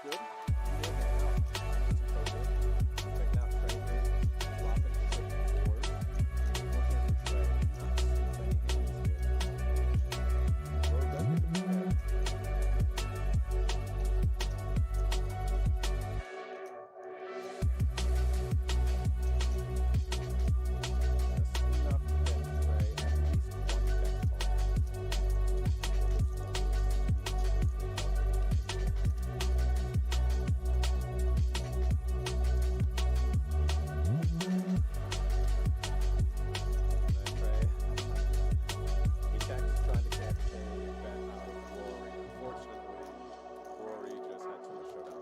good. Checking out Trey here. Dropping to board. Looking for Trey. Not too many hands here. Rory does get the prepare.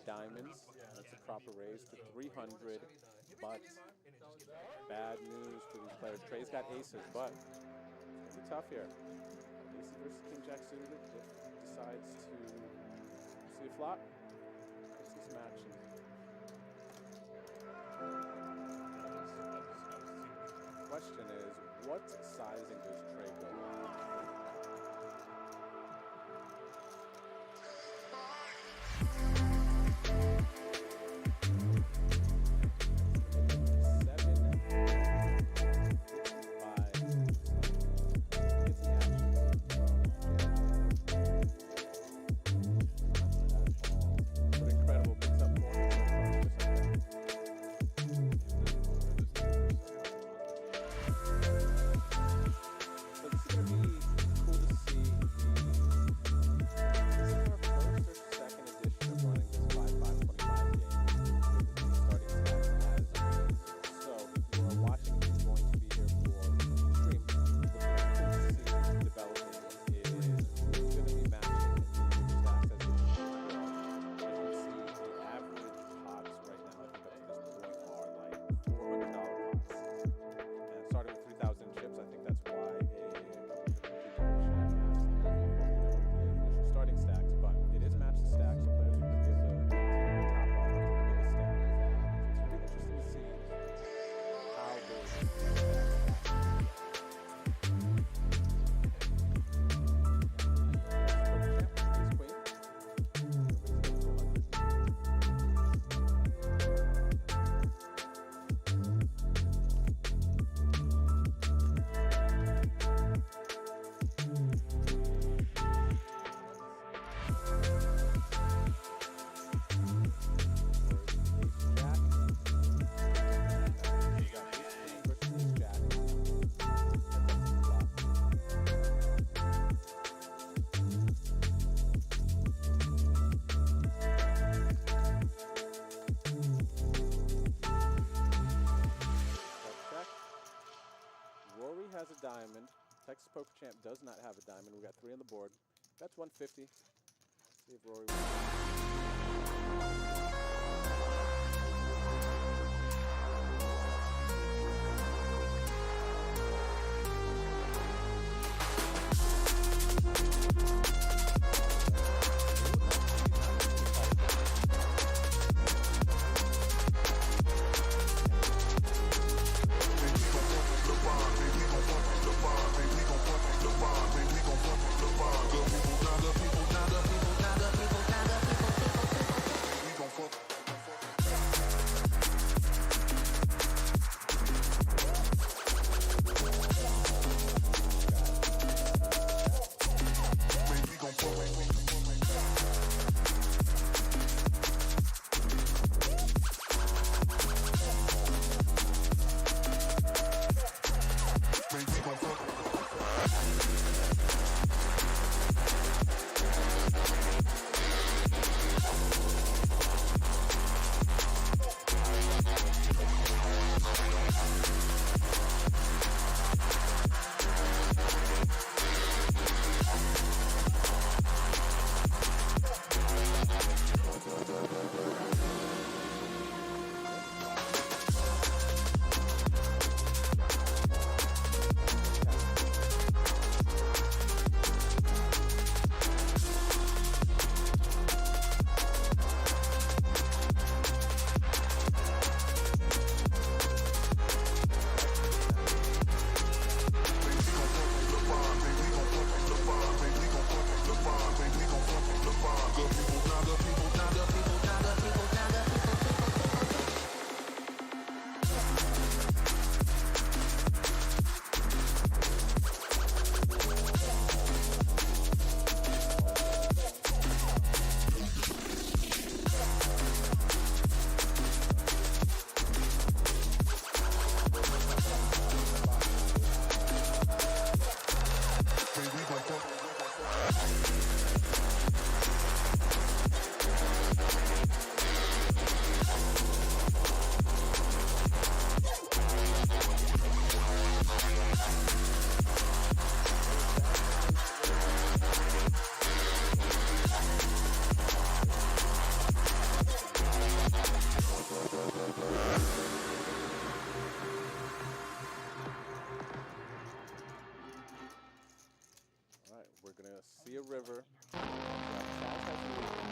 Diamonds. That's a proper raise to 300, but bad news for these players. Trey's got aces, but it's going to be tough here. Aces versus King Jack suited. If decides to see a flop, let's see some action. The question is, what sizing does Trey go with? Texas Poker Champ does not have a diamond. We got 3 on the board. That's 150. Let's see if Rory we're going to see a river. Chaz has the lead.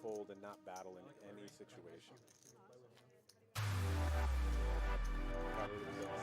fold and not battle in any situation. Probably the result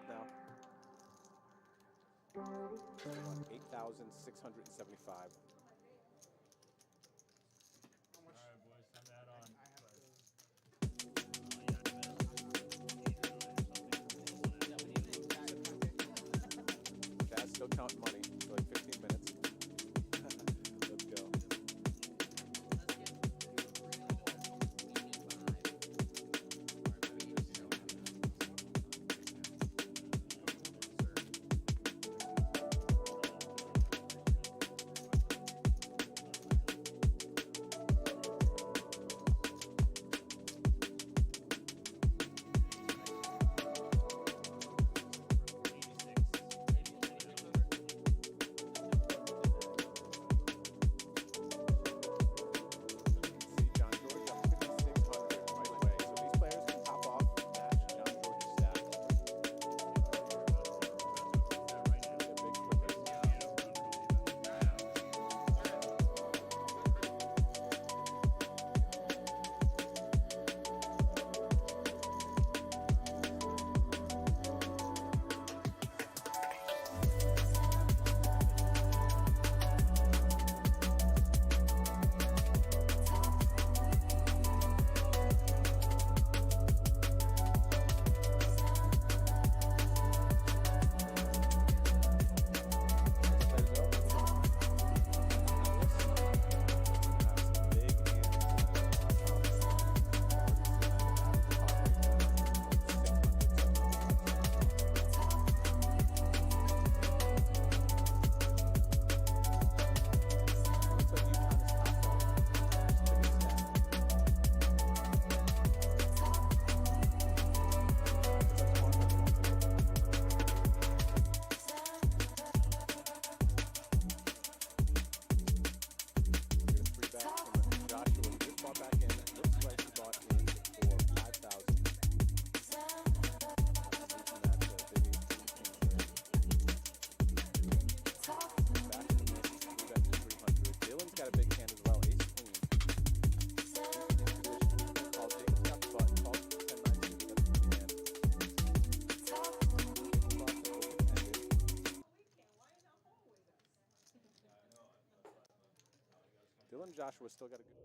back now. 8,675. Dad's still counting money for like 15 minutes. Let's go. Dylan Joshua still got a good.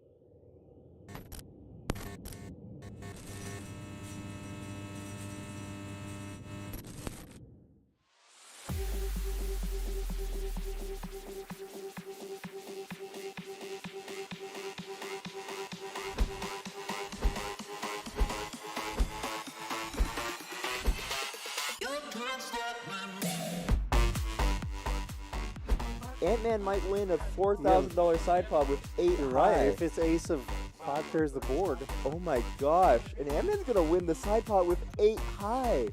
Antman might win a $4,000 side pod with 8 You're high. right. If it's ace of 5 clears the board. Oh my gosh. And Antman's going to win the side pot with 8 high.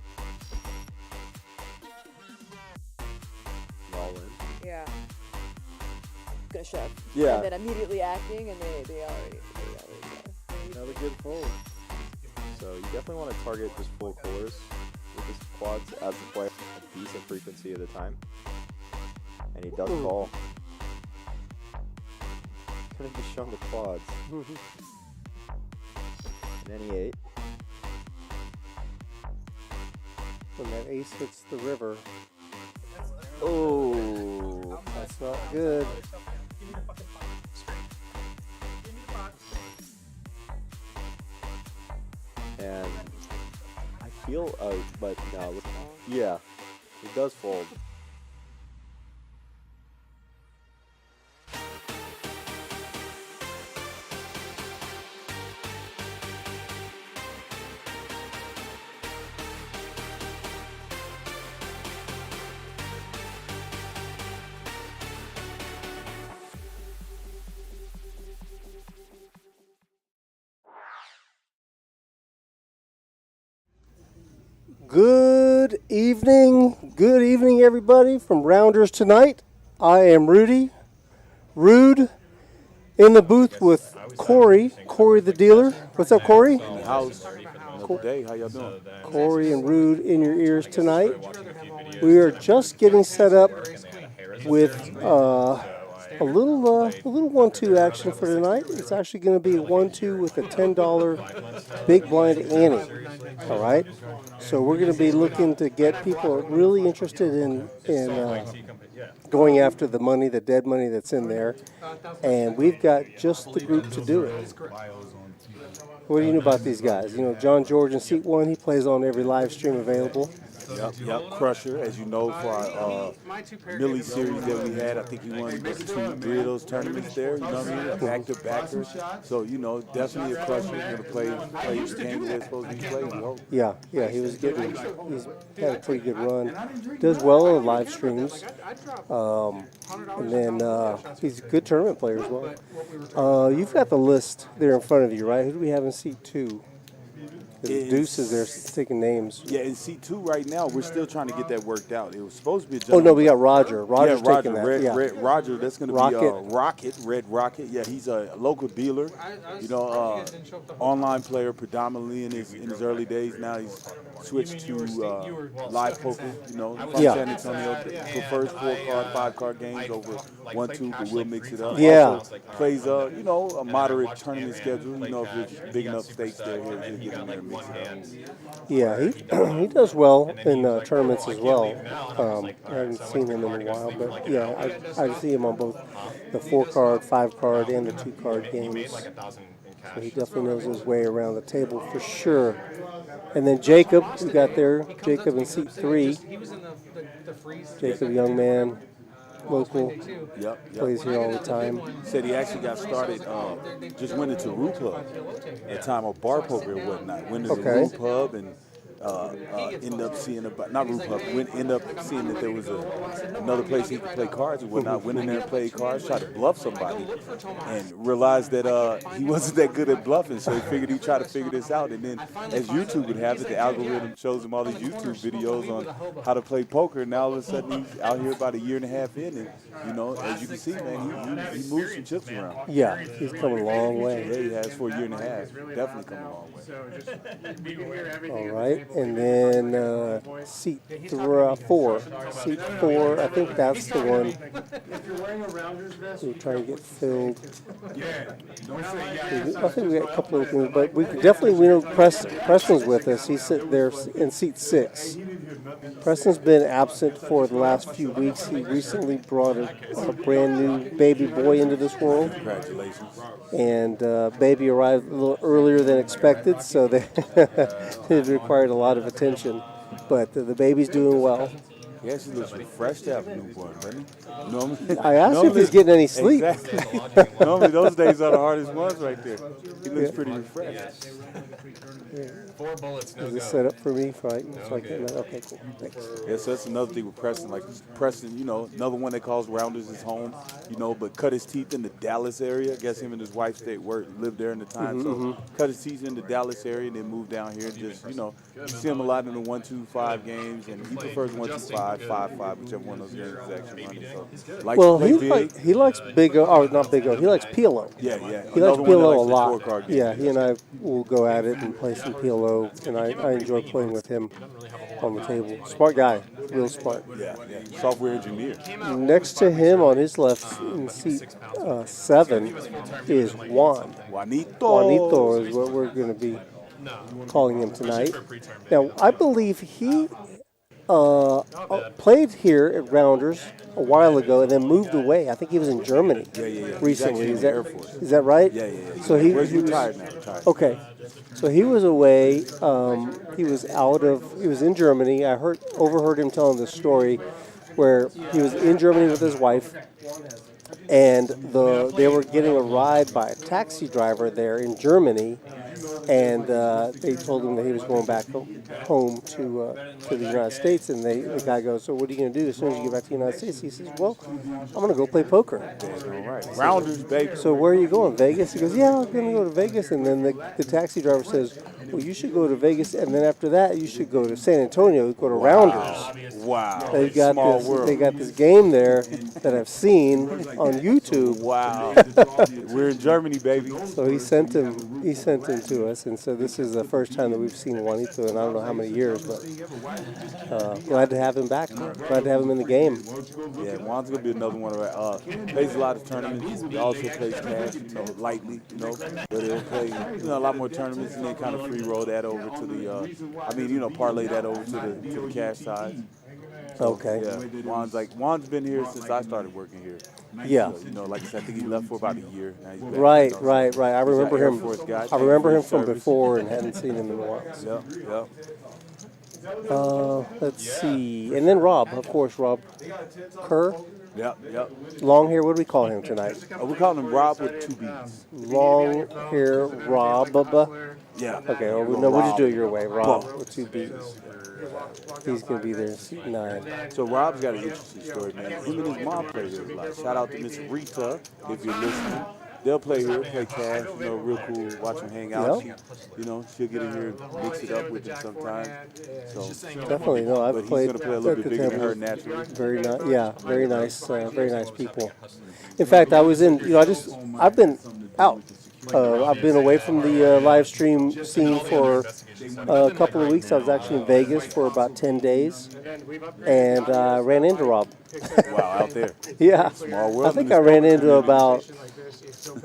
All in. Yeah. Gonna shove. Yeah. And then immediately acting, and they already Another good fold. So you definitely want to target just full colors with his quads as the player a decent frequency at a time. And he does call. Could have just shown the quads. And then he 8. When that ace hits the river, Oh, that's not good. and I feel, but no, yeah, it does fold. Good evening, everybody from Rounders Tonight. I am Rudy, Rude, in the booth with Corey the dealer. What's up, Corey? House. Another day. How y'all doing? Corey and Rude in your ears tonight. We are just getting set up with a little 1-2 action for tonight. It's actually going to be a 1-2 with a $10 big blind ante. All right. So we're going to be looking to get people really interested in going after the money, the dead money that's in there, and we've got just the group to do it. What do you know about these guys? You know, John George in seat 1, he plays on every live stream available. Yep. Crusher, as you know, for our Millie series that we had. I think he won 2-3 of those tournaments there. You know what I mean? Back-to-backers. So, you know, definitely a crusher. He's going to play the game they're supposed to be playing. Yeah, he's had a pretty good run. Does well on live streams. And then he's a good tournament player as well. You've got the list there in front of you, right? Who do we have in seat 2? The Deuce is there taking names. Yeah, in seat 2 right now, we're still trying to get that worked out. It was supposed to be a Oh, no, we got Roger. Roger's taking that. Red Roger, that's going to be Red Rocket. Yeah, he's a local dealer, you know, online player predominantly in his early days. Now he's switched to live poker, you know, from San Antonio. Prefers 4-card, 5-card games over 1-2, but we'll mix it up. Yeah. Also plays, you know, a moderate tournament schedule. You know, if there's big enough stakes there, he'll get in there and mix it up. Yeah, he does well in tournaments as well. I haven't seen him in a while, but yeah, I see him on both the 4-card, 5-card, and the 2-card games. So he definitely knows his way around the table for sure. And then Jacob, we got there. Jacob in seat 3. Jacob, young man, local. Yep. Plays here all the time. Said he actually got started, just went into Root Pub at time of bar poker and whatnot. Went into Root Pub and ended up seeing not Root Pub. Ended up seeing that there was another place he could play cards and whatnot. Went in there and played cards, tried to bluff somebody, and realized that he wasn't that good at bluffing. So he figured he'd try to figure this out. And then, as YouTube would have it, the algorithm shows him all these YouTube videos on how to play poker. And now all of a sudden he's out here about a year and a half in, and you know, as you can see, man, he moves some chips around. Yeah, he's come a long way. Yeah, he has for a year and a half. Definitely come a long way. All right. And then seat 4. Seat 4, I think that's the one we're trying to get filled. I think we got a couple of things, but we know Preston's with us. He's sitting there in seat 6. Preston's been absent for the last few weeks. He recently brought a brand new baby boy into this world. Congratulations. And baby arrived a little earlier than expected, so it required a lot of attention. But the baby's doing well. He actually looks refreshed to have a newborn, doesn't he? Normally, I asked him if he's getting any sleep. Exactly. Normally, those days are the hardest ones right there. He looks pretty refreshed. 4 bullets, no Is go. this set up for me? So I can, okay, cool. Thanks. Yeah, so that's another thing with Preston. Like Preston, you know, another one that calls Rounders his home, you know, but cut his teeth in the Dallas area. I guess him and his wife lived there in the time. So cut his teeth in the Dallas area and then moved down here. And just, you know, you see him a lot in the 1-2-5 games, and he prefers 1-2-5, 5-5, whichever one of those games is actually running. So, he likes Big O, or not Big O, he likes PLO. Yeah. He likes PLO a the lot. scorecard game. Yeah, he and I will go at it and play some PLO, and I enjoy playing with him on the table. Smart guy, real smart. Yeah. Software engineer. Next to him on his left in seat 7 is Juan. Juanito is what we're going to be calling him tonight. Now, I believe he played here at Rounders a while ago and then moved away. I think he was in Germany recently. Is that right? Yeah. So he was retired now. Retired. Okay. So he was away. He was in Germany. I overheard him telling this story where he was in Germany with his wife, and they were getting a ride by a taxi driver there in Germany, and they told him that he was going back home to the United States, and the guy goes, "So what are you going to do as soon as you get back to the United States?" He says, "Well, I'm going to go play poker." All right. Rounders, baby. So where are you going? Vegas? He goes, "Yeah, I'm going to go to Vegas." And then the taxi driver says, "Well, you should go to Vegas, and then after that, you should go to San Antonio, go to Rounders." Wow. They got this game there that I've seen on YouTube. Wow. We're in Germany, baby. So he sent him to us, and so this is the first time that we've seen Juanito in I don't know how many years, but glad to have him back. Glad to have him in the game. Yeah, Juan's gonna be another one of our plays a lot of tournaments. He also plays cash, lightly, but he'll play, a lot more tournaments and then kind of free roll that over to the, parlay that over to the cash side. So, Okay. Yeah, Juan's been here since I started working here. Yeah. So, like I said, I think he left for about a year. Now he's back, Right. I remember Air him. Force guy. I remember him from Service. before and hadn't seen him in a while. Yep. Let's see, and then Rob, of course, Rob Kerr. Yep. Long hair. What do we call him tonight? We call him Rob with 2 B's. Long hair Rob. Yeah. Okay. Well, we'll just do it your way, Rob with 2 B's. He's gonna be there in seat 9. So Rob's got an interesting story, man. Him and his mom play here a lot. Shout out to Miss Rita, if you're listening. They'll play here, play cash, real cool, watch them hang out. Yep. She'll get in here and mix it up with them sometimes. So Definitely, no. I've but played. he's gonna play a little bit bigger than her naturally. Very nice. Yeah, very nice people. In fact, I was in. I've been out. I've been away from the live stream scene for a couple of weeks. I was actually in Vegas for about 10 days, and ran into Rob. Wow, out there. Yeah, Small world. I think I ran into about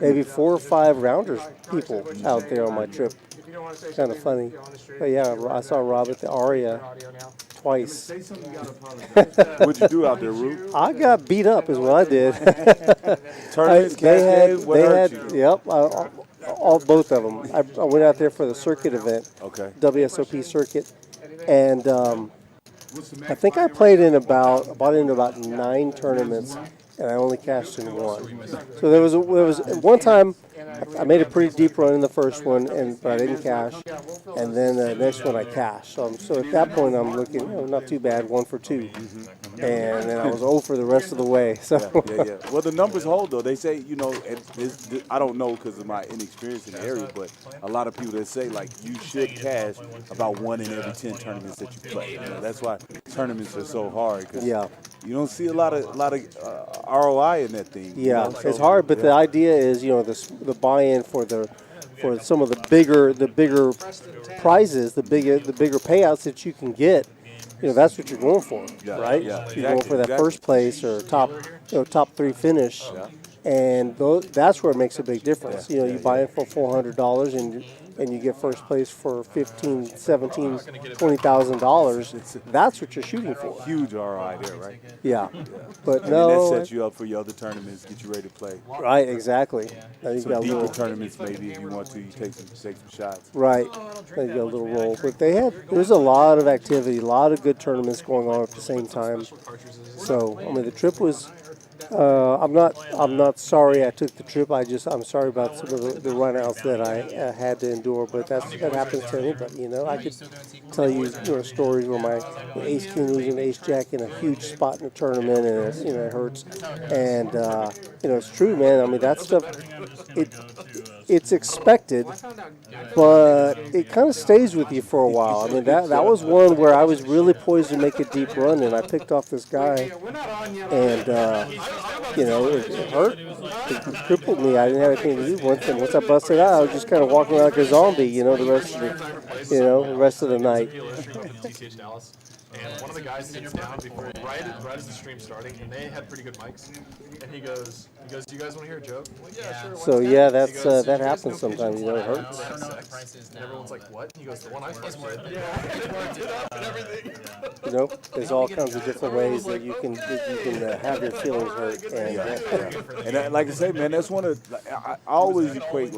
maybe 4 or 5 rounders people out there on my trip. Kind of funny. But yeah, I saw Rob at the Aria twice. What'd you do out there, Rudy? I got beat up is what I did. Tournaments, cash game, what hurt you? Yep, both of them. I went out there for the circuit event, Okay. WSOP circuit, and I think I played in about 9 tournaments, and I only cashed in 1. So there was one time I made a pretty deep run in the first one, but I didn't cash, and then the next one I cashed. So at that point I'm looking, not too bad, 1 for 2, and then I was 0 for the rest of the way. So Yeah. Well, the numbers hold though. They say, I don't know because of my inexperience in the area, but a lot of people that say like you should cash about 1 in every 10 tournaments that you play. That's why tournaments are so hard. Cause you don't see a lot of ROI in that thing. Yeah, it's hard, but the idea is, the buy-in for some of the bigger prizes, the bigger payouts that you can get. That's what you're going for, right? Yeah, you're going for that first place or top 3 finish, and that's where it makes a big difference. You buy in for $400 and you get first place for $15,000, $17,000, $20,000. That's what you're shooting for. Huge ROI there, right? Yeah. But and no, then that sets you up for your other tournaments, get you ready to play. Right, exactly. Now you Some got deeper tournaments, maybe if you want to, you take some shots. Right. Now you got a little roll, but there was a lot of activity, a lot of good tournaments going on at the same time. So the trip was. I'm not sorry I took the trip. I'm sorry about some of the runouts that I had to endure, but that happens to anybody. I could tell you stories where my ace king losing ace jack in a huge spot in a tournament, and it hurts. And it's true, man. That stuff it's expected, but it kind of stays with you for a while. That was one where I was really poised to make a deep run, and I picked off this guy, and it hurt. It crippled me. I didn't have anything to do. Once I busted out, I was just kind of walking around like a zombie, the rest of the night. And one of the guys sits down before, right as the stream's starting, and they had pretty good mics. And he goes, "Do you guys want to hear a joke?" I'm like, yeah, sure. So yeah, that happens sometimes. It hurts. And everyone's like, "What?" And he goes, "The one I fucked with." Yeah, he worked it up and everything. There's all kinds of different ways that you can have your feelings hurt. And like I say, man, that's one of I always equate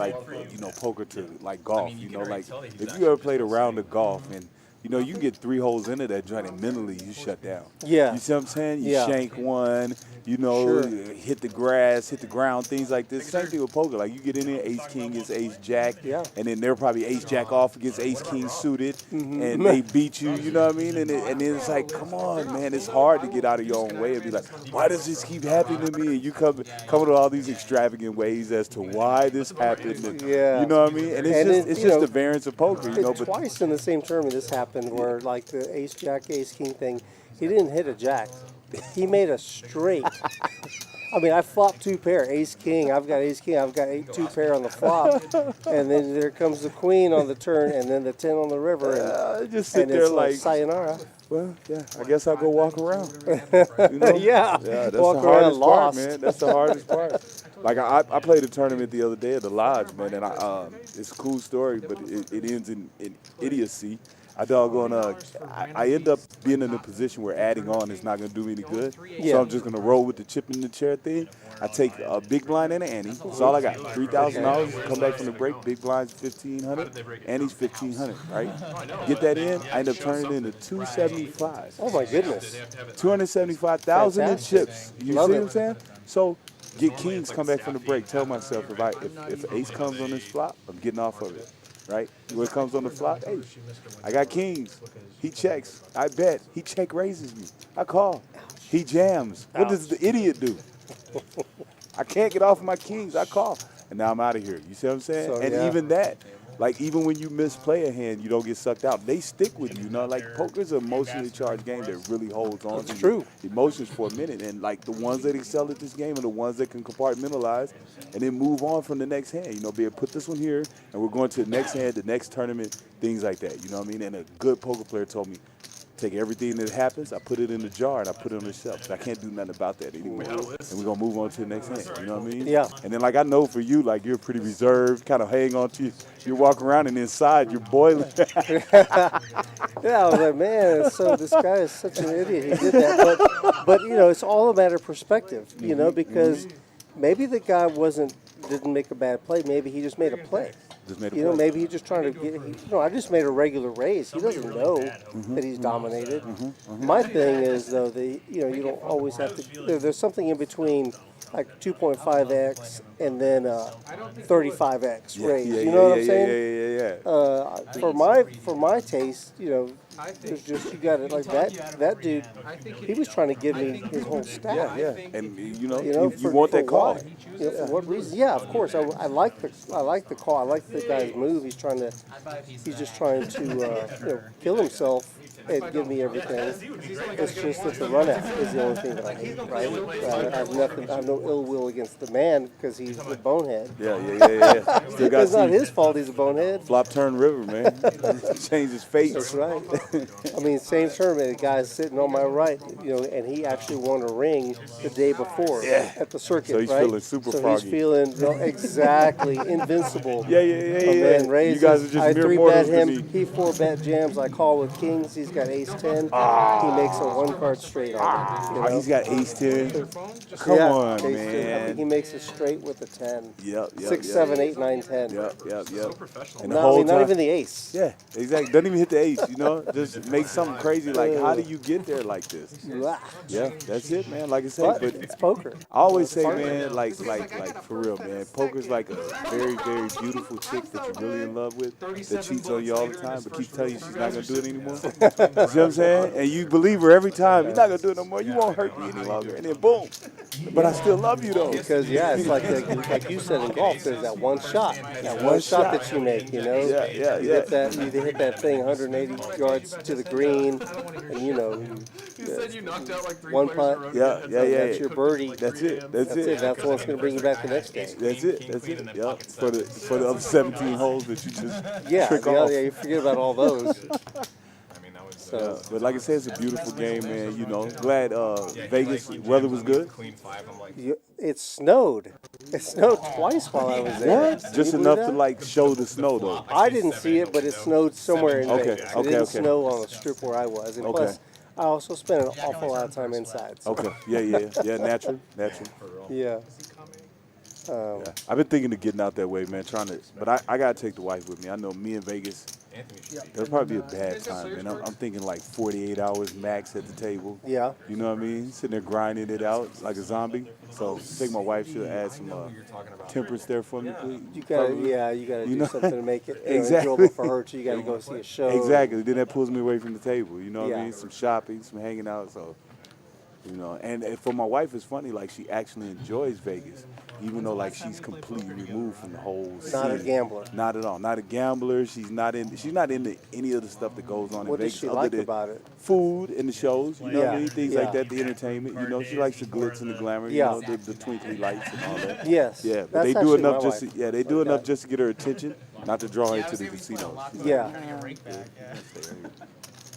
poker to like golf. Like if you ever played a round of golf and you can get 3 holes into that joint and mentally you shut down. Yeah. You see what I'm saying? You shank one, Sure. hit the grass, hit the ground, things like this. Same thing with poker. Like you get in there, ace king against ace jack, and then they're probably ace jack off against ace king suited, and they beat you. You know what I mean? And then it's like, come on, man, it's hard to get out of your own way and be like, why does this keep happening to me? And you come with all these extravagant ways as to why this happened. And, you know what I mean? And it's just the variance of poker. But twice in the same tournament this happened where like the ace jack ace king thing, he didn't hit a jack. He made a straight. I mean, I flopped 2 pair, ace king. I've got ace king. I've got 2 pair on the flop, and then there comes the queen on the turn, and then the 10 on the river, and, Just sit there it's like, sayonara. well, yeah, I guess I'll go walk around. You know? Yeah, That's walk the around hardest lost. part, man. That's the hardest part. Like I played a tournament the other day at the lodge, man, and it's a cool story, but it ends in idiocy. I end up being in a position where adding on is not going to do me any good. Yeah. So I'm just going to roll with the chip in the chair thing. I take a big blind and an ante. That's all I got. $3,000. Come back from the break. Big blind's $1,500. Ante's $1,500. Right. Get that in. I end up turning it into $275. Oh my goodness. $275,000 in chips. You Love see it. what I'm saying? So get kings. Come back from the break. Tell myself if ace comes on this flop, I'm getting off of it. Right? When it comes on the flop, hey, I got kings. He checks. I bet. He check raises me. I call. He jams. What does the idiot do? I can't get off of my kings. I call. And now I'm out of here. You see what I'm saying? So, and yeah. even that, like even when you misplay a hand, you don't get sucked out. They stick with you. You know, like poker's an emotionally charged game that really holds on to true. your emotions for a minute. And like the ones that excel at this game are the ones that can compartmentalize and then move on from the next hand. You know, be able to put this one here and we're going to the next hand, the next tournament, things like that. You know what I mean? And a good poker player told me, take everything that happens, I put it in the jar and I put it on the shelf. I can't do nothing about that anymore. And we're gonna move on to the next hand. You know what I mean? Yeah. And then like I know for you, like you're pretty reserved, kind of hang on to you walk around and inside you're boiling. Yeah, I was like, man, so this guy is such an idiot. He did that, but you know, it's all a matter of perspective. You know, because maybe the guy didn't make a bad play. Maybe he just made a play. You know, maybe he's just trying to get. I just made a regular raise. He doesn't know that he's dominated. My thing is though, you don't always have to. There's something in between, like 2.5x and then 35x raise. You know what I'm saying? For my taste, there's just you got it like that dude. He was trying to give me his whole stack. Yeah. And you want that call. Why? For what reason? Yeah, of course. I like the call. I like the guy's move. He's just trying to kill himself and give me everything. It's just that the run out is the only thing that I hate. Right? I have no ill will against the man because he's a bonehead. Yeah. Still got It's not his fault. He's a bonehead. Flop turn river, man. Change his face. That's right. I mean, same tournament, the guy's sitting on my right, and he actually won a ring the day before at the circuit, So he's right? feeling super so froggy. He's feeling exactly invincible. Yeah. Man raises. You guys are just I mere 3-bet mortals to him. me. He 4-bet jams. I call with kings. He's got ace 10. He makes a 1-card straight on it. He's got ace 10. Come Yeah, on, ace 10. I man. mean, he makes it straight with a 10. Yep. 6, 7, 8, 9, 10. Yep. And the No, whole I mean, not time, even the ace. yeah, exactly. Doesn't even hit the ace, Just make something crazy. Like, how do you get there like this? Yeah, that's it, man. Like I said, But it's poker. I always say, man, like for real, man. Poker's like a very, very beautiful chick that you're really in love with, that cheats on you all the time, but keeps telling you she's not gonna do it anymore. You see what I'm saying? And you believe her every time. You're not gonna do it no more. You won't hurt me any longer. And then boom. But I still love you though. Because it's like you said in golf, there's that one shot, one shot that you make. Yeah. You hit that thing 180 yards to the green, and You said you knocked out like 3 one players putt. in a row. Yeah. That's your birdie. That's it. That's what's going to bring you back the next day. That's it. Yep. For the other 17 holes that you just trick off. Yeah, you forget about all those. So, But like I said, it's a beautiful game, man. Glad Vegas weather was good. it snowed. It snowed twice while I was there. What? Just Can you enough believe to that? like show the snow though. I didn't see it, but it snowed somewhere in Okay, Vegas. okay, It didn't okay. snow on the strip where I was. And Okay. plus, I also spent an awful lot of time inside. So, Okay. Yeah. Natural. yeah. Yeah. I've been thinking of getting out that way, man. But I gotta take the wife with me. I know me in Vegas. That'll probably be a bad time, man. I'm thinking like 48 hours max at the table. Yeah. You know what I mean? Sitting there grinding it out like a zombie. So I think my wife should add some temperance there for me, please. You gotta do something to make it Exactly. enjoyable for her too. You gotta go see a show. Exactly. Then that pulls me away from the table. You know what I Yeah. mean? Some shopping, some hanging out. So You know, and for my wife, it's funny. Like she actually enjoys Vegas, even though like she's completely removed from the whole scene. Not a gambler. Not at all. Not a gambler. She's not into any of the stuff that goes on What in does Vegas. she other like than about it? food and the shows. You know what I Yeah, mean? Things yeah. like that. The entertainment. You know, she likes the glitz and the glamour. Yeah. You know, the twinkly lights and all that. Yes. Yeah, but That's they do actually enough my just. wife. They do enough just to get her attention, not to draw her to the casino. Yeah.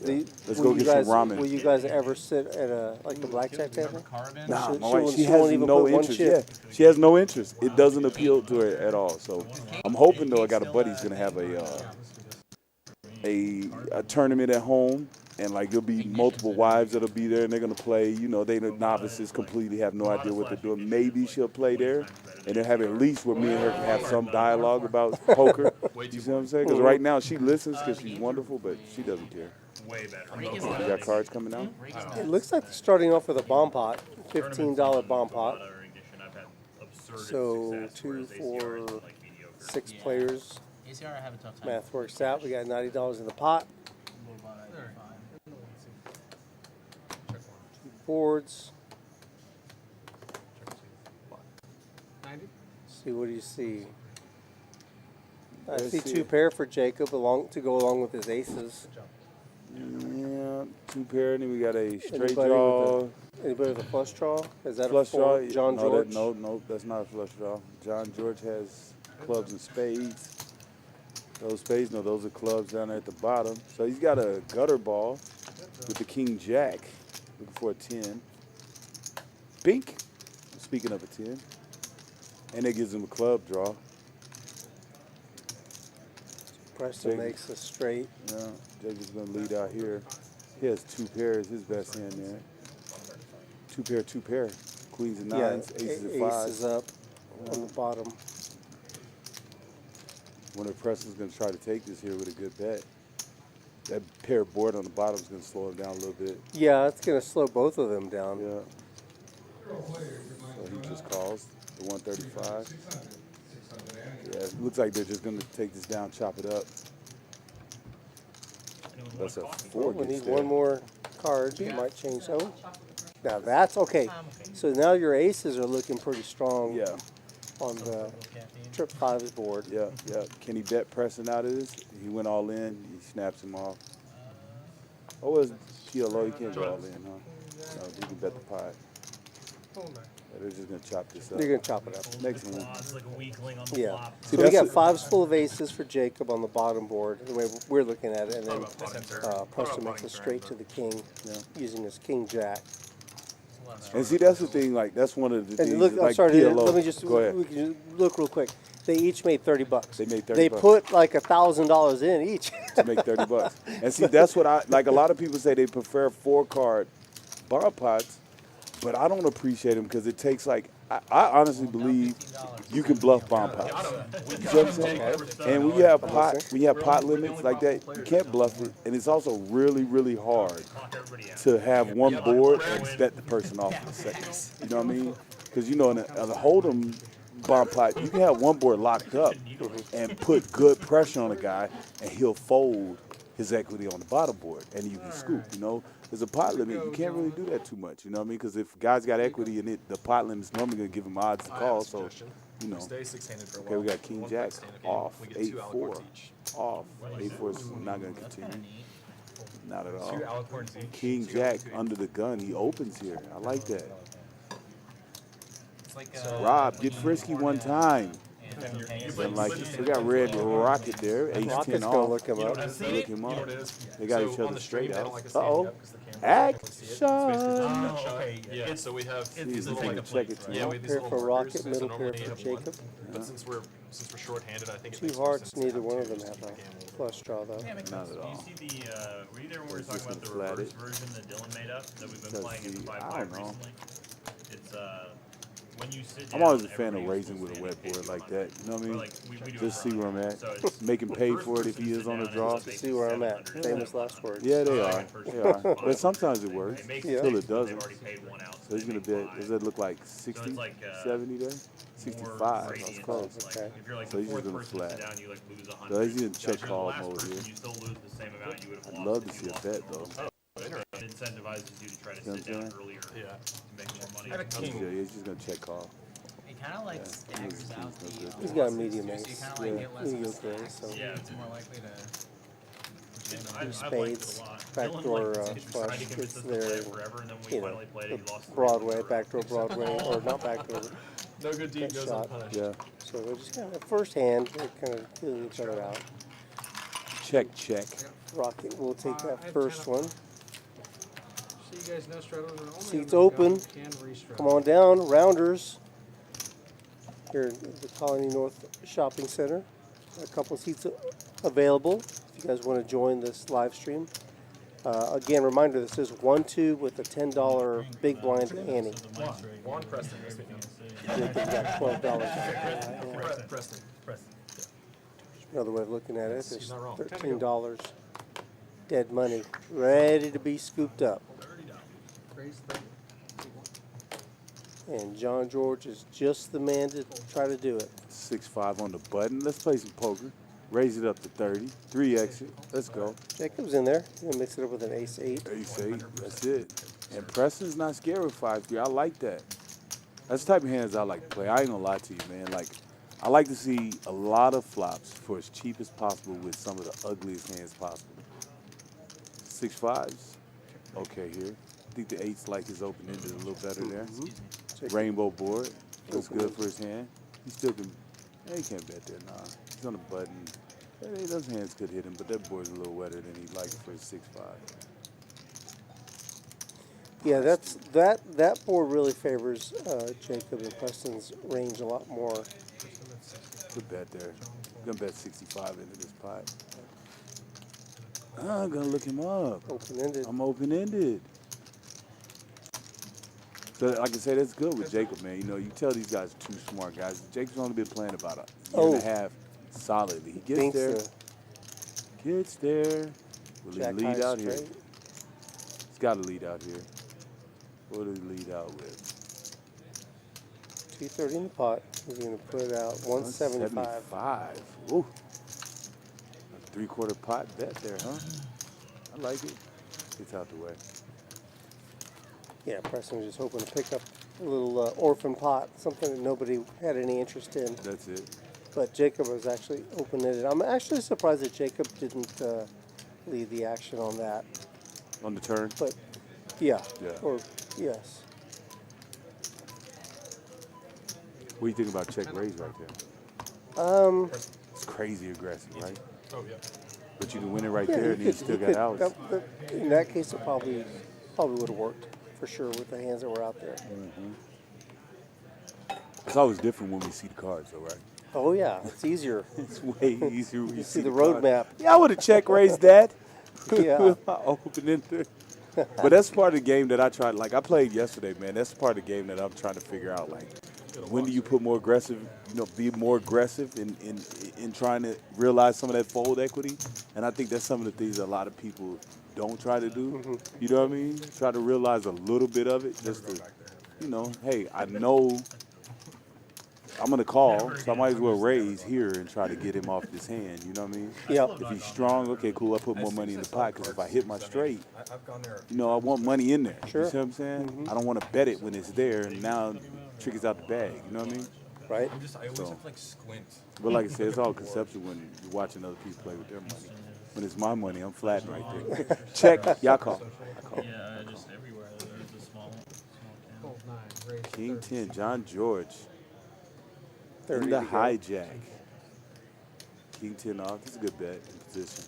Let's go get some ramen. Will you guys ever sit at a blackjack table? Nah, She- my she wife, won't- she she won't has even no put one interest. chip. Yeah, she has no interest. It doesn't appeal to her at all. So I'm hoping though. I got a buddy who's gonna have a tournament at home, and like there'll be multiple wives that'll be there, and they're gonna play. You know, they the novices completely have no idea what they're doing. Maybe she'll play there, and they'll have at least where me and her can have some dialogue about poker. You see what I'm saying? Because right now she listens because she's wonderful, but she doesn't care. Way better. You got cards coming out? It looks like they're starting off with a bomb pot, $15 bomb pot. So 2, 4, 6 players. ACR, I have a tough time. Math works out. We got $90 in the pot. 2 boards. See, what do you see? I see 2 pair for Jacob to go along with his aces. Yeah, 2 pair, and then we got a straight Anybody draw. Anybody with a flush draw? Is that Flush a 4? draw? John no, George? No, that's not a flush draw. John George has clubs and spades. Those spades, no, those are clubs down there at the bottom. So he's got a gutter ball with the king jack, looking for a 10. Bink, speaking of a 10. And that gives him a club draw. Preston makes a straight. Yeah, Jacob's going to lead out here. He has 2 pairs, his best hand there. 2 pair. Queens and nines, aces and fives. Aces up on the bottom. Wonder if Preston's going to try to take this here with a good bet. That pair board on the bottom is going to slow him down a little bit. Yeah, it's going to slow both of them down. Yeah. So he just calls the 135. Yeah, it looks like they're just going to take this down, chop it up. That's a 4. We need one more card. You might change. Oh, now that's okay. So now your aces are looking pretty strong. Yeah. On the trip 5's board. Yeah, yeah. Can he bet Preston out of this? He went all in. He snaps him off. Oh, it's PLO. You can't go all in, huh? No, you can bet the pot. Yeah, they're just going to chop this up. They're going to chop it up. Next one. It's like a weakling on the Yeah. flop. So we got 5s full of aces for Jacob on the bottom board, the way we're looking at it, and then Preston makes it straight to the king using his king jack. And see, that's the thing. Like, that's one of the things. And look, I'm like sorry. PLO. Let me just go ahead. we can just look real quick. They each made $30. They made $30. They put like $1,000 in each. To make $30. And see, that's what I like. A lot of people say they prefer 4-card bar pots, but I don't appreciate them because it takes like I honestly believe you can bluff bomb pots. You see what I'm saying? And when you have pot limits like that, you can't bluff it. And it's also really, really hard to have one board and bet the person off in a second. You know what I mean? Because you know, in a hold'em bomb pot, you can have one board locked up and put good pressure on a guy, and he'll fold his equity on the bottom board, and you can scoop. You know, there's a pot limit. You can't really do that too much. You know what I mean? Because if guys got equity in it, the pot limit is normally going to give them odds to call. So, you know. Okay, we got king jack off 8-4. Off 8-4 is not going to continue. Not at all. King jack under the gun. He opens here. I like that. Rob, get frisky one time. Like we got red rocket there, ace 10 off. Look him up. Look him up. They got each other straight out. Action. Yeah, so we have these He's little going like to check it to yeah, we him. have these Pair little for markers, Rocket, so middle normally pair they for have one. Jacob. But since we're shorthanded, I think it 2 makes more hearts. sense to Neither have one of 2 them just have so we a can move. flush draw though. Yeah, makes Not sense. at all. Do you see the, were you there when we were It's talking just about the gonna flat reverse it. version that Dylan made up that we've been Because playing in the see, 5 I don't know. recently? It's, when you sit I'm down, always a fan of everybody raising else with a will wet stand board and like pay that. You know what I Or mean? like, we do Just it see for where I'm fun. at. So it's Making the pay first for it if person he to is sit on the down draw. and just See where I'm at. 700. Famous last words. Yeah, they So, are. like, They are. first But sometimes it works. It makes Yeah. Till sense it when they've doesn't. already paid one out, So he's going to they bet, make does five. that look like So 60, it's like, 70 there? more 65. gradient. That's close. Like, Okay. if you're like So the he's just fourth gonna person flat. to sit down, you like lose 100. So he's in So check if you're the call last mode person, here. you still lose the same amount you would have I'd lost love if to you see a lost bet, it though. normally. it incentivizes you to try to You know sit what I'm down saying? earlier Yeah. to make more money. I have a king. Yeah, he's just gonna check call. It kind of like staggers Yeah. out the. He's got a losses, medium too, so you ace. kind of like Yeah, get less of a mediocre stack, ace, so- Yeah. it's more likely to. I've liked Spades, it a lot. backdoor Dylan, like, flush tried to convince gets us to play there. it forever, and then we You know, finally played it. He lost Broadway, 3 in a row. backdoor Broadway, or not backdoor. No good deed Good goes shot. unpunished. Yeah. So they're just kind of first hand, they're kind of feeling each other out. Check, check. Rocket will take that first one. So you guys know straddles are only Seats on the gun, open. can restraddle. Come on down, rounders. Here at the Colony North Shopping Center. A couple seats available if you guys want to join this live stream. Again, reminder, this is 1-2 with a $10 big blind ante. One Preston. That's what Jacob got $12. Preston. Another way of looking at it, there's He's not wrong. $13 dead money ready to be scooped up. Raise 30. And John George is just the man to try to do it. 6-5 on the button. Let's play some poker. Raise it up to 30. 3 exit. Let's go. Jacob's in there. He's gonna mix it up with an ace-8. Ace-8. That's it. And Preston's not scared with 5-3. I like that. That's the type of hands I like to play. I ain't gonna lie to you, man. Like, I like to see a lot of flops for as cheap as possible with some of the ugliest hands possible. 6-5s. Okay here. I think the 8's like his open-ended a little better there. Rainbow board. Looks good for his hand. He still can. He can't bet there, nah. He's on the button. Hey, those hands could hit him, but that board's a little wetter than he'd like it for his 6-5. Yeah, that board really favors Jacob and Preston's range a lot more. Good bet there. Gonna bet 65 into this pot. I'm gonna look him up. Open-ended. I'm open-ended. So, like I said, that's good with Jacob, man. You know, you tell these guys are two smart guys. Jacob's only been playing about a year and a half solidly. He gets Thinks there. so. Gets there. Will Jack he lead high out here? straight. He's got to lead out here. What does he lead out with? 230 in the pot. He's going to put out 175. 175. Ooh. A 3/4 pot bet there, huh? I like it. Gets out the way. Yeah, Preston was just hoping to pick up a little orphan pot, something that nobody had any interest in. That's it. But Jacob was actually open-ended. I'm actually surprised that Jacob didn't lead the action on that. On the turn? But, yeah. Yeah. Or, yes. What do you think about check raise right there? It's crazy aggressive, right? Oh, yeah. But you can win it right Yeah, there, he and then you could- still he got could- outs. in that case, it probably would have worked for sure with the hands that were out there. It's always different when we see the cards, though, right? Oh yeah, it's easier. It's way easier when you see the cards. roadmap. Yeah, I would have check raised that. Yeah. Open in there. But that's part of the game that I tried. Like I played yesterday, man. That's part of the game that I'm trying to figure out. Like, when do you put more aggressive? You know, be more aggressive in trying to realize some of that fold equity. And I think that's some of the things that a lot of people don't try to do. You know what I mean? Try to realize a little bit of it, just to, you know, hey, I know I'm gonna call, so I might as well raise here and try to get him off this hand. You know what I mean? Yep. If he's strong, okay, cool. I put more money in the pot because if I hit my straight, you know, I want money in there. Sure. You see what I'm saying? I don't want to bet it when it's there and now trick is out the bag. You know what I mean? Right. I always have to like squint. But like I said, it's all conceptual when you're watching other people play with their money. When it's my money, I'm flatting right there. Check. Y'all call. I call. Yeah, just everywhere. There's a small Fold 9, raise King 30. 10, John George. 30 In the to go. hijack. King 10 off. This is a good bet in position.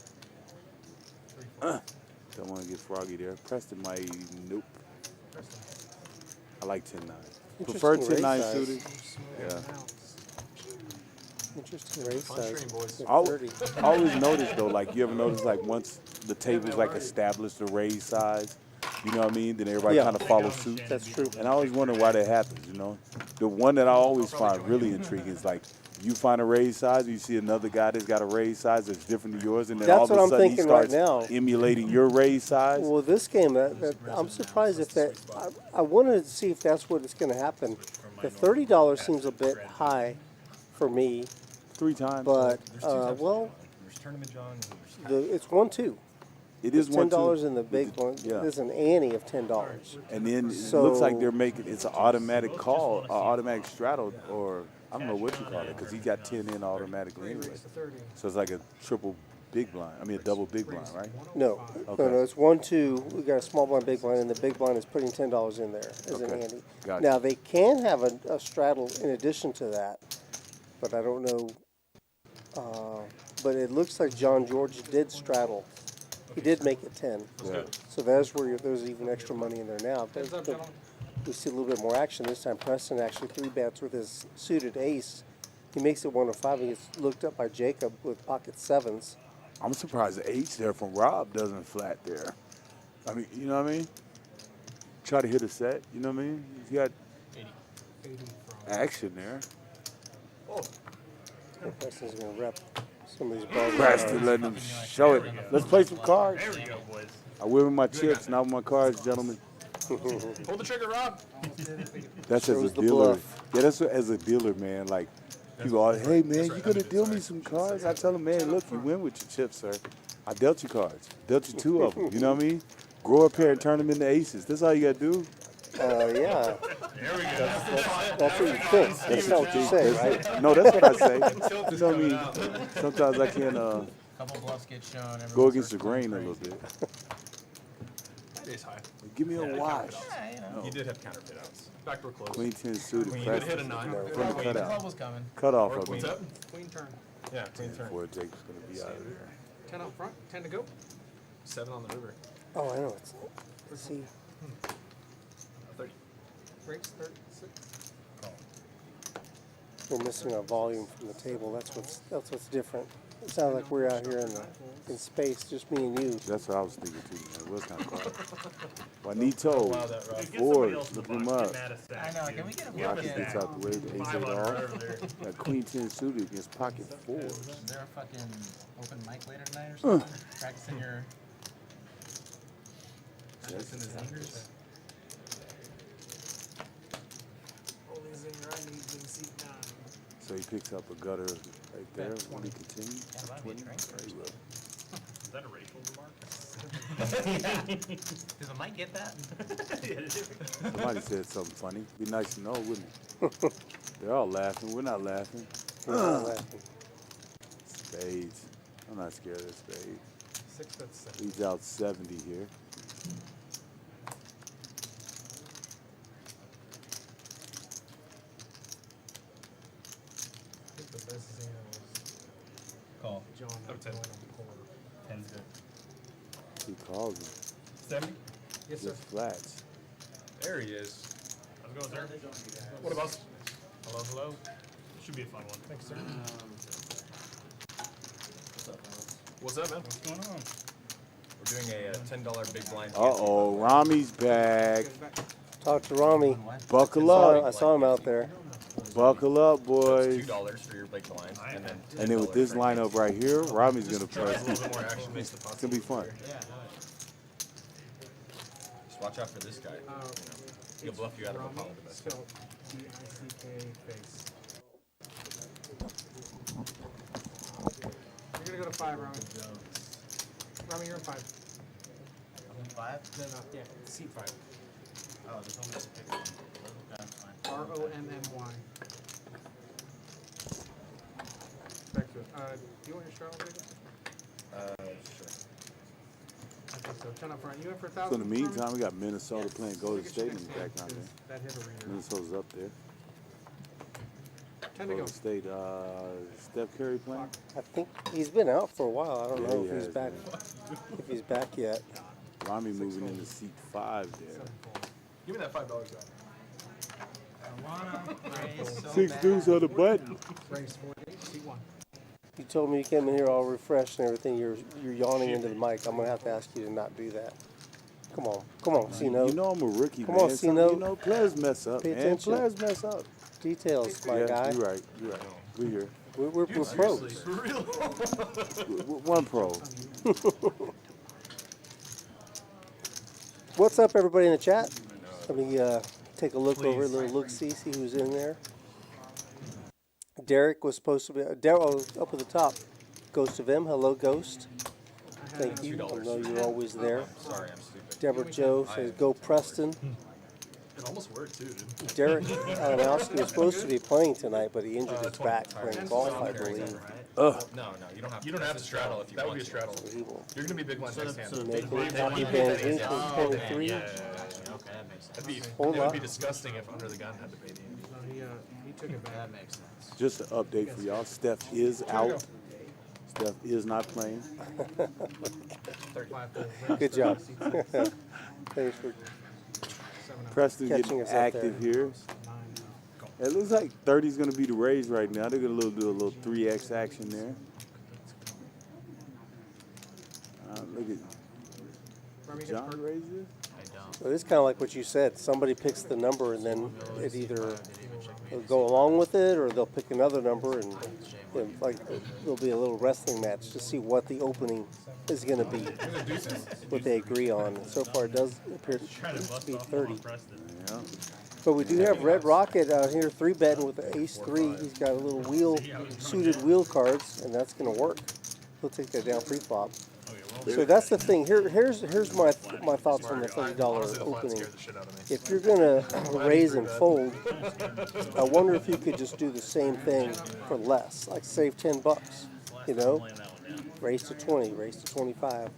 Don't want to get froggy there. Preston might. Nope. I like 10-9. Prefer Interesting 10-9 raise suited. size. Yeah. Interesting raise Fun size. stream, boys. at I 30. always notice though, like you ever notice like once the table's like established the raise size, you know what I mean? Then everybody Yeah. kind of follows suit. That's true. And I always wonder why that happens, you know? The one that I always find really intriguing is like you find a raise size, you see another guy that's got a raise size that's different to yours, and then That's all of what a I'm sudden he thinking right starts now. emulating your raise size. Well, this game, I'm surprised if that. I wanted to see if that's what it's going to happen. The $30 seems a bit high for me, 3 times. but well, There's tournament John. it's 1-2. It is $10 in the with big one. Yeah. There's an ante of $10. And then So- it looks like they're making it's an automatic call, automatic straddle, or I don't know what you call it, because he got 10 in automatically anyway. Raise to 30. So it's like a triple big blind. I mean, a double big blind, right? No, Okay. no, it's 1, 2. We got a small blind, big blind, and the big blind is putting $10 in there as an Okay. ante. Gotcha. Now they can have a straddle in addition to that, but I don't know. But it looks like John George did straddle. He did make it 10. Yeah. So that's where there's even extra money in there now. Heads up, gentlemen. We see a little bit more action this time. Preston actually 3-bets with his suited ace. He makes it 1-5 and gets looked up by Jacob with pocket 7s. I'm surprised the H there from Rob doesn't flat there. I mean, you know what I mean? Try to hit a set, you know what I mean? He's got 80 from. action there. And Preston's going to rep some of these balls. Preston letting him show it. Let's play some cards. There we go, boys. I win with my chips, not with my cards, gentlemen. Pull the trigger, Rob. That's as a Shows the dealer. bluff. Yeah, that's as a dealer, man. Like, people are, hey, man, you gonna deal me some cards? I tell them, man, look, you win with your chips, sir. I dealt you cards. Dealt you 2 of them. You know what I mean? Grow a pair and turn them into aces. That's all you gotta do. Yeah. There we go. That's what you think. That's not what you say, right? No, that's what I say. You know what I mean? Sometimes I can Couple bluffs get shown. go everyone's against the circling grain a crazy. little bit. Ace high. Give me a wash. Yeah, you know. You did have counterfeit outs. Backdoor close. Queen 10 suited. You could hit a Preston. 9. From the The cutout. club was coming. Cut off Or of me. queen's up. Queen turn. Yeah, queen turn. Before Jake's gonna be out of there. 10 up front. 10 to go. 7 on the river. Oh, I know. Let's see. 30. Raise 36. We're missing our volume from the table. That's what's different. It sounds like we're out here in space, just me and you. That's what I was thinking too, man. It was kind of quiet. Juanito, Allow that, Rob. Get Ford, somebody else in look the him box. up. Get mad at I stacks, know. dude. Can we get a Give him bucket? Gets out the way, the ace 500 8 over off. there. That Queen 10 suited against pocket 4s. Is there a fucking open mic later tonight or something? Practicing your. Practicing his fingers? Only zinger I need is seat 9. So he picks up a gutter right there. Will he continue? Yeah, that'd be a drink. He will. Is that a racial remark? Does the mic get that? Somebody said something funny. Be nice to know, wouldn't it? They're all laughing. We're not laughing. Spades. I'm not scared of spades. 6 bets 7. Leads out 70 here. I think the best zinger was Call. John. Up 10. going on the corner. 10's good. He calls him. 70. Yes, sir. Just flats. There he is. How's it going, sir? What about? Hello, hello. Should be a fun one. Thanks, sir. What's up, man? What's going on? We're doing a $10 big blind. Uh-oh, Romy's back. Talk to Romy. Buckle I up. saw him out there. Buckle up, boys. $2 for your big blind, and then And then with this lineup right here, Romy's going to a little play. bit more action makes the It's going to be fun. Just watch out for this guy. He'll bluff you out of a Romy, pot with the best. spelled D-I-C-K face. You're gonna go to 5, Romy. Romy, you're in 5. I'm in 5? No, yeah, seat 5. Oh, there's only a pick one. That's fine. R-O-M-M-Y. Back to it. Do you want your straddle, Jacob? Sure. I think so. 10 up front. You in for 1,000? So in the meantime, we got Minnesota playing Golden State in the background there. That hit over here. Minnesota's up there. 10 to go. Golden State, Steph Curry playing? I think he's been out for a while. I don't Yeah, know he if he's has, back. man. If he's back yet. Romy moving into seat 5 there. Give me that $5 back. I wanna raise so 6 bad. deuce on the button. Race 48, seat 1. You told me you came in here all refreshed and everything. You're yawning into the mic. I'm gonna have to ask you to not do that. Come on, C-Note. You know I'm a rookie, Come man. on, So, C-Note. you know, players mess up, Pay man. attention. Players mess up. Details, my yeah, guy. you're right. You're right. We're here. We're pros. For real? One pro. What's up, everybody in the chat? Let me take a look over, a little look-see, see who's in there. Derek was supposed to be, Daryl up at the top. Ghost of M, hello, Ghost. Thank you. I know you're always there. Sorry, I'm stupid. Deborah Joe says, go Preston. It almost worked too, dude. Derek Alanowski was supposed to be playing tonight, but he injured his back playing golf, I believe. No, you don't have to. You don't have to straddle if you That would be a straddle. He will You're gonna be big blind next hand. be making copy Van Vink with 23. Okay, that makes sense. It Hold would up. be disgusting if under the gun had to pay the ante. No, he took it back. That makes sense. Just an update for y'all. Steph is out. Steph is not playing. Good job. Thanks for Preston Catching getting us up active here. It looks like 30 is going to be the raise right now. They're going to do a little 3x action there. Look at John raises. I don't. So it's kind of like what you said. Somebody picks the number, and then it either they'll go along with it, or they'll pick another number, and like there'll be a little wrestling match to see what the opening is going to be, what they agree on. And so far, it does appear to be 30. Yeah. But we do have Red Rocket out here 3-betting with the ace 3. He's got a little suited wheel cards, and that's going to work. He'll take that down pre-flop. So that's the thing. Here's my thoughts on the $30 opening. Scared the shit out of me. If you're gonna raise and fold, I wonder if you could just do the same thing for less, like save $10. You know, raise to 20, raise to 25.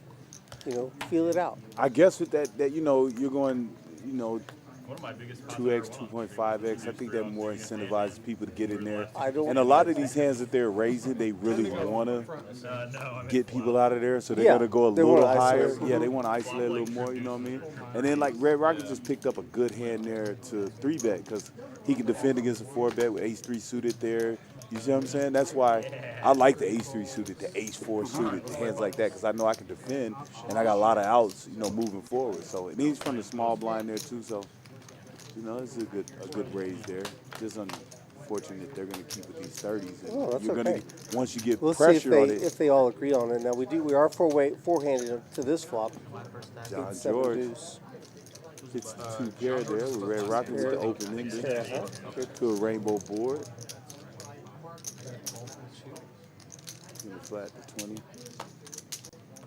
You know, feel it out. I guess with that you know, you're going, you know, One of my biggest 2x, 2.5x. I think that more incentivizes people to get in there. I don't- And a lot of these hands that they're raising, they really want to get people out of there, so they're Yeah, going to go a they little wanna higher. isolate. Yeah, they want to isolate a little more, you know what I mean? And then, like, Red Rocket just picked up a good hand there to 3-bet because he can defend against a 4-bet with ace-3 suited there. You see what I'm saying? That's why I like the ace-3 suited, the ace-4 suited, hands like that, because I know I can defend, and I got a lot of outs, you know, moving forward. So, and he's from the small blind there, too, so, you know, it's a good raise there. Just unfortunate they're going to keep with these 30s. And Oh, that's you're okay. Gonna, once you get We'll see pressure on it, if they all agree on it. Now we are four-handed to this flop. John It's 7 George deuce. hits the 2 pair there with Red Rocket with the open ended to a rainbow board. In the flat to 20.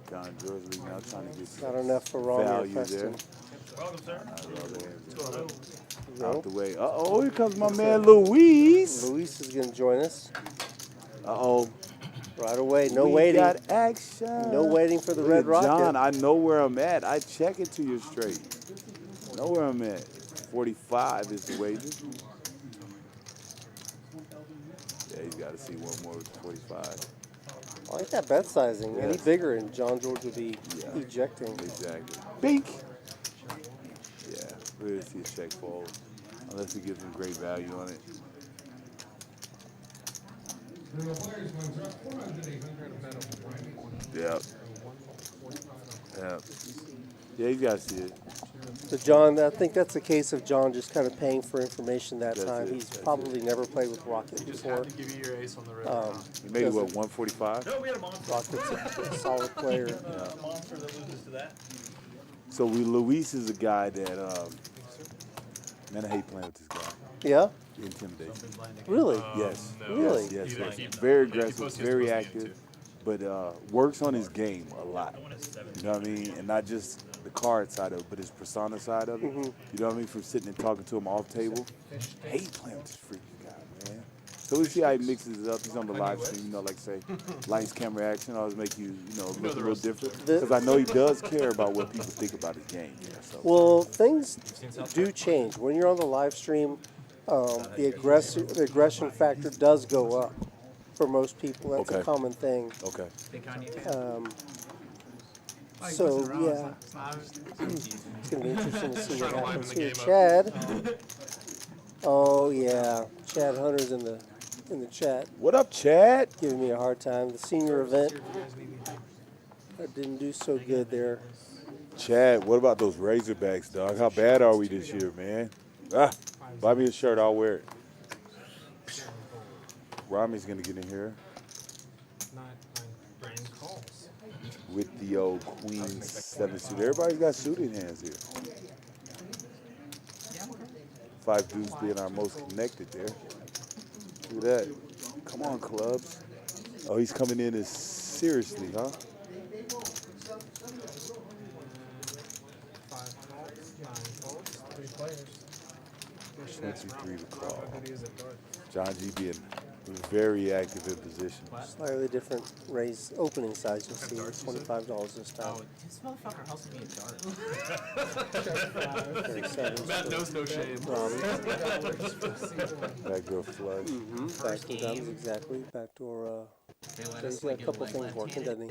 John George right now trying to get some Not enough for Romy or value there. Preston. Welcome, sir. Out the way. Uh-oh, here comes my man Luis. Luis is going to join us Uh-oh. right away. No We waiting. got action. No waiting for the Look Red at Rocket. John, I know where I'm at. I check it to you straight. Know where I'm at. 45 is the wager. Yeah, he's got to see one more with 45. I like that bet sizing. Any bigger, and John George would be ejecting. Exactly. Bink. Yeah, we're going to see a check fold. Unless he gives him great value on it. Yep. Yep. Yeah, you got to see it. So John, I think that's a case of John just kind of paying for information that That's time. it, He's that's probably never played with Rocket Just before. had to give you your ace on the red. He made it, what, 145? No, we had a monster. Rocket's a solid player. A monster that loses to that. So Luis is a guy that, man, I hate playing with this guy. Yeah? He intimidates me. Really? Yes. no. Really? Yes, He's yes. like- Very he's aggressive, supposed to be very into active, it. but works on his game a lot. You know what I mean? And not just the card side of it, but his persona side of it. You know what I mean? From sitting and talking to him off table. I hate playing with this freaking guy, man. So we see how he mixes it up. He's on the live stream, you know, like say, lights, camera, action, always make you, you know, look a little different. Because I know he does care about what people think about his game. Yeah, so. Well, things do change. When you're on the live stream, the aggression factor does go up for most people. That's a Okay. common thing. Okay. So, yeah. It's going to be interesting to see what happens here. Chad. Oh, yeah. Chad Hunter's in the chat What up, Chad? giving me a hard time. The senior event that didn't do so good there. Chad, what about those Razorbacks, dog? How bad are we this year, man? Buy me a shirt, I'll wear it. Romy's gonna get in here with the old Queen 7 suit. Everybody's got suited hands here. 5 dudes being our most connected there. Look at that. Come on, clubs. Oh, he's coming in as seriously, huh? 9 folds, 3 players. 23 to call. How good he is at darts. John G being very active in position. Slightly different raise opening size. You'll see it's $25 this time. Oh, this motherfucker hustled me at dart. Matt knows no shame. Backdoor flush. Backdoor dummies, exactly. Backdoor. They let He's us got a like couple things working, doesn't he?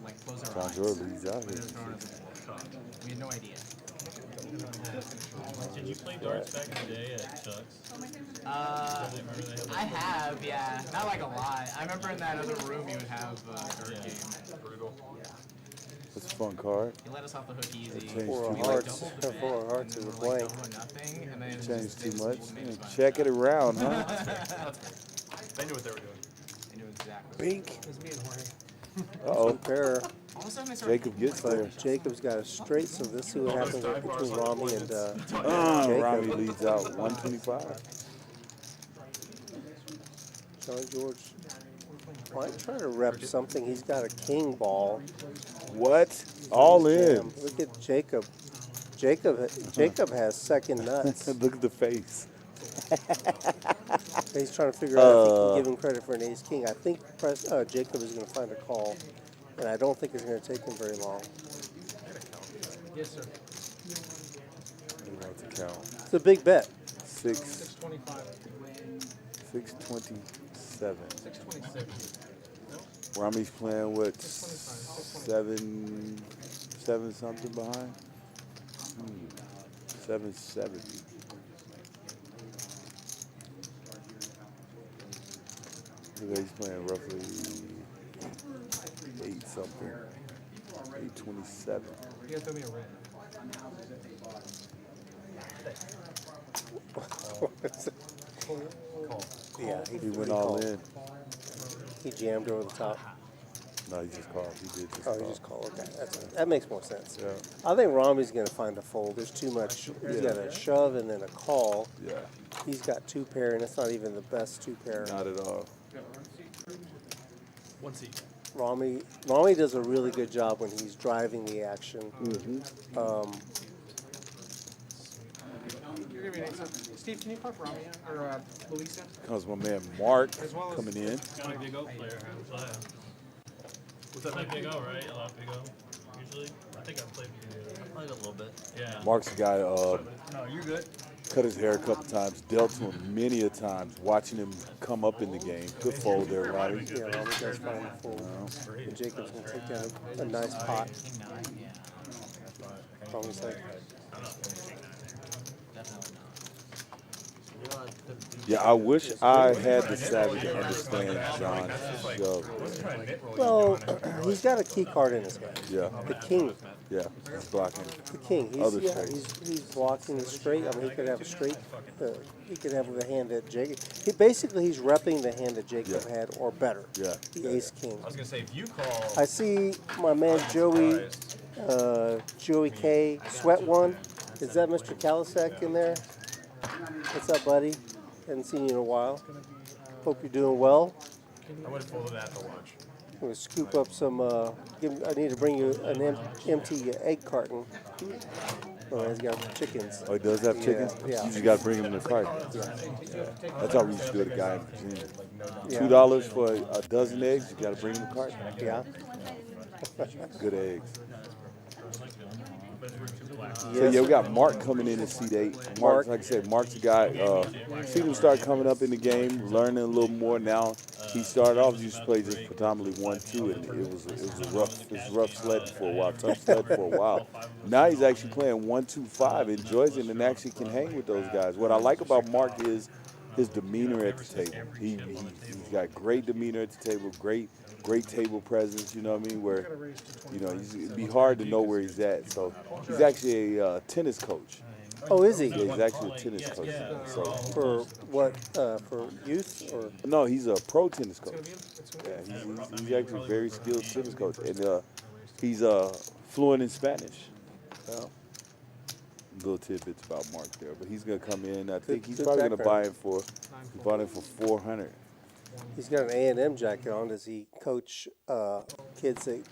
like close our John eyes. Jordan leads out here. We had no idea. Did you play darts back in the day at Chuck's? I have, yeah. Not like a lot. I remember in that other room you would have dart game. Brutal. That's a fun card. He let us off the hook easy. Changed Four too of much. hearts. Four of hearts is a blank. Nothing, and then Changed too much. Check it around, huh? They knew what they were doing. They knew exactly. Bink. It was me and Jorge. Uh-oh. Pair. All of a sudden they started Jacob gets there. But Jacob's got a straight, so let's see what happens between Romy and Romy Jacob. leads out 125. John George might try to rep something. He's got a king ball. What? All in. Damn, look at Jacob. Jacob has second nuts. Look at the face. He's trying to figure out if he can give him credit for an ace king. I think Jacob is going to find a call, and I don't think it's going to take him very long. Yes, sir. You know to count. It's a big bet. 625. 627. 626. Romy's playing what? 625. 7 something behind? 770. He's playing roughly 8 something. 827. You gotta throw me a red. Yeah, He went all in. He jammed over the top. No, he just called. He did just Oh, call. he just called. Okay, that makes more sense. Yeah. I think Romy's going to find a fold. There's too much. He's got a shove and then a call. Yeah, He's got 2 pair, and it's not even the best 2 pair. not at all. One seat. Romy does a really good job when he's driving the action. You're gonna be next up. Steve, can you park Romy or Louisa? Comes my man Mark As well as- coming in. Got a big O player. What's that Play mean? big O, right? A lot of big O, usually. I think I've played played a little bit. Yeah. Mark's the guy No, you're good. cut his hair a couple times, dealt to him many a times, watching him come up in the game. Good fold there, Romy. Yeah, Romy does find a fold. And Jacob's going to take down a nice pot. King 9, yeah. Romy's like, Definitely not. Yeah, I wish I had the savvy to understand John's shove. well, he's got a key card in his hand. Yeah, The king. yeah, he's blocking. The king. Other He's, straights. he's blocking the straight. I mean, he could have a straight. He could have the hand that Jacob. He's repping the hand that Jacob Yeah. had, or better. Yeah. The ace king. I was gonna say if you call. I see my man Joey K. Sweat One. Is that Mr. Kalisek in there? What's up, buddy? Haven't seen you in a while. Hope you're doing well. I would have folded that to watch. I'm gonna scoop up some. I need to bring you an empty egg carton. Oh, he's got chickens. Oh, he does have chickens? Yeah. You just got to bring him in the cart. That's how we used to do it, a guy in Virginia. Yeah. $2 for a dozen eggs, you got to bring him a cart. Yeah. Good eggs. So Yes. yeah, we got Mark coming in at seat 8. Mark, like I said, Mark's the guy. Seen him start coming up in the game, learning a little more. Now he started off, he used to play just predominantly 1-2, and it was rough sledding for a while, tough sledding for a while. Now he's actually playing 1-2-5, enjoys it, and actually can hang with those guys. What I like about Mark is his demeanor at the table. He's got great demeanor at the table, great table presence, you know what I mean, where, you know, it'd be hard to know where he's at. So he's actually a tennis coach. Oh, is he? Yeah, he's actually a tennis coach. So For what? For youth or? no, he's a pro tennis coach. Yeah, he's actually a very skilled tennis coach, and he's fluent in Spanish. Yeah. Little tidbits about Mark there, but he's gonna come in. I think he's good probably gonna buy background. him for. He bought him for 400. He's got an A&M jacket on. Does he coach kids that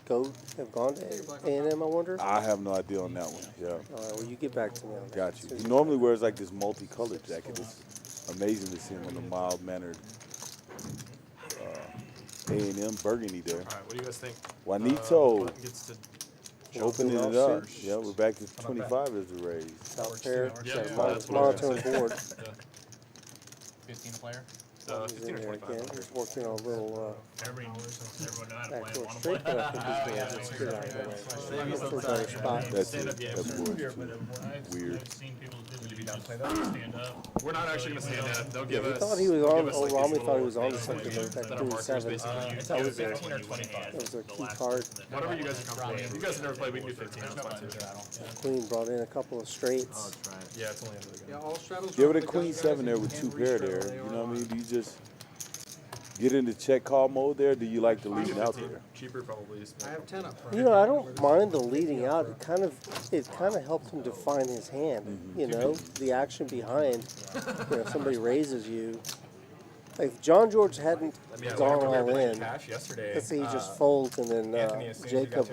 have gone to A&M, I wonder? I have no idea on that one. Yeah. All right, well, you get back to me on that. Got you. He normally wears like this multicolored jacket. It's amazing to see him in a mild-mannered A&M burgundy there. All right, what do you guys think? Juanito Button gets to opening Jumping it off up. suit. Yeah, we're back to 25 as the raise. Top pair. Yeah, Got a that's what I was monotone gonna board. 15 a player. He's 15 or in there 25. again. He's working on a little Everyone know how to play. backdoor Want to straight, play? but I think he's going to just get out of the way. Look for a better spot. That's it. Yeah, That board's I've weird. seen people do stand up. We're not actually going to stand up. They'll give He us. thought he was they'll on. give us, Oh, like, Romy these thought he little was on to things something that with that are Queen markers, 7. basically. That was their 15 or 25. That was their key card. Whatever you guys are comfortable with. You guys have never played, we can do 15. That's fine too. Queen brought in a couple of straights. Yeah, it's only under the gun. Yeah, all straddles. Give are it a up. queen The guys 7 there you with can 2 pair restraddle, there. they You are know what I mean? on. Do you just get into check call mode there? Do you like the leading out there? Cheaper probably. I have 10 up front. You know, I don't mind the leading out. It kind of helps him define his hand. You know, the action behind. You know, if somebody raises you. Like if John George hadn't gone all in, let's say he just folds and then Jacob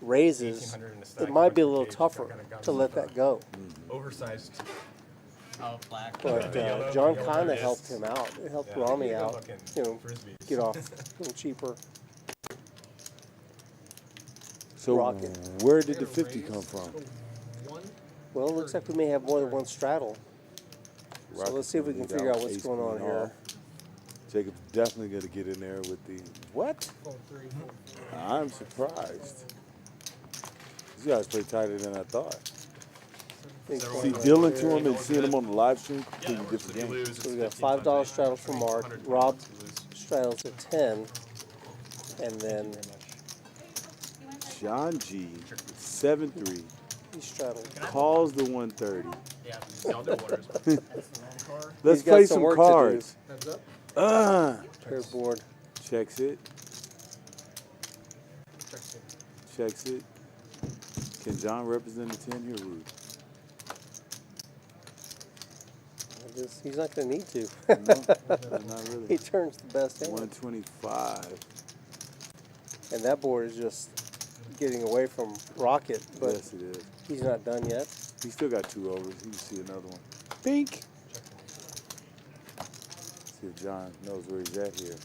raises, it might be a little tougher to let that go. Oversized. Oh, black. But John kind of helped him out. It helped Romy out. You know, get off a little cheaper. So Rocket. where did the 50 come from? Well, it looks like we may have more than one straddle. So Rocket's let's see if we gonna can lead figure out out what's ace going on queen here. off. Jacob's definitely going to get in there with the what? I'm surprised. These guys play tighter than I thought. See, dealing to him and seeing him on the live stream, completely different game. So we got $5 straddle for Mark. Rob straddles at 10, and then John G, 7-3, he straddled. calls the 130. Yeah, y'all do orders. Let's He's got play some some work to do. cards. Heads up. Paired board. Checks it. Checks it. Can John represent the 10 here, Rudy? He's not going to need to. No, not really. He turns the best hand. 125. And that board is just getting away from Rocket, but Yes, it is. he's not done yet. He still got 2 overs. You can see another one. Pink. See if John knows where he's at here.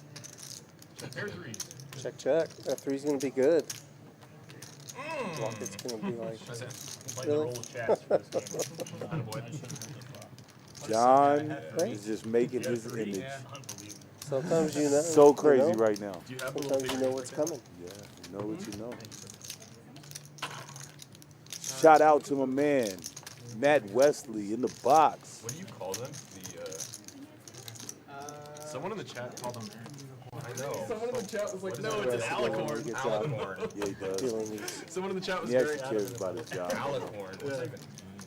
Pair threes. Check, check. That three's going to be good. Rocket's going to be like, Play the Really? roll with chats for this game. Attaboy. John is just making his image Unbelievable. sometimes you know. so crazy you know? right now. Do you have the little Sometimes you know what's coming. Yeah, you know what you know. Shout out to my man, Matt Wesley in the box. What do you call them? Someone in the chat called them. I know. Someone in the chat was like, No, it's an alicorn. Yeah, he does. Feeling these. Someone in the chat was He very actually cares about his job.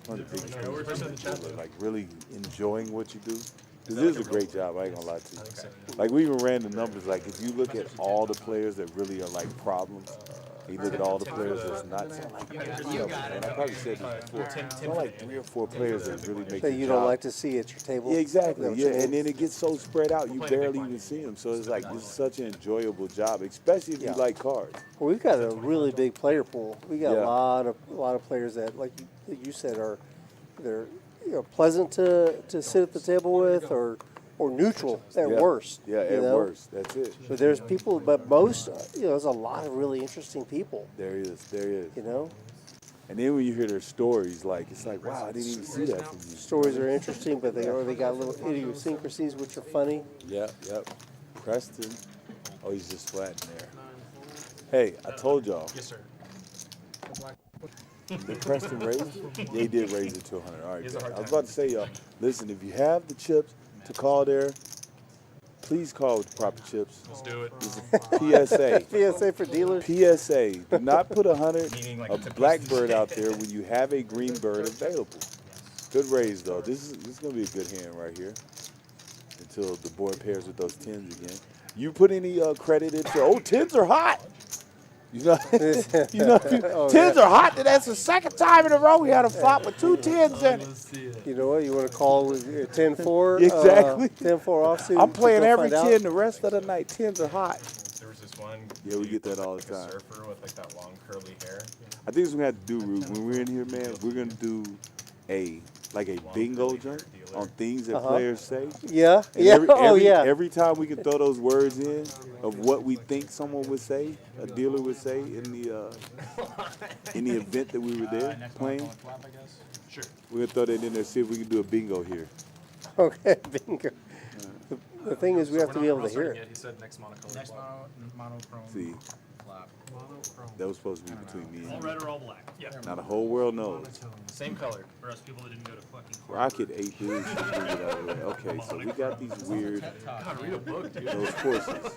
One of the biggest No, we're things in the chat, though. like really enjoying what you do. Because it is a great job, I ain't gonna lie to you. Like we even ran the numbers, like if you look at all the players that really are like problems, and you look at all the players that's not, so like, and I probably said this before, there are like 3 or 4 players that really make That the you job. don't like to see at your table. Yeah, exactly. Is that what Yeah, you and mean? then it gets so spread out, you barely even see them. So it's like this is such an enjoyable job, especially if you like cards. Well, we've got a really big player pool. We got Yeah. a lot of players that, like you said, they're pleasant to sit at the table with, or neutral at Yeah. worst. Yeah, you at know? worst, that's it. But there's people, but most, there's a lot of really interesting people. There is. You know, And then when you hear their stories, like it's like, wow, I didn't even see that from you. stories are interesting, but they got little idiosyncrasies which are funny. Yep. Preston. Oh, he's just flat in there. Hey, I told y'all. Yes, sir. Did Preston raise it? Yeah, he did raise it to 100. All right, He has a good. hard I was time. about to say, y'all, listen, if you have the chips to call there, please call with the proper chips. Let's do it. PSA. PSA for dealers. PSA. Do not put 100 of Blackbird out there when you have a green bird available. Good raise, though. This is going to be a good hand right here until the board pairs with those 10s again. You put any credit into, 10s are hot. You know, Oh, tens yeah. are hot. That's the second time in a row we had a flop with two tens in it. You know what? You want to call it 10-4? Exactly. 10-4 offsuit. I'm playing to go every find 10 out? the rest of the night. Tens are hot. There was this one. Yeah, we dude get that with, all like, the time. A surfer with like that long curly hair. I think it's what we have to do, Rude. When we're in here, man, we're gonna do a bingo joint on things that players say. Yeah. And Yeah. Every time we can throw those words in of what we think someone would say, a dealer would say in the event that we were there playing. Sure. We're gonna throw that in there, see if we can do a bingo here. Okay, bingo. The thing is, we have to be able to hear Yet. it. He said next monocolor. Next monochrome. See, Flop. that was supposed to be between me All and red or all black? Yeah. you. Now the whole world knows. Same color. For us people that didn't go to fucking court. Rocket ate this. Okay, so we got these weird God, read a book, dude. those horses.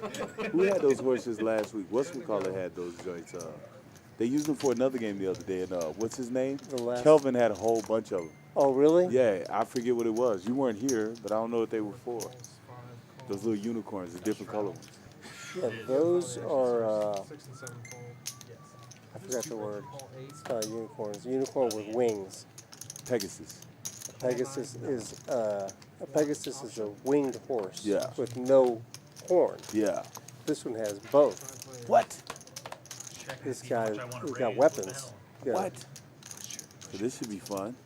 Who had those horses last week? What's we call it had those joints? They used them for another game the other day, and what's his name? Kelvin had a whole bunch of them. Oh, really? Yeah, I forget what it was. You weren't here, but I don't know what they were for. Those little unicorns, the different color ones. Yeah, those are, 6 and 7 fold. I forgot the word. It's not unicorns. Unicorn with wings. Pegasus. Pegasus is a a winged horse. Yeah. With no horn. Yeah. This one has both. What? This guy, he's got weapons. Yeah. What? So this should be fun.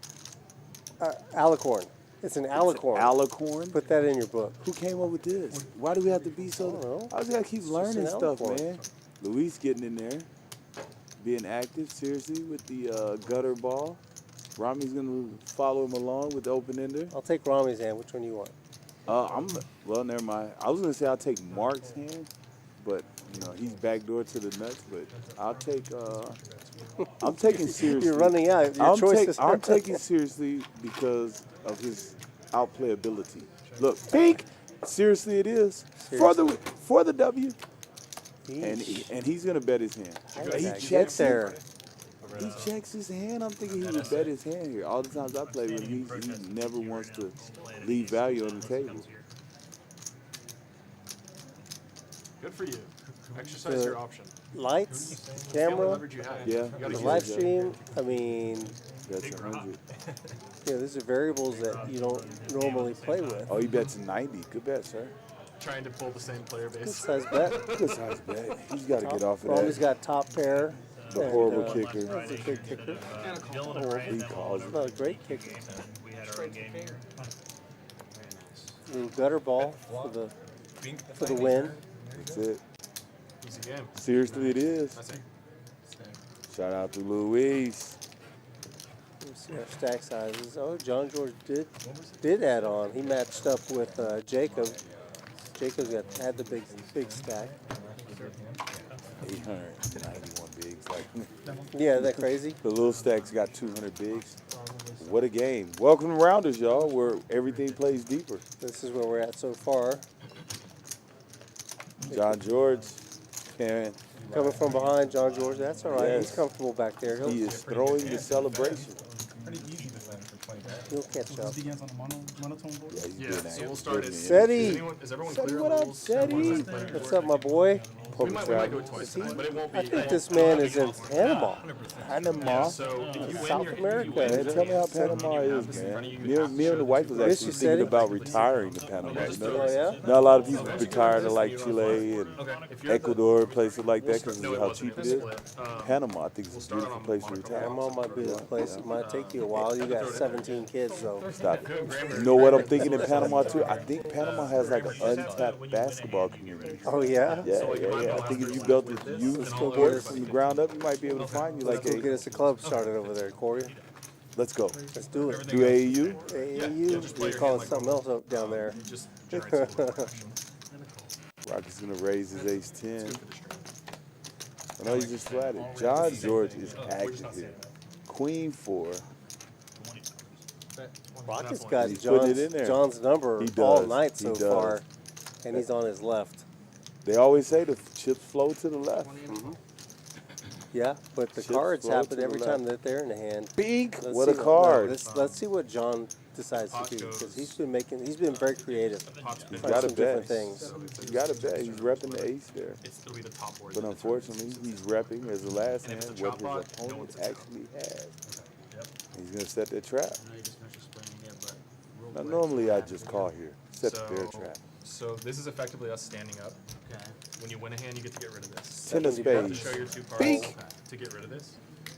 Alicorn. It's an alicorn. Alicorn? Put that in your book. Who came up with this? Why do we have to be I don't so? know. I just gotta keep learning an stuff, alicorn. man. Luis getting in there, being active, seriously, with the gutter ball. Romy's gonna follow him along with the open ender. I'll take Romy's hand. Which one do you want? Well, never mind. I was gonna say I'll take Mark's hand, but he's backdoor to the nuts. But I'll take. I'm taking seriously. You're running out. Your choices. I'm taking seriously because of his outplay ability. Look, pink. Seriously, it is for the W. And he's gonna bet his hand. He checks there. He checks his hand. I'm thinking he would bet his hand here. All the times I play with him, he never wants to leave value on the table. Good for you. Exercise your option. Lights, camera, Yeah. the live stream. I mean, That's 100. these are variables that you don't normally play with. Oh, he bets 90. Good bet, sir. Trying to pull the same player Good base. size bet. Good size bet. He's got to get off of Romy's that. got top pair. The and, horrible kicker. That's a good kicker. He calls it. Not a great kicker. We had our own game here. Little gutter ball for the win. That's it. Easy game. Seriously, it is. I see. Shout out to Luis. Let's see our stack sizes. Oh, John George did add on. He matched up with Jacob. Jacob's had the big stack. 891 bigs. Yeah, isn't that crazy? The little stack's got 200 bigs. What a game. Welcome to Rounders, y'all, where everything plays deeper. This is where we're at so far. John George, and Coming from behind, John George. That's all right. Yes. He's comfortable back there. he is throwing the celebration. He'll catch up. Yeah, he's Yeah, good at so it. we'll start Good at at it. Seti. Is everyone Seti, clear what on the up, rules? Seti? Everyone's playing What's board? up, my boy? We might go twice tonight, but it won't be. I think this man is in Panama. Panama. So if you win, South you're America. Man, tell me how Panama is, man. Me and the wife was Yes, you actually said thinking it. about retiring to Panama. You know? Oh, yeah? Not a lot of people retire to like Chile and if you're Ecuador, places like that, because No, of it how wasn't. cheap it It is. was split. Panama, I think, is a beautiful place to retire. Panama might be the place. It might take you a while. You got 17 kids, though. Stop it. You know what I'm thinking in Panama too? I think Panama has like an untapped basketball community. Oh, yeah? Yeah. I think if you built a youth sport from the ground up, you might be able to find you like Let's go get a. us a club started over there, Corey. Let's go. Let's do it. Do AAU? AAU. They call it something else up down there. just generates some action. Rocket's gonna raise his ace 10. I know you just flatted. John George is active here. Queen 4. Rocket's got He's putting it in there. John's number He does. all night He so does. far, and he's on his left. They always say the chips flow to the left. Yeah, but the Chips cards flow happen to the every left. time that they're in the hand. Bink. Let's What see a card. Let's see what John decides to Pot do goes- because he's been very creative. Pot's He's big. got a some different bet. things. He's got a bet. He's repping the ace there. It'll be the top board. But unfortunately, he's repping as the last And if hand it's a what chop his pot, no opponent one's a chop. actually has. Yep. He's going to set that trap. I know you just finished explaining it, but real Now, quick, normally what I happened just here? call here, set the bear trap. So this is effectively us standing up. Okay. When you win a hand, you get to get rid of this. Ten of You have to spades. show your 2 cards Bink. to get rid of this.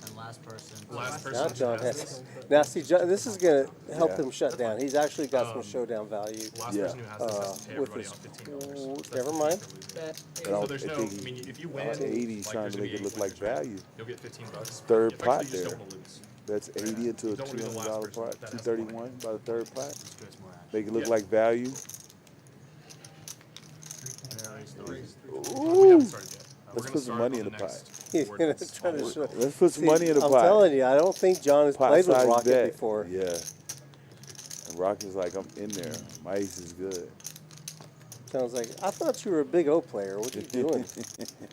And last person. Last Now person John has has. this. Now see, John, this is gonna help Yeah. him shut down. He's actually got some showdown value. Last Yeah. person who has this has to pay With everybody his, off $15. never mind. But So there's no, I mean, if you win, 80 trying there's to gonna make it be look 8 like winners, right? value. You'll get $15. Third You pot effectively just there. don't wanna lose. That's 80 into a You don't wanna be the last $200 person pot, that has the money. 231 by the third pot. This creates more action. Make it look Yeah. like value. We haven't started yet. We're Let's gonna put some start money on in the pot. He's board gonna that's try to all show. board. Let's put some See, money in the I'm pot. telling you, I don't think John has Pot played with size Rocket bet. before. Yeah. And Rocket's like, I'm in there. My ace is good. Sounds like I thought you were a big O player. What are you doing?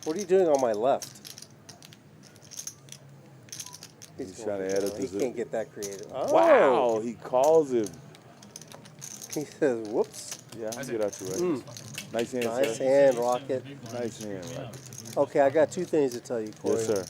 What are you doing on my left? He's gonna trying to be- add up He to can't get that creative. Oh. Wow, he calls him. He says, "Whoops." Yeah, I'll get out your way. Nice hand, Nice sir. hand, Rocket. Nice hand, Rocket. Okay, I got 2 things to tell you, Corey. Yes, sir.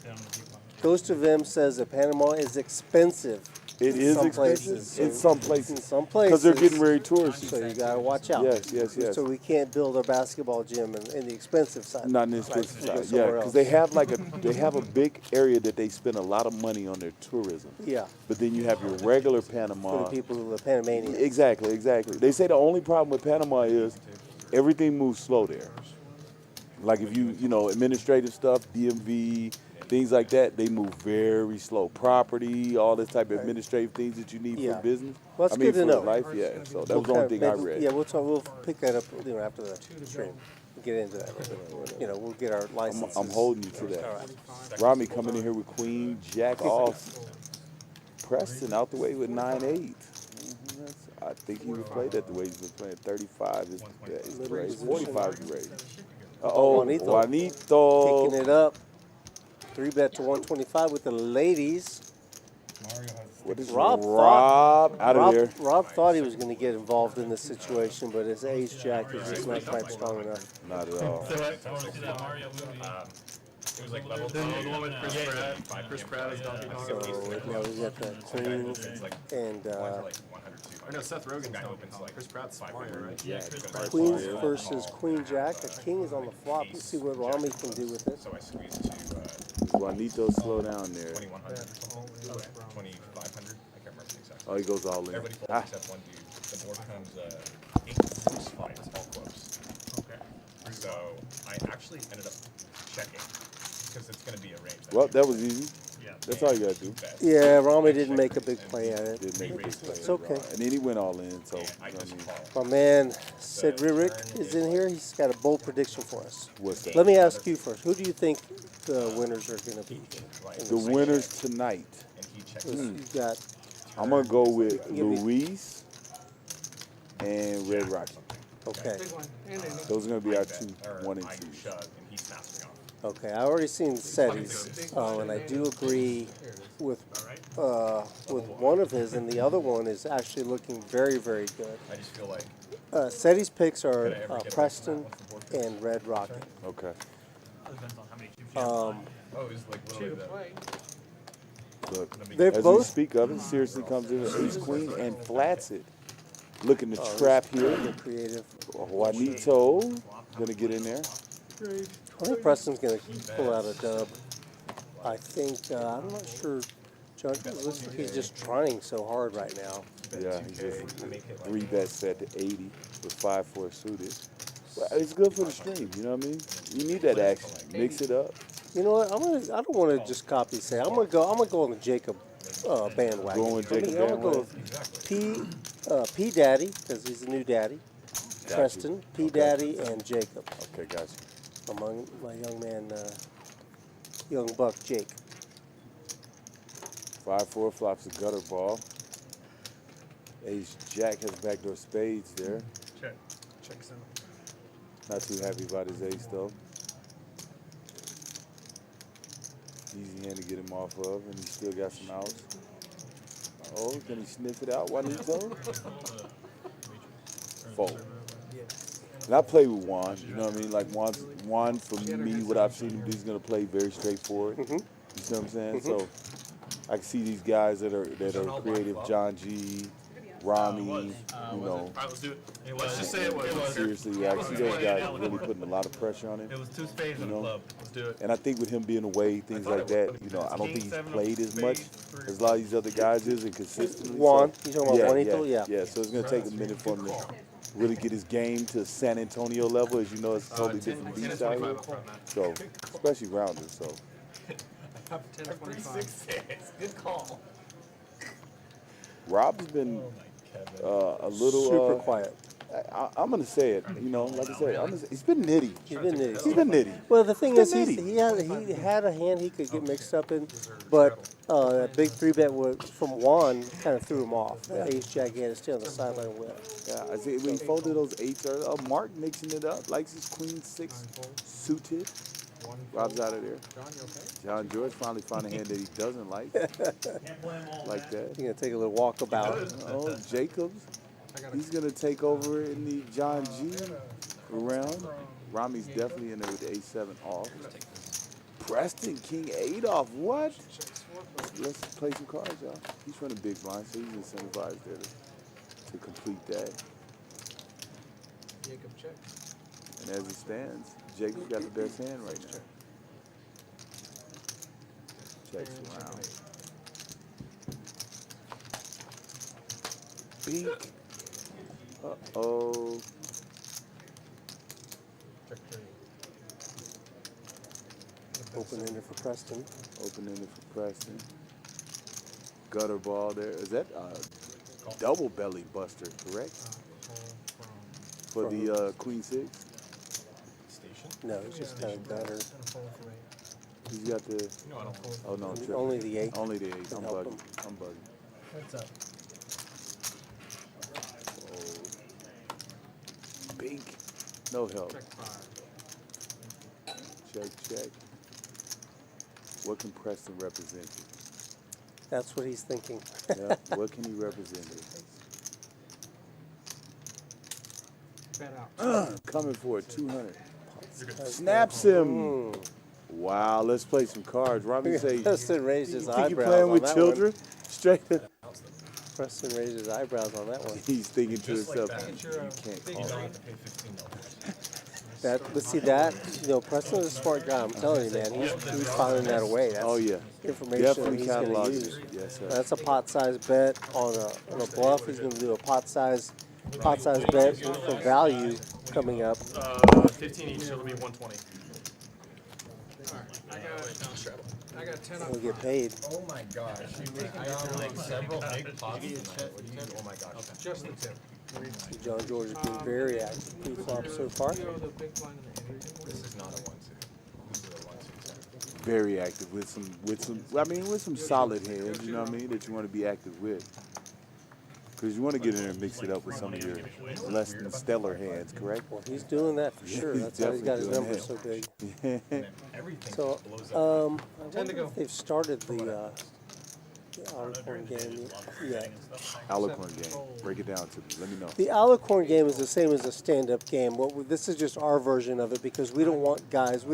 Ghost of M says that Panama is expensive. It in is some expensive places. in some In places. some places. Because they're getting very touristy. So you gotta watch out. Yes, yes, yes. So we can't build a basketball gym in the expensive side. Not in this Like, expensive we go side. Yeah, somewhere because else. they have they have a big area that they spend a lot of money on their tourism. Yeah, But then you have your regular for Panama. the people who are Panamanians. Exactly, exactly. They say the only problem with Panama is everything moves slow there. Like if you administrative stuff, DMV, things like that, they move very slow. Property, all this type of administrative things that you need Yeah. for business. Well, that's I mean, good to for know. life, yeah. So that We'll was the only kinda thing I maybe- read. Yeah, we'll pick that up after the stream. We'll get into that. We'll get our licenses. I'm holding you to that. All right. Romy coming in here with Queen, Jack off. Preston out the way with 9-8. I think he would play that the way he's been playing. 35 is the raise. 45 is the raise. Uh-oh, Juanito. Juanito. Picking it up. 3-bet to 125 with the ladies. What is Rob Rob out of there? Rob thought he was going to get involved in this situation, but his ace jack is just not quite strong enough. Not at all. It was like level 2. The one with Chris Pratt. Chris Pratt is Donkey Kong. So now we got the queen and Or no, Seth Rogen's Donkey Kong. Chris Pratt's Mario, right? Yeah. queens versus queen jack. The king is on the flop. Let's see what Romy can do with it. So I squeezed to Juanito slow down there. 2100, 2500. I can't remember the exact. Oh, he goes all in. Everybody folds Ah. except one dude. The board comes 8 spines, all clubs. Okay. So I actually ended up checking because it's going to be a range. Well, that was easy. That's all you got to do. Yeah, Romy didn't make a big play at it. Didn't make a big play. It's okay. And then he went all in. So, I I just mean, call. My man, Sid Rick is in here. He's got a bold prediction for us. what's that? Let me ask you first. Who do you think the winners are going to be? The winners tonight. And he checks. You got I'm going to go with Give me- Luis and Red Rocky. okay. Those are going to be our two, Or 1 and I 2. shove and he snaps me off. Okay, I already seen Seti's, and I do agree with one of his, and the other one is actually looking very, very good. I just feel like Seti's picks are Preston and Red Rocket. Okay. oh, it's like literally the. Look, They're as we both speak of it, seriously comes in with ace queen and flats it. Looking to trap here. they're creative. Juanito going to get in there. I think Preston's going to pull out a dub. I think I'm not sure. John, it looks like he's just trying so hard right now. Yeah, he's just 3-bet set to 80 with 5-4 suited. Well, it's good for the stream, you know what I mean? You need that action. Mix it up. You know what? I don't want to just copy say. I'm gonna go on the Jacob bandwagon. Going with Jacob I'm gonna go bandwagon? with P Daddy because he's the new daddy. Gotcha. Preston, P Daddy, and Jacob. Okay, gotcha. Among my young man, young buck Jake. 5-4 flops a gutter ball. Ace Jack has backdoor spades there. Check. Check some. Not too happy about his ace though. Easy hand to get him off of, and he still got some outs. Oh, can he sniff it out, Juanito? Fold. And I play with Juan, you know what I mean? Like Juan for me, what I've seen him do, he's gonna play very straightforward. You see what I'm saying? So I can see these guys that are creative, John G, Romy, you know. All right, let's do it. Let's just say it was. Seriously, I see those guys really putting a lot of pressure on him. It was 2 spades in the club. Let's do it. And I think with him being away, things like that, you know, I don't think he's played as much as a lot of these other guys is and consistently. Juan, you talking about Juanito? Yeah. Yeah, so it's going to take a minute for him to really get his game to San Antonio level. As you know, it's a totally different beast out here. So, especially rounders, so. 3-6. Good call. Rob's been a little super quiet. I'm gonna say it. You know, like I said, he's been nitty. He's been nitty. He's been nitty. Well, the thing is, he had a hand he could get mixed up in, but that big 3-bet from Juan kind of threw him off. That ace jack he had to stay on the sideline with. Yeah, I see when he folded those 8s. Mark mixing it up, likes his queen 6 suited. Rob's out of there. John George finally found a hand that he doesn't like. Like that. He's gonna take a little walkabout. Oh, Jacobs. He's going to take over in the John G round. Romy's definitely in there with the 8-7 off. Preston, King 8 off. What? Let's play some cards, y'all. He's running big blind, so he's incentivized there to complete that. Jacob checks. And as it stands, Jacob's got the best hand right now. Checks around. Beak. Uh-oh. Open-ended for Preston. Open-ended for Preston. Gutter ball there. Is that a double belly buster, correct? For the Queen 6? No, it's just kind of gutter. He's got the... Oh, no. Only the 8. Only the 8. I'm bugging. What's up? Bink. No help. Check. What can Preston represent? That's what he's thinking. Yeah. What can he represent? Coming for it. 200. Snaps him. Wow. Let's play some cards. Romy say. Preston raised his think eyebrows. you're playing with children? Straight. Preston raised his eyebrows on that one. He's thinking to himself, you can't call it. But see that, Preston is a smart guy. I'm telling you, man. He's filing that away. That's information Definitely he's going to use. Yes, sir. That's a pot-sized bet on a bluff. He's going to do a pot-sized bet for value coming up. 15 each, so it'll be 120. I got 10 He'll get paid. Oh my gosh. I got like several big pots tonight. Oh my gosh. Just the tip. John George has been very active pre-flop so far. This is not a 1-2. This is a 1-2. Very active with some solid hands, you know what I mean, that you want to be active with. Because you want to get in there and mix it up with some of your less than stellar hands, correct? Well, he's doing that for sure. That's how he's got his numbers so big. So, I wonder if they've started the Alicorn game yet. Alicorn game. Break it down to me. Let me know. The Alicorn game is the same as a stand-up game. This is just our version of it because we don't want guys.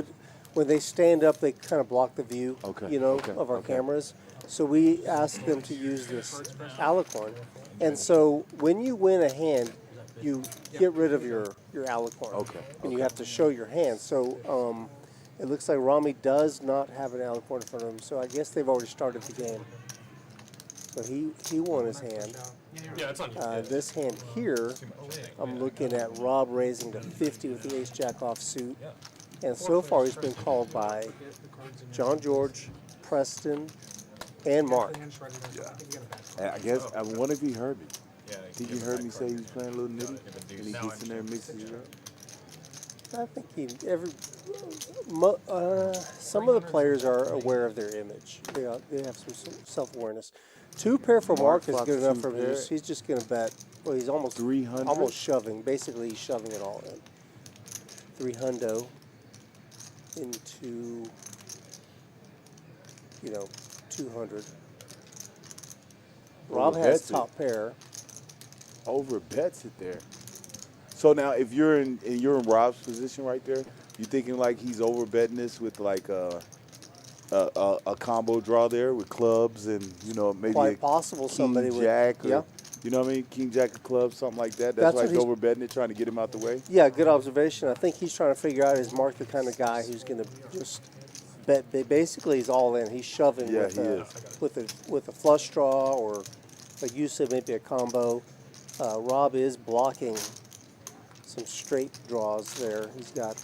When they stand up, they kind of block the view, of our cameras. So we ask them to use this Alicorn. And so when you win a hand, you get rid of your Alicorn. Okay. And you have to show your hand. So it looks like Romy does not have an Alicorn in front of him. So I guess they've already started the game. So he won his hand. Yeah, it's on you. This hand here, I'm looking at Rob raising to 50 with the ace-jack offsuit. And so far he's been called by John George, Preston, and Mark. Yeah. I guess, I wonder if he heard me. I think he heard me say he was playing a little nitty, and he gets in there and mixes it up. I think some of the players are aware of their image. They have some self-awareness. 2 pair for Mark is good enough for him. He's just going to bet. Well, he's almost 300. Almost shoving. Basically, he's shoving it all in. 300 into 200. Rob has Overbets it. top pair. Over bets it there. So now, if you're in Rob's position right there, you thinking like he's over betting this with like a combo draw there with clubs and maybe Quite a possible king somebody would. jack or Yeah. you know what I mean, king jack of clubs, something like that. That's That's why what he's he's- over betting it, trying to get him out the way. Yeah, good observation. I think he's trying to figure out is Mark the kind of guy who's going to just bet. Basically, he's all in. He's shoving Yeah, with he a is. with a flush draw or, like you said, maybe a combo. Rob is blocking some straight draws there. He's got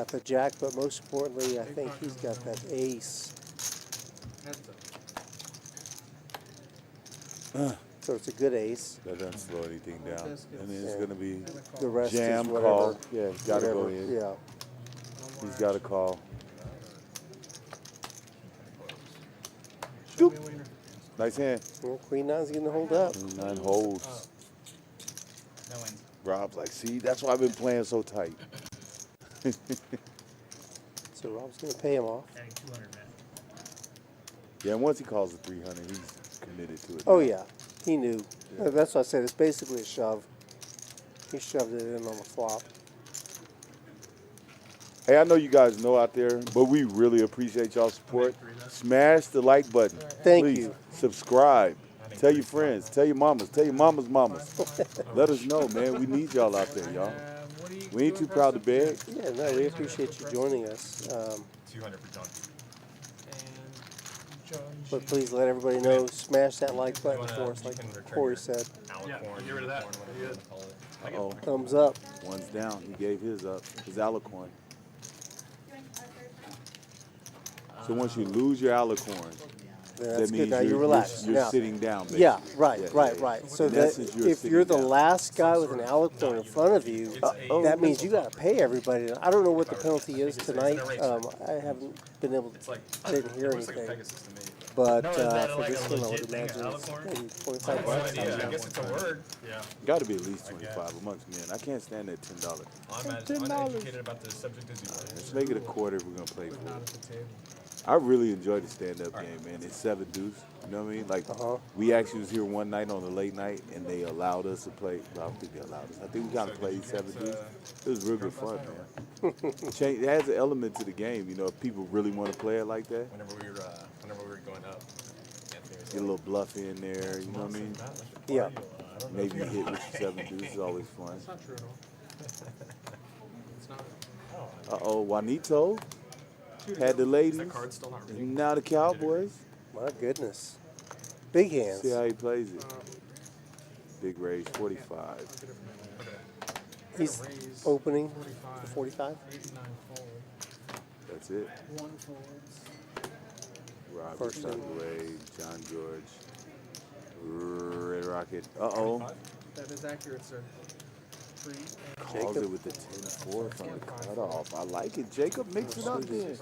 the jack, but most importantly, I think he's got that ace. So it's a good ace. That doesn't slow anything down, and then it's Yeah. gonna be The rest jam is whatever. call. Yeah, he's got to go whatever, in. Yeah. He's got to call. Nice hand. Well, Queen Nine's going to hold up. 9 holds. No wins. Rob's like, see, that's why I've been playing so tight. So Rob's going to pay him off. Adding 200, man. Yeah, and once he calls the 300, he's committed to it. Oh, yeah. He knew. That's what I said. It's basically a shove. He shoved it in on the flop. Hey, I know you guys know out there, but we really appreciate y'all's support. Smash the like button. Thank Please. you. Subscribe. Tell your friends. Tell your mamas. Tell your mamas' mamas. Let us know, man. We need y'all out there, y'all. We ain't too proud to beg. Yeah, no, we appreciate you joining us. 200 for John. But please let everybody know, smash that like button wanna- for us, you like can return Corey your- said. Yeah, get rid of that. You're good. Uh-oh. Thumbs up. One's down. He gave his up. His alicorn. So once you lose your alicorn, That's that good. means Now you're you're relaxed. You're now, sitting down, basically. yeah, right, Yeah, right, yeah, right. yeah. So In that essence, you're if sitting you're the down. last guy with an alicorn in front of you, that means you got to pay everybody. I don't know what the penalty is tonight. I haven't been able to. I didn't hear anything. But No, is that for like this a one, I would legit thing, imagine it's alicorn? maybe I 25 have no bucks. idea. I guess it's a word. Yeah. Got to be at least 25 amongst men. I can't stand that $10. I'm as uneducated about the subject as you are. Let's make it a quarter if we're gonna play for it. I really enjoy the stand-up game, man. It's 7 deuce. You know what I mean? Like we actually was here one night on the late night, and they allowed us to play. Well, I don't think they allowed us. I think we kind of played 7 deuce. It was real good fun, man. It adds an element to the game. You know, if people really want to play it like that, Whenever we were going up, Anthony was get a little bluff in there. You know what I mean? Yeah. Maybe you hit with your 7 deuce is always fun. It's not true at all. It's not. Uh-oh, Juanito had the ladies, Card's still not ready. and now the Cowboys. My goodness. Big hands. See how he plays it. Big raise, 45. He's opening for 45. 89 fold. That's it. One folds. Robbie First one. Sunway, John George, Red Rocket. Uh-oh. That is accurate, sir. 3 and Calls it with the 10-4 from the cutoff. I like it. Jacob, mix it up then.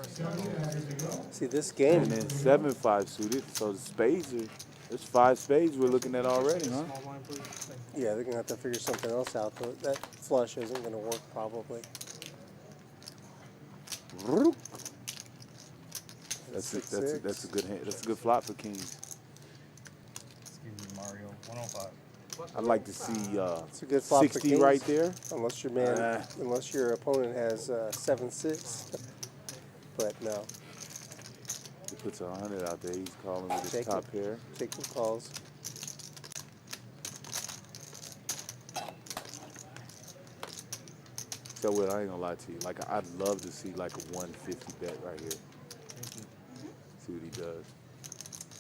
See, this game, And then 7-5 suited. So the spades are, there's 5 spades we're looking at already, huh? small blind, please. Thank you. yeah, they're going to have to figure something else out. Though. That flush isn't going to work probably. That's Six, a six. good hand. That's a good flop for Kings. Excuse me, Mario. 105. I'd like to see It's a good flop for 60 kings. right there. Unless your man, unless your opponent has 7-6. But no, He puts 100 out there. He's calling with his Jacob. top pair. Jacob calls. So what? I ain't gonna lie to you. Like I'd love to see like a 150 bet right here. See what he does.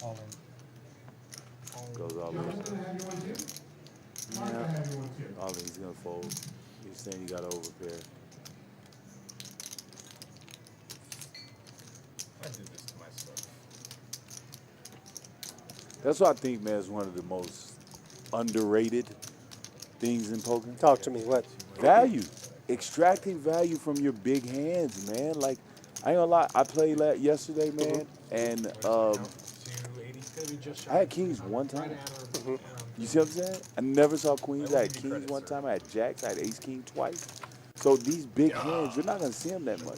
All in. Goes all in. Yeah. All in. He's gonna fold. He's saying you gotta overpair. I did this to myself. That's what I think, man, is one of the most underrated things in poker. Talk to me. What? Value. Extracting value from your big hands, man. Like, I ain't gonna lie, I played yesterday, man, and 280. I had kings one time. You see what I'm saying? I never saw queens. I had kings one time. I had jacks. I had ace king twice. So these big hands, you're not going to see them that much.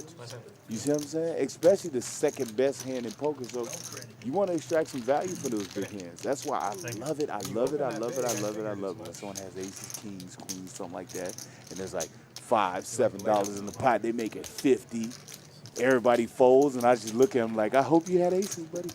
You see what I'm saying? Especially the second best hand in poker. So you want to extract some value for those big hands. That's why I love it. I love it. I love it. I love it. I love it. When someone has aces, kings, queens, something like that, and there's like $5, $7 in the pot, they make it 50. Everybody folds, and I just look at them like, I hope you had aces, buddy.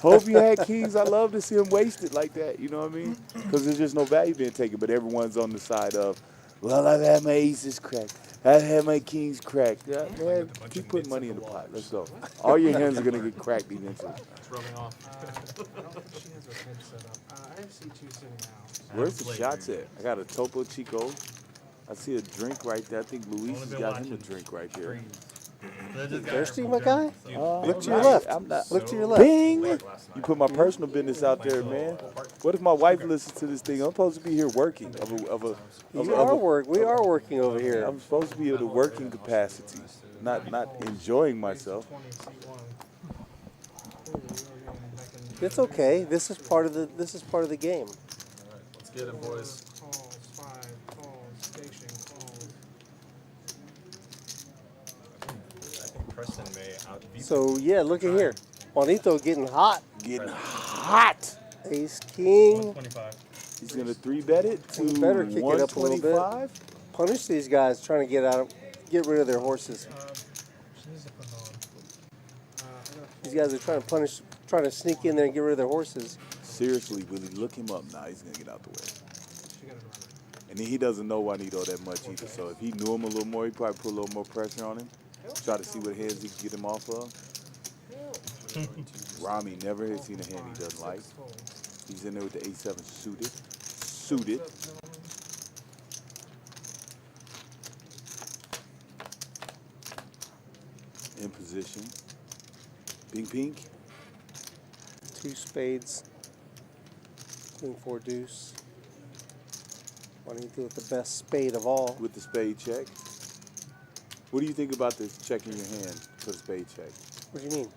Hope you had kings. I love to see them wasted like that. You know what I mean? Because there's just no value being taken, but everyone's on the side of, well, I've had my aces cracked. I've had my kings cracked. Yeah, man, keep putting money in the pot. Let's go. All your hands are going to get cracked eventually. It's rubbing off. I don't think she has her head set up. I have C2 sitting out. Where's the shots at? I got a Topo Chico. I see a drink right there. I think Luis has got him a drink right there. Thirsty, my guy? Look to your not. left. I'm not. Look to your left. Bing! You put my personal business out there, man. What if my wife listens to this thing? I'm supposed to be here working. We are working over here. I'm supposed to be at a working capacity, not enjoying myself. It's okay. This is part of the game. Let's get it, boys. Calls, 5 calls, station calls. I think Preston may outbeat. So yeah, look at here. Juanito getting hot. Getting hot. Ace King. 125. He's gonna 3-bet it to We better kick it up a little bit. 125. Punish these guys trying to get rid of their horses. She needs to put on. These guys are trying to sneak in there and get rid of their horses. Seriously, Willie, look him up now. He's gonna get out the way. She got it right. And then he doesn't know Juanito that much either. So if he knew him a little more, he'd probably put a little more pressure on him. Try to see what hands he can get him off of. Romy never has seen a hand he doesn't like. He's in there with the A7 suited. Suited. In position. Pink, pink. 2 spades. Queen 4 deuce. Juanito with the best spade of all. With the spade check. What do you think about this checking your hand for the spade check? What do you mean?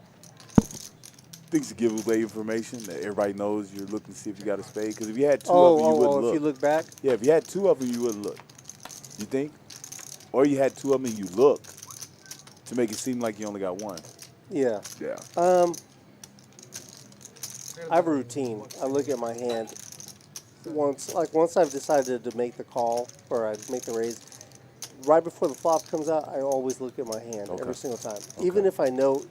Things to give away information that everybody knows you're looking to see if you got a spade. Because if you had two of them, you wouldn't look. If you look back? Yeah, if you had 2 of them, you wouldn't look. You think? Or you had 2 of them and you look to make it seem like you only got 1. Yeah. Yeah. I have a routine. I look at my hand once I've decided to make the call or I make the raise. Right before the flop comes out, I always look at my hand every single time, even if I know.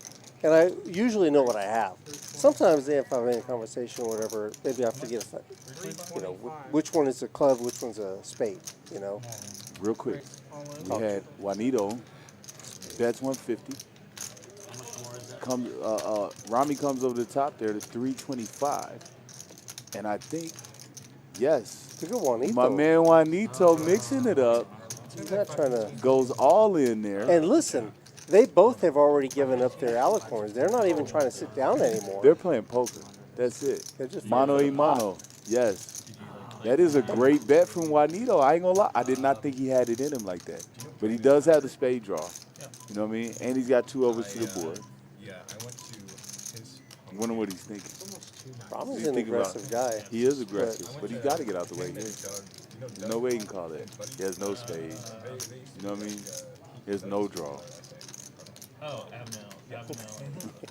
And I usually know what I have. Sometimes if I'm in a conversation or whatever, maybe I forget which one is a club, which one's a spade, Real quick. We had Juanito, bets 150. Romy comes over the top there to 325. And I think, yes, look at Juanito. My man Juanito mixing it up. He's not trying to. Goes all in there. And listen, they both have already given up their alicorns. They're not even trying to sit down anymore. They're playing poker. That's it. Mano y mano. Yes. That is a great bet from Juanito. I ain't gonna lie. I did not think he had it in him like that. But he does have the spade draw. You know what I mean? And he's got 2 overs to the board. Yeah, I went to his. I wonder what he's thinking. Romy's an aggressive guy. He is aggressive, but he's got to get out the way here. There's no way he can call that. He has no spade. You know what I mean? There's no draw. Oh, Abnell.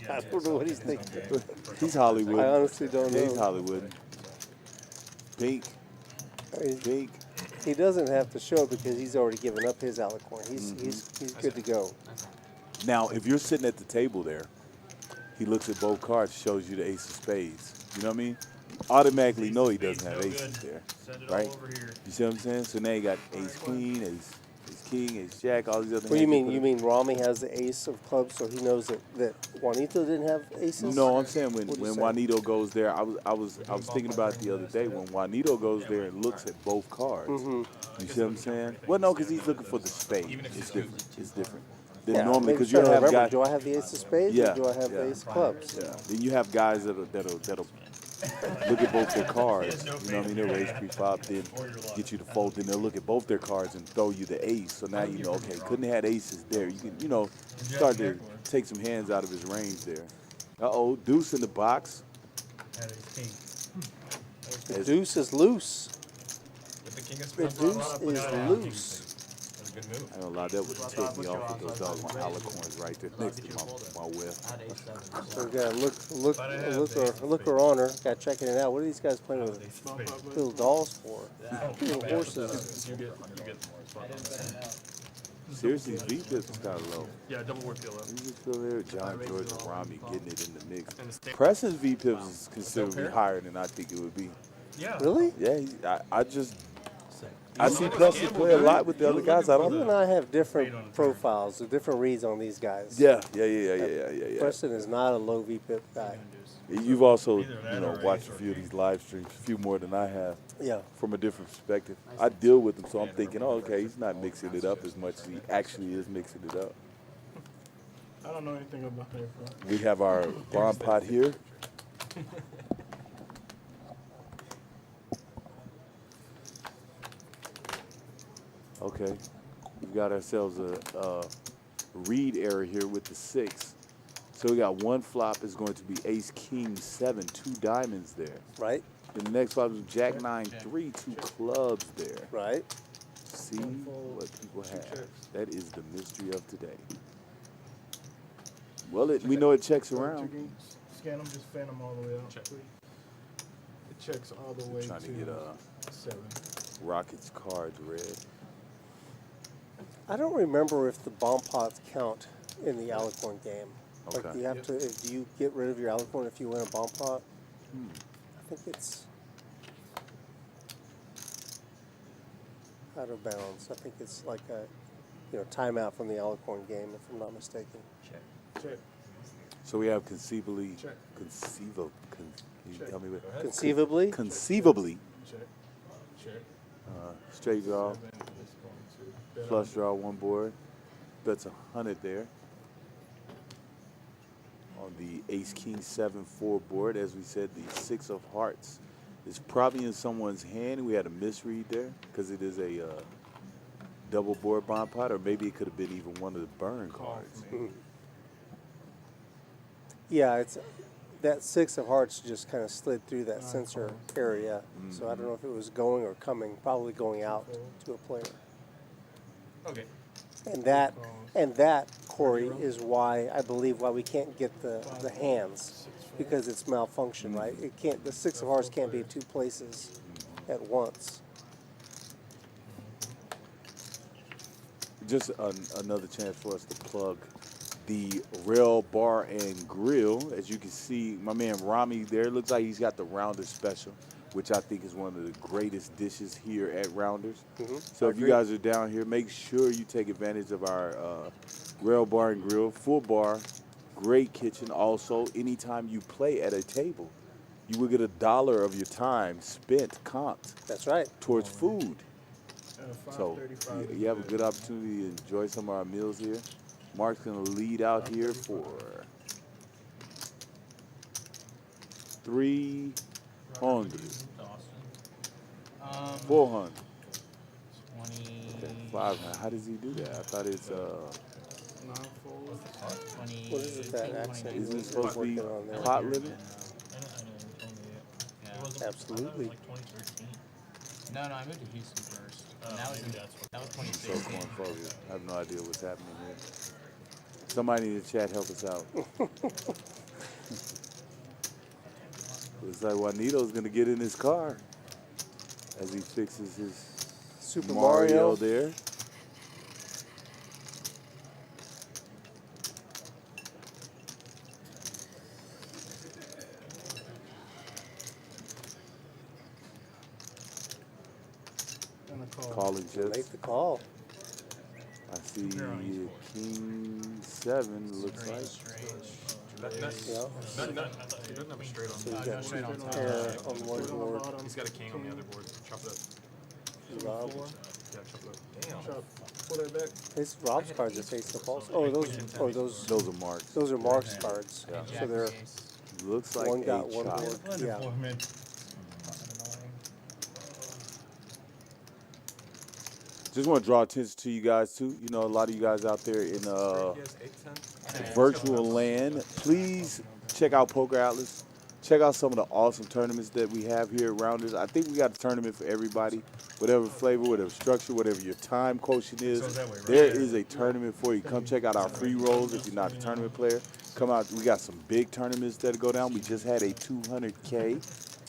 I don't know what he's thinking. He's Hollywood. I honestly don't know. He's Hollywood. Pink. Pink. He doesn't have to show it because he's already given up his alicorn. He's good to go. Now, if you're sitting at the table there, he looks at both cards, shows you the ace of spades. You know what I mean? You automatically know he doesn't have aces there, right? You see what I'm saying? So now you got ace queen, ace king, ace jack, all these other. What do you mean? You mean Romy has the ace of clubs, so he knows that Juanito didn't have aces? No, I'm saying when Juanito goes there, I was thinking about it the other day. When Juanito goes there and looks at both cards, you see what I'm saying? Well, no, because he's looking for the spade. It's different. It's different. Then normally, because you have guys. Do I have the ace of spades? Yeah. Or do I have the ace of clubs? Yeah. Then you have guys that'll look at both their cards. You know what I mean? They'll raise pre-flop, then get you to fold. Then they'll look at both their cards and throw you the ace. So now you know, okay, couldn't have had aces there. You can, start to take some hands out of his range there. Uh-oh, deuce in the box. The deuce is loose. With the king of The spades. deuce is loose. Good move. I don't lie, that would take me off with those doggone alicorns right there next to my whip. So we got a looker on her. Got checking it out. What are these guys playing with little dolls for? Little horses. You get more. Seriously, V-Pips is kind of low. Yeah, double warp deal up. You just feel there, John George and Romy getting it in the mix. Preston's V-Pips is considerably higher than I think it would be. Yeah. Really? Yeah, I see Preston play a lot with the other guys. I don't You and know. I have different profiles, different reads on these guys. Yeah. Preston is not a low VPIP guy. You've also, watched a few of these live streams, a few more than I have. Yeah. From a different perspective. I deal with him, so I'm thinking, oh, okay, he's not mixing it up as much as he actually is mixing it up. I don't know anything about that, bro. We have our bomb pot here. Okay, we've got ourselves a read error here with the 6. So we got one flop is going to be Ace King 7, 2 diamonds there. Right. The next flop is Jack 9, 3, 2 clubs there. Right. See what people have. That is the mystery of today. Well, we know it checks around. Scan them, just fan them all the way out. It checks all the way Trying to get 7. Rockets cards read. I don't remember if the bomb pots count in the alicorn game. Like, Okay. you have to. Do you get rid of your alicorn if you win a bomb pot? I think it's out of bounds. I think it's like a timeout from the alicorn game, if I'm not mistaken. Check. So we have conceivably. Check. Can you tell me what? Conceivably. Conceivably. Check. Straight draw. Flush draw, one board. That's 100 there. On the Ace King 7-4 board, as we said, the 6 of hearts is probably in someone's hand. We had a misread there because it is a double board bomb pot, or maybe it could have been even one of the burn cards. Yeah, it's that 6 of hearts just kind of slid through that sensor area. So I don't know if it was going or coming. Probably going out to a player. Okay. And that, Corey, is why I believe why we can't get the hands, because it's malfunction, right? It can't. The 6 of hearts can't be 2 places at once. Just another chance for us to plug the Rail Bar and Grill. As you can see, my man Romy there, looks like he's got the Rounders Special, which I think is one of the greatest dishes here at Rounders. So if you guys are down here, make sure you take advantage of our Rail Bar and Grill, full bar, great kitchen. Also, anytime you play at a table, you will get $1 of your time spent comped. That's right. Towards food. So you have a good opportunity to enjoy some of our meals here. Mark's going to lead out here for 300. 400. 500. How does he do that? I thought it's What is it, that accent? Isn't it supposed to be pot limit? Absolutely. No, I moved to Houston first. That was 2016. So focused. I have no idea what's happening here. Somebody in the chat help us out. Looks like Juanito's gonna get in his car as he fixes his Super Mario there. Calling chips. Make the call. I see King 7 looks like. So he's got two pair on one board. He's got a king on the other board. Chop it up. Rob. Yeah, chop it up. Damn. Pull that back. His Rob's cards are face up also. Those are Mark's. Those are Mark's cards. Yeah. So they're looks like one got a one chop. board. Yeah. Just want to draw attention to you guys too. You know, a lot of you guys out there in virtual land. Please check out pokeratlas. Check out some of the awesome tournaments that we have here at Rounders. I think we got a tournament for everybody, whatever flavor, whatever structure, whatever your time quotient is. There is a tournament for you. Come check out our free rolls if you're not a tournament player. Come out. We got some big tournaments that go down. We just had a 200K.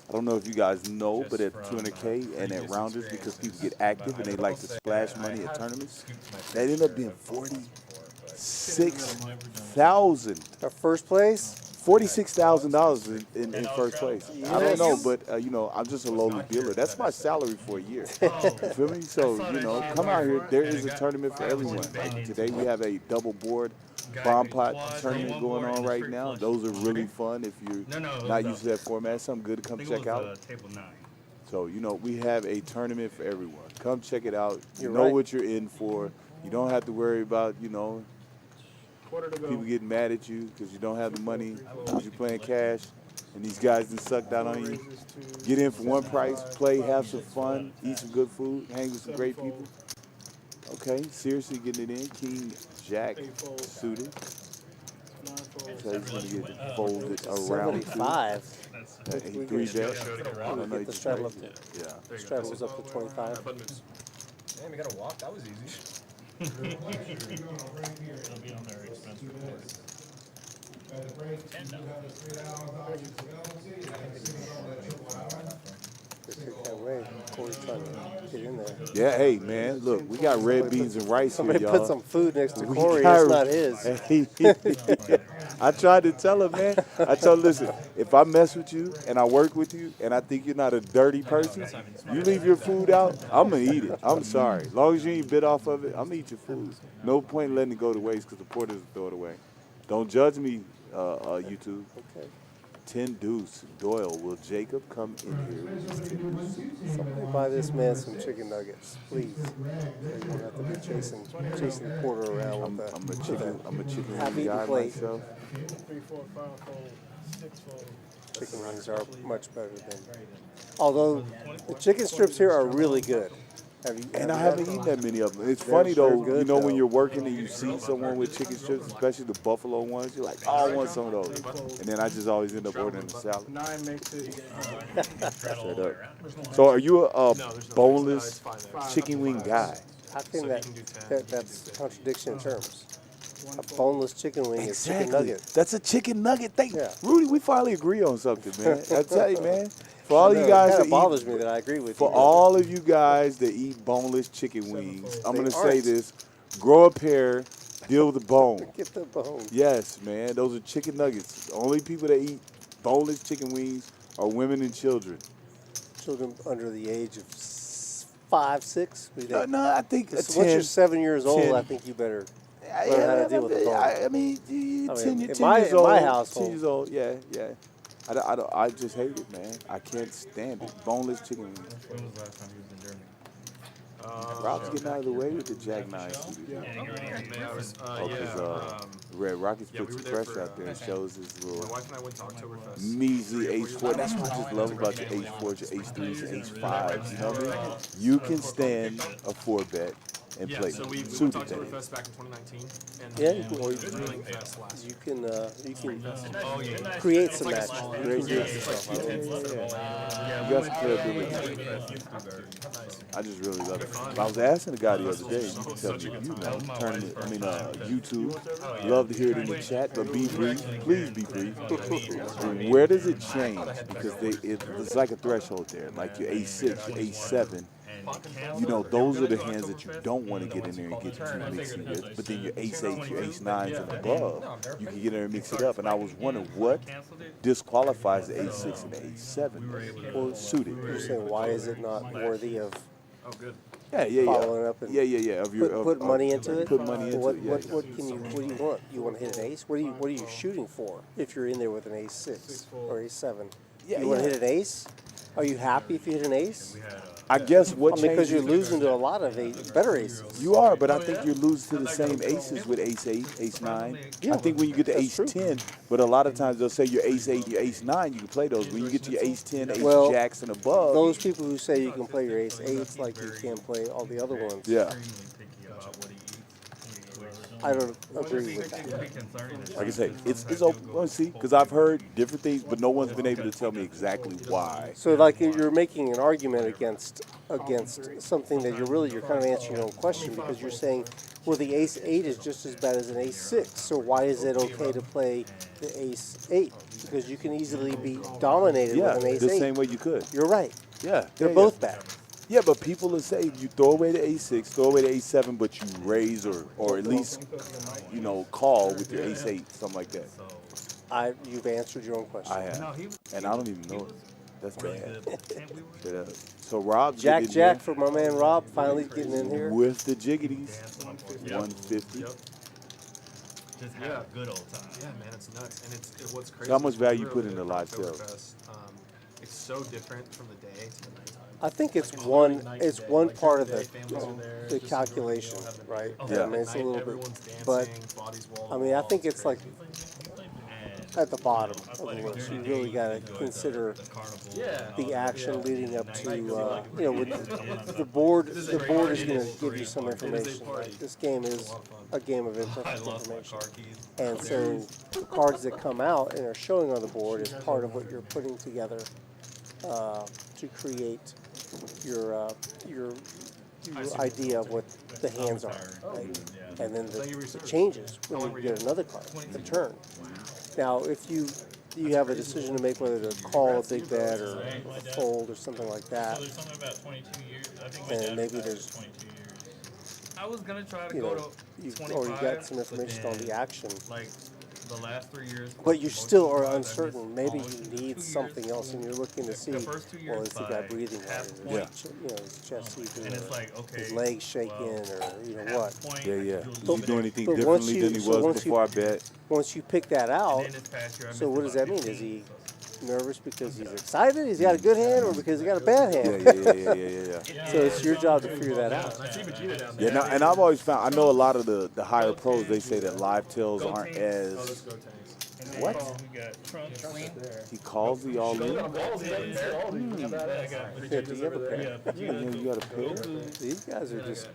I don't know if you guys know, but at 200K and at Rounders, because people get active and they like to splash money at tournaments, that ended up being $46,000. Our first place? $46,000 in first place. I don't know, but you know, I'm just a lowly dealer. That's my salary for a year. You feel me? So, you know, come out here. There is a tournament for everyone. Like today we have a double board bomb pot tournament going on right now. Those are really fun if you're not used to that format. Something good to come check out. So, you know, we have a tournament for everyone. Come check it out. You know what you're in for. You don't have to worry about, you know, people getting mad at you because you don't have the money, because you're playing cash, and these guys done sucked out on you. Get in for one price, play, have some fun, eat some good food, hang with some great people. Okay, seriously getting it in. King Jack suited. So he's going to get folded around 75. 3-bet. I don't know. The straddle up to, straddle was up to 25. Damn, we got to walk. That was easy. It'll be on their expense report. Yeah, hey man, look, we got red beans and rice Somebody here, y'all. put some food next to Corey. It's not his. I tried to tell him, man. I told him, listen, if I mess with you and I work with you and I think you're not a dirty person, you leave your food out, I'm going to eat it. I'm sorry. As long as you ain't bit off of it, I'm going to eat your food. No point in letting it go to waste because the porters will throw it away. Don't judge me, YouTube. Okay. 10 deuce. Doyle, will Jacob come in here with his 10 deuce? Somebody buy this man some chicken nuggets, please. You don't have to be chasing the porter around with I'm a chicken half-eaten guy plate. myself. 3, 4, 5 fold, 6 fold. Chicken wings are much better than. Although the chicken strips here are really good. And I haven't eaten that many of them. It's funny though, you know, when you're working and you see someone with chicken strips, especially the buffalo ones, you're like, oh, I want some of those. And then I just always end up ordering the salad. 9 makes it. Straight up. So are you a boneless chicken wing guy? How can that's contradiction in terms? A boneless chicken wing is chicken nugget. That's a chicken nugget. Rudy, we finally agree on something, man. I tell you, man. For all you guys that bothers me that I agree with you. For all of you guys that eat boneless chicken wings, I'm going to say this. Grow a pair, deal with the bone. Get the bone. Yes, man. Those are chicken nuggets. The only people that eat boneless chicken wings are women and children. Children under the age of 5, 6? No, I think 10. Once you're 7 years old, I think you better learn how to deal with the bone. I mean, 10 years old. In my household. 10 years old, yeah. I just hate it, man. I can't stand it. Boneless chicken wings. When was the last time he was in Germany? Rob's getting out of the way with the Jack 9 studio. Red Rockets puts some pressure out there and shows his little measly H4. That's what I just love about your H4s, your H3s, your H5s. You know what I mean? You can stand a 4-bet and play so we went to suited Oktoberfest back in 2019. And yeah, you can create some matches. You got some playability. I just really love it. I was asking the guy the other day, you can tell me, YouTube, love to hear it in the chat, but be brief. Please be brief. Where does it change? Because it's like a threshold there, like your A6, your A7. You know, those are the hands that you don't want to get in there and get you mixing with. But then your ace-8, your ace-9s and above, you can get in there and mix it up. And I was wondering what disqualifies the ace-6 and the ace-7 or suited. You're saying why is it not worthy of following up and put money into it? Put money into it. What do you want? You want to hit an ace? What are you shooting for if you're in there with an ace-6 or ace-7? You want to hit an ace? Are you happy if you hit an ace? I guess because you're losing to a lot of better aces. You are, but I think you're losing to the same aces with ace-8, ace-9. Yeah, I think when you get to ace-10, but a lot of times they'll say your ace-8, your ace-9, you can play those. When you get to your ace-10, ace-jacks and above. Those people who say you can play your ace-8s like you can't play all the other ones. Yeah. I don't agree with that. Like I say, it's open. Let's see, because I've heard different things, but no one's been able to tell me exactly why. So like you're making an argument against something that you're kind of answering your own question, because you're saying, well, the ace 8 is just as bad as an ace 6. So why is it okay to play the ace 8? Because you can easily be dominated with an ace 8. The same way you could. You're right. Yeah, They're both bad. Yeah, but people will say you throw away the ace 6, throw away the ace 7, but you raise or at least call with your ace 8, something like that. You've answered your own question. I have, and I don't even know it. That's bad. So Rob, Jack for my man Rob, finally getting in here with the jiggities. 150. Just have a good old time. Yeah, man, it's nuts, and it's what's crazy. So how much value you put into live tails? It's so different from the day to the nighttime. I think it's one part of the calculation, right? Yeah. I mean, it's a little bit, but I mean, I think it's like at the bottom of the list. You really got to consider the action leading up to, with the board. The board is going to give you some information. Right? This game is a game of imperfect information, and so the cards that come out and are showing on the board is part of what you're putting together to create your idea of what the hands are, right? And then it changes when you get another card, the turn. Now, if you have a decision to make whether to call a big bet or a fold or something like that, there's something about 22 years. I think and maybe there's 22 years. I was gonna try to go to 25, or you got some information on the action. Like the last 3 years. But you still are uncertain. Maybe you need something else, and you're looking to see, well, is the guy breathing right? His chest heaving, his legs shaking, or what? Yeah. Is he doing anything differently than he was before I bet? Once you pick that out, so what does that mean? Is he nervous because he's excited, he's got a good hand, or because he got a bad hand? Yeah. So it's your job to figure that out. Yeah, and I've always found, I know a lot of the higher pros, they say that live tails aren't as... What? He calls the all in? Yeah, do you have a pair? You got a pair? These guys are just...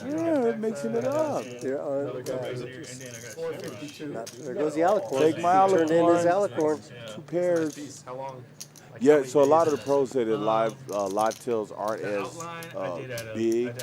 Yeah, they're mixing it up. There goes the alicorn. Take my alicorn. Turned in his alicorn. 2 pairs. Yeah, so a lot of the pros say that live tails aren't as big,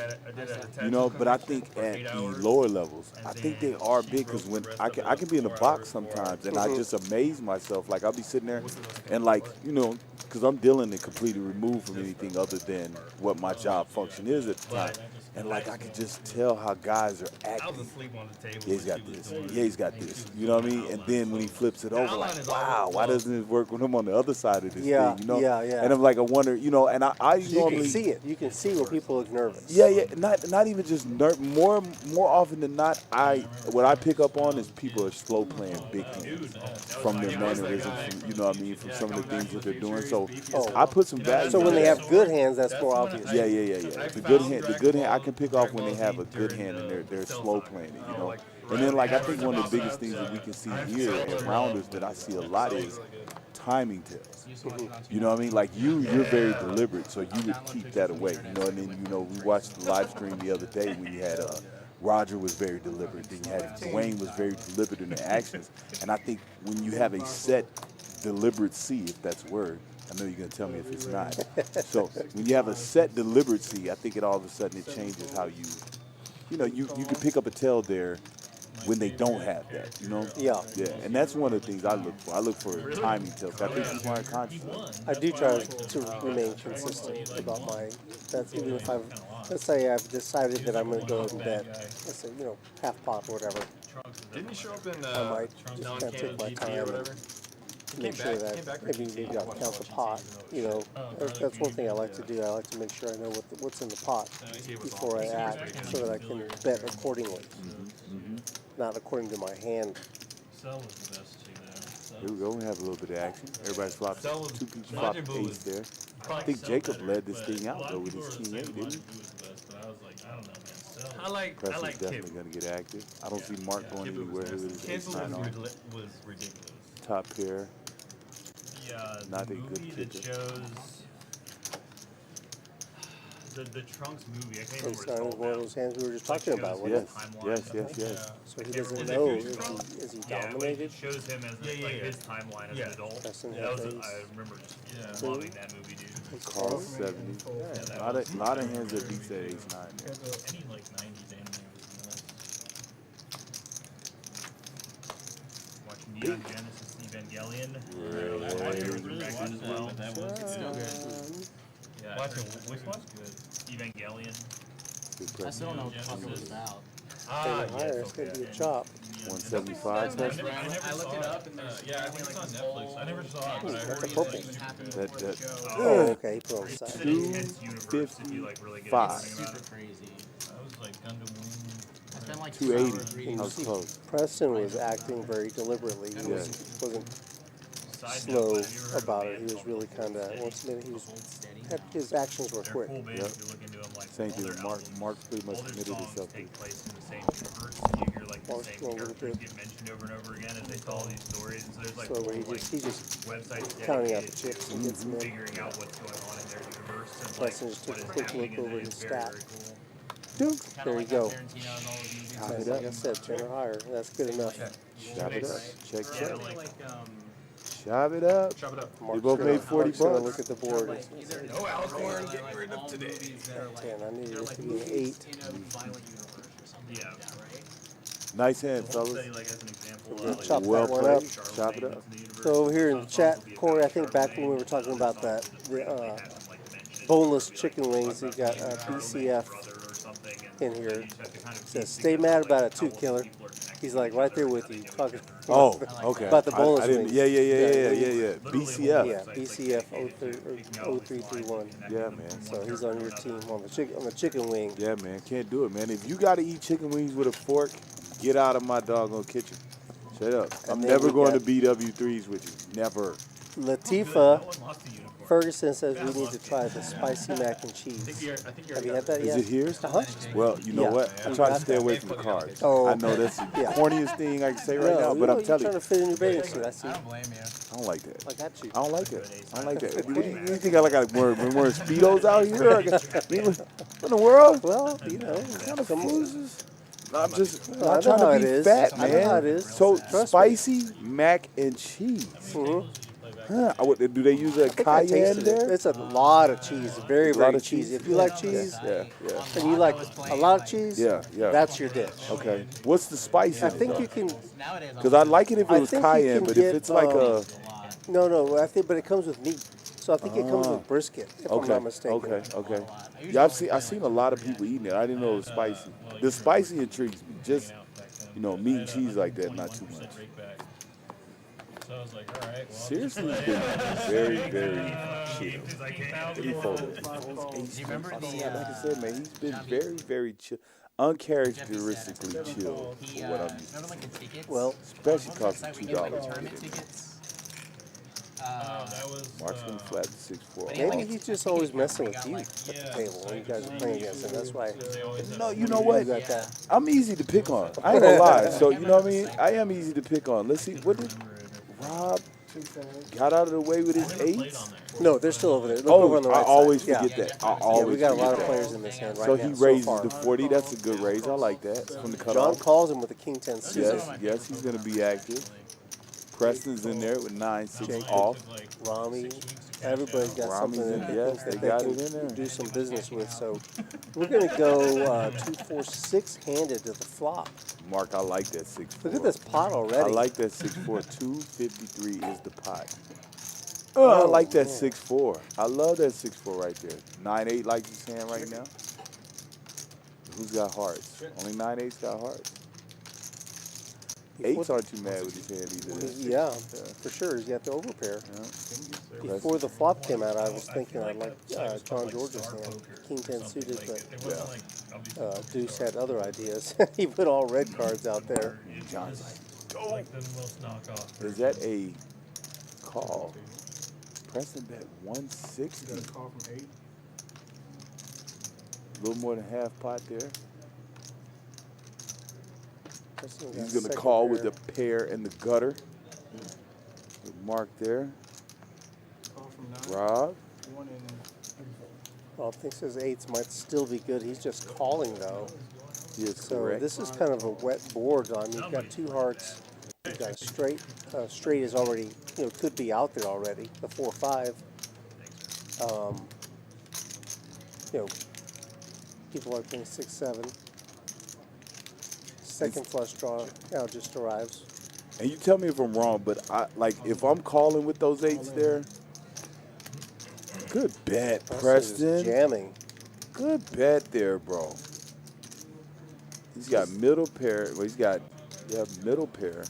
but I think at the lower levels, I think they are big, because when I can be in a box sometimes and I just amaze myself. Like I'll be sitting there and because I'm dealing and completely removed from anything other than what my job function is at the time. And I can just tell how guys are acting. I was asleep on the table. Yeah, he's got this. Yeah, he's got this. You know what I mean? And then when he flips it over, wow, why doesn't it work with him on the other side of this thing? Yeah. And I'm like, I wonder, and I so normally... You can see it. You can see when people look nervous. Yeah. Not even just more often than not, what I pick up on is people are slow playing big hands from their mannerisms, from some of the things that they're doing. So I put some value. So when they have good hands, that's more obvious. Yeah. The good hand, I can pick off when they have a good hand and they're slow playing it, And then I think one of the biggest things that we can see here at Rounders that I see a lot is timing tails. You know what I mean? Like you're very deliberate, so you would keep that away. And then we watched the live stream the other day when you had Roger was very deliberate. Then you had Dwayne was very deliberate in their actions. And I think when you have a set deliberacy, if that's a word, I know you're going to tell me if it's not. So when you have a set deliberacy, I think all of a sudden it changes how you can pick up a tail there when they don't have that, Yeah. And that's one of the things I look for. I look for timing tails. I think people aren't conscious of it. I do try to remain consistent about that's even if let's say I've decided that I'm going to go ahead and bet, let's say, half pot or whatever. Didn't you show up in I might just kind of take my time and make sure that maybe I'll count the pot. That's one thing I like to do. I like to make sure I know what's in the pot before I act, so that I can bet accordingly, not according to my hand. Here we go. We have a little bit of action. Everybody's flopped 2 pieces, flopped ace there. I think Jacob led this thing out though with his king 8, didn't he? Preston's definitely going to get active. I don't see Mark going anywhere with his ace 9 on. Was ridiculous. Top pair. Yeah, not a good kicker. the Trunks movie. I can't It's remember what it's on called one of now. those hands we were just Like, talking shows about. his wasn't it? timeline. So he I can't doesn't remember know. what it's called. Is he Yeah, like, dominated? it shows him as his timeline as an adult. Preston That was, had I those. remember just loving that movie, dude. Carl 70. that A was lot of hands that beats that ace 9. Any like 90s anime was nuts. Watching Neon Genesis Evangelion. That was good. Yeah, watching which one? Evangelion. I still don't know what the fuck it was about. Higher, it's going to be a chop. 175. I looked it up and yeah, I think it's on Netflix. I never saw it, but I heard That's a purple. Oh, okay, put on the side. 255. super crazy. That was like Gundam Wing. I spent like 280. I was close. Preston was acting very deliberately. He wasn't slow about it. He was really kind of, once a minute, his actions were quick. Yep. Same thing. Mark's pretty much committed himself to it. Mark's going really good. Get mentioned over and over again as they tell all these stories. So there's like So he's just websites counting out the chips and gets them in. figuring out what's going on in their universe and like Preston just took a quick look over his stat. cool. There you go. Chop it Like I up. said, 10 or higher. That's good enough. Chop it up. Check, check. Chop it up. Chop it up. We both made 40 Mark's gonna bucks. look at the board. No alcohol getting rid of today. 10. I needed it to be an 8. Yeah. Nice hand, fellas. Like as an example, We'll chop that one up. played. Chop it up. So over here in the chat, Corey, I think back when we were talking about that, the boneless chicken wings, you got BCF in here. Says, stay mad about it too, killer. He's like right there with you, talking Oh, okay. about the boneless I didn't, wings. yeah. BCF. Yeah, BCF 0331. Yeah, man. So he's on your team on the chicken wing. Yeah, man. Can't do it, man. If you got to eat chicken wings with a fork, get out of my doggone kitchen. Straight up. I'm then never we going to got- BW3s with you. Never. Latifa Ferguson says we need to try the spicy mac and cheese. Have you had that Is yet? it here? Uh-huh. Well, you know Yeah. what? I We try to got stay that. away from the carbs. Oh, I know that's the yeah. corniest thing I can say right now, but I'm you're telling trying you, to fit in your bathing suit. I see. I don't blame you. I don't like that. I got you. I don't like that. I don't like that. What do you think I like? Wearing Speedos out here? What in the world? Well, you know, What kind of fools is? I'm just I not know trying how to it be is. fat, I know how man. it is. So Trust me. spicy mac and cheese. Huh? Do they use a I think I cayenne tasted it. there? It's a lot of cheese, very, A lot very of cheesy. cheese? If you like cheese, Yeah. and you like a lot of cheese, Yeah. that's your dish. Okay. What's the spice? I think you can. Because I like it if I it was think you cayenne, can but get, if it's like a No, I think, but it comes with meat. So I think it comes with brisket, if I'm not mistaken. Okay. Yeah, I've seen a lot of people eating it. I didn't know it was spicy. The spicy intrigues me. Just meat and cheese like that, not too much. So I was like, all right, well. Seriously, it's been very, very chill. Do you remember Like I said, man, he's been very, very chill. Uncharacteristically chill for what I'm used to. Remember like the tickets? Well, Especially costing we did like $2. tournament tickets. That was. Mark's gonna flat the 6'4". maybe he's just always messing with you at the table when you guys are playing against him. That's why No, you know what? you got that. I'm easy to pick on. I ain't gonna lie. So you know what I mean? I am easy to pick on. Let's see. What did Rob got out of the way with his 8s? No, they're still over there. Look over on the I right always side. forget that. I Yeah, always we got a forget lot of that. players in this hand right So now. he raises far. the 40. That's a good raise. I like that. From the John cutoff. calls him with a king 10 suited. Yes, he's gonna be active. Preston's in there with 9-6 off. Romy, everybody's got Romy's something in- that they yes, think that they they got can it in there. do some business with. So we're going to go 2-4-6 handed to the flop. Mark, I like that 6'4". Look at this pot already. I like that 6'4". 253 is the pot. I like that 6'4". I love that 6'4" right there. 9-8 likes his hand right now. Who's got hearts? Only 9-8's got hearts. 8s aren't too mad with his hand either. Yeah, for sure. He's got the overpair. Yeah. Before the flop came out, I was thinking I liked John George's hand, king 10 suited, but Deuce had other ideas. He put all red cards out there. John's like, Like the most knockoff. is that a call? Preston bet 160. Got a call from 8. A little more than half pot there. He's going to call with the pair and the gutter. With Mark there. Call from 9. Rob. 1 and Well, thinks his eights might still be good. He's just calling though. Yes, So correct. this is kind of a wet board on. You've got two hearts. You've got a straight. Straight is already, could be out there already. The 4-5. People are playing 6-7. Second flush draw now just arrives. And you tell me if I'm wrong, but if I'm calling with those eights there, good bet, Preston. Jamming. Good bet there, bro. He's got middle pair. Well, he's got middle pair.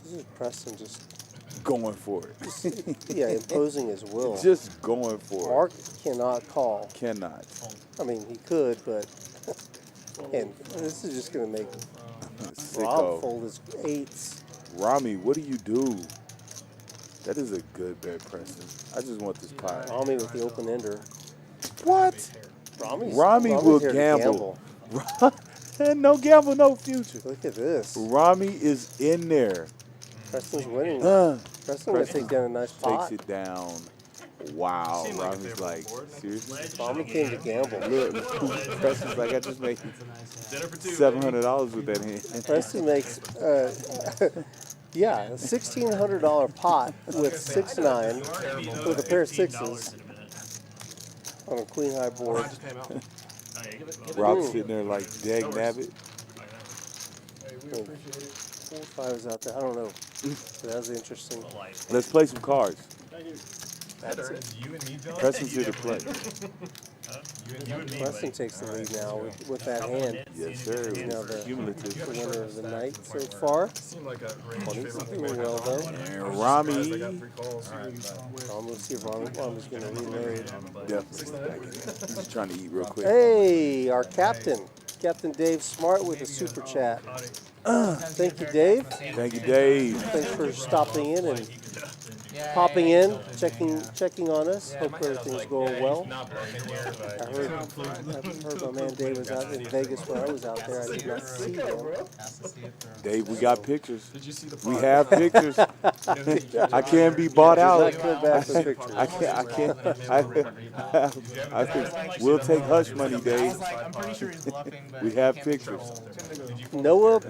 This is Preston just going for it. Imposing his will. Just going for Mark cannot call. Cannot. I mean, he could, but and this is just going to make Sicko. Rob fold his eights. Romy, what do you do? That is a good bet, Preston. I just want this pot. Romy with the open ender. What? Romy will here to gamble. No gamble, no future. Look at this. Romy is in there. Preston's winning. Preston will take down a nice pot. Takes it down. Wow. Romy's like, seriously? Romy came to gamble. Look, Preston's like, I just made $700 with that hand. Preston makes, a $1,600 pot with 6-9 with a pair of sixes on a queen high board. Rob's sitting there like, dag nabbit. 4-5 is out there. I don't know. So that was interesting. Let's play some cards. That's it. Preston's here to play. Preston takes the lead now with that hand. Yes, sir. Cumulative. The winner of the night so far. He's doing well though. And Romy. We'll see if Romy's going to reload. Definitely. He's trying to eat real quick. Hey, our captain. Captain Dave Smart with a super chat. Thank you, Dave. Thank you, Dave. Thanks for stopping in and popping in, checking on us. Hope everything's going well. I heard my man Dave was out in Vegas when I was out there. I did not see him. Dave, we got pictures. We have pictures. I can't be bought out. I can't. I think we'll take hush money, Dave. We have pictures. Noah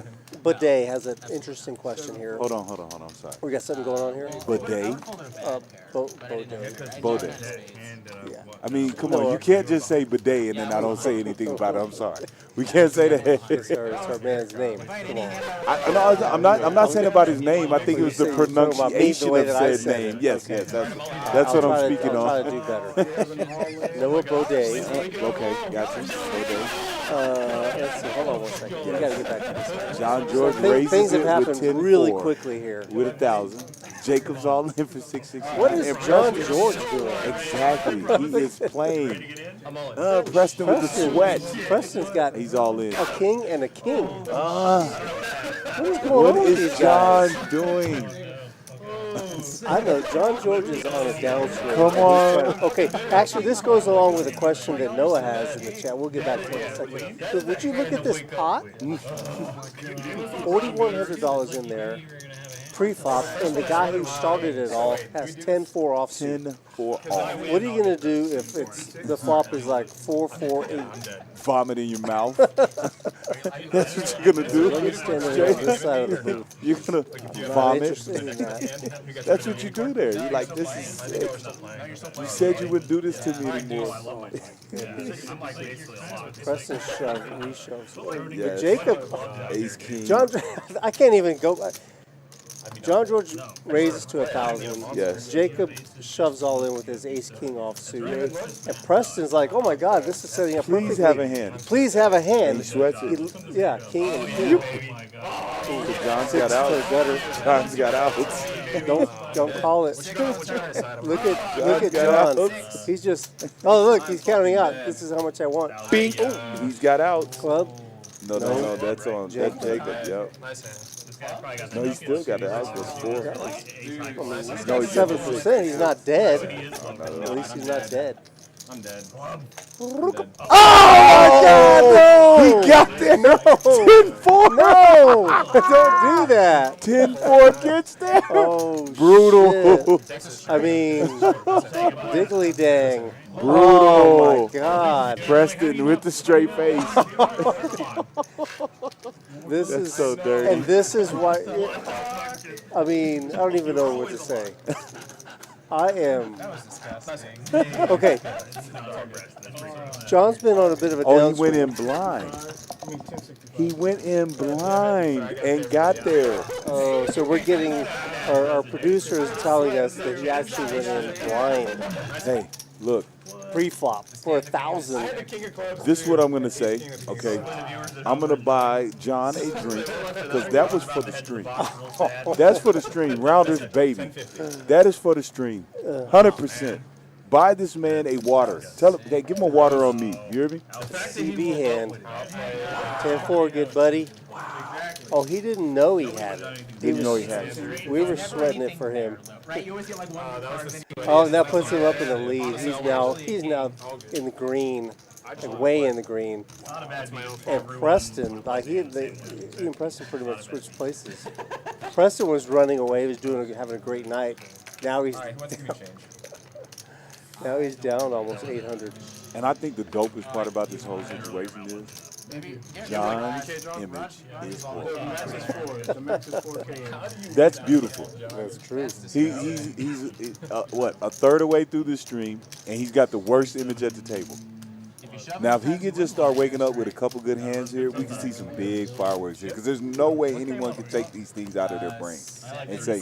Bidet has an interesting question here. Hold on. I'm sorry. We got something going on here? Bidet? Baudet. Baudet. Yeah. I mean, come on. You can't just say bidet and then I don't say anything about it. I'm sorry. We can't say that. It's our man's name. Come on. I'm not saying about his name. I think it was the pronunciation of said name. Yes. That's what I'm speaking on. I'll try to do better. Noah Baudet. Okay, gotcha. Baudet. Let's see. Hold on 1 second. We got to get back to this. John George raises things have it happened with 10-4 really quickly here. with 1,000. Jacob's all in for 660. What is John George doing? Exactly. He is playing. Preston with the sweat. Preston's got He's all in. a king and a king. What is going What on with is these John guys? doing? I know John George is on a downswing. Come on. Okay, actually, this goes along with a question that Noah has in the chat. We'll get back to it in a second. So would you look at this pot? $4,100 in there, pre-flop, and the guy who started it all has 10-4 offsuit. 10-4 off. What are you gonna do if the flop is like 4-4-8? Vomit in your mouth. That's what you're gonna do. Let me stand on this side of the booth. You're gonna I'm not vomit. interested in that. That's what you do there. You're like, this is sick. You said you wouldn't do this to me anymore. Preston shove, reshoves. Yes. But Jacob, Ace King. John, I can't even go. John George raises to 1,000. Yes. Jacob shoves all in with his ace king offsuit. And Preston's like, oh my God, this is setting up perfectly. Please have a hand. Please have a hand. And he sweats it. Yeah, king and king. John's got out. John's got out. Don't call it. Look at John. He's just, oh look, he's counting out. This is how much I want. Bing. He's got out. Club. No, that's on. That's Jacob. Yep. No, he still got it out. That's 4. No, he's 7%. He's not dead. At least he's not dead. I'm dead. Oh my God! No! He got there. No! 10-4. No! Don't do that. 10-4 gets there. Oh, brutal. Shit. I mean, Diggly dang. Brutal. Oh, my God. Preston with the straight face. This That's is so dirty. And this is why. I mean, I don't even know what to say. I am. That was disgusting. Okay. John's been on a bit of a Oh, he downswing. went in blind. He went in blind and got there. Oh, so we're getting our producer is telling us that he actually went in blind Hey, look, pre-flop for 1,000. this is what I'm going to say, okay? I'm going to buy John a drink because that was for the stream. That's for the stream. Rounders, baby. That is for the stream. 100%. Buy this man a water. Tell him, hey, give him a water on me. You hear me? CB hand. 10-4, good buddy. Oh, he didn't know he had it. Didn't know he had it. We were sweating it for him. Right, you always get like one card, then you Oh, and that puts him up in the lead. He's now in the green, like way in the green. And Preston, like he and Preston pretty much switched places. Preston was running away. He was having a great night. Now he's All right, who wants to give me change? now he's down almost 800. And I think the dopest part about this whole situation is John's image is horrible. The max is 4K. That's beautiful. That's true. He's what, a third of the way through the stream, and he's got the worst image at the table. Now, if he could just start waking up with a couple good hands here, we can see some big fireworks here. Because there's no way anyone can take these things out of their brain and say,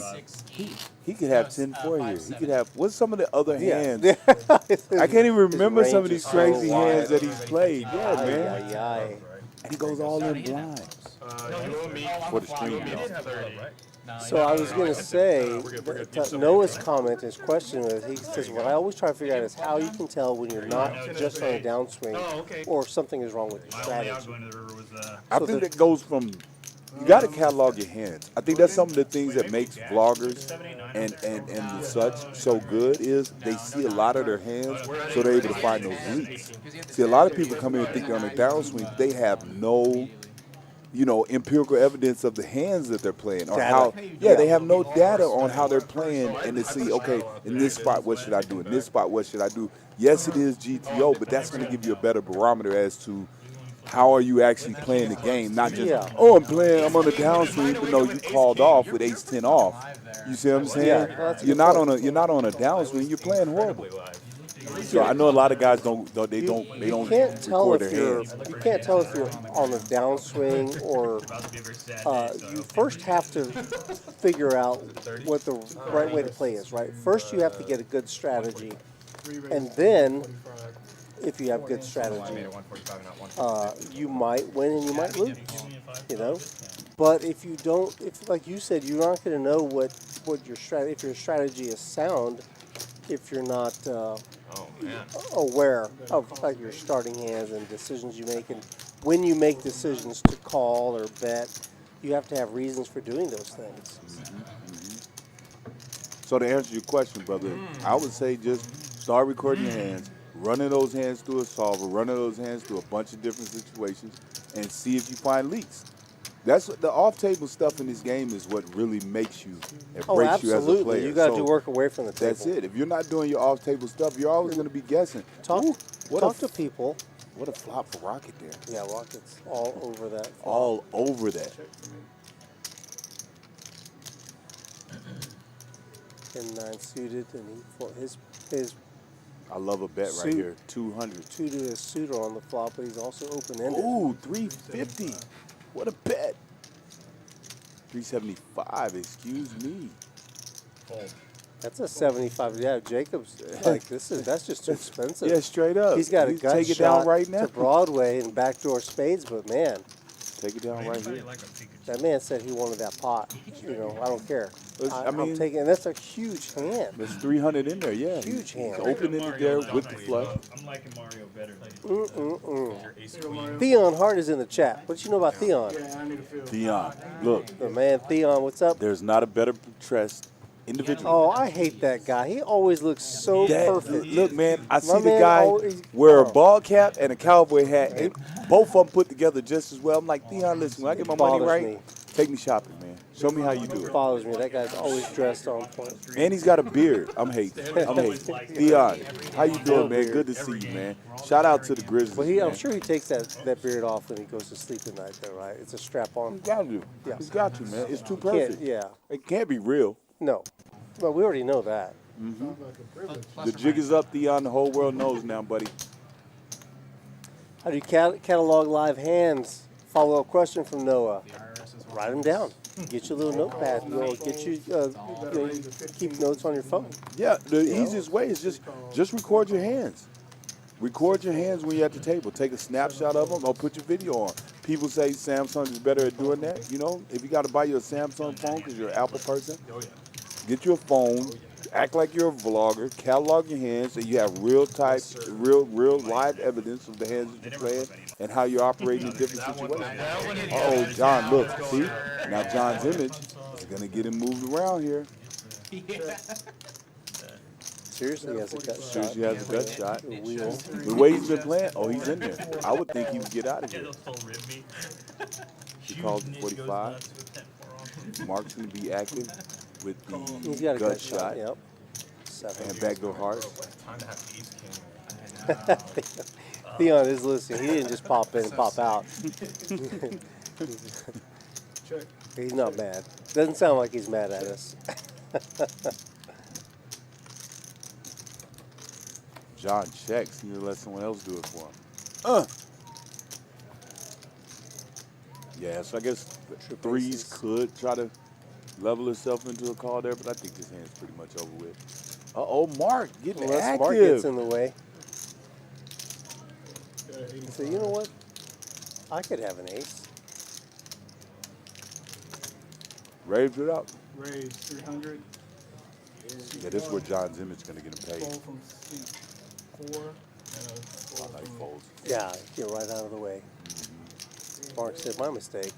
he could have 10-4 here. He could have, what's some of the other hands? I can't even remember some of these crazy hands that he's played. Yeah, man. And he goes all in blind. For the stream, So I was going to say, Noah's comment, his question was, he says, what I always try to figure out is how you can tell when you're not just on a downswing or something is wrong with your strategy. I think that goes from, you got to catalog your hands. I think that's some of the things that makes vloggers and such so good is they see a lot of their hands, so they're able to find those leaks. See, a lot of people come in and think they're on a downswing, but they have no, empirical evidence of the hands that they're playing or how. Yeah, they have no data on how they're playing and to see, okay, in this spot, what should I do? In this spot, what should I do? Yes, it is GTO, but that's going to give you a better barometer as to how are you actually playing the game, not just, I'm on a downswing, even though you called off with ace-10 off. You see what I'm saying? Yeah, you're not on a downswing. You're playing horrible. So I know a lot of guys don't You can't tell if you're on a downswing or you first have to figure out what the right way to play is, right? First you have to get a good strategy, and then if you have good strategy, you might win and you might lose, But if you don't, if like you said, you're not going to know what your strategy, if your strategy is sound, if you're not aware of like your starting hands and decisions you make, and when you make decisions to call or bet, you have to have reasons for doing those things. So to answer your question, brother, I would say just start recording your hands, running those hands through a solver, running those hands through a bunch of different situations, and see if you find leaks. That's the off-table stuff in this game is what really makes you and breaks you as a player. You got to do work away from the table. That's it. If you're not doing your off-table stuff, you're always going to be guessing. Talk to people. What a flop for Rocket there. Yeah, Rocket's all over that. All over that. 10-9 suited, and his I love a bet right here. 200. Two to his suitor on the flop, but he's also open-ended. Ooh, 350. What a bet. 375, excuse me. That's a 75. Yeah, Jacob's that's just too expensive. Yeah, straight up. He's got a gut take it shot down right now. to Broadway and backdoor spades, but man, take it down right here. that man said he wanted that pot. I don't care. I'm taking, and that's a huge hand. There's 300 in there, yeah. Huge hand. He's open-ended there with the flush. I'm liking Mario better. Theon Hart is in the chat. What you know about Theon? Yeah, I need to feel. Theon, look. The man Theon, what's up? There's not a better trust individual. Oh, I hate that guy. He always looks so perfect. Look, man, I see My the man guy always- wear a ball cap and a cowboy hat, and both of them put together just as well. I'm like, Theon, listen, when I get my money Bothers right, me. Take me shopping, man. Show me how you do It it. bothers me. That guy's always dressed on point. And he's got a beard. I'm hating. Theon, how you doing, man? Good to see you, man. Shout out to the Grizzlies, Well, man. I'm sure he takes that beard off when he goes to sleep at night, though, right? It's a strap on. He's got to. Yeah. He's got to, man. It's too Can't- perfect. yeah. It can't be real. No. Well, we already know that. The jig is up, Theon. The whole world knows now, buddy. How do you catalog live hands? Follow-up question from Noah. Write them down. Get your little notepad. Get you, keep notes on your phone. Yeah, the easiest way is just record your hands. Record your hands when you're at the table. Take a snapshot of them or put your video on. People say Samsung is better at doing that. You know, if you got to buy you a Samsung phone because you're an Apple person, get you a phone. Act like you're a vlogger. Catalog your hands, and you have real live evidence of the hands that you're playing and how you're operating in different situations. Oh, John, look, see? Now John's image is gonna get him moved around here. Seriously, he has a gut shot. Seriously, he has a gut shot. The wheel. The way he's been playing, oh, he's in there. I would think he would get out of here. He calls it 45. Mark's gonna be active with He's the got a gut gut shot. shot Yep. 7. and backdoor heart. Time to have ace king. Theon is listening. He didn't just pop in and pop out. He's not mad. Doesn't sound like he's mad at us. John checks. He need to let someone else do it for him. Yeah, so I guess the threes could try to level itself into a call there, but I think this hand's pretty much over with. Uh-oh, Mark getting Unless active. Mark gets in the way. So you know what? I could have an ace. Raise it up. Raise 300. Yeah, this is where John's image is going to get him paid. Fold from seat 4. I like folds. Yeah, get right out of the way. Mark said, my mistake.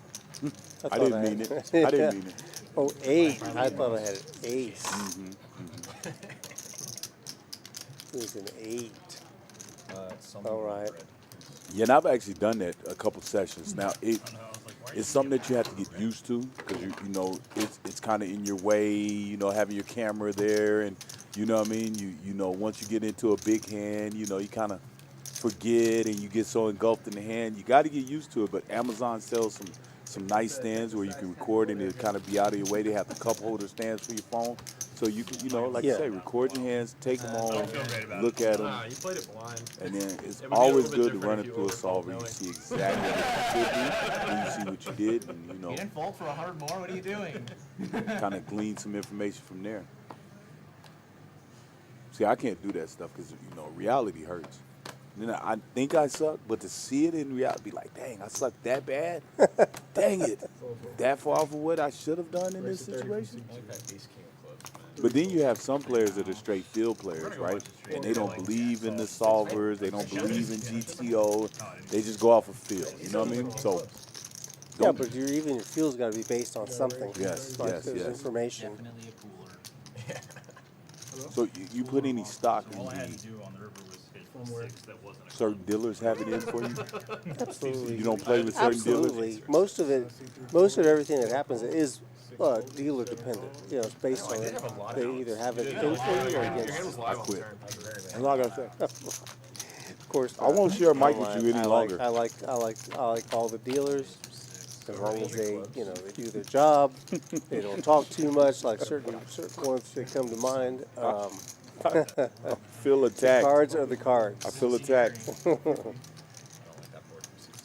I didn't mean it. I didn't mean it. Oh, 8. I thought I had an ace. It was an 8. All right. Yeah, and I've actually done that a couple sessions. Now, it's something that you have to get used to because, you know, it's kind of in your way, you know, having your camera there. And, you know what I mean? You know, once you get into a big hand, you know, you kind of forget and you get so engulfed in the hand. You got to get used to it. But Amazon sells some nice stands where you can record and it'll kind of be out of your way. They have the cup holder stands for your phone. So you can, you know, like I say, record your hands, take them home, look at them. You played it blind. And then it's always good to run it through a solver. You see exactly what you should do, and you see what you did, and, you know, You didn't fold for 100 more. What are you doing? kind of glean some information from there. See, I can't do that stuff because, you know, reality hurts. And then I think I suck, but to see it in reality, be like, dang, I suck that bad? Dang it. That far off of what I should have done in this situation? I like that ace king of clubs, man. But then you have some players that are straight field players, right? And they don't believe in the solvers. They don't believe in GTO. They just go off of feel. You know what I mean? So, Yeah, but your field's got to be based on something. Yes, Like yes, there's yes. information. Definitely a cooler. so you put any stock in All I had the to do on the river was hit from 6 that wasn't a certain dealers have it in for you? Absolutely. You don't play with certain dealers? Absolutely. Most of everything that happens is dealer dependent. You know, it's based on it. They either have it in for you or against you. I quit. That's all I got to say. Of course, I won't share a mic with you any longer. I like all the dealers. As long as they, you know, they do their job, they don't talk too much. Like certain ones that come to mind. I feel attacked. The cards are the cards. I feel attacked.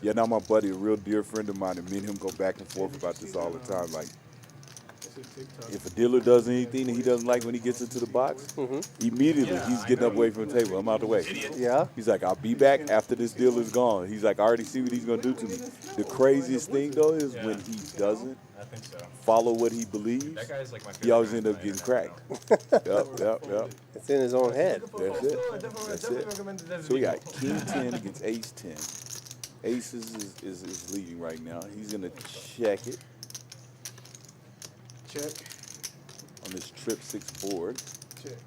Yeah, now my buddy, a real dear friend of mine, and me and him go back and forth about this all the time. Like, if a dealer does anything that he doesn't like when he gets into the box, immediately he's getting up away from the table. I'm out the way. Yeah. He's like, I'll be back after this dealer's gone. He's like, I already see what he's going to do to me. The craziest thing, though, is when he doesn't follow what he believes, That guy's like my favorite he always guy ends up to getting play. cracked. Yep. It's in his own head. That's it. That's it. So we got King 10 against Ace 10. Aces is leading right now. He's going to check it Check. on this trip 6 board. Check.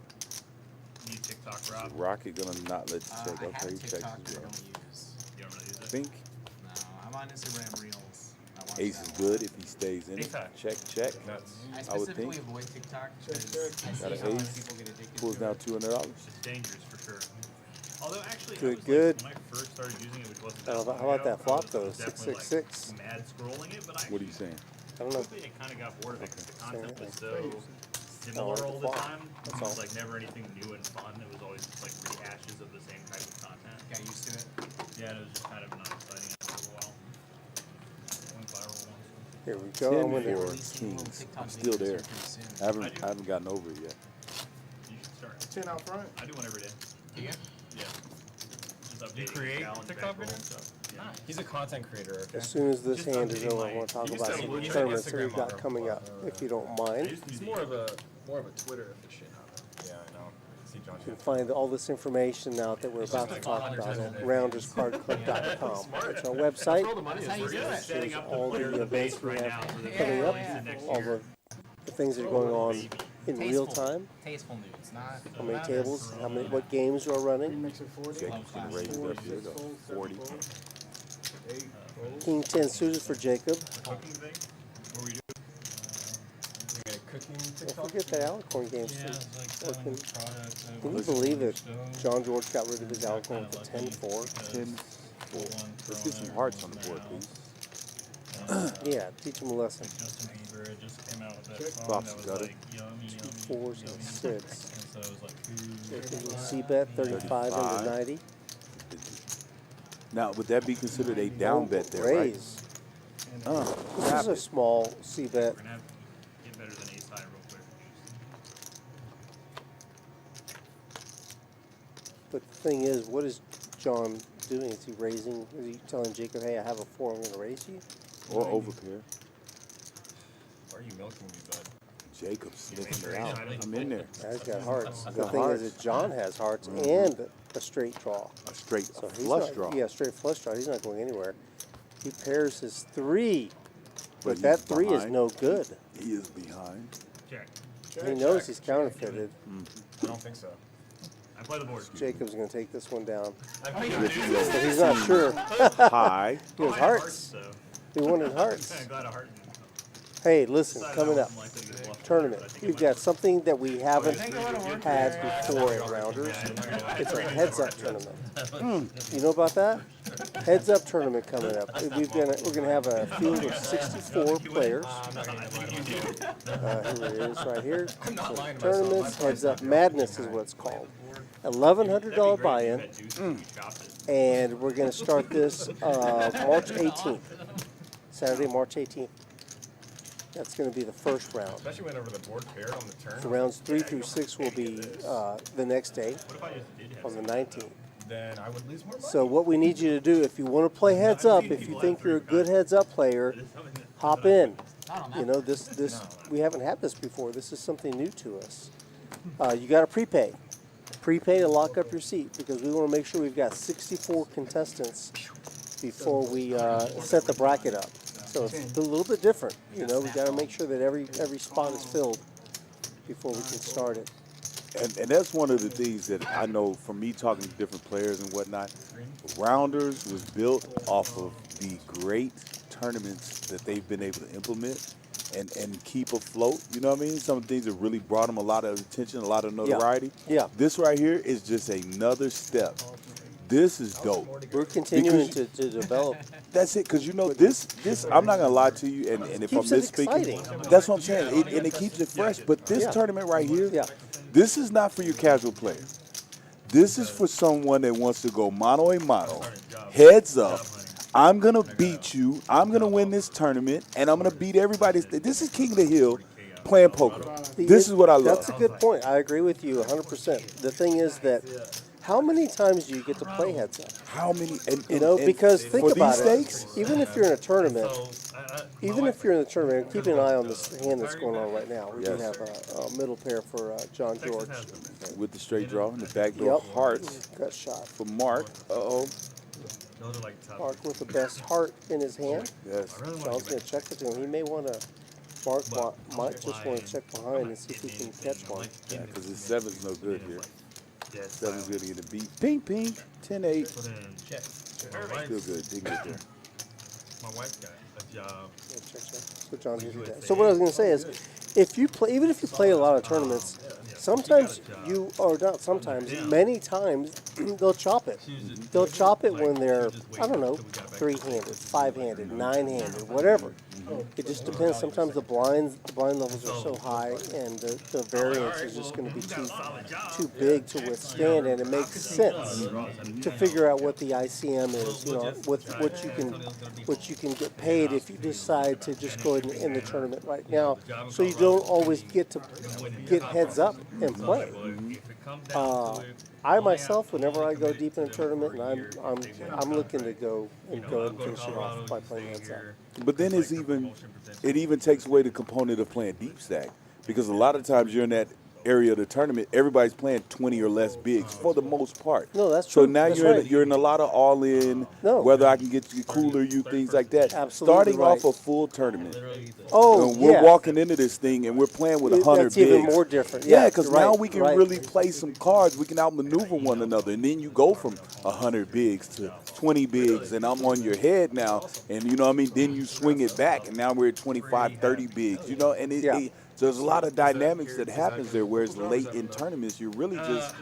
Need TikTok, Rob. Rocket going to not let you check. I have Okay, a he checks TikTok as that I well. don't use. You don't really use it? Think. No, I'm on Instagram Reels. My Ace is good if he stays in it. Check, check. I I would specifically think. avoid TikTok because I Got see an how much ace. people get addicted Pulls to down it. $200. It's dangerous for sure. Although actually, Good, I was good. Like, when I first started using it, which wasn't How that about- long how about ago, that flop, I was though? definitely, 666. Like, mad scrolling it, but I What are you saying? I don't know. quickly I kind of got bored of it because the content was so I similar like the all the flop. time. That's It was all. like never anything new and fun. It was always just like rehashes of the same type of content. Got used to it. Yeah, and it was just kind of not exciting after a while. Went viral once. Here we go. 10 I'm gonna, for Kings. I'm still there. I haven't gotten over it yet. You should start. 10 out front. I do one every day. Yeah. Yeah. Just updating You create challenge TikTok bankroll videos? and stuff. Yeah. He's a content creator. Okay. as soon as this Just hand is updating over, I my- want to talk you about said some he's an tournaments that Instagram we've got model. coming up, if you don't I mind. just use It's the- more of a Twitter aficionado. Yeah, I know. See John. You can find all this information out that we're about to talk about at rounderscardclub.com. It's our website. All the money is That's how you free. do it. setting up all the player the events base we right have now for the coming up, next all year. the things that are going on in real Tasteful. time, Tasteful nudes, not. how many tables, what games are running. Makes it 40. Jacob's going to raise it up here to 40. 8 rolls. King 10 suited for Jacob. Cooking thing? What were you doing? Cooking Don't TikTok. forget that Alicorn game's Yeah, still it's like working. selling products. Can you believe that John George got rid of his Alicorn for 10-4? 10. Let's get some hearts on the board, please. Yeah, teach him a lesson. Justin Bieber had just came out with that Check. song Flops that was got it. like yummy, Two yummy, fours and yummy. 6. And so it was like, C-bet 35 into 90. Now, would that be considered a down bet there, right? Raise. Uh, This is a small C-bet. we're gonna have to get better than ace high real quick. But the thing is, what is John doing? Is he raising? Is he telling Jacob, hey, I have a 4, I'm going to raise you? or overpair. Why are you milking me, bud? Jacob's sniffing it out. I'm in there. Yeah, he's got hearts. The Got thing hearts. is that John has hearts and a straight draw. A straight So he's flush not, draw. Yeah, straight flush draw. He's not going anywhere. He pairs his 3, But but that he's 3 is behind. no good. He is behind. Check. He knows he's counterfeited. I don't think so. I play the board. Jacob's going to take this one down. I But he's not sure. High. He has hearts. though. He wanted hearts. I got a heart. Hey, listen, Decided coming I up, wasn't likely to get bluffed tournament. but I think We've it got might- something that we haven't had before at Rounders. It's a heads-up tournament. You know about that? Heads-up tournament coming up. We're gonna have a field of 64 players. Here it is, right here. So tournaments, heads-up madness is what it's called. $1,100 buy-in, and we're gonna start this March 18th, Saturday, March 18th. That's going to be the first round. Especially whenever the board paired on the turn. So rounds 3 through 6 will be the next day, What if I just did have on the 19th. Then I would lose more money. So what we need you to do, if you want to play heads up, if you think you're a good heads up player, hop in. You know, this we haven't had this before. This is something new to us. You got to prepay to lock up your seat, because we want to make sure we've got 64 contestants before we set the bracket up. So it's a little bit different. You know, we got to make sure that every spot is filled before we can start it. And that's one of the things that I know from me talking to different players and whatnot. Rounders was built off of the great tournaments that they've been able to implement and keep afloat. You know what I mean? Some of the things that really brought them a lot of attention, a lot of notoriety. Yeah. This right here is just another step. This is dope. We're continuing Because- to develop. That's it, because you know this. I'm not gonna lie to you, and if I'm Keeps it misspeaking, exciting. that's what I'm saying, and it keeps it fresh. But this Yeah. tournament right here, Yeah. this is not for your casual player. This is for someone that wants to go mano a mano, heads up. I'm gonna beat you. I'm gonna win this tournament, and I'm gonna beat everybody. This is King of the Hill playing poker. This is what I love. That's a good point. I agree with you 100%. The thing is that how many times do you get to play heads up? How many? You know, because think for about these it. stakes, Even if you're in a tournament, even if you're in the tournament, keep an eye on this hand that's going on right now. We do Yes. have a middle pair for John George. with the straight draw and the backdoor Yep. hearts Got shot. for Mark. Those are like tough. Mark with the best heart in his hand. Yes. John's going to check it to him. He may want to. Mark might just want to check behind and see if he can catch one. Yeah, because his 7's no good here. Dead 7's style. good to get a beat. Pink, pink, 10-8. Put in check. Still good. Didn't get there. My wife got Switch on to do that. So what I was going to say is, if you play, even if you play a lot of tournaments, sometimes you, or not sometimes, many times they'll chop it. They'll chop it when they're, I don't know, 3-handed, 5-handed, 9-handed, whatever. It just depends. Sometimes the blind levels are so high, and the variance is just going to be too big to withstand, and it makes sense to figure out what the ICM is. You know, what you can get paid if you decide to just go ahead and end the tournament right now, so you don't always get to get heads up and play. I myself, whenever I go deep in a tournament, and I'm looking to go and finish it off by playing heads up. But then it even takes away the component of playing deep stack, because a lot of times you're in that area of the tournament, everybody's playing 20 or less bigs for the most part. No, that's so true. now That's you're right. you're in a lot of all in. No. Whether I can get you cooler, you things like that. Absolutely Starting right. off a full tournament. Oh, we're yeah. walking into this thing and we're playing with 100 That's bigs. even more different. Yeah, Yeah, because you're now right, we can right. really play some cards. We can outmaneuver one another, and then you go from 100 bigs to 20 bigs, and I'm on your head now, and you know what I mean. Then you swing it back, and now we're at 25, 30 bigs. You know, and so there's a lot of dynamics that happens there. Whereas late in tournaments, you're really just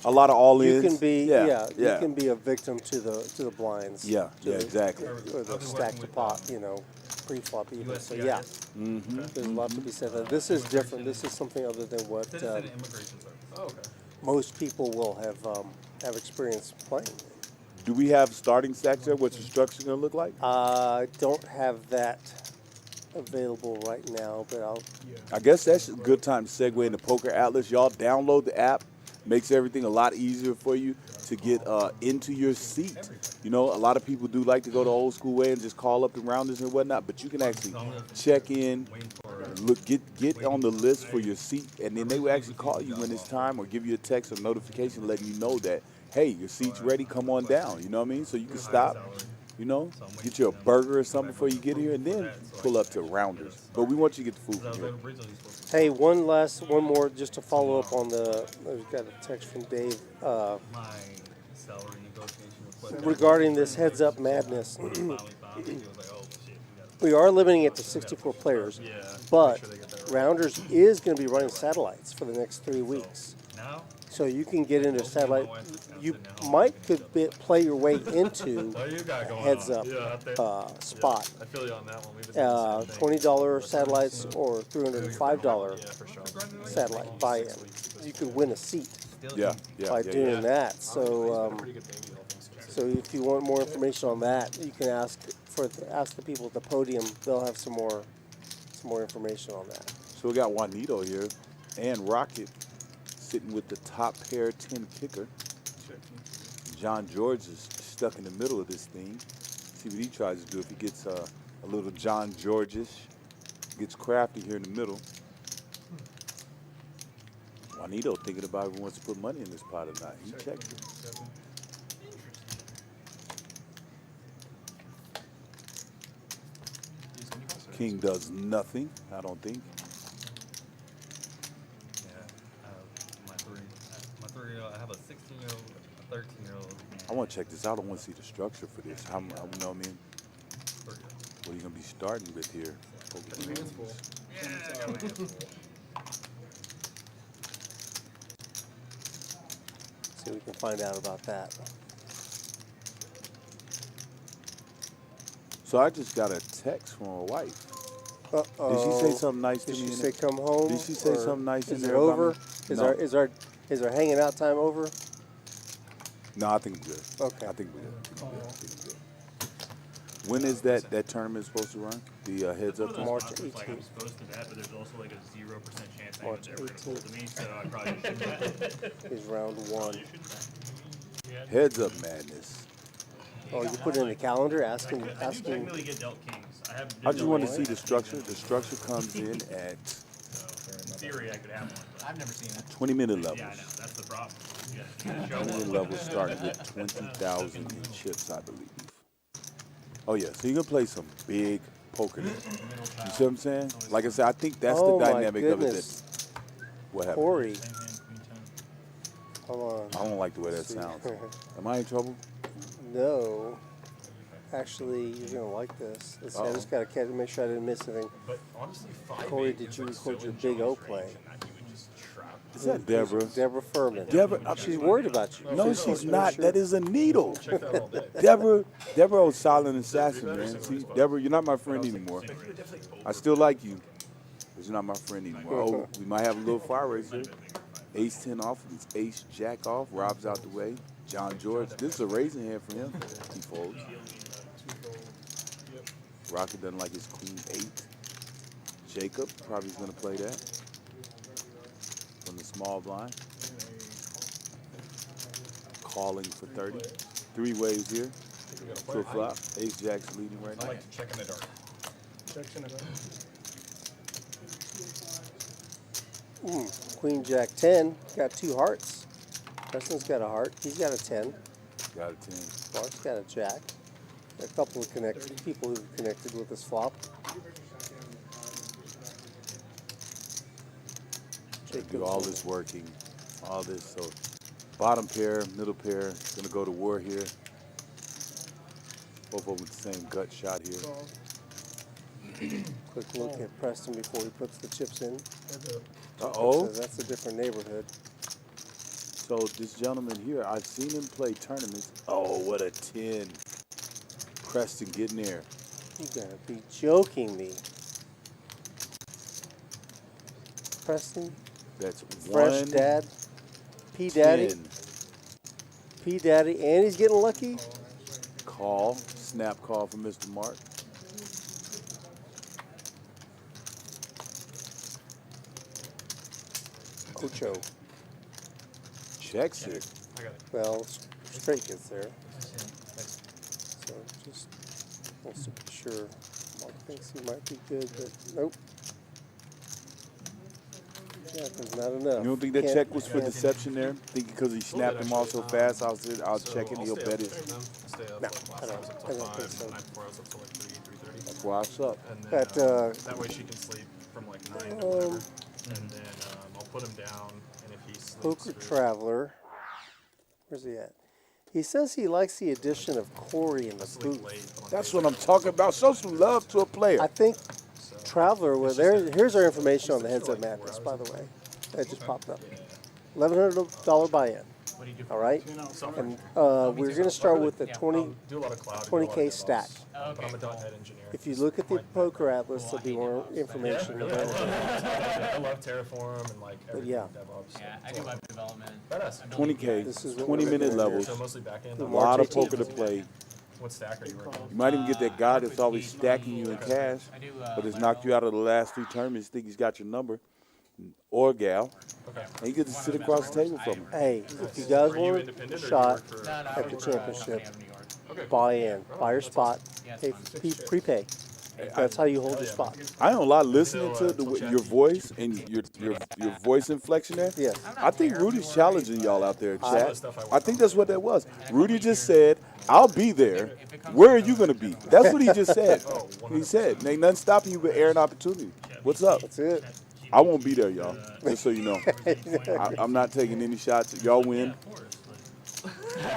a lot of all-ins. You can be you can be a victim to the blinds. Yeah, exactly. Or the stack to pot, pre-flop even. So yeah, there's a lot to be said. This is different. This is something other than what most people will have experience playing. Do we have starting stacks there? What's the structure going to look like? I don't have that available right now, but I guess that's a good time to segue into Poker Atlas. Y'all download the app. Makes everything a lot easier for you to get into your seat. You know, a lot of people do like to go the old school way and just call up the rounders and whatnot, but you can actually check in, look, get on the list for your seat, and then they will actually call you when it's time or give you a text or notification letting you know that, hey, your seat's ready, come on down. You know what I mean? So you can stop, get you a burger or something before you get here, and then pull up to rounders. But we want you to get the food from here. Hey, one more, just to follow up on I've got a text from Dave regarding this heads up madness. We are limiting it to 64 players, but Rounders is going to be running satellites for the next 3 weeks. So you can get into satellite. You could play your way into a heads up spot. I feel you on that one. $20 satellites or $305 satellite buy-in. You could win a seat by doing that. So, so if you want more information on that, you can ask the people at the podium. They'll have some more information on that. So we got Juanito here and Rocket sitting with the top pair 10 kicker. John George is stuck in the middle of this thing. See what he tries to do. If he gets a little John George-ish, gets crafty here in the middle. Juanito thinking about if he wants to put money in this pot or not. He checked it. King does nothing, I don't think. I have a 16-year-old, a 13-year-old. I want to check this out. I want to see the structure for this. You know what I mean? What are you going to be starting with here? See if we can find out about that. So I just got a text from my wife. Uh-oh. Did she say something nice to me? Did she say come home? Did she say something nice? Is it over? Is our hanging out time over? No, I think we're good. Okay. I think we're good. When is that tournament supposed to run? The heads up? March I'm 18th. supposed to that, but there's also like a 0% chance March anyone's ever going to pull to me, so I probably shouldn't. Is round 1. Heads up madness. Oh, you put it in the calendar asking. I do technically get dealt kings. I just want to see the structure. The structure comes in at In theory, I could have one. But I've never seen it. 20-minute levels. yeah, I know. That's the problem. 20-minute levels starting with 20,000 in chips, I believe. Oh yeah, so you're gonna play some big poker there. You see what I'm saying? Like I said, I think that's the dynamic of it. What happened? Corey. Hold on. I don't like the way that sounds. Am I in trouble? No. Actually, you're gonna like this. Let's see, I Uh-oh. just gotta make sure I didn't miss anything. But honestly, 5 Corey, did you record your Big O play? Is that Deborah? Deborah Furman. Deborah, She's worried about you. No, she's not. That is a needle. Deborah was silent assassin, man. See, Deborah, you're not my friend anymore. I still like you, but you're not my friend anymore. Oh, we might have a little fire race here. Ace 10 off, it's ace jack off. Rob's out the way. John George, this is a raising hand for him. He folds. Rocket doesn't like his queen 8. Jacob probably is going to play that from the small blind. Calling for 30. 3 waves here. To a flop. Ace Jack's leading right I now. like to check in the dark. Queen Jack 10. Got 2 hearts. Preston's got a heart. He's got a 10. Got a 10. Clark's got a jack. A couple of people who've connected with this flop. Do all this working. All this. So bottom pair, middle pair. Gonna go to war here. Both of them with the same gut shot here. Quick look at Preston before he puts the chips in. Uh-oh. So that's a different neighborhood. So this gentleman here, I've seen him play tournaments. Oh, what a 10. Preston getting there. You gotta be joking me. Preston, That's fresh one dad, P Daddy, 10. P Daddy, and he's getting lucky. Call, snap call from Mr. Mark. Ocho. Checks it. I got it. Well, straight gets there. So just wants to be sure. Mark thinks he might be good, but nope. Jack is not enough. You don't think that Can't- check was for can't- deception there? Think because he snapped him off so fast, I'll check it, he'll bet it. No, I don't think so. Before I was up to like 3:30. That's why I suck. And then, But, that way she can sleep from like 9 to whatever. And then I'll put him down, and if he sleeps Poker through- Traveler. Where's he at? He says he likes the addition of Corey in the sleep booth. late, but I'm That's what I'm talking about. Show some love to a player. I think Traveler, well, here's our information on the headset madness, by the way. That just popped up. $1,100 buy-in. What do you do? All right? And we're going to start with the 20, Do a lot of cloud. 20K stack. But I'm a .NET engineer. If you look at the Pokeratlas, there'll be more information available. I love Terraform and like everything yeah. DevOps. Yeah, I do web development. Badass. 20K, This is what 20-minute we're levels, So mostly backend. a March lot of 18th. poker to play. What stack are you working on? You might even get that guy that's always stacking you in cash, I do. but has knocked you out of the last 3 tournaments, think he's got your number, or gal, Okay. and you get to sit across the table from him. Hey, if you guys Are you want independent a or do you shot work for? No, no, I at work the for a company championship, out of New York. Okay. buy in, buy your spot, Yeah, it's pay, fun. prepay. That's how you hold your spot. I ain't gonna lie, listening to your voice and your voice inflection there. Yes. I think Rudy's challenging y'all out there, chat. I think that's what that was. Rudy just said, "I'll be there. Where are you gonna be?" That's what he just said. He said, "Ain't nothing stopping you but air and opportunity." What's up? That's it. I won't be there, y'all. Just so you know, I'm not taking any shots. Y'all win.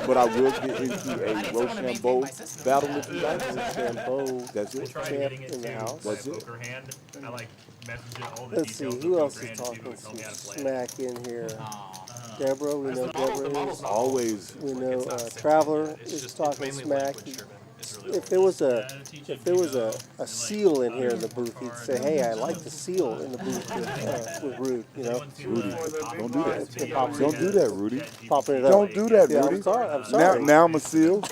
But I will get into a Rochambeau battle if you like. Rochambeau. That's it. Tried Champ getting it in the to house. That's it. poker hand. I like messaged it all the Let's see, details who of else poker is hand to talking tell some me how to play it. smack in here? Aw. Deborah, we know Deborah is. Always. We know It's not sentient Traveler yet. It's is just- talking it's mainly smack. language driven. It's really If there was a seal in here in the booth, he'd say, "Hey, I like the seal in the booth with Rude." You know, Rudy, don't do that. It pops Don't do that, Rudy. popping it up. Don't do that, Yeah, Rudy. I'm sorry. I'm sorry. Now I'm a seal.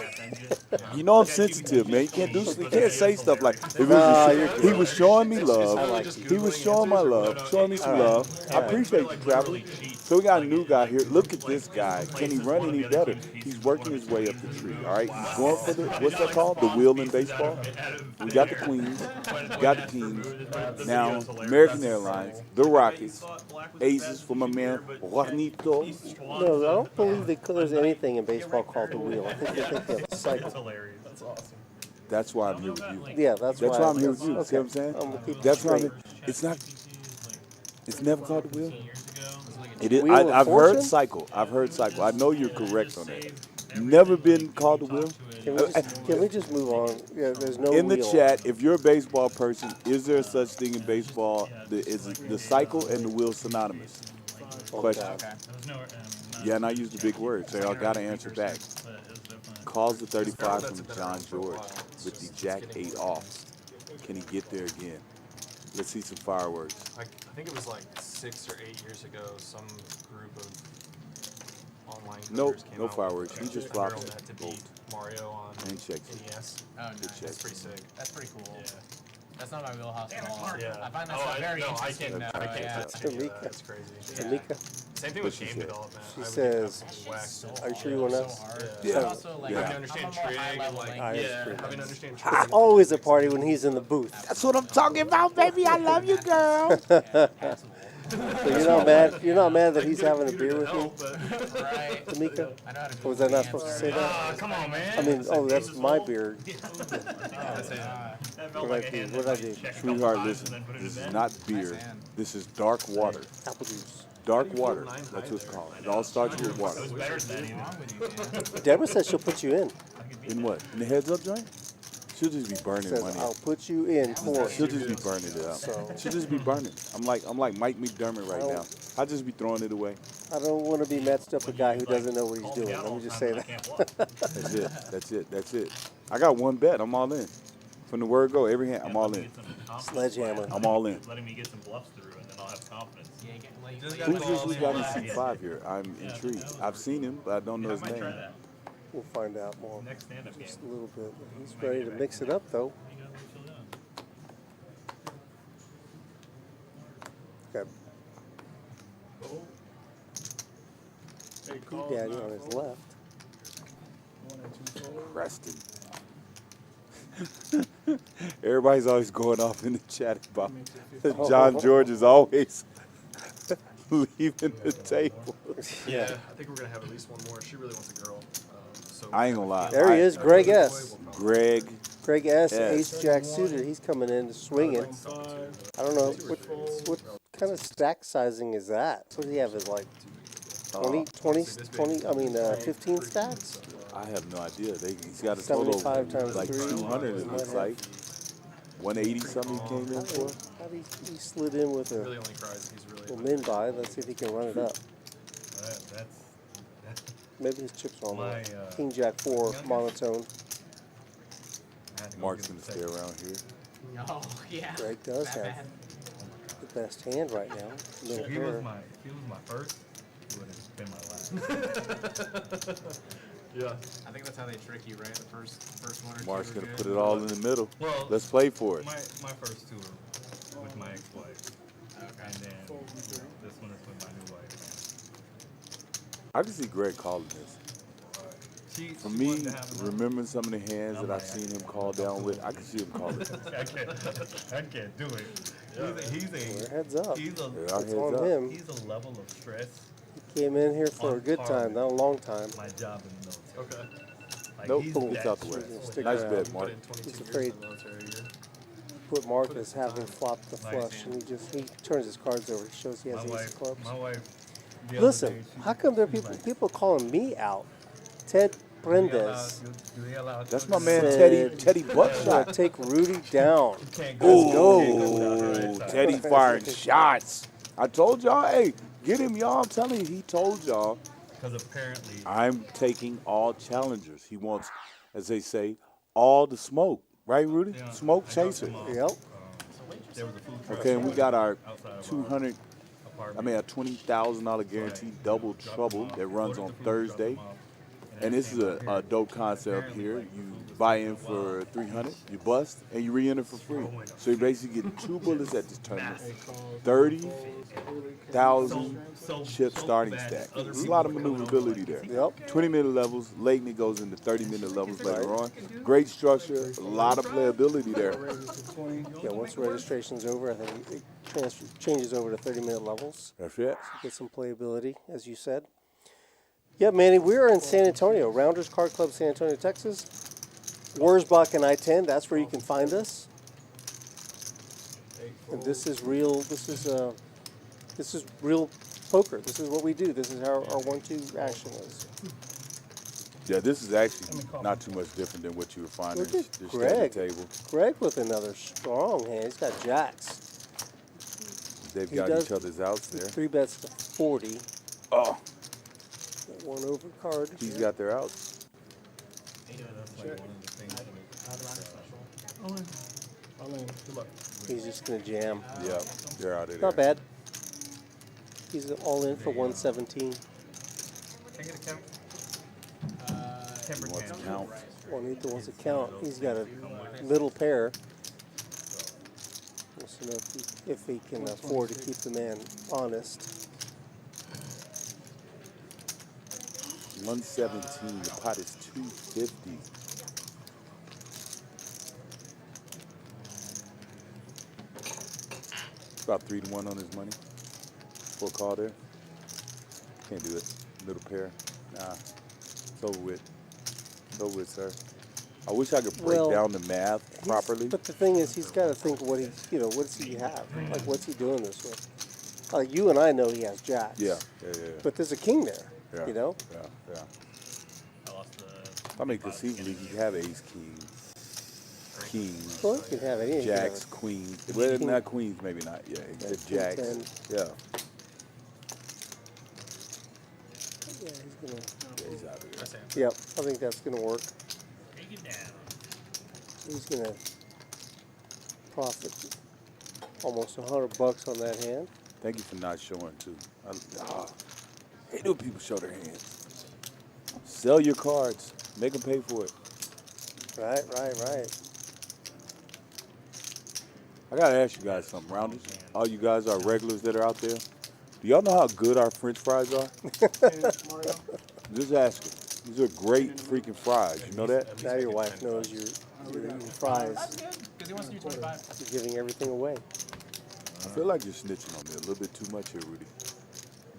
You know I'm sensitive, man. You can't say stuff like if it Nah, was, you're he was showing me love. like He was showing my love, showing me some love. I appreciate you, Traveler. So we got a new guy here. Look at this guy. Can he run any better? He's working his way up the tree. All right, he's going for the what's that called? The wheel in baseball. We got the Queens, got the Kings. Now American Airlines, the Rockets, Aces for my man Juanito. No, I don't believe there's anything in baseball called the wheel. I think they think they have a That's cycle. hilarious. That's awesome. That's why I'm here with you. Yeah, that's That's why why I'm here with you. See what I'm saying? I'm gonna keep it That's why I'm straight. here. It's not. It's never called the wheel. Years ago, It is. Wheel of I've heard Fortune? cycle. I've heard cycle. I know you're correct on that. Never been called the wheel. Can we just move on? Yeah, there's no In the wheel. chat, if you're a baseball person, is there such thing in baseball? Is the cycle and the wheel synonymous? Question. Okay. Yeah, and I use the big words, so y'all got to answer back. Calls the 35 from John George with the Jack 8 off. Can he get there again? Let's see some fireworks. I think it was like 6 or 8 years ago. Some group of online Nope, coders came no out fireworks. with He just a flopped neural it. net to beat Mario on And checks it. NES. Oh, nice. checks. That's pretty sick. That's pretty cool. Yeah. That's not my wheelhouse at all. Yeah. I find that Oh, stuff very no, I interesting, can't. though. I can't. Yeah. That's any of that. Tamika. It's crazy. Tamika. Same thing What with she game said. development. She I would says, get whacked. Are you sure you want So us? hard. Yeah. But also, like, Yeah. Having to understand I'm a more trig and high-level like language. Yeah. having to understand It's trig. always a party when he's in the booth. That's what I'm talking about, baby. I love you, girl. So you're not mad. You're not mad that he's having a beer with you, Right. Tamika? I know how to Or was I not supposed to say that? Come on, man. I mean, oh, that's my beer. That felt What like I a do? hand What that I might do? check a couple Sweetheart, times listen. and then put it This in. is not beer. This is dark water. Apple juice. Dark water. That's what it's called. It all starts with water. It was better than that even. What's wrong with you, man? Deborah says she'll put you in. In what? In the heads up joint? She'll just be burning Says money. I'll put you in for it. She'll just be burning it up. So- She'll just be burning. I'm like Mike McDermott right now. I'll just be throwing it away. I don't want to be matched up with a guy who doesn't know what he's doing. Let me just say that. That's it. That's it. That's it. I got one bet. I'm all in. From the word go, every hand, I'm all in. Sledgehammer. I'm all in. Letting me get some bluffs through, and then I'll have confidence. Yeah, you get, like, Who's got in seat 5 here? I'm intrigued. I've seen him, but I don't know I his might try name. that. We'll find out more. Next stand-up game. Just a little bit. He's ready to mix it up, though. You gotta chill down. Got Pete Daddy on his left. Preston. Everybody's always going off in the chat about John George is always leaving the table. Yeah, I think we're gonna have at least one more. She really wants a girl. So I ain't gonna lie. There he is, Greg S. Greg. Greg S. Yes. Ace Jack suitor. He's coming in swinging. I don't know what kind of stack sizing is that. What does he have? Is like 20, 15 stacks? I have no idea. He's got a total 75 times of like 3. 200. It looks like 180 something he came in for. How did he slid in with really a only cries. He's really. min buy? Let's see if he can run it up. That's Maybe his chips are on My, there. King Jack 4 monotone. Mark's gonna stay around here. Oh, yeah. Greg does That have bad. the best hand right now. Middle if he pair. was my first, he would have been my last. Yeah. I think that's how they trick you, right? The first one or two. Mark's are gonna good. put it all in the middle. Well, Let's play for it. My first two were with my ex-wife, and then this one is with my new wife. I can see Greg calling this. For me, remembering some of the hands that I've seen him call down with, I can see him call it. I can't do it. He's a Heads up. he's a Yeah, It's heads on up. him. he's a level of stress. He came in here for a On good par time, with not a long time. My job in the military. Okay. Like, Nope, he's it's that out the way. stressed. Stick Nice around. bet, Mark. Put in 22 He's years afraid. in the military. Put Marcus having flopped the flush, and he turns his cards over. He shows he has ace of clubs. My wife. the other Listen, day, she- how come there are people calling me out? Ted Prendes. do they allow That's my children- man Said- Teddy Buckshot. Take Rudy down. Can't Let's go. Ooh, Teddy firing shots. I told y'all, hey, get him, y'all. I'm telling you, he told y'all. Because apparently, I'm taking all challengers. He wants, as they say, all the smoke. Right, Rudy? Yeah. Smoke I know chaser. some, Yep. there was a food truck Okay, and we got our outside of 200, apartment. a $20,000 guaranteed double trouble that runs on Thursday. And this is a dope concept here. You buy in for 300, you bust, and you re-enter for free. So you basically get 2 bullets at this tournament. 30,000 chip starting stack. There's a lot of maneuverability there. Yep. 20-minute levels, late and it goes into 30-minute levels later on. Great structure, a lot of playability there. Yeah, once registration's over, I think it changes over to 30-minute levels. That's it. Get some playability, as you said. Yeah, Manny, we are in San Antonio, Rounders Card Club, San Antonio, Texas. Wurzbach and I-10, that's where you can find us. And this is real. This is real poker. This is what we do. This is how our 1-2 action is. Yeah, this is actually not too much different than what you were finding. Look at Just Greg. table. Greg with another strong hand. He's got jacks. They've He got does each other's outs there. 3 bets to 40. Oh, Got one over card. he's got their outs. He's just gonna jam. Yeah, they're out of there. Not bad. He's all in for 117. Can I get a count? He wants to count. Juanito wants to count. He's got a middle pair. Wants to know if he can afford to keep the man honest. 117. The pot is 250. About 3-1 on his money. Full call there. Can't do it. Middle pair. Nah. It's over with. It's over with, sir. I wish I could break down the math properly. But the thing is, he's got to think what he, what does he have? Like, what's he doing this with? Like, you and I know he has jacks. Yeah. But there's a king there, Yeah. you know? Yeah. I lost the. I mean, conceivably, he could have ace, king, Well, he can have any. jacks, queens. Well, not queens, maybe not. Yeah, he Yeah, said king jacks. 10. Yeah. Yeah, he's gonna. Yeah, he's out of there. Yep, I think that's gonna work. Take it down. He's gonna profit almost $100 on that hand. Thank you for not showing, too. I hate when people show their hands. Sell your cards. Make them pay for it. Right. I got to ask you guys something, Rounders. All you guys are regulars that are out there. Do y'all know how good our French fries are? Just asking. These are great freaking fries. You know that? Now your wife knows you're eating fries. That's good, because he wants to do 25. You're giving everything away. I feel like you're snitching on me a little bit too much here, Rudy.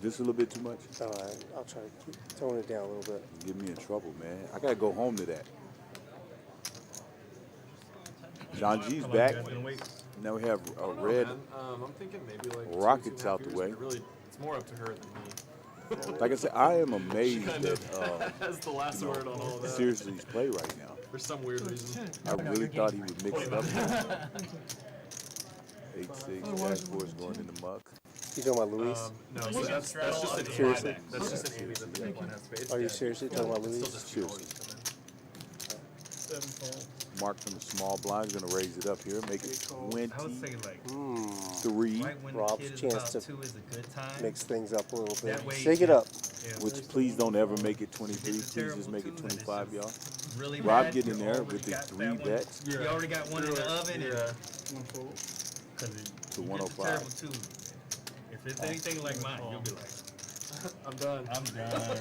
Just a little bit too much. All right, I'll try to keep tone it down a little bit. You get me in trouble, man. I got to go home to that. John G's back. Now we have a red I'm thinking maybe like Rockets 2.5 out the years, way. but really, it's more up to her than me. Like I said, I am amazed that That's the last word on all that. seriously he's play right now. For some weird reason. I really thought he would mix it up. 8-6, Jack 4 is going in the muck. You talking about Luis? No, so that's just an Seriously? That's just an Amy that the big blind has spades. Are you seriously talking about Luis? Seriously. Mark from the small blind is going to raise it up here, make it I would say 23, like right when Rob's the kid is chance about to 2 is a good time. Mix things up a little bit. That way Shake it up. which please don't ever make it 23. It's a Please just terrible make it two, and it's 25, y'all. Really Rob bad. getting in You there already with his got 3 that one. bets You already got one in the oven. Because to it's 105. terrible too. If it's anything like mine, you'll be like, I'm done. I'm done.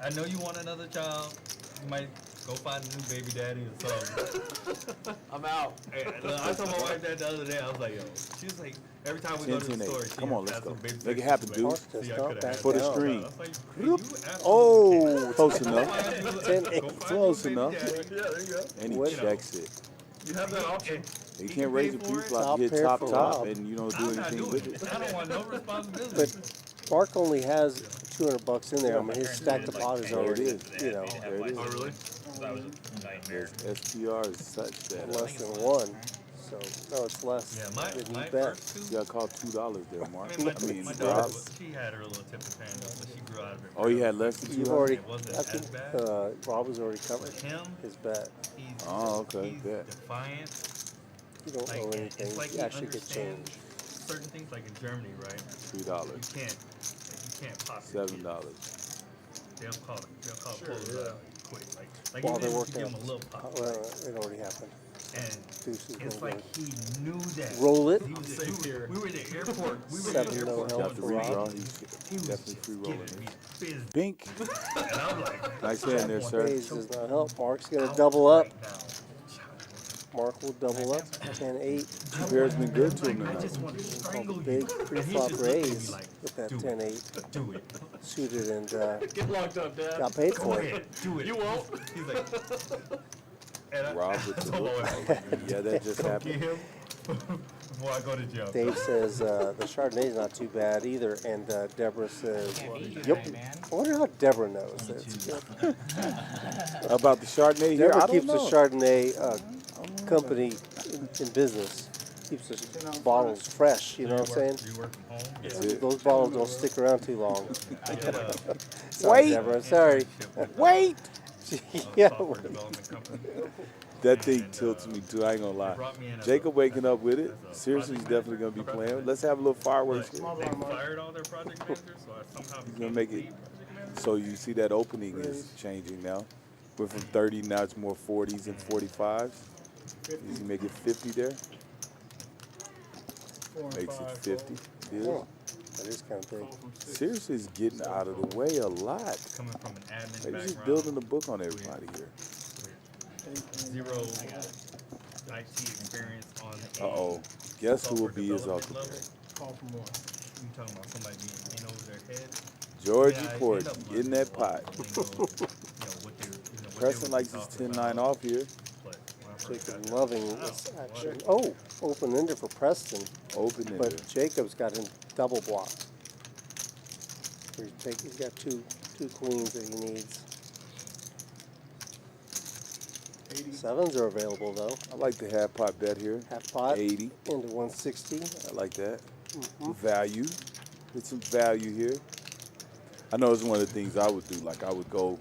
I know you want another child. You might go find a new baby daddy or something. I'm out. Hey, look, I told my wife that the other day. I was like, yo. She was like, every time we go to 10, the 10, store, 8. she Come on, let's has go. some baby Make it daddy. happen, She's dude. like, Just "See, I count coulda that had For the down. stream. I was like, hey, you absolutely Oh, close can. enough. Go find you- 10, go 8. find you a Close baby enough. daddy. Yeah, there you go. And he What? checks it. You have that option. He He can't can raise pay the for it. pre-flop, Top hit pair top, for top, Rob. and you don't do I'm not anything doing with it. it. I don't want no responsibility. But Mark only has $200 in there. I mean, his stack deposit is There it already, is. you know, There it is. Oh, really? That was a nightmare. His SPR is such that less than 1. So, no, it's less Yeah, my than you bet. first two. you got called $2 there, Mark. I mean, I mean, my Rob. daughter, she had her little tip of pan, but she grew out of it. Oh, you had less than You've 200? already, It wasn't I as think bad. Rob has already covered Him, his bet. he's Oh, okay, he's bet. defiant. You don't Like, owe it's anything. like You he actually get understands change. certain things, like in Germany, right? $3, You can't pop your kid. $7. They'll call Sure, pull yeah. quick. Like While even they're if you working give out. him a little pop, Well, it already happened. and Deuce is it's gonna like he knew that. Roll it. He was I'm safe here. We were in the airport. We were in Seven, the no airport. help Got the for Rob. redraw. He was Definitely free rolling giving me it. business. Bink. And I'm like, Nice hand there, sir. Raise does not help. Mark's going to out double up. right now. Mark will double up. 10-8. Two pairs been good to him I tonight. just want to strangle you. Big And he's pre-flop just looking at me raise like, with that do it. 10-8 Do it. suited and Get locked up, Dad. got paid Go for it. ahead. Do it. You won't. He's like, and Rob with the told my wife, Yeah, that just don't get happened. him. before I go to jail. Dave says the Chardonnay's not too bad either, and Deborah says, "Yep." I wonder how Deborah knows that it's good. About the Chardonnay here, Deborah I don't keeps the know. Chardonnay company in business. Keeps the bottles fresh. You know what I'm saying? You work from home? That's it. Those bottles don't stick around too long. I did a Sorry, Wait. Deborah. Sorry. Wait! Yeah. software development company. That thing tilts me too, I ain't gonna lie. Brought me in as Jacob waking up with it. Seriously, he's definitely gonna be playing. Let's have a little fireworks here. They fired all their project managers, so I somehow He's became gonna make the it. lead project manager. So you see that opening is changing now. We're from 30, now it's more 40s and 45s. You can make it 50 there. Makes it 50. Yeah. Oh, that is kind of big. Seriously, it's getting out of the way a lot. Coming from an admin Maybe just background, building a book on everybody here. zero IT experience on a Uh-oh. Guess who will software be his development Uncle level. Barry? Call for more. You talking about somebody being in over their head? Georgie Yeah, I Port, end up getting learning that a lot. pot. They know, what they Preston would likes be his talking 10-9 about, off here. but when I first got Jacob there, loving this action. Oh, open-ender for Preston. Open it. But Jacob's got him double block. He's got two queens that he needs. Sevens are available though. I like the half pot bet here. Half pot 80. into 160. I like that. Value. Get some value here. I know it's one of the things I would do. Like I would go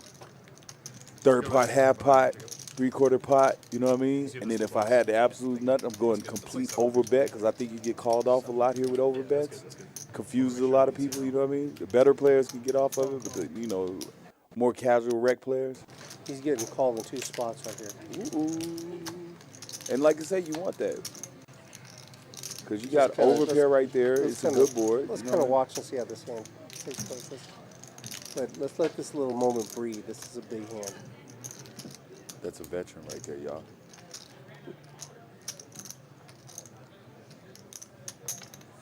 third pot, half pot, three-quarter pot, you know what I mean? And then if I had the absolute nut, I'm going complete overbet because I think you get called off a lot here with overbets. Confuses a lot of people, you know what I mean? The better players can get off of it, but the, more casual rec players. He's getting called in two spots right here. And like I say, you want that. Because you got kinda- overpair right there. It's a good board. Let's you know kind of what watch and see how this hand takes place. Let's let this little moment breathe. This is a big hand. I mean? That's a veteran right there, y'all.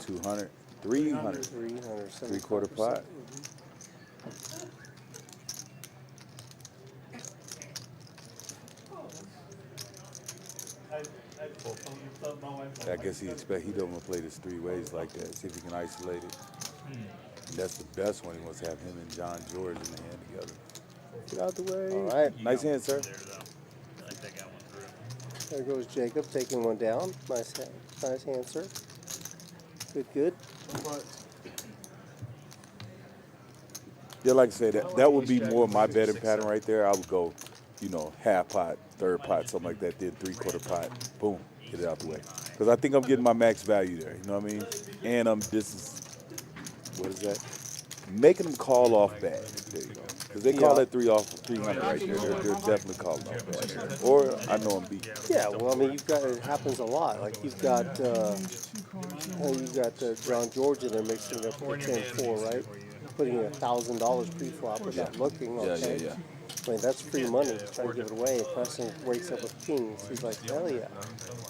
$200, $300, 300. three-quarter pot. I guess he don't want to play this three ways like that. See if he can isolate it. And that's the best one. He wants to have him and John George in the hand together. Get out the way. All right. Nice hand, sir. There goes Jacob taking one down. Nice hand, sir. Good. Yeah, like I said, that would be more my betting pattern right there. I would go, half pot, third pot, something like that, then three-quarter pot. Boom, get it out the way. Because I think I'm getting my max value there, you know what I mean? And what is that? Making them call off bad. There you go. Because they call that 300 right there. They're definitely calling off bad. Or I know I'm beat. Yeah, well, I mean, it happens a lot. Like you've got John George in there mixing up the 10-4, right? Putting in $1,000 pre-flop without looking. Okay. Yeah. I mean, that's free money. Trying to give it away. And Preston wakes up with kings. He's like, hell yeah.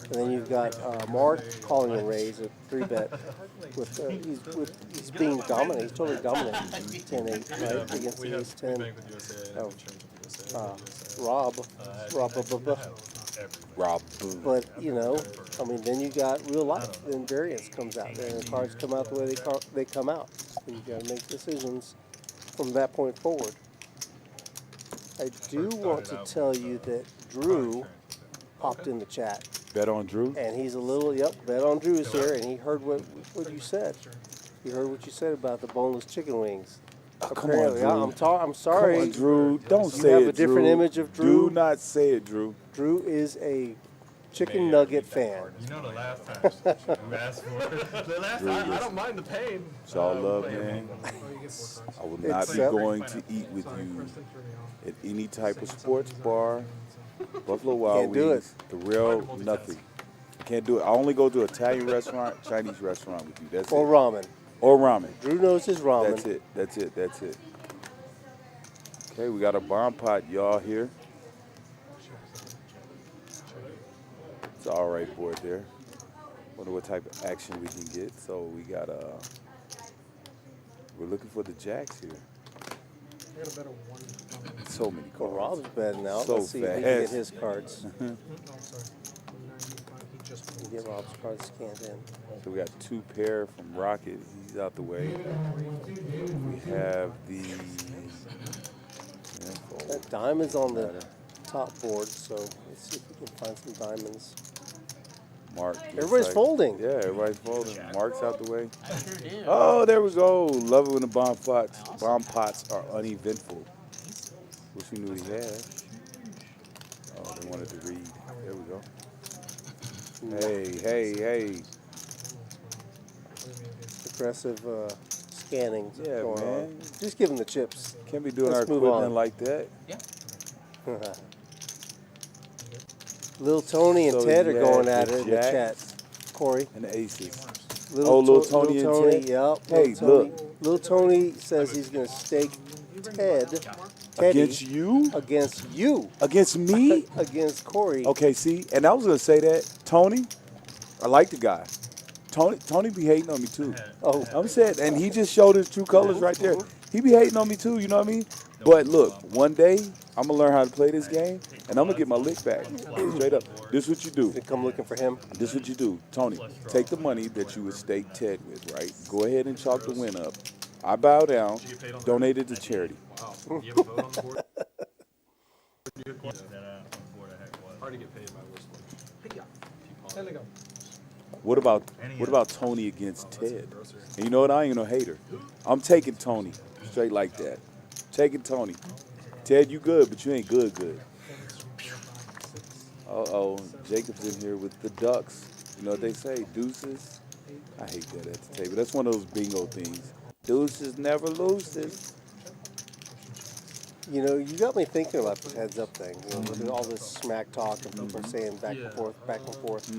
And then you've got Mark calling a raise, a 3-bet. He's being dominant. He's totally dominant. 10-8, right? Against the ace 10. Rob. But, I mean, then you got real life. Then variance comes out. Then the cards come out the way they come out. And you got to make decisions from that point forward. I do want to tell you that Drew popped in the chat. Bet on Drew? And he's bet on Drew is here, and he heard what you said. He heard what you said about the boneless chicken wings. Come on, Drew. I'm sorry. Come on, Drew. Don't say it, You have a different Drew. image of Drew. Do not say it, Drew. Drew is a chicken nugget fan. You know the last time you asked for it. I don't mind the pain. It's all love, man. I will not be going to eat with you at any type of sports bar, Buffalo Wild Can't do Wings, the real nothing. Can't do it. I only go to Italian restaurant, Chinese restaurant with you. That's Or it. ramen. Or ramen. Drew knows his ramen. That's it. Okay, we got a bomb pot, y'all, here. It's all right board there. Wonder what type of action we can get. So we got we're looking for the jacks here. So many Well, cards. Rob's betting out. So Let's see if he can get fast. his cards. Get Rob's card scanned in. So we got 2 pair from Rocket. He's out the way. We have the That diamond's on the top board, so let's see if we can find some diamonds. Mark. Everybody's folding. Yeah, everybody's folding. Mark's out the way. I sure did. Oh, there we go. Love it when the bomb pots are uneventful. Wish we knew he had. Oh, they wanted to read. There we go. Hey. Aggressive scanning Yeah, going man. on. Just give him the chips. Can't be doing Let's our move equipment on. like that. Yeah. Little Tony and So Ted are you going had at the it in the chat. jacks Corey. And the aces. Little Tony and Ted? Yep. Hey, Tony. Little Tony says he's going to stake Teddy Against you? Against you. Against me? Against Corey. Okay, see, and I was gonna say that Tony, I like the guy. Tony be hating on me too. Oh, I'm saying, and he just showed his true colors right there. He be hating on me too, you know what I mean? But look, one day I'm gonna learn how to play this game, and I'm gonna get my lick back. Straight up. This what you do. They come looking for him. This what you do, Tony. Take the money that you would stake Ted with, right? Go ahead and chalk the win up. I bow down. Donate it to charity. Wow. You have a vote on the board? Hard to get paid by whistling. What about Tony against Ted? And you know what? I ain't no hater. I'm taking Tony straight like that. Taking Tony. Ted, you good, but you ain't good. Uh-oh, Jacob's in here with the ducks. You know what they say, deuces. I hate that at the table. That's one of those bingo things. Deuces never loses. You know, you got me thinking about this heads up thing. You know, with all this smack talk and people saying back and forth.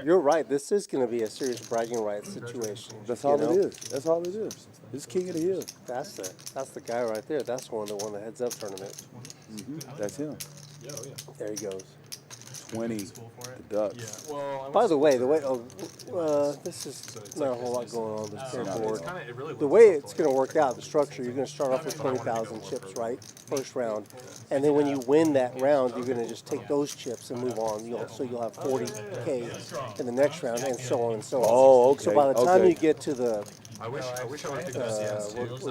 You're right. This is going to be a serious bragging rights situation. That's all it is. That's all it is. It's King of the Hill. That's the guy right there. That's the one that won the heads up tournament. That's him. There he goes. 20, the ducks. Yeah. Well, By the way, this is not a whole lot going on this pair board. it really The way it's going to work out, the structure, you're going to start off with 20,000 chips, right? First round. And then when you win that round, you're going to just take those chips and move on. So you'll have 40K in the next round and so on and so on. Oh, okay. So by the time you get to the I wish I went to go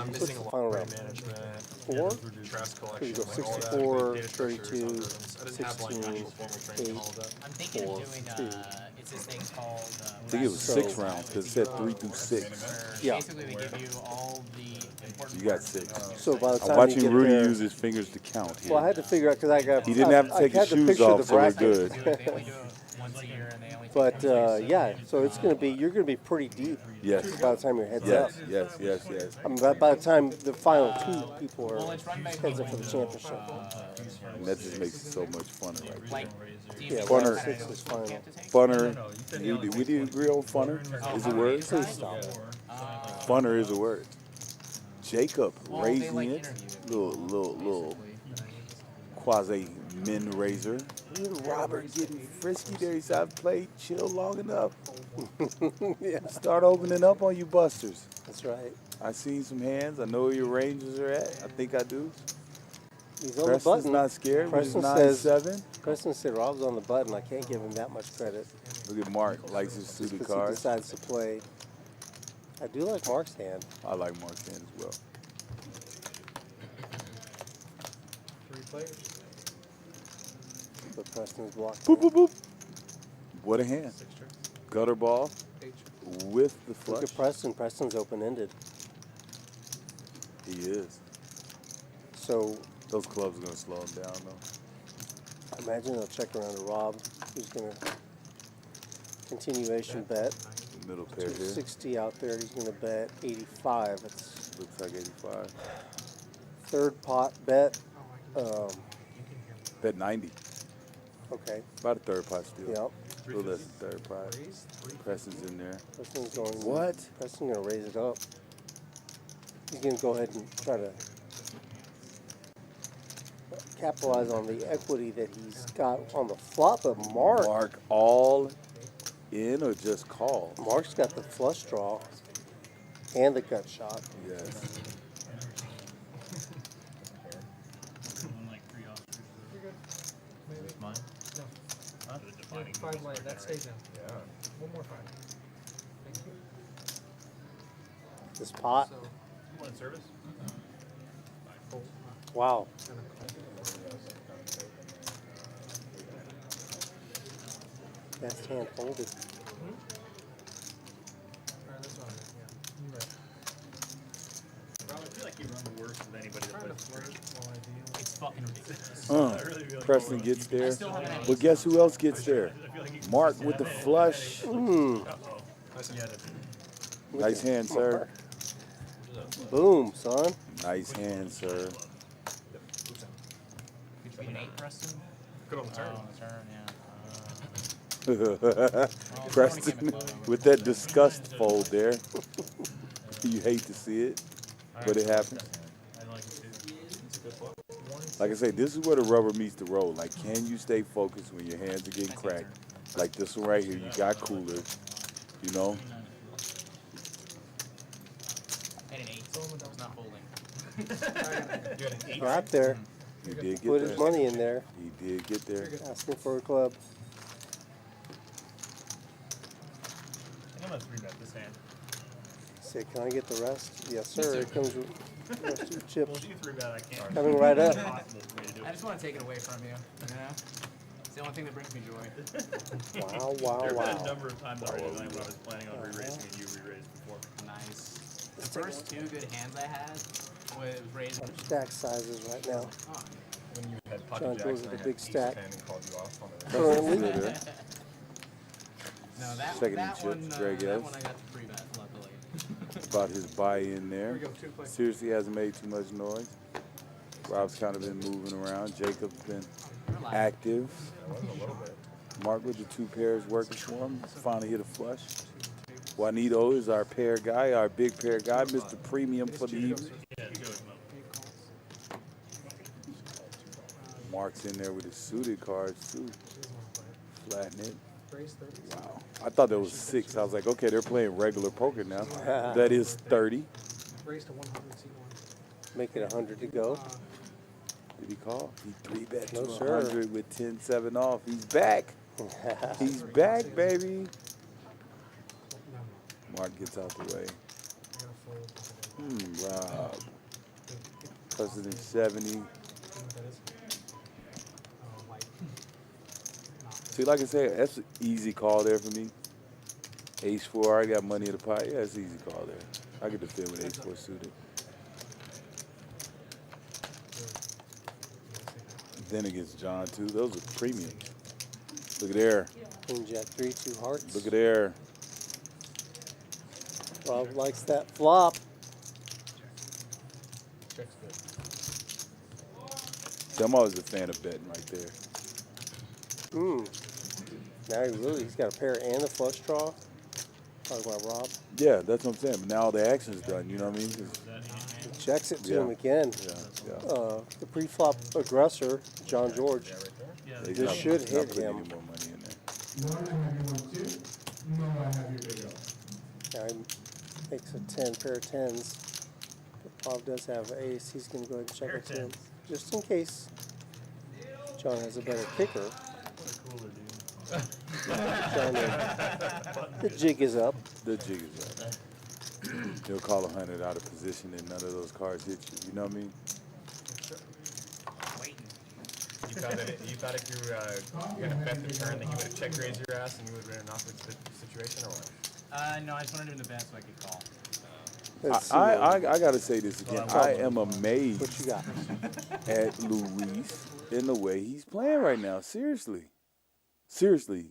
I'm missing a lot final of round? management, 4? trash So collection, you go like all that, 64, data structures, 32, algorithms. I didn't have like 16, actual formal training and all of that. I'm thinking Four, of doing, two. it's this thing called, I think it was 6 rounds because it said 3 through 6. where Yeah. basically they give you all the important You got 6. So by the time I'm you watching get Rudy there, use his fingers to count here. well, I had to figure out because I got. He didn't have to take his shoes off, so we're good. They only do it once a year and they only But yeah, so it's gonna be you're gonna be pretty deep. Yes. By the time your heads up. Yes. I mean, by the time the final 2 people are heads up for the championship. And that just makes it so much funner right there. like Yeah, Funner. round 6 is final. Funner. We do agree on funner is a word? Please stop. Funner is a word. Jacob Well, they, raising like, it. interview Little quasi min raiser. Little Robert getting frisky there. He said, I've played chill long enough. Yeah, Start opening up on you busters. that's right. I seen some hands. I know where your ranges are at. I think I do. He's on Preston's the button. not scared. Preston Preston says- 9-7. Preston said Rob's on the button. I can't give him that much credit. Look at Mark. Likes his suited Because he cards. decides to play. I do like Mark's hand. I like Mark's hand as well. 3 players. But Preston's blocked. Boop, boop, boop. What a hand. Gutter ball H. with the Look flush. at Preston. Preston's open-ended. He is. So Those clubs are going to slow him down, though. imagine they'll check around to Rob, who's going to continuation bet. Middle pair here. 260 out there. He's going to bet 85. It's Looks like 85. third pot bet. Bet 90. Okay. About a third pot still. Yep. A little less than third pot. Preston's in there. Preston's going. What? Preston's going to raise it up. He's going to go ahead and try to capitalize on the equity that he's got on the flop. But Mark all in or just call? Mark's got the flush draw and the gut shot. Yes. Mine? Huh? 5 light. That stays in. Yeah. One more 5. Thank you. This pot. So, One service? fold. Wow. Gonna call. Best hand folded. Alright, that's all right. Yeah. You're right. Rob, I feel like you run the worst with anybody that Trying to plays. flirt while I deal. It's fucking ridiculous. Preston gets there. still haven't had But guess who else gets there? Mark with the flush. Nice hand, sir. Boom, son. Nice hand, sir. Could you be an 8, Preston? Good on the turn. Oh, the turn, yeah. Preston with that disgust fold there. You hate to see it, but it happens. I like it too. It's a good book. Like I say, this is where the rubber meets the road. Like, can you stay focused when your hands are getting cracked? Like this one right here, you got cooler, you know? And an 8. It's not holding. You had an 8. Right there. He did Put get his there. money in there. He did get there. Asking for a club. I'm gonna 3-bet this hand. Say, can I get the rest? Yes, sir. It comes with the rest of your chips. Well, if you 3-bet, I can't. Coming right up. It's impossible for me to do I it. just want to take it away from you. You know? It's the only thing that brings me joy. Wow, wow, There have been a wow. number of times already tonight when I was planning on re-raising and you re-raised before. Nice. The first 2 good hands I had was raising. Stack sizes right now. When you had John pocket goes jacks with and a I big had stack. ace 10 and called you off on the Currently, No, that, Second that in one, chips, Greg that S. one I got the free bet, luckily. About his buy-in there. Here we go, 2 plays. Seriously hasn't made too much noise. Rob's kind of been moving around. Jacob's been Relax. active. That was a little bit. Mark with the 2 pairs working for him. Finally hit a flush. Juanito is our pair guy, our big pair guy, Mr. Premium for the evening. Mark's in there with his suited cards too. Flatten it. Raise 30. Wow. I thought that was 6. I was like, okay, they're playing regular poker now. That is 30. Raise to 100 C1. make it 100 to go. Did he call? He 3-bet No, to sir. 100 with 10-7 off. He's back. He's back, baby. Mark gets out the way. Rob. President 70. See, like I said, that's an easy call there for me. Ace 4, I got money in the pot. Yeah, it's an easy call there. I get the feel with Ace 4 suited. Then against John, too. Those are premiums. Look at there. Queen Jack 3, 2 hearts. Look at there. Rob likes that flop. See, I'm always a fan of betting right there. Now he's got a pair and a flush draw. Talking about Rob. Yeah, that's what I'm saying. But now all the action's done, you know what I mean? 'Cause- He checks it to Yeah. him again. yeah. The pre-flop aggressor, John George. He's This not- should he's not hit putting him. any more money in there. Now he makes a 10, pair of 10s. But Bob does have an ace. He's going to go ahead and check it to him. Just in case John has a better kicker. The jig is up. The jig is up. He'll call 100 out of position and none of those cards hit you. You know what I mean? You thought if you were going to bet the turn that he would have check raised your ass and you would have been in an awkward situation, or what? No, I just wanted him to bet so I could call. Let's see I got to say this again. I am amazed what you got. at Luis in the way he's playing right now. Seriously. Seriously.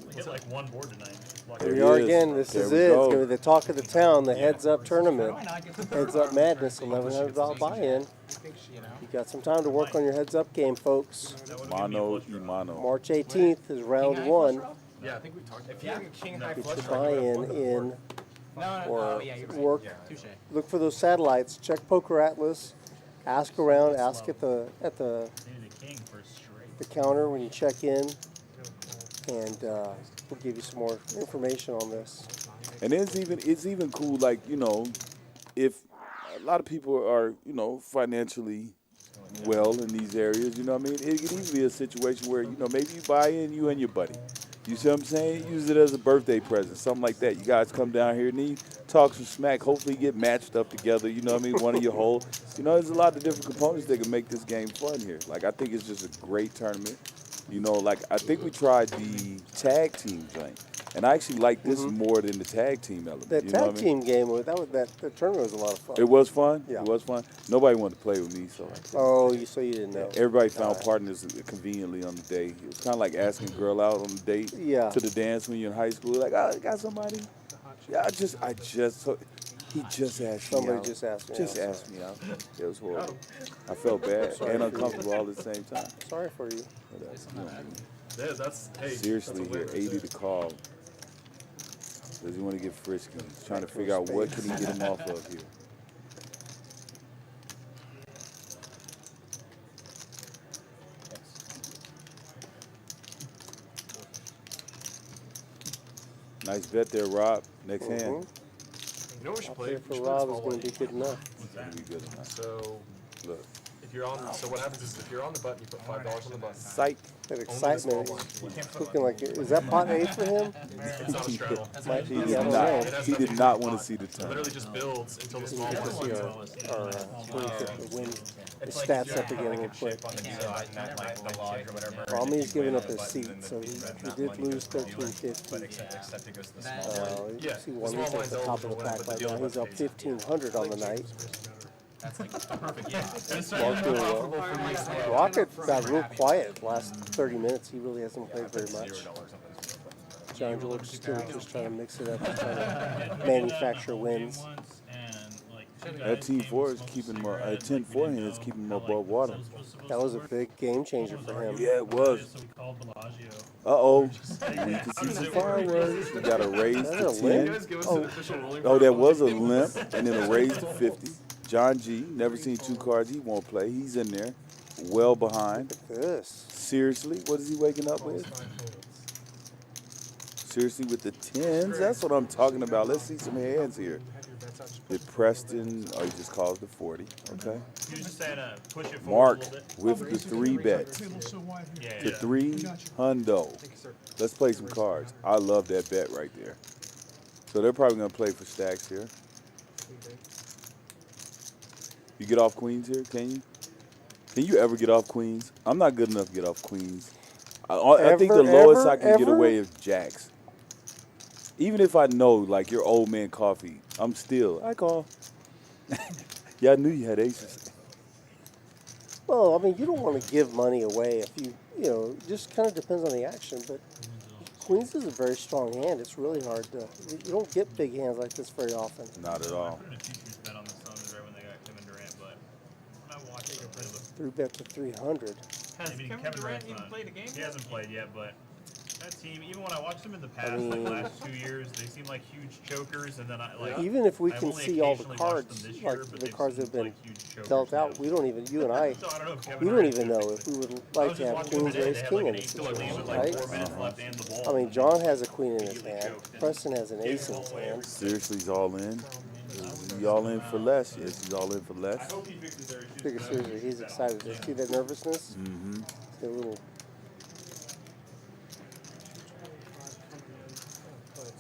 We hit like one board tonight. Like, Here There we are he is. again. This There is we it. It's go. going to be the talk of the town, the Heads Up tournament. Why not get the Heads Up Madness, $1,100 buy-in. You know? You got some time to work on your Heads Up game, folks. Mano Imano. March 18th is round one. Yeah, I think we talked. If you have a king high Get flush your draw, you would have buy-in won the board. in. No, Or oh, yeah, you're right. work. Touche. Look for those satellites. Check Pokeratlas. Ask around. Ask at the needed a king for straight. counter when you check in, and we'll give you some more information on this. And it's even cool, like, you know, if a lot of people are, you know, financially well in these areas, you know what I mean? It could even be a situation where, you know, maybe you buy in, you and your buddy. You see what I'm saying? Use it as a birthday present, something like that. You guys come down here and then talk some smack. Hopefully get matched up together. You know what I mean? One of your whole. You know, there's a lot of different components that can make this game fun here. Like, I think it's just a great tournament. You know, like, I think we tried the tag team thing. And I actually like this more than the tag team element. That you know tag what I team mean? game, that tournament was a lot of fun. It was fun? Yeah. It was fun? Nobody wanted to play with me, so. Oh, so you didn't know. Everybody found partners conveniently on the day. It was kind of like asking a girl out on a date to the dance when you're in high school. Like, oh, you got somebody? Yeah, he just asked me Somebody out. just asked me Just out. asked me out. It was horrible. I felt bad and uncomfortable all at the same time. Sorry for you. Yeah, that's, hey, Seriously that's a here, win. 80 to call. Does he want to get frisky? He's trying to figure out what can he get him off of here. Nice bet there, Rob. Next hand. You know what we should play? For Rob is going to be good enough. It's going to be good enough. So, Look. if you're on, so what happens is if you're on the button, you put $5 on the button. Psych. That Only the excitement. small He's cooking like, is that pot A for him? It's not a straddle. Might He be, I did don't not, know. he did not want to see the It turn. literally just builds until the small Get to blind see wins. our win the stats up again real quick. Romy's giving up his seat, so he did lose 1350. Except it goes to the small You Yeah, see the one small he's at blind's the top of the eligible, pack but right the now. deal He's up 1,500 on the night. That's like perfect. Yeah. Mark doing well. Rocket got real quiet the last 30 minutes. He really hasn't played very much. John George still just trying to mix it up, and trying to manufacture wins. That Team 4 is keeping him, 10-4 hand is keeping him above water. That was a big game changer for him. Yeah, it was. Uh-oh. We can see some fireworks. We got a raise to 10. Oh, that was a limp, and then a raise to 50. John G, never seen two cards. He won't play. He's in there, well behind. Look at this. Seriously, what is he waking up with? Seriously, with the 10s? That's what I'm talking about. Let's see some hands here. Did Preston, oh, he just calls the 40. Okay. He was just saying, push it Mark forward a little bit. with the 3 bets. The 3 hundo. Let's play some cards. I love that bet right there. So they're probably going to play for stacks here. You get off queens here, can you? Can you ever get off queens? I'm not good enough to get off queens. I think the lowest I can get away is jacks. Even if I know, like, your old man coffee, I'm still, I call. Yeah, I knew you had aces. Well, I mean, you don't want to give money away if you know, it just kind of depends on the action. But queens is a very strong hand. It's really hard to, you don't get big hands like this very often. Not at all. 3 bet to 300. Kevin Durant even played a game? He hasn't played yet, but that team, even when I watched them in the past, I mean, like last 2 years, they seem like huge chokers, and then even if we I've can only see all the occasionally watched cards, them this like year, but the they've cards that have seemed been like huge chokers dealt now. out, we don't even, you and I, So I don't know if Kevin we don't Durant even know if we would like to have queens raise king in this situation, right? I mean, John has a queen in his hand. Preston has an ace in his hand. Seriously, he's all in. Is he all in for less? Yes, he's all in for less. Figure seriously, he's excited. You see that nervousness? Mm-hmm. A little.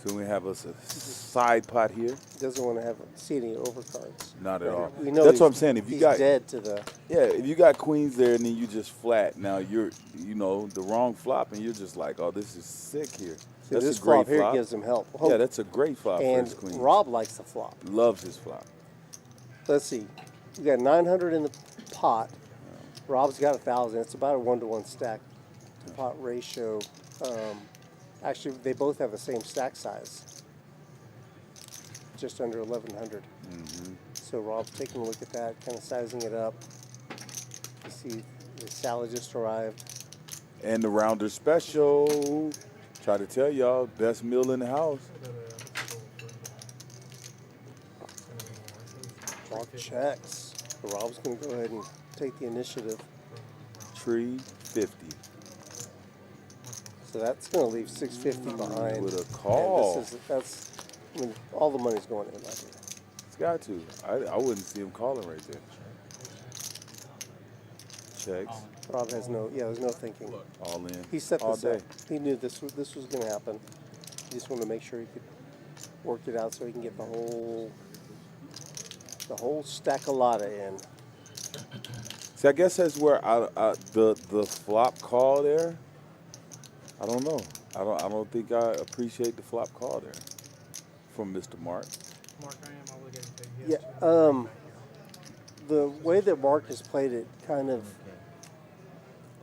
So we have us a side pot here. Doesn't want to see any overcards. Not at all. We know That's what I'm saying. If you he's got dead to the. Yeah, if you got queens there and then you just flat, now you're, the wrong flop, and you're just like, oh, this is sick here. See, That's this a great flop here gives him help. Yeah, that's a great flop and for his queen. Rob likes the flop. Loves his flop. Let's see. We got 900 in the pot. Rob's got 1,000. It's about a 1-to-1 stack to pot ratio. Actually, they both have the same stack size. Just under 1,100. Mm-hmm. So Rob's taking a look at that, kind of sizing it up. You see the salad just arrived. And the rounder special. Try to tell y'all, best meal in the house. Rob checks. So Rob's going to go ahead and take the initiative. Tree 50. So that's going to leave 650 behind. With a call. And I mean, all the money's going in right here. It's got to. I wouldn't see him calling right there. Checks. Rob has no, there's no thinking. All in. He set all this day. up. He knew this was going to happen. He just wanted to make sure he could work it out so he can get the whole stack of lotta in. See, I guess that's where the flop call there. I don't know. I don't think I appreciate the flop call there from Mr. Mark. Mark, I am obligated to. Yeah. The way that Mark has played it kind of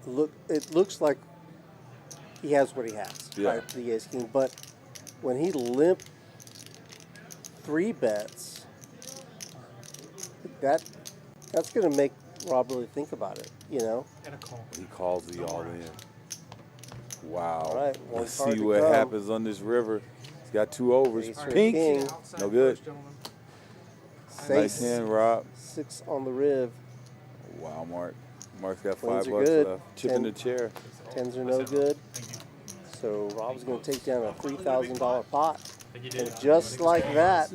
looks like he has what he has. Yeah. Right, the ace king, but when he limp 3 bets, that's going to make Rob really think about it, you know? And a call. He calls the all in. Wow. All right, Let's one card see to what come. happens on this river. He's got 2 overs. Ace or Pink. king. No good. Nice Face. hand, Rob. 6 on the riv. Wow, Mark. Mark's got Queens $5 are good. left. Chipping the chair. 10s are no good. So Rob's going to take down a $3,000 pot. And just like that.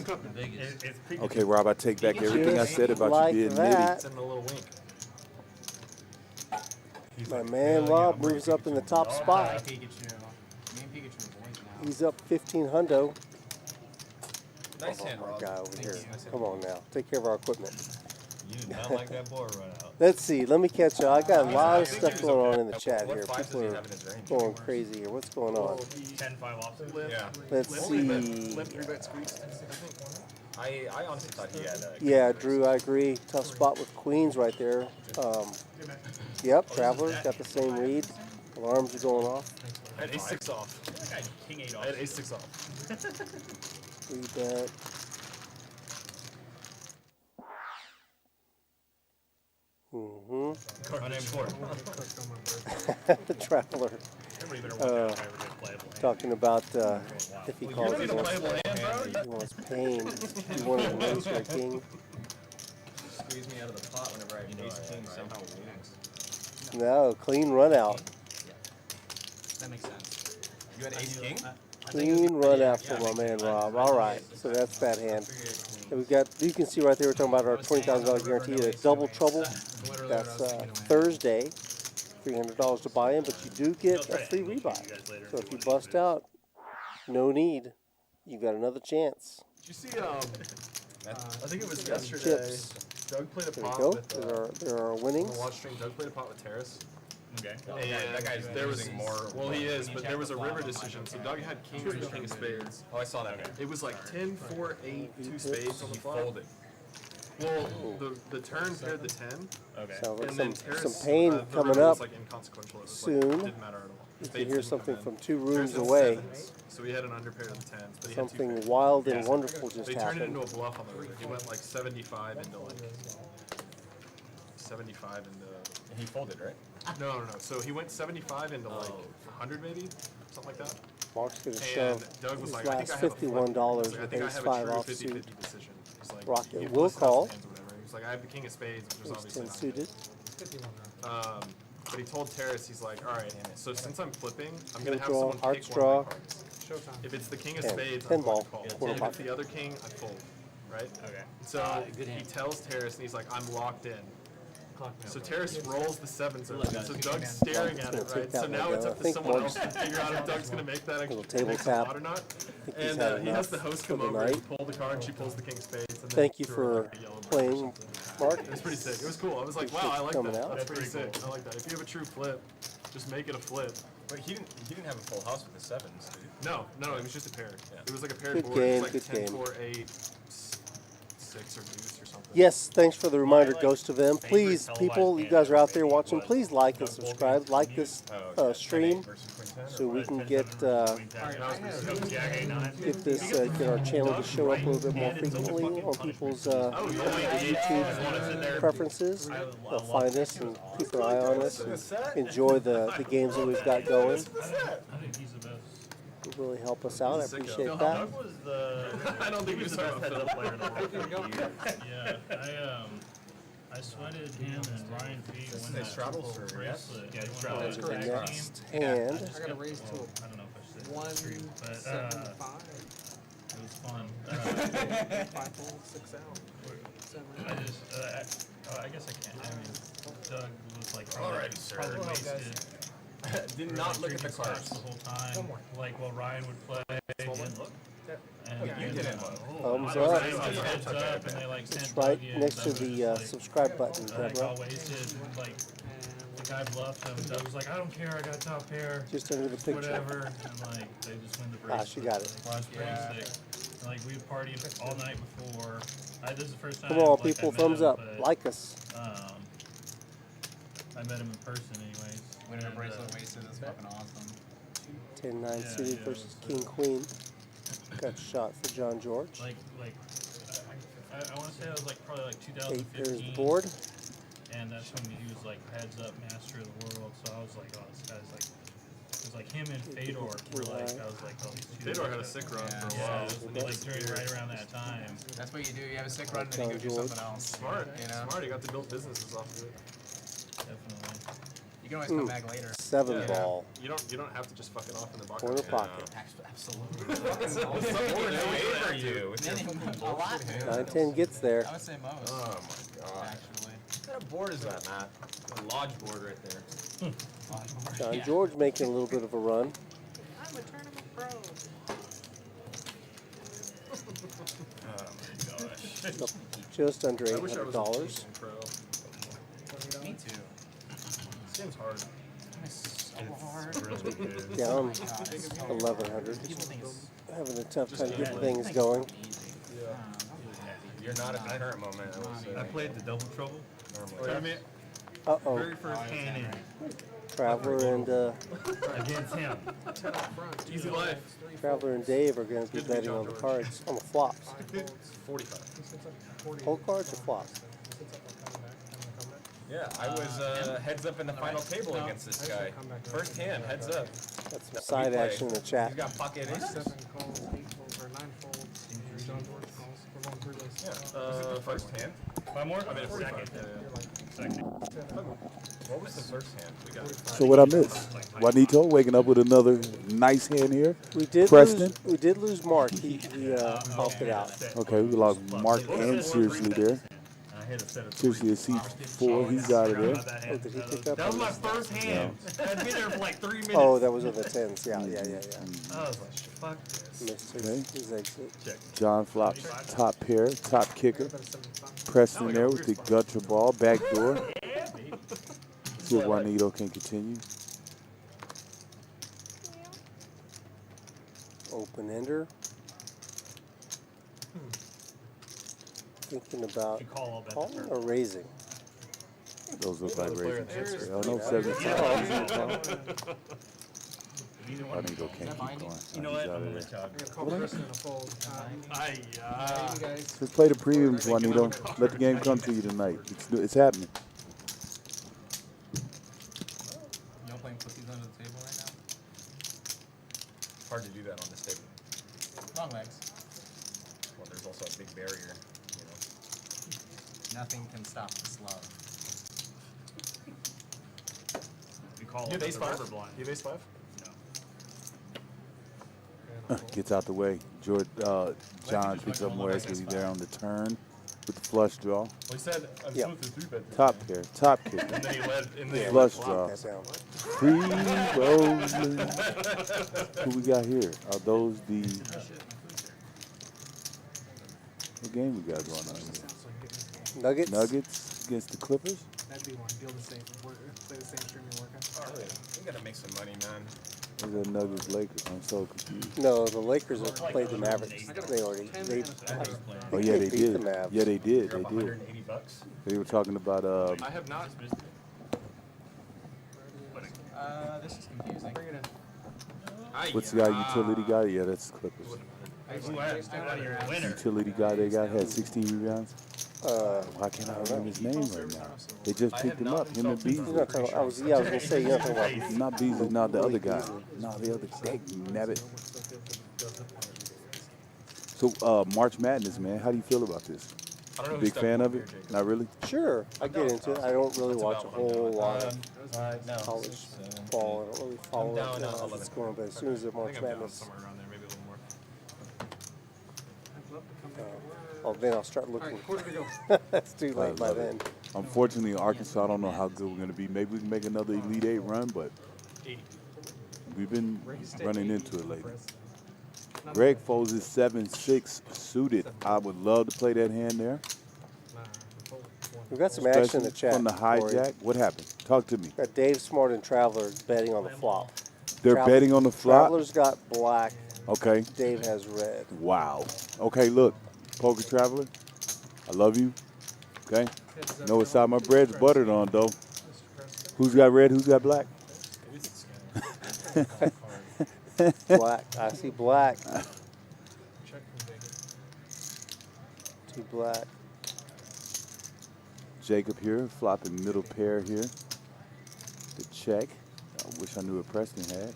Okay, Rob, I take back everything I said about like you being that. nitty. Send him a little wink. My man Rob moves up in the top spot. Me and Pikachu are boys now. He's up 15 hundo. Nice hand, Our Rob. guy over here. Come on now. Take care of our equipment. You did not like that board run out. Let's see. Let me catch you. I got a lot of stuff going on in the chat What here. fives People does he are have in his range? going crazy here. What's going on? 10-5 offset. Yeah. Let's see. I honestly thought he had a... Yeah, Drew, I agree. Tough spot with queens right there. Yep, Traveler got the same read. Alarms are going off. I had ace-6 off. I had king 8 off. I had ace-6 off. Read that. My name's Ford. The Traveler. Everybody better watch out if I ever get playable. Talking about if he calls You're he gonna wants, playable hand, bro? he wants pain. He wanted an ace or a king. Squeeze me out of the pot whenever I have ace king somehow wins. No, clean run out. That makes sense. You had ace king? Clean run out for my man Rob. All right, so that's that hand. And we've got, you can see right there, we're talking about our $20,000 guarantee at Double Trouble. That's Thursday. $300 to buy in, but you do get a free rebuy. So if you bust out, no need. You've got another chance. Did you see, I think it was yesterday, Chips. Doug played a There you pot go. with, There are on the winnings. watch stream, Doug played a pot with Terrace. Okay. And that guy's there was losing more. Well, he is, but there was a river decision. So Doug had king or king of spades. Oh, I saw that. It was like 10, 4, 8, 2 spades on the He flop. folded. Well, the turn paired the 10. Okay. Sounds like And then some Terrace, pain the coming river was, up like inconsequential. It was soon. Like, didn't matter at all. You Spades can hear didn't something come from in. 2 Terrace rooms had away. sevens, so he had an underpair of the 10s, but he had 2 Something pairs. wild and wonderful just They turned it happened. into a bluff on the river. He went like 75 into like 75 into. And he folded, right? No. So he went 75 into like 100 maybe, something like that. Mark's going to And shove Doug was his like, I think last I have a flip. $51 He's like, I with think I ace have 5 a true offsuit. 50-50 decision. He's like, Rocket he will listed out call. his hands or whatever. He was like, I have the king of spades, which is Ace obviously 10 not suited. good. But he told Terrace, he's like, all right, so since I'm flipping, I'm going to have Draw, someone heart pick straw. one of my cards. If it's the king of 10. spades, 10 I'm going ball. to call. Quarter And pot. if it's the other king, I fold, right? Okay. So he tells Terrace, and he's like, I'm locked in. So Terrace rolls the 7s over, and so Doug's staring at it, right? So now it's up to someone else to figure out if Doug's going to make that Little a table next tap. pot or not. he's And had he enough has the host for come the over and night. pull the card, and she pulls the king of spades. And then Thank you threw for like a yellow playing, or something. Mark. It was pretty sick. It was cool. I was like, wow, I like coming that. out. That's pretty sick. I like that. If you have a true flip, just make it a flip. But he didn't have a full house with the 7s, did he? No, it was just a pair. Yeah. It was like a paired Good board. game, It was good like 10, game. 4, 8, 6 or deuce or something. Yes, thanks for the reminder, Ghost of M. Please, people, you guys are out there watching, please like and subscribe. Like this stream so we can get get our channel to show up a little bit more frequently on people's YouTube preferences. They'll find us and keep an eye on us and enjoy the games that we've got going. I think he's the best. It really help us out. I appreciate that. Doug was the. I don't think he was he the was best talking heads-up player in the world. Yeah, I sweated him and Ryan Fee when They that straddles triple or bracelet. Yeah, they straddles. went on The the tag next team. hand. I got a raise to I don't know if I should say a this stream, but 175. it was fun. 5 fold, 6 out. 7 I just, I guess I can't. I mean, Doug was like Alrighty, sir. probably wasted. Did not look at the Drinking cards. scotch the whole time. Like while Ryan would play. And You didn't look. Thumbs Ryan up. would heads up and they like sent It's right Doug in. next to Doug was the like, subscribe button, like Deborah. all wasted. Like the guy bluffed him. Doug was like, I don't care. I got top pair. Just under the picture. Whatever. And like they just win the bracelet. Ah, she got it. Last bracelet. And, like we partied all night before. This is the first time. Come on, like, people, I met thumbs him, up. but, Like us. I met him in person, anyways. Winning a bracelet wasted is fucking awesome. 10-9 suited yeah, versus King Queen. Got shot for John George. I want to say I was like probably like 8 pairs 2015. board. And that's when he was like heads up master of the world. So I was like, oh, this guy's like, it was like him and Fedor were like, I was like, oh, these two. Fedor had a sick run for a Yeah, while. it was like during right around that time. That's what you do. You have a sick run and then you go do something else. Smart. You know? Smart. You got to build businesses off of it. Definitely. You can always come back later. 7 ball. You don't have to just fucking off in the bucket. Corner pocket. Absolutely. For you. A lot. 9-10 gets there. I would say most. Oh my god. Actually. What kind of board is that, Matt? A lodge board right there. John George making a little bit of a run. I'm a tournament pro. Oh my gosh. Just under I wish I was a $800. decent pro. Me too. Seems hard. It's so hard. Really good. Down God, it's so 1100. People think it's Having a tough time getting things going. You're not at the current moment, I would say. I played the double trouble Normally. tournament. Uh-oh. Very first hand in. Traveler and Against him. Easy life. Traveler and Dave are going to be betting on the cards, on the flops. 45. Whole cards or flops? Yeah, I was heads up in the final table against this guy. First hand, heads up. That's some side action in the chat. He's got pocket aces. 7 calls, 8 folds, or 9 folds. John George calls. We're going through this. Yeah. Was it the first hand? One more? I mean, it's second. Second. What was the first hand? We got So what I missed? Juanito waking up with another nice hand here. We did Preston. lose Mark. He popped it out. Okay, we lost Mark and Seriously there. I hit a set of Seriously, a C4, he's out of there. Oh, did he pick up? That was my first hand. I'd been there for like 3 minutes. Oh, that was on the 10s. Yeah. I was like, fuck this. Missed Okay. his exit. John flops top pair, top kicker. Preston there with the gutter ball, back door. See if Juanito can continue. Open ender. Thinking about calling or raising. Those look like raising chips. I don't know, 75. Juanito can't keep going. You know He's what? out I'm of gonna there. let y'all go. Call Preston in a fold. You guys. Just play the premiums, Juanito. Let the game come to you tonight. It's happening. You don't playing cookies under the table right now? It's hard to do that on this table. Long legs. Well, there's also a big barrier, you know. Nothing can stop this love. We call You it have ace the 5? river blind. You have ace 5? Gets out the way. John picks up more equity there on the turn with the flush draw. Well, he said, I'm Yep. supposed to 3-bet. Top pair, top kicker. And then he led in the Flush Lock draw. that down. Free rolling. Who we got here? Are those the... What game we got going on here? Nuggets. Nuggets against the Clippers? That'd be one. Deal the same. Play the same stream you're working. We gotta make some money, man. Or is that Nuggets Lakers? I'm so confused. No, the Lakers have played the Mavericks. They already. Oh yeah, they beat did. the Mavs. Yeah, they did. You're They up did. $180. They were talking about I have not. This is confusing. Bring it in. what's the guy? Utility guy? Yeah, that's Clippers. Winner. Utility guy they got had 16 rebounds. Why can't I remember his name right now? They just picked him up. Him and You're Beasley. not talking, I was gonna say you're not talking about. Not Beasley, not the other guy. No, the other guy. Nabbit. So March Madness, man. How do you feel about this? I don't know Big fan of it? Not really. Sure, I get into it. I don't really watch a whole lot of No. college ball. I don't really follow down it now, now. It's going, but as soon as the I March think I'm down Madness, somewhere around there, maybe a little more. then I'll start looking. Quarter to go. It's too late by then. Unfortunately, Arkansas, I don't know how good we're going to be. Maybe we can make another Elite Eight run, but we've been running into it lately. Greg folds is 7-6 suited. I would love to play that hand there. We've got some action in the chat. From the hijack. What happened? Talk to me. We've got Dave Smart and Traveler betting on the flop. They're betting on the flop? Traveler's got black. Okay. Dave has red. Wow. Okay, look. Poker Traveler, I love you. Okay? Know what side my bread's buttered on, though. Who's got red? Who's got black? Black. I see black. Two black. Jacob here, flopping middle pair here. The check. I wish I knew what Preston had.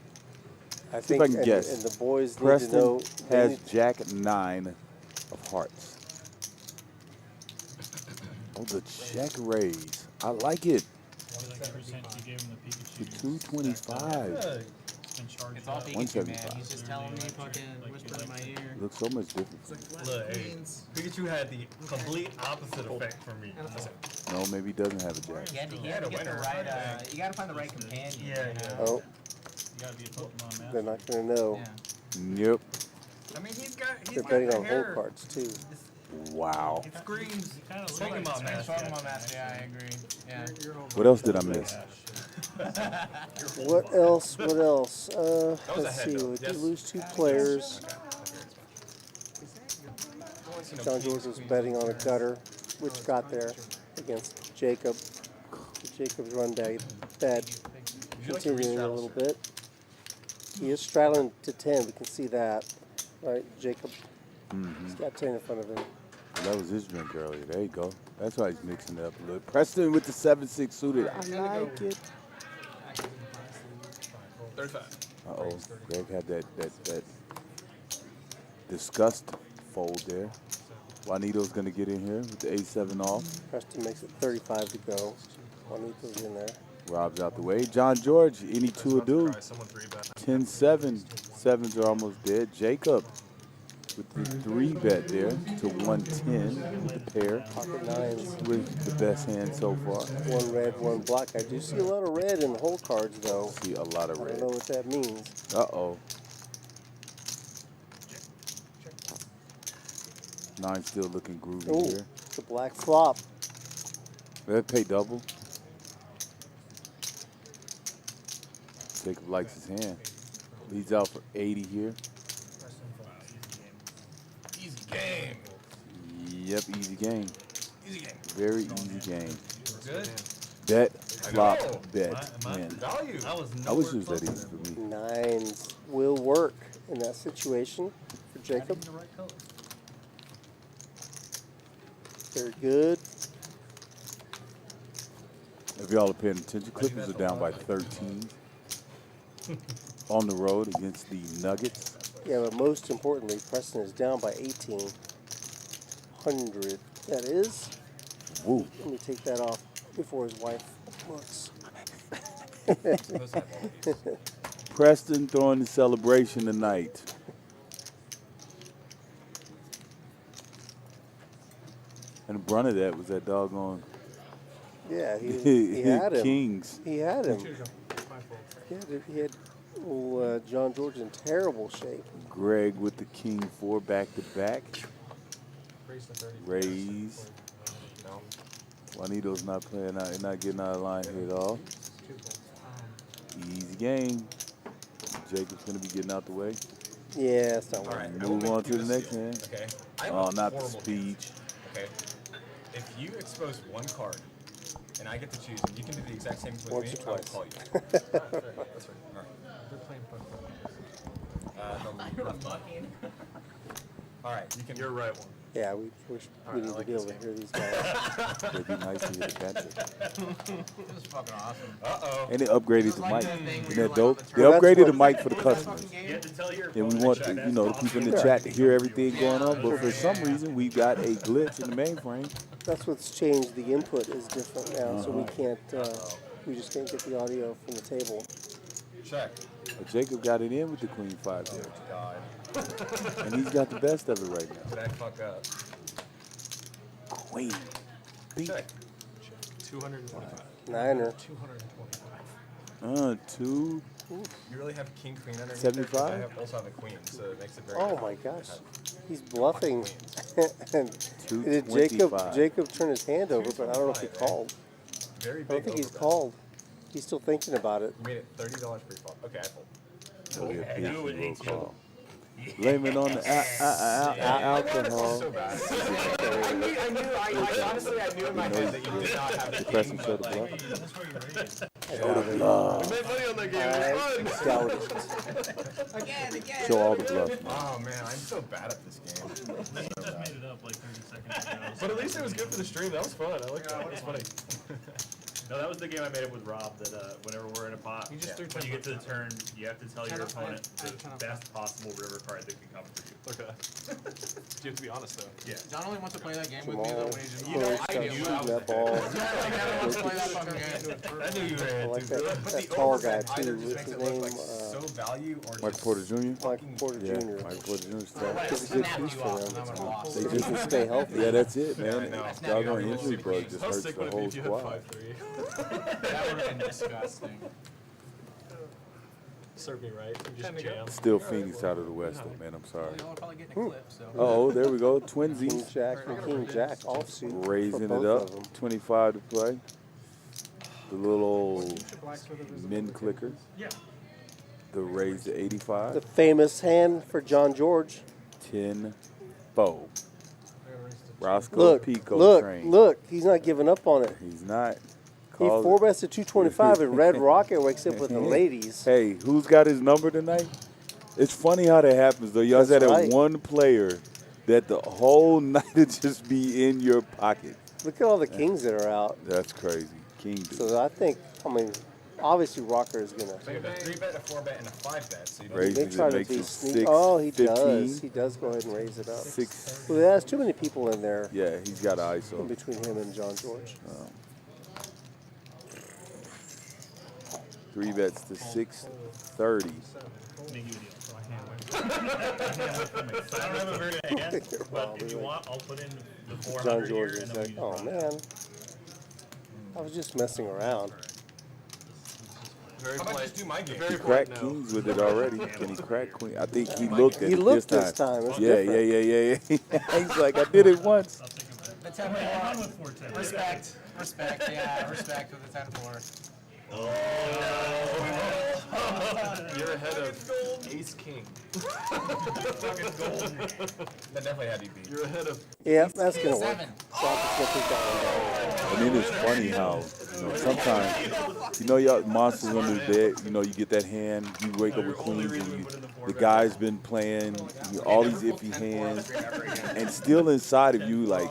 I See think, if I can guess. And the boys Preston need to know. has Jack 9 of hearts. Oh, the check raise. I like it. The 225. It's all Pikachu, man. He's just telling me, fucking whispering in my ear. Looks so much different. Look, hey, Pikachu had the complete opposite effect for me. No, maybe he doesn't have a jack. You had to get the right, you gotta find the right companion. Yeah, yeah. Oh. You gotta be a Pokemon master. They're not going to know. Yep. I mean, he's They're got betting the on hair. whole cards, too. Wow. It screams Pokemon Pokemon master. Pokemon master, yeah, I agree. Yeah. What else did I miss? What else? What else? was Let's a see. head, though. We did Yes. lose 2 players. John George was betting on a gutter, which got there against Jacob. Jacob's run bad continuing a little bit. He is straddling to 10. We can see that, right? Jacob. He's got 10 in front of him. That was his drink earlier. There you go. That's why he's mixing it up a little. Preston with the 7-6 suited. I like it. 35. Uh-oh. Greg had that disgust fold there. Juanito's going to get in here with the 8-7 off. Preston makes it 35 to go. Juanito's in there. Rob's out the way. John George, any two ado. 10-7. Sevens are almost dead. Jacob with the 3-bet there to 110 with the pair. Pocket nines. With the best hand so far. 1 red, 1 black. I do see a lot of red in the whole cards, though. See a lot of I red. don't know what that means. Uh-oh. 9 still looking groovy Oh, here. the black flop. That pay double. Jacob likes his hand. Leads out for 80 here. Easy game. Yep, easy game. Easy game. Very easy game. Good. Bet, flop, know. bet, win. Value. I wish it was that easy for me. Nines will work in that situation for Jacob. Very good. If y'all are paying attention, Clippers are down by 13 on the road against the Nuggets. Yeah, but most importantly, Preston is down by 1,800. That is. Woo. Let me take that off before his wife looks. Preston throwing the celebration tonight. And the brunt of that was that doggone Yeah, he had him. Kings. He had him. He had John George in terrible shape. Greg with the King 4 back to back. Raise. Juanito's not playing out, not getting out of line here at all. Easy game. Jacob's gonna be getting out the way. Yeah, it's not All right. Move on to the next hand. Okay. Oh, not the speech. Okay. If you expose one card and I get to choose, and you can do the exact same with Once me, or I will twice. call you. That's right. All right. They're playing football. The left one. All right. You can. You're right one. Yeah, we wish we need to be able to hear these guys. It'd be nice to hear the catcher. It was fucking awesome. Uh-oh. And they upgraded the like mic. that thing where Isn't you're that like on dope? the They Well, that's upgraded the what- mic for the customers. You have to tell your And we opponent want to the, check. you know, the people in the chat to hear everything going on. But for some reason, we've got a glitch in the mainframe. That's what's changed. The input is different now, so we can't. We just can't get the audio from the table. Check. But Jacob got it in with the Queen 5 there. God. And he's got the best of it right now. Back fuck up. Queen. Beat. Check. 225. Niner. 225. 2. You really have king queen underneath 75? there, 'cause I also have a queen, so it makes it very Oh difficult my to gosh. have He's bluffing. And did 225. Jacob turn his hand over, but I don't know if he 225, called. Very I big don't think he's overbet. called. He's still thinking about it. You made it $30 pre-flop. Okay, I fold. That'll be a I big knew it roll hates you. call. Blame it on the alcohol. So bad. Honestly, I knew in my head that you did not have the king. Preston showed the but, bluff. like, That's where you raised. Show the bluff. we made money on that game. It was fun. Doubt it. Again. Show all the bluff. Oh man, I'm so bad at this game. You just made it up like 30 seconds ago. But at least it was good for the stream. That was fun. I liked that. It was funny. No, that was the game I made up with Rob. That whenever we're in a pot, You just threw when you 10 get to the turn, you have to tell your opponent I the had 10 off. best possible river card that can come for you. Okay. You have to be honest though. Yeah. John only wants to play that game with me Jamal, though when he's in you know, I knew I was that ball. I never want to play that fucking game. I knew you were I in like too. that, But that the tall overbet guy either too. just What's makes his it look name? like so value or Michael just Porter Jr. Michael Porter Yeah, Jr. Michael Porter Jr. stuff. It's a good piece for them. I would have lost. They Just to stay healthy. Yeah, that's it, Yeah, I man. know. Doggone injury bug just How hurts sick the would it be whole if you had squad. 5-3? That would have been disgusting. Serve me right. You just jam. Still Phoenix out of the West, though, man. I'm sorry. Y'all are probably getting a clip, so. Oh, there we go. King Twinsies. Jack and King Jack offsuit. Raising for it both up. of them. 25 to play. The little old min clicker. Yeah. The raise to The 85. famous hand for John George. 10 4. Roscoe Look, Pico train. look. He's not giving up on it. He's not. He Calls it. 4-bets to 225 and Red Rocket wakes up with the ladies. Hey, who's got his number tonight? It's funny how that happens, though. Y'all That's had right. one player that the whole night would just be in your pocket. Look at all the kings that are out. That's crazy. King dude. So I think, obviously Rocker is going So you have a 3-bet, a 4-bet, and a 5-bet. So you don't Raises They it, try to makes be it sneaky. 6, Oh, he 15. does. He does go ahead and raise it up. 6. Well, there's too many people in there Yeah, he's got an in ISO. between him and John George. 3 bets to 630. Make you a deal. I don't have a very good hand, but if you want, I'll put in the 400 John George here, is and then like, we use oh the man, I was just messing around. Very How about polite. just do my game? Very He polite cracked no. kings with it already. Can he crack queen? I think he looked at He it looked this this time. time. It's Yeah, different. yeah. He's like, I did it once. I'll take him back. The 10 I'm 4. with 410. Respect, yeah, respect with the 10 4. You're ahead of Ace King. Fucking golden. That definitely had you beat. You're ahead of. Yeah, that's gonna work. 7. Rocket's gonna take that one down. I mean, it's funny how, sometimes, y'all monsters under the bed, you get that hand, you wake up with queens, and the guy's been playing all these iffy hands, and still inside of you, like,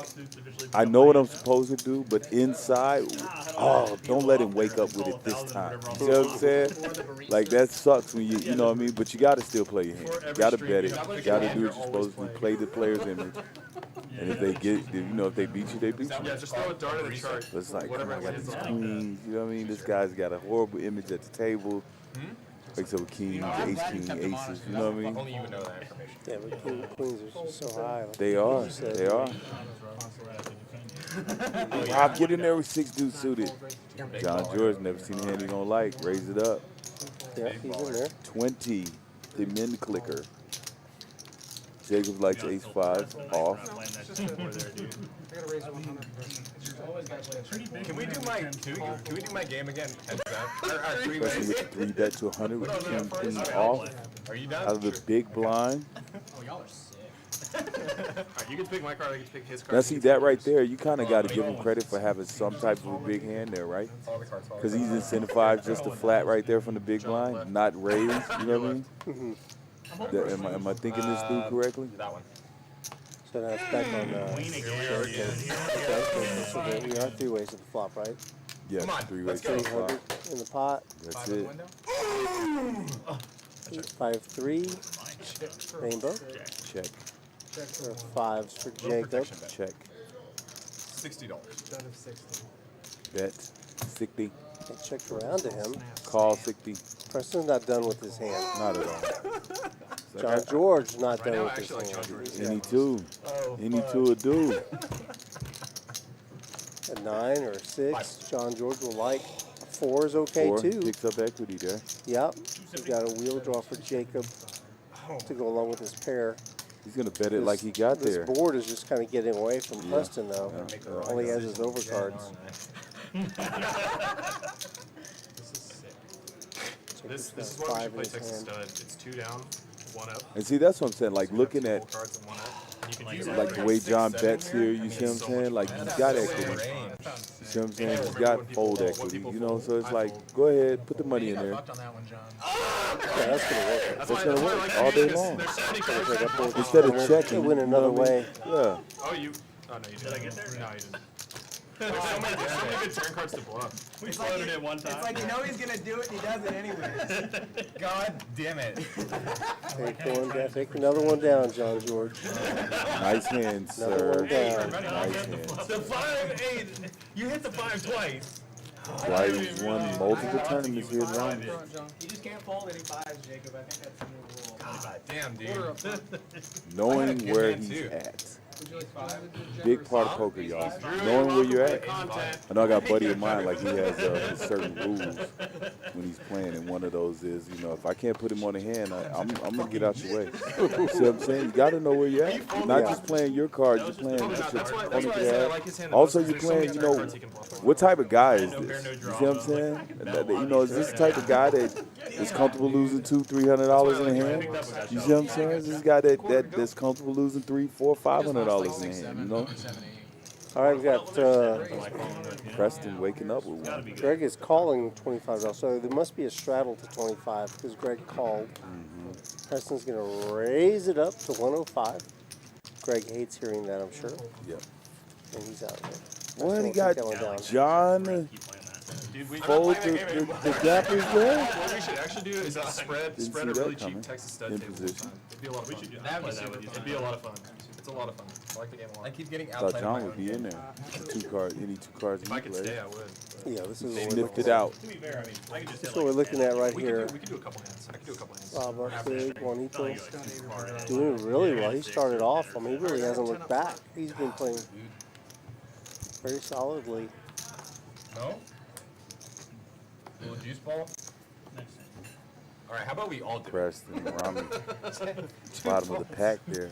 I know what I'm supposed to do, but inside, don't let him wake up with it this time. You know what I'm saying? Like, that sucks when you know what I mean? But you got to still play your hand. You got to bet it. You got to do what you're supposed to do. Play the player's image. And if they if they beat you, they beat you. Yeah, just throw a dart at the chart. But it's like, come on, I got lands these on. queens. You know what I mean? This guy's got a horrible image at the table. Wakes up with kings, ace, king, aces. You know what I mean? Only you would know that information. Yeah, but queens are just so high. They are. They are. Rob, get in there with 6 dudes suited. John George, never seen a hand he don't like. Raise it up. Yeah, he's in there. 20, the min clicker. Jacob likes ace 5 off. I gotta raise 100. Can we do my game again? Heads up. Or 3 Especially ways. with the 3 bet to 100 with the king, queen off. Are you Out done? of the big blind. Oh, y'all are sick. Alright, you can pick my card, I can pick his card. Now see that right there, you kind of got to give him credit for having some type of a big hand there, right? All the cards. Because he's incentivized just to flat right there from the big blind, not raise. You know what I mean? Am I thinking this through correctly? That one. So now it's back on. Queen again. Okay, so we are 3 ways to the flop, right? Yeah, Come on, 3 ways let's to go. the flop. 300 in the pot. That's 5 in the it. window. 5-3. Rainbow. Check. Or 5s for Low Jacob. protection bet. Check. $60. Instead of 60. Bet. 60. They checked around to him. Call 60. Preston's not done with his hand. Not at all. John George not done now, with his actually, like hand. John George. Yeah. Any two. Oh, Any fun. two will do. A 9 or a 6. John George will like. A 4 is okay, 4 too. picks up equity there. Yep. He's got a wheel draw for Jacob to go along with his pair. He's going to bet it like he got there. This board is just kind of getting away from Preston, though. All he has is overcards. This is why we should play Texas Stud. It's 2 down, 1 up. And see, that's what I'm saying. Like, looking at, Cards and 1 up. And you can use like, the way John bets here, you see what I'm saying? Like, he's got equity. You see what I'm saying? He's got fold equity, you know? So it's like, go ahead, put the money in there. Fucked on that one, John. Yeah, that's going to work. That's That's why going to I work like all to do day this. long. There's so many cards. Instead of They checking. win you know another what I mean? way. Yeah. Oh, you. Oh, no, you did. Did I get there? No, you didn't. There's so many good turn cards to bluff. We floated it one time. It's like you know he's gonna do it and he does it anyway. God damn it. Take another one down, John George. Nice hands, Another sir. one down. Nice hands. The 5-8. You hit the 5 twice. Dwight's won multiple tournaments here in Romy. You just can't fold any 5s, Jacob. I think that's the new rule. God damn, dude. Knowing where he's at. Big part of poker, y'all. Knowing where you're at. I know I got a buddy of mine, like he has certain rules when he's playing, and one of those is, you know, if I can't put him on the hand, I'm going to get out your way. See what I'm saying? You got to know where you're at. You're not just playing your cards, you're playing what your opponent has. Also, you're playing, you know, what type of guy is this? You see what I'm saying? You know, is this the type of guy that is comfortable losing $200-$300 in a hand? You see what I'm saying? Is this guy that's comfortable losing $300-$400-$500 in a hand, you know? All right, we've got Preston waking up with one. Greg is calling $25, so there must be a straddle to 25 because Greg called. Preston's going to raise it up to 105. Greg hates hearing that, I'm sure. Yep. And he's out of it. Well, he got John fold the gap is there. What we should actually do is spread a really cheap Texas Stud in table. position. It'd be a lot of fun. It'd be a lot of fun. It's a lot of fun. I like the game a lot. I keep getting I thought outside John of my would own be in game. there. Any two cards If I he could stay, played. I would. Yeah, this is Sniffed it out. To be fair, I mean, I could just That's hit what we're looking at right We here. could do a couple hands. I could do a couple hands. Bob Big, Juanito, doing really well. He started off. I mean, he really hasn't looked back. He's been playing very solidly. No? Little juice ball? All right, how about we all do it? Preston, Romy, bottom of the pack there.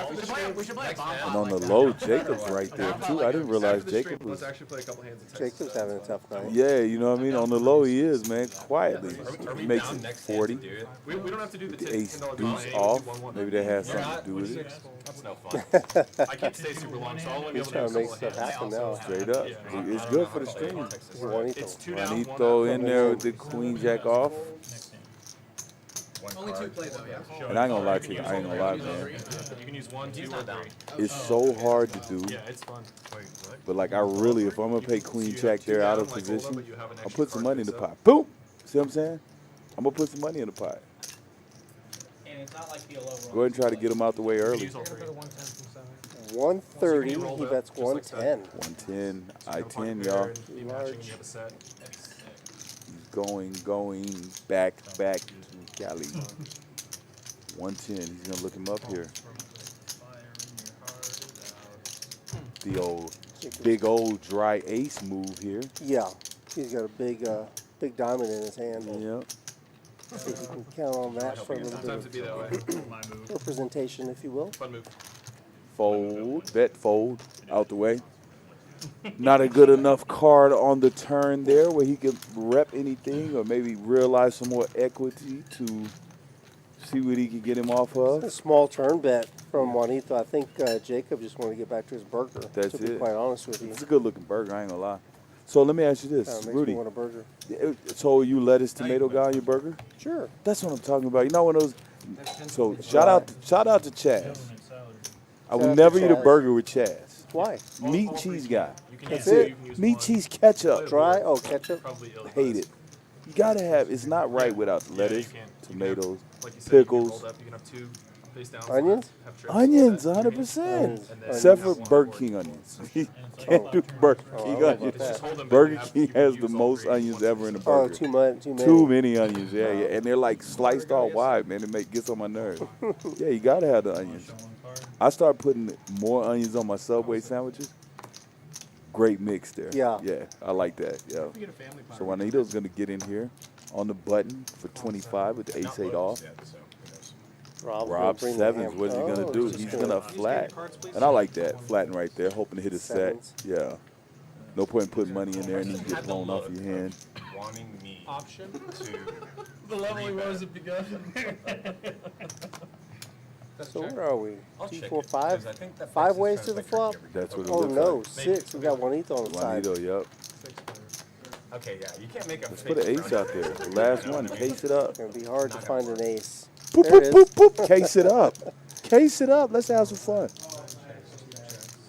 We should play a bomb. And on the low, Jacob's right there too. I didn't realize Jacob was. Let's actually play a couple hands of Texas Jacob's Stud. having a tough night. Yeah, you know what I mean. On the low, he is, man. Quietly, Are we he makes down it next hand 40. to do it? We don't have to do the The ace $10 deuce game. off. We do 1-1. Maybe that has You're something not? to do with it. That's no fun. I can't stay super long, so I'll only be He's able to trying do to a make couple stuff hands. happen now. Straight up, it's good for the stream. Juanito. It's 2 down, 1 Juanito up. in there with the queen jack off. Only 2 play though, yeah? And I ain't gonna lie to you, I ain't gonna lie, man. You can use 1, 2, or 3. It's so hard to do. Yeah, it's fun. But like I really, if I'm gonna pay queen jack there out of position, I'll put some money in the pot. Boom! See what I'm saying? I'm gonna put some money in the pot. And it's not like the low Go ahead and try to get him out the way early. Use all 3. 130, he bets 110. 110, I-10, Pocket y'all. pair and be matching and you have a set. He's going back to Cali. 110, he's gonna look him up here. The big old dry ace move here. Yeah, he's got a big diamond in his hand. Yep. So you can count on that for a little Sometimes it'd be bit that way. of representation, if you will. Fun move. Fold, bet fold, out the way. Not a good enough card on the turn there where he could rep anything or maybe realize some more equity to see what he can get him off A of. small turn bet from Juanito. I think Jacob just wanted to get back to his burger. That's to be it. quite honest with you. It's a good looking burger, I ain't gonna lie. So let me ask you this, Makes Rudy. me want a burger. So you lettuce tomato guy on your burger? Sure. That's what I'm talking about. You know one of those. So shout out to Chaz. I will never eat a Chaz. burger with Chaz. Why? Meat cheese guy. That's it. Meat cheese ketchup. Dry? Oh, ketchup? Hate it. You gotta have. It's not right without lettuce, tomatoes, Like you said, you can pickles, roll up, you can have 2 face downs. Onions? have trips. onions, 100%. Except for Burger King onions. You can't do Burger King about onions. that. Burger King has the most onions ever in a Oh, burger. too many. Too many onions, yeah. And they're like sliced all wide, man. It gets on my nerves. Yeah, you gotta have the onions. I start putting more onions on my Subway sandwiches. great mix there. Yeah. Yeah, I like that. Yeah. We get a family So party. Juanito's going to get in here on the button for 25 with the Not ace-8 loaded off. yet, so who knows? Rob bring the sevens. ham- What is he going Oh, to do? he's He's gonna- going to flat. And I like that. Flatten right there, hoping to hit a set. Sevens. Yeah. No point in putting money in there and then Preston get had the blown off look your hand. of wanting me Option. to The level he was at begun. So where are we? I'll 2, check 4, it, 5? 'cause I think that 5 Preston's ways trying to the play tricky flop? every That's what it Oh looks no, like. 6. We got Juanito on the side. Juanito, yep. Okay, yeah, you can't make a Let's fake put an ace front. out there. The last one, case it up. It's going to be hard to find an ace. Boop, There boop, it boop, is. boop. Case it up. Case it up. Let's have some fun.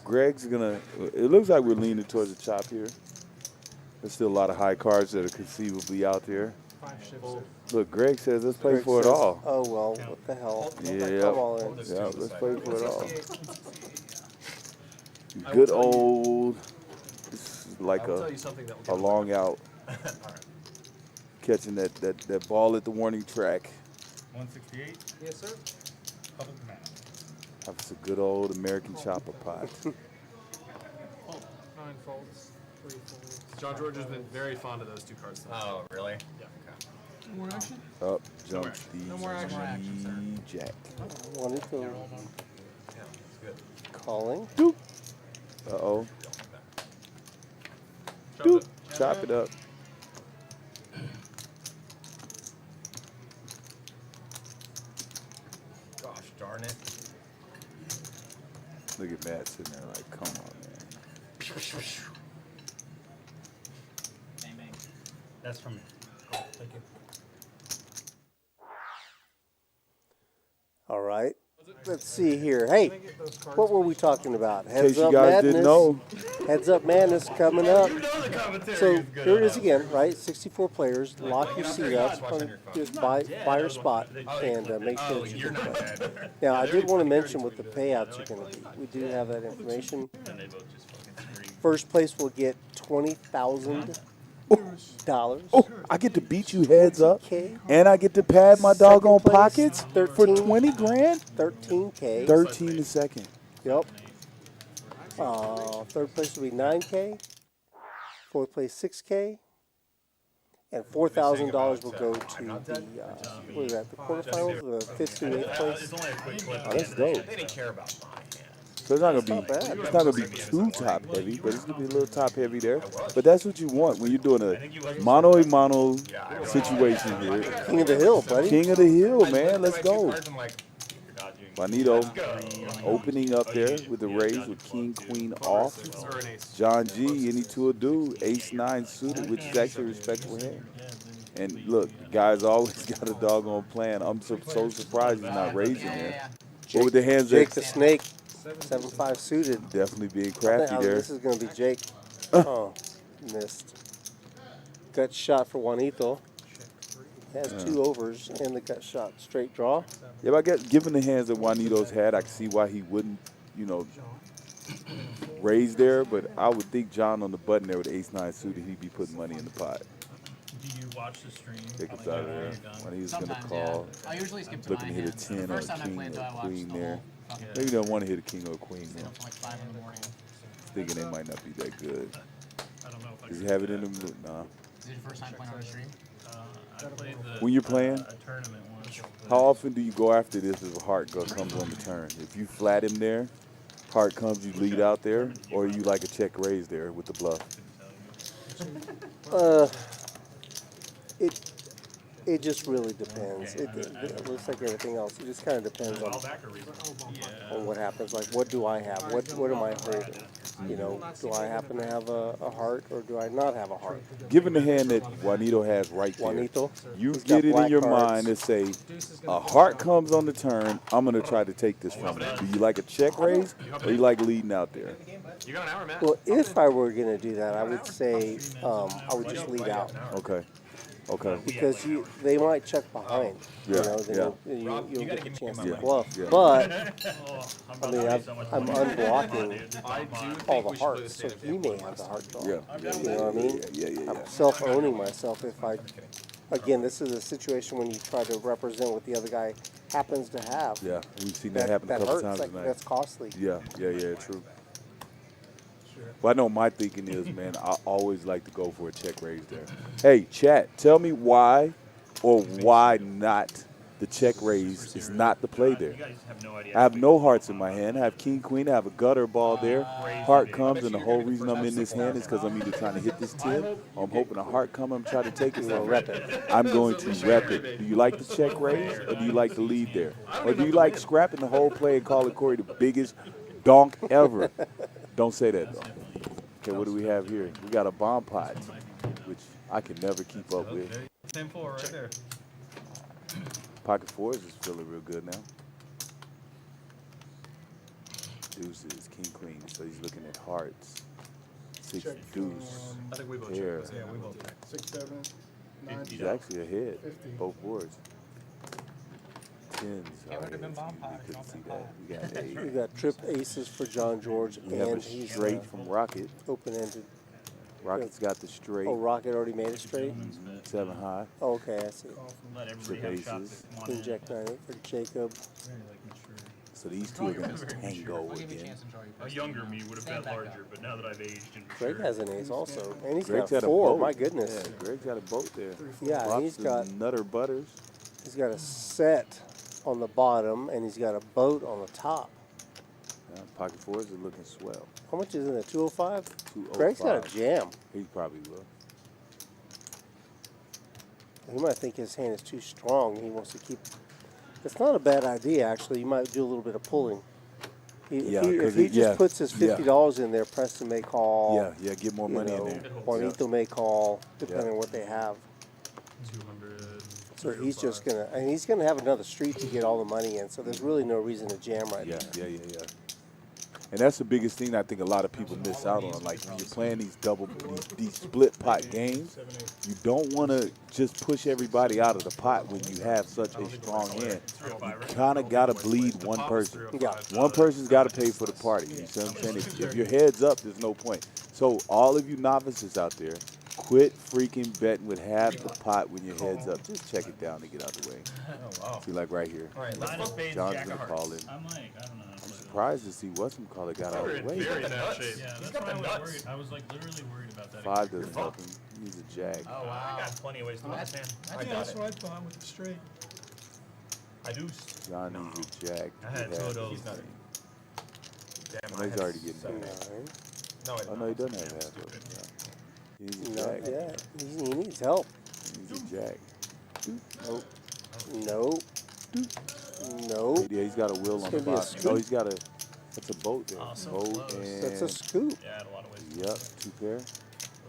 Greg's gonna. It looks like we're leaning towards the chop here. There's still a lot of high cards that are conceivably out there. 5 shifts. Look, Greg says let's play Greg for it says, all. Oh well, what the hell? Yeah, Come on. yeah. Let's play for it all. 68. Good old. This is like I will tell you something that will a get long out, All right. catching that ball at the warning track. 168. Yes, sir. Public man. That's a good old American chopper pot. 9 folds. 3 folds. John George has been very fond of those two cards. Though. Oh, really? Yeah. Okay. More action? Up jumps the No more action. Jack. Juanito Yeah, that's good. calling. Doop. Uh-oh. Doop. Chop it up. Gosh darn it. Look at Matt sitting there like, come on, man. Bang, bang. That's from me. Thank you. All right. Let's see here. Hey, what were we talking about? In Heads case you up guys madness. didn't know, Heads up madness coming up. You know the commentary So is good here on it is that. again, right? 64 players. Lock your seat up. Watch on your phone. Just buy your spot and make sure Oh, that you you're get not that. dead. Now, I did want to mention what the payouts are going to be. We do have that information. And they both just fucking scream. First place will get $20,000. oh, I get to beat you heads up, $20K. and I get to pad my doggone Second place, pockets for 20 grand. $13K. 13 a second. Yep. Third place will be $9K. Fourth place $6K. And $4,000 will go to the what is that? The quarterfinals, the fifth through eighth place. It's only a quick clip. Oh, that's dope. They didn't care about mine. So it's not gonna bad. it's not gonna be too top heavy, but it's gonna be a little top heavy there. But that's what you want when you're doing a mono situation here. King of the Hill, buddy. King of the Hill, man. Let's go. Cards, I'm like, Juanito opening up there with the raise with king, queen off. Or an ace. John G, any two will do. Ace-9 suited, which is actually a respectable hand. And look, guys always got a doggone plan. I'm so surprised he's not raising there. What with the hands Jake the that Snake, 7-5 suited. definitely being crafty there. This is going to be Jake. Oh, missed. Gut shot for Juanito. Has 2 overs and the gut shot. Straight draw. Yeah, but I guess given the hands that Juanito's had, I can see why he wouldn't, raise there. But I would think John on the button there with Ace-9 suited, he'd be putting money in the pot. Do you watch the stream? Take us Like, out of when there. you're done? When he's gonna Sometimes, call, yeah. I usually skip to looking to 9 hit a hands. 10 The or first a time I king played, or though, I a watched queen the there. whole fucking Maybe you don't want to hit a king or a queen stayed there. up till like 5 in the morning. Thinking they might not be that good. I don't know if I Does can he have do it in that. him? Nah. Is it your first time playing on the stream? I played the, When you're playing? a tournament once. How often do you go after this if a heart comes on the turn? If you flat him there, heart comes, you lead out there, or you like a check raise there with the bluff? It just really depends. It looks like everything else. It just kind of depends on what happens. Like, what do I have? What am I holding? Do I happen to have a heart or do I not have a heart? Given the hand that Juanito has right there, Juanito, you he's get got it in black your cards. mind to say, a heart comes on the turn, I'm going to try to take this from him. Do you like a check raise or you like leading out there? You got an hour, Matt. Well, if I were going to do that, I would say I would just lead out. Okay. Okay. Because they might check behind. Yeah, Then yeah. you'll get the chance to Yeah, bluff. yeah. But I mean, I'm unblocking I do all think the we should play the hearts, so standard he may have the heart draw. Yeah. You know what I mean? Yeah. I'm self-owning myself if I. Again, this is a situation when you try to represent what the other guy happens to have. Yeah, we've seen that happen a That couple hurts. times Like, tonight. that's costly. Yeah, true. Well, I know my thinking is, man, I always like to go for a check raise there. Hey, chat, tell me why or why not the check raise is not the play there. You guys have no idea. I have no hearts in my hand. I have king, queen. I have a gutter ball there. Heart comes, and the whole reason I'm in this hand is because I'm either trying to hit this 10 or I'm hoping a heart come. I'm trying to take it. So I'm going to rep it. Do you like the check raise or do you like the lead there? Or do you like scrapping the whole play and calling Corey the biggest donk ever? Don't say that, though. Okay, what do we have here? We got a bomb pot, which I can never keep up with. 10-4 right there. Pocket fours is feeling real good now. Deuces, king, queen. So he's looking at hearts. Six, Check deuce, I think we both pair. checked. Yeah, we both checked. 6, 7, 9. He's actually ahead, 50. both boards. Tens. It would have been bomb pot. We couldn't see that. We got an We eight. got trip aces for John George, We have a and he's straight from Rocket. open-ended. Rocket's got the straight. Oh, Rocket already made it straight? 7 high. Oh, okay, I see. Let everybody Chip have a shot. aces. Come on King in. Jack 9 for Jacob. Very, like, mature. So these two are going to tango I'll give you a again. chance to enjoy your A younger me would have bet larger, but now that I've aged and Greg matured, has an ace also, and he's Greg's got got a 4. boat. My goodness. Yeah, Greg's got a boat there. Yeah, and Lots he's of got Nutter Butters. he's got a set on the bottom, and he's got a boat on the top. Yeah, pocket fours are looking swell. How much is in it? 205? 205. Greg's got a jam. He probably will. He might think his hand is too strong. He wants to keep. It's not a bad idea, actually. You might do a little bit of pulling. Yeah, If he just puts his $50 in there, Preston may call. Yeah, get more money in there. Juanito may call, depending on what they have. 200. So he's just gonna, and he's gonna have another street to get all the money in. So there's really no reason to jam right now. Yeah. And that's the biggest thing I think a lot of people miss out on. Like when you're playing these split pot games, you don't want to just push everybody out of the pot when you have such a strong hand. You kind of got to bleed one person. Yeah. One person's got to pay for the party. You see what I'm saying? If your head's up, there's no point. So all of you novices out there, quit freaking betting with half the pot when your head's up. Just check it down to get out the way. Oh, wow. See, like right here. All right, Nine of spades, John's jack gonna of call hearts. in. I'm like, I don't know. Surprised to see whatchamacallit got out of the way. Very in that shape. Yeah, He's that's got why I the was nuts. worried. I was like literally worried about that. 5 doesn't help him. He needs a jack. Oh, wow. I got plenty of ways to win this hand. I think that's what I thought with the straight. I do. John needs a jack. I had He two has of those. it. Damn, No, he's already getting seven. that. No, I Oh, no, he doesn't have half of it. Yeah. He needs a Not jack. yet. He needs help. He needs a jack. Nope. Nope. Nope. Yeah, he's got a wheel on the gonna be a bottom. No, scoop. he's got a. That's a boat there. Oh, so boat close. and. That's a scoop. Yeah, I had a lot of ways. Yep, 2 pair. Those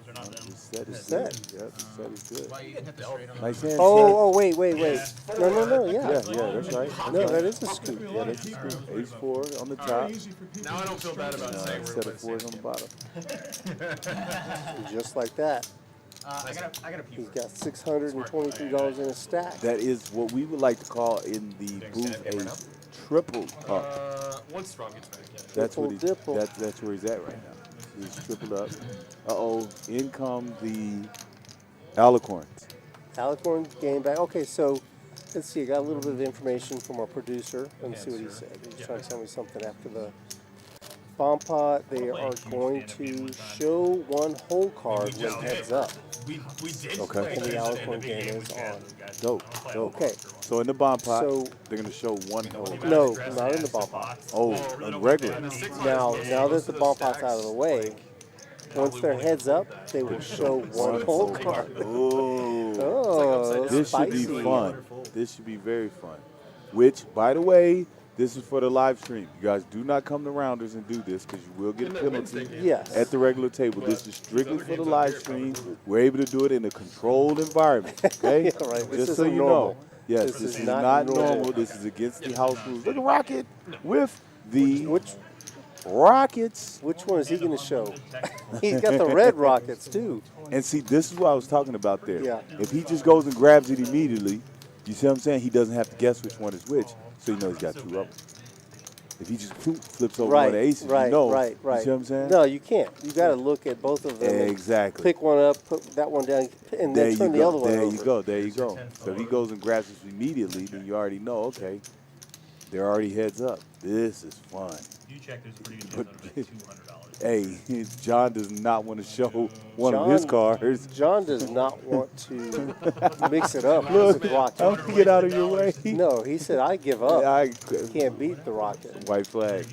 are not them. The set is Set. good. Yep, the set is good. Why you didn't hit the straight on the Nice hand. Oh, wait. No, Yeah, yeah. that's right. No, that is a scoop. Yeah, that's a scoop. Ace 4 on the top. Now I don't feel bad about saying we're Set gonna of play 4s on the bottom. And just like that, I got a peep. he's got $623 in his stack. That is what we would like to call in the booth a triple up. Once Strong gets back, yeah. That's what he's, Triple dipple. that's where he's at right now. He's tripled up. Uh-oh, in come the Alicorns. Alicorn game back. Okay, so let's see. I got a little bit of information from our producer. Let me see what he said. He was trying to tell me something after the bomb pot. They are going to show one whole card when heads up. We did. Okay. play And the against Alicorn the game game is we on. had. Dope. Okay. So in the bomb pot, So- they're going to show one hole. No, not in the bomb pot. Oh, a regular. Now that the bomb pot's out of the way, once they're heads up, they will show one whole card. Ooh. Oh, This should be spicy. fun. This should be very fun. Which, by the way, this is for the live stream. You guys do not come to Rounders and do this because you will get a penalty Yes. at the regular table. This is strictly for the live stream. We're able to do it in a controlled environment. Okay? Yeah, right. This Just so isn't you normal. know. Yes, This this is is not not normal. normal. This is against the house rules. Look at Rocket with the Which Rockets. one is he going to show? He's got the red rockets too. And see, this is what I was talking about there. Yeah. If he just goes and grabs it immediately, you see what I'm saying? He doesn't have to guess which one is which, so you know he's got 2 of them. If he just flips over one of the aces, right, you know. right. You see what I'm saying? No, you can't. You got to look at both of them. and Exactly. Pick one up, put that one down, and There then you turn the go. other one There over. you go. There you go. So if he goes and grabs it immediately, then you already know, okay, they're already heads up. This is fun. You check, there's a pretty good chance that I'll make $200 Hey, John does not want to show one of his cards. John does not want to mix it up Look, with Rocket. how can get out of your way? No, he said, I give up. I Can't beat the Rocket. White flag.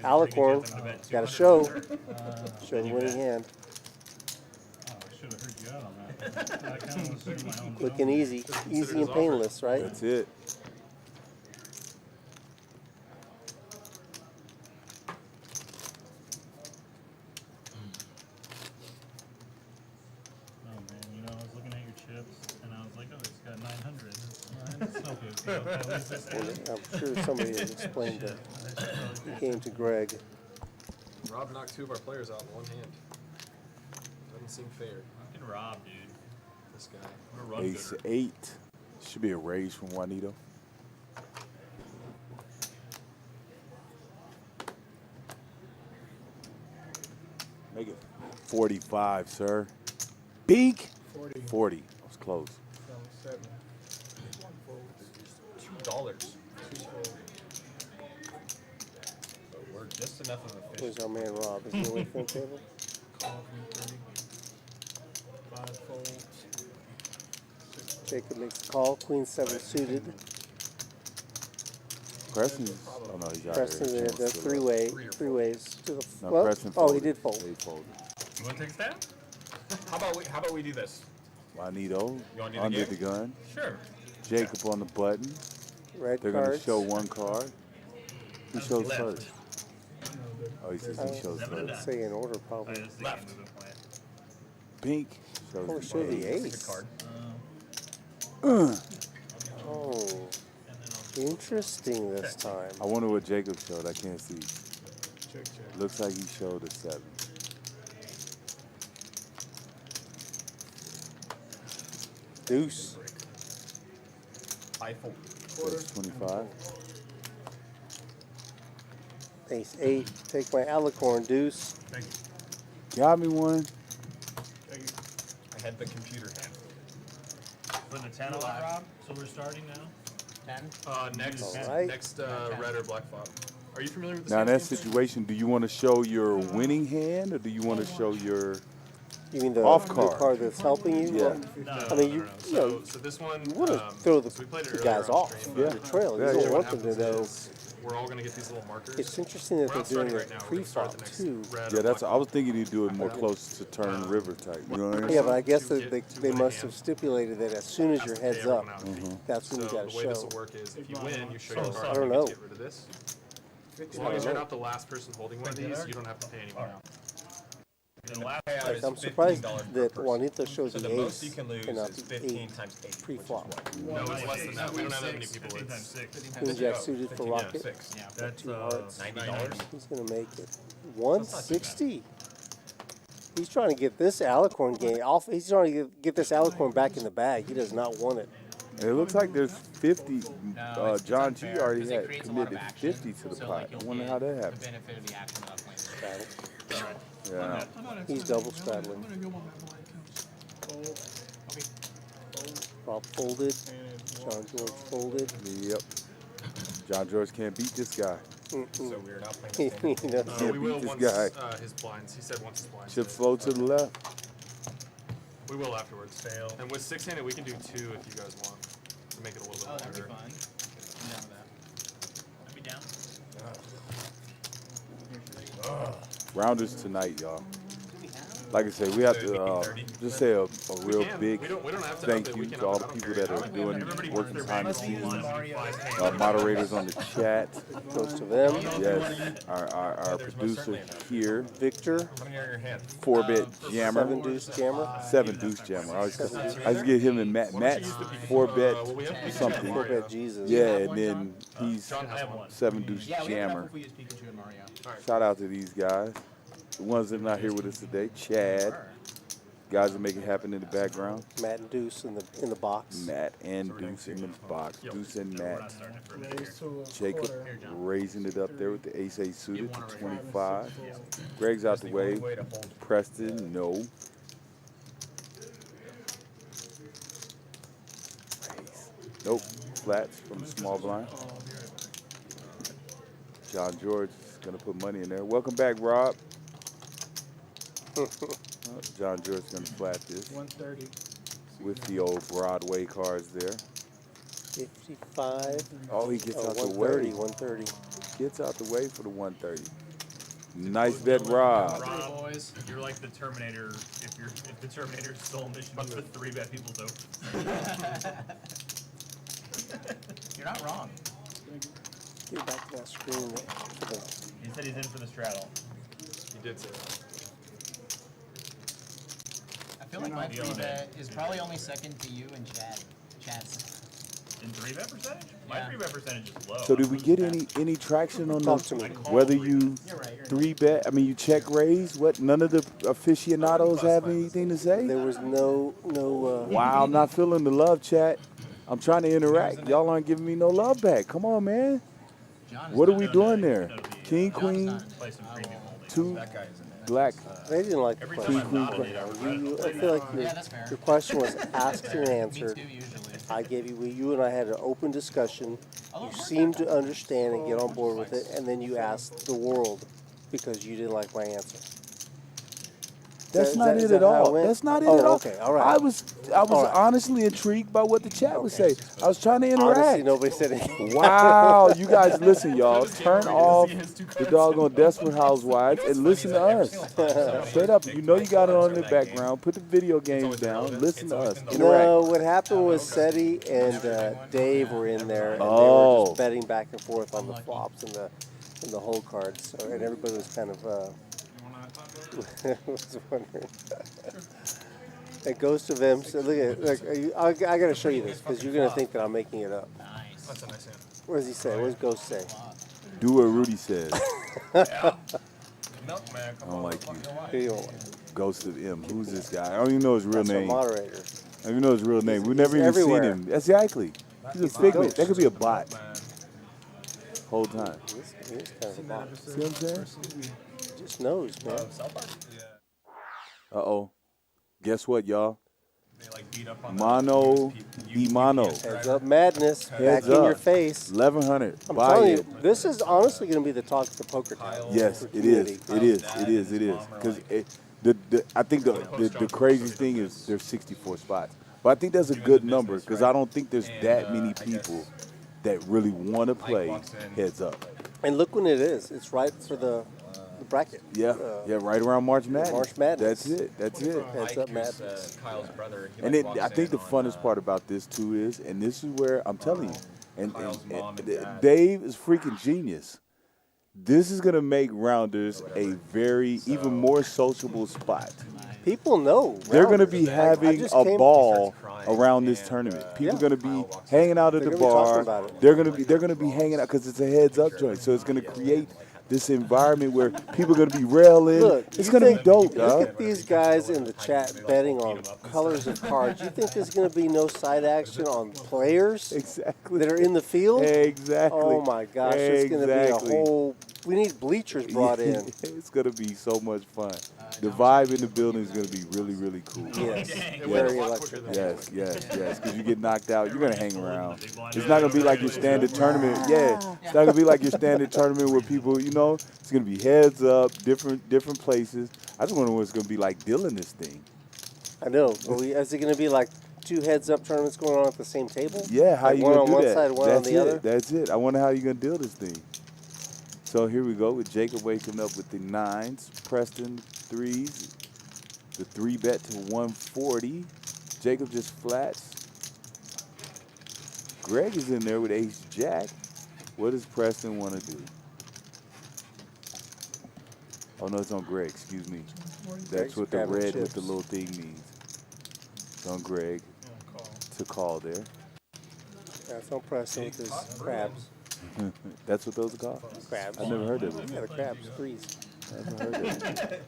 Alicorn, got to show. Show the winning hand. Oh, I should have heard you out on that. I kind of was doing my own Quick and easy. Easy and painless, right? That's it. Oh man, you know, I was looking at your chips and I was like, oh, it's got 900. It's no big deal. At least it's good. I'm sure somebody has explained the game to Greg. Rob knocked 2 of our players out in one hand. Doesn't seem fair. Fucking Rob, dude. This guy. What a run Ace gooder. 8. Should be a raise from Juanito. Make it 45, sir. Bink. 40. That was close. $2. But we're just enough of a fish. Where's our man Rob? Is he away from the table? Jacob makes the call. Queen 7 suited. Preston. Oh no, he's out Preston, there. the three ways to the. No, Well, Preston oh, he folded. did fold. He folded. You want to take a stab? How about we do this? Juanito You wanna do the under game? the gun. Sure. Jacob on the button. Red They're going to cards. show one card. Who shows Left. first? Oh, he says he shows I would first. say in order, probably. Left. Pink shows Or the show the ace. ace. Card. Oh, interesting this time. I wonder what Jacob showed. I can't see. Looks like he showed a 7. Deuce. I fold. That's 25. Ace 8. Take my Alicorn. Deuce. Thank you. Got me one. I had the computer hand. Putting a 10 on Rob, so we're starting now? 10. Next, Alright. red or black flop. Are you familiar with this? Now in game? that situation, do you want to show your winning hand or do you want to show your You mean the Off the card. card that's helping you? Yeah. Well, I mean, you know, So this one, you want to um, throw the so we played it the earlier guys on off stream, the Yeah. trail. Yeah, You yeah. don't what want them to happens know. is we're all gonna get these little markers. It's interesting that We're they're not doing starting it right now. We're gonna start pre-flop the next too. red Yeah, or that's. black I was thinking you do it more close to turn river type. You know what I mean? Yeah, but I guess To that get they to win a must hand. have stipulated that as soon as Has your to pay head's up, everyone out. that's when So you got the to way this show. will work is if you win, you show your I card. don't You know. get rid of this. As long as you're not the last person holding one of these, you don't have to pay anyone out. The last payout Like, is I'm surprised $15 per that person. Juanito shows So the the most you ace can lose and not is the 15 8 times 8, pre-flop. No, it's less than that. We don't have that many people. 15 times It's 6. Queen Jack suited for 15 Rocket. 6. Yeah. That's, 2 hearts. $90. He's going to make it 160. He's trying to get this Alicorn game off. He's trying to get this Alicorn back in the bag. He does not want it. It looks like there's 50. It's John G unfair, already 'cause it had creates a lot of committed action, 50 to the so, pot. like, I you'll wonder get how that the happened. benefit of the action without playing. Straddle. Yeah. He's double straddling. Rob folded. John George folded. Yep. John George can't beat this guy. So we're not playing the He same. knows. Yeah, We will beat once this his blinds. He said once his blinds. Chips flow to the left. We will afterwards. Fail. And with 6-handed, we can do 2 if you guys want to make it a little Oh, bit that'd be longer. fun. I'm down with that. I'd be down. Rounders tonight, y'all. Like I said, we have to just say a real can. big We don't have to thank up it. We you can to up all it. the I don't people care. that are doing Everybody working wants behind the their scenes. Moderators on the chat. Goes to them. Yes, our producer here, Victor, How many are in your hand? 4-bit jammer, 7 deuce jammer. 7 deuce jammer. I just get him and Matt's 4-bet Well, we have something. 4-bet Jesus. Yeah, and then he's John has one. 7 deuce Yeah, we have enough jammer. if we use Pikachu and Mario. Shout out to these guys. The ones that are not here with us today, Chad. Guys that make it happen in the background. Matt and Deuce in the box. Matt and Deuce in the box. Deuce and We're Matt. not starting it for a minute here. Jacob raising it up there with the ace-8 suited to 25. Greg's out the way. Way to hold. Preston, no. Nope. Flats from the small blind. John George is going to put money in there. Welcome back, Rob. John George's going to flat this 130. with the old Broadway cards there. 55. Oh, he gets out the 130. way. 130. Gets out the way for the 130. Nice bet, Rob. Boys. You're like the Terminator. If the Terminator's sole mission was to 3-bet people's over. You're not wrong. Get back to that screen. He said he's in for the straddle. You did say that. I feel like my 3-bet is probably only second to you and Chad. Chad's. In 3-bet percentage? My Yeah. 3-bet percentage is low. So did we get any traction on Talk to me. whether you 3-bet? I mean, you check raise. What? None of the aficionados have anything to say. There was no. Wow, I'm not feeling the love, chat. I'm trying to interact. Y'all aren't giving me no love back. Come on, man. What are we doing there? King, queen, two, black. They didn't like the Every question. time I'm nominated, I feel like your question was asked and Me answered. too, usually. I gave you and I had an open discussion. You seemed to understand and get on board with it, and then you asked the world because you didn't like my answer. That's Is not that- it is at that how it all. went? That's not it Oh, at all. okay, all right. I was All right. honestly intrigued by what the chat would say. I was trying to interact. Honestly, nobody said anything. Wow, you guys listen, y'all. Turn off the doggone Desperate Housewives and listen to us. Straight up, you know you got it on in the background. Put the video games down. Listen to us. Interact. No, what happened was SETI and Dave were in there, and they were Oh. just betting back and forth on the flops and the whole cards. So, and everybody was kind of was wondering. It goes to them. So look at I got to show you this because you're gonna think that I'm making it up. Nice. That's a nice hand. What does he say? What does Ghost say? Do what Rudy says. Milkman, come I don't on. like you. Who you want? Ghost of M. Who's this guy? I don't even know his real That's our name. moderator. I don't even know his real name. We've never he's even everywhere. seen him. Exactly. He's a figment. That could be a bot. Whole time. He's kind of a bot. See what I'm saying? Just knows, man. Uh-oh. Guess what, y'all? They like beat up on Mono e mono. Heads up madness. Heads back in up. your face. 1100. I'm Buy telling it. you, this is honestly going to be the talk of the poker town. Yes, it is. It is. It is. It is. Because I think the craziest thing is there's 64 spots. But I think that's a good number because I don't think there's that many people that really want to play heads up. And look when it is. It's right for the bracket. Yeah, yeah, right around March Madness. March Madness. That's it. That's it. Heads up madness. Kyle's brother. And I think the funnest part about this too is, and this is where I'm telling you, and Dave is freaking genius. This is gonna make Rounders a very even more sociable spot. People know. They're gonna Rounders. be having a ball around this tournament. People are gonna be hanging out at They're the gonna be talking bar. about it. They're gonna be hanging out because it's a heads up joint. So it's gonna create this environment where people are gonna be railing. Look, It's you gonna be think- dope, Look dog. at these guys in the chat betting on colors of cards. You think there's going to be no side action on players Exactly. that are in the field? Exactly. Oh my gosh, it's going to be a Exactly. whole. We need bleachers brought in. It's gonna be so much fun. The vibe in the building is gonna be really, really cool. Yes, Yes. very electric. Yes, yes, yes. Because you get knocked out, you're gonna hang around. It's not gonna be like your standard tournament. Yeah, it's not gonna be like your standard tournament where people, you know, it's gonna be heads up, different places. I just wonder what it's gonna be like dealing this thing. I know. But is it going to be like two heads-up tournaments going on at the same table? Yeah, how Like you one gonna on do one that? side, one That's on the it. other? That's it. I wonder how you're gonna deal this thing. So here we go with Jacob waking up with the 9s, Preston 3s, the 3-bet to 140. Jacob just flats. Greg is in there with ace jack. What does Preston want to do? Oh no, it's on Greg, excuse me. That's Greg's what the grabbing red with chips. the little thing means. It's on Greg to call there. That's on Preston with his crabs. That's what those are called? Crabs. I never heard of it. Yeah, the crabs, threes. Never heard of it.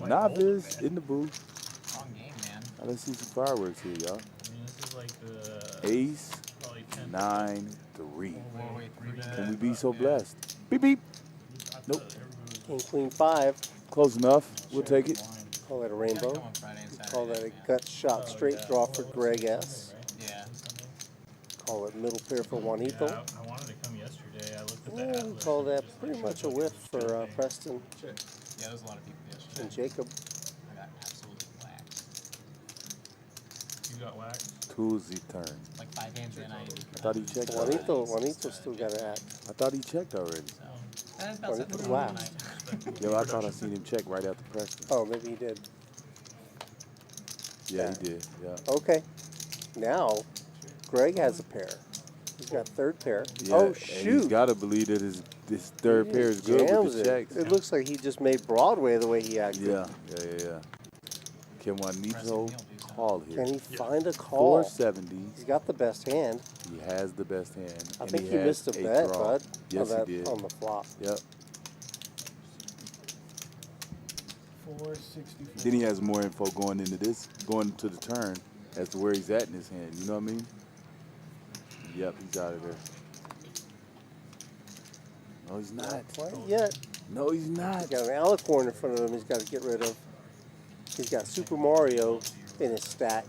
Novice in the booth. Long game, man. Let's see some fireworks here, y'all. I mean, this is like the Ace, probably 10. 9, 3. Wait, Can we be so blessed? Beep, beep. Nope. King, queen, 5. Close enough. We'll take it. Call that a rainbow. Come on Friday and Saturday. Call that a gut shot straight draw for Greg S. Yeah. Call it middle pair for Juanito. Yeah, I wanted to come yesterday. I looked at the Yeah, we atlas. call that pretty much a whiff for Preston Yeah, there's a lot of people yesterday. and Jacob. got whacked. Tuesday turn. Like 5 hands in, I thought he checked already. Juanito still got to act. I thought he checked already. Juanito's wax. Yeah, I thought I seen him check right after Preston. Oh, maybe he did. Yeah, he did. Yeah. Okay. Now, Greg has a pair. He's got third pair. Yeah, Oh, and shoot. he's got to believe that his third pair is good with Jams the it. checks. It looks like he just made Broadway the way he acted. Yeah. Can Juanito call here? Can he find a call? 470. He's got the best hand. He has the best hand. I and think he he has missed a a bet, draw. bud. Yes, on he did. On the flop. Yep. 464. Then he has more info going into the turn as to where he's at in his hand. You know what I mean? Yep, he's out of there. No, he's not. Not quite yet. No, he's not. He's got an alicorn in front of him he's got to get rid of. He's got Super Mario in his stack.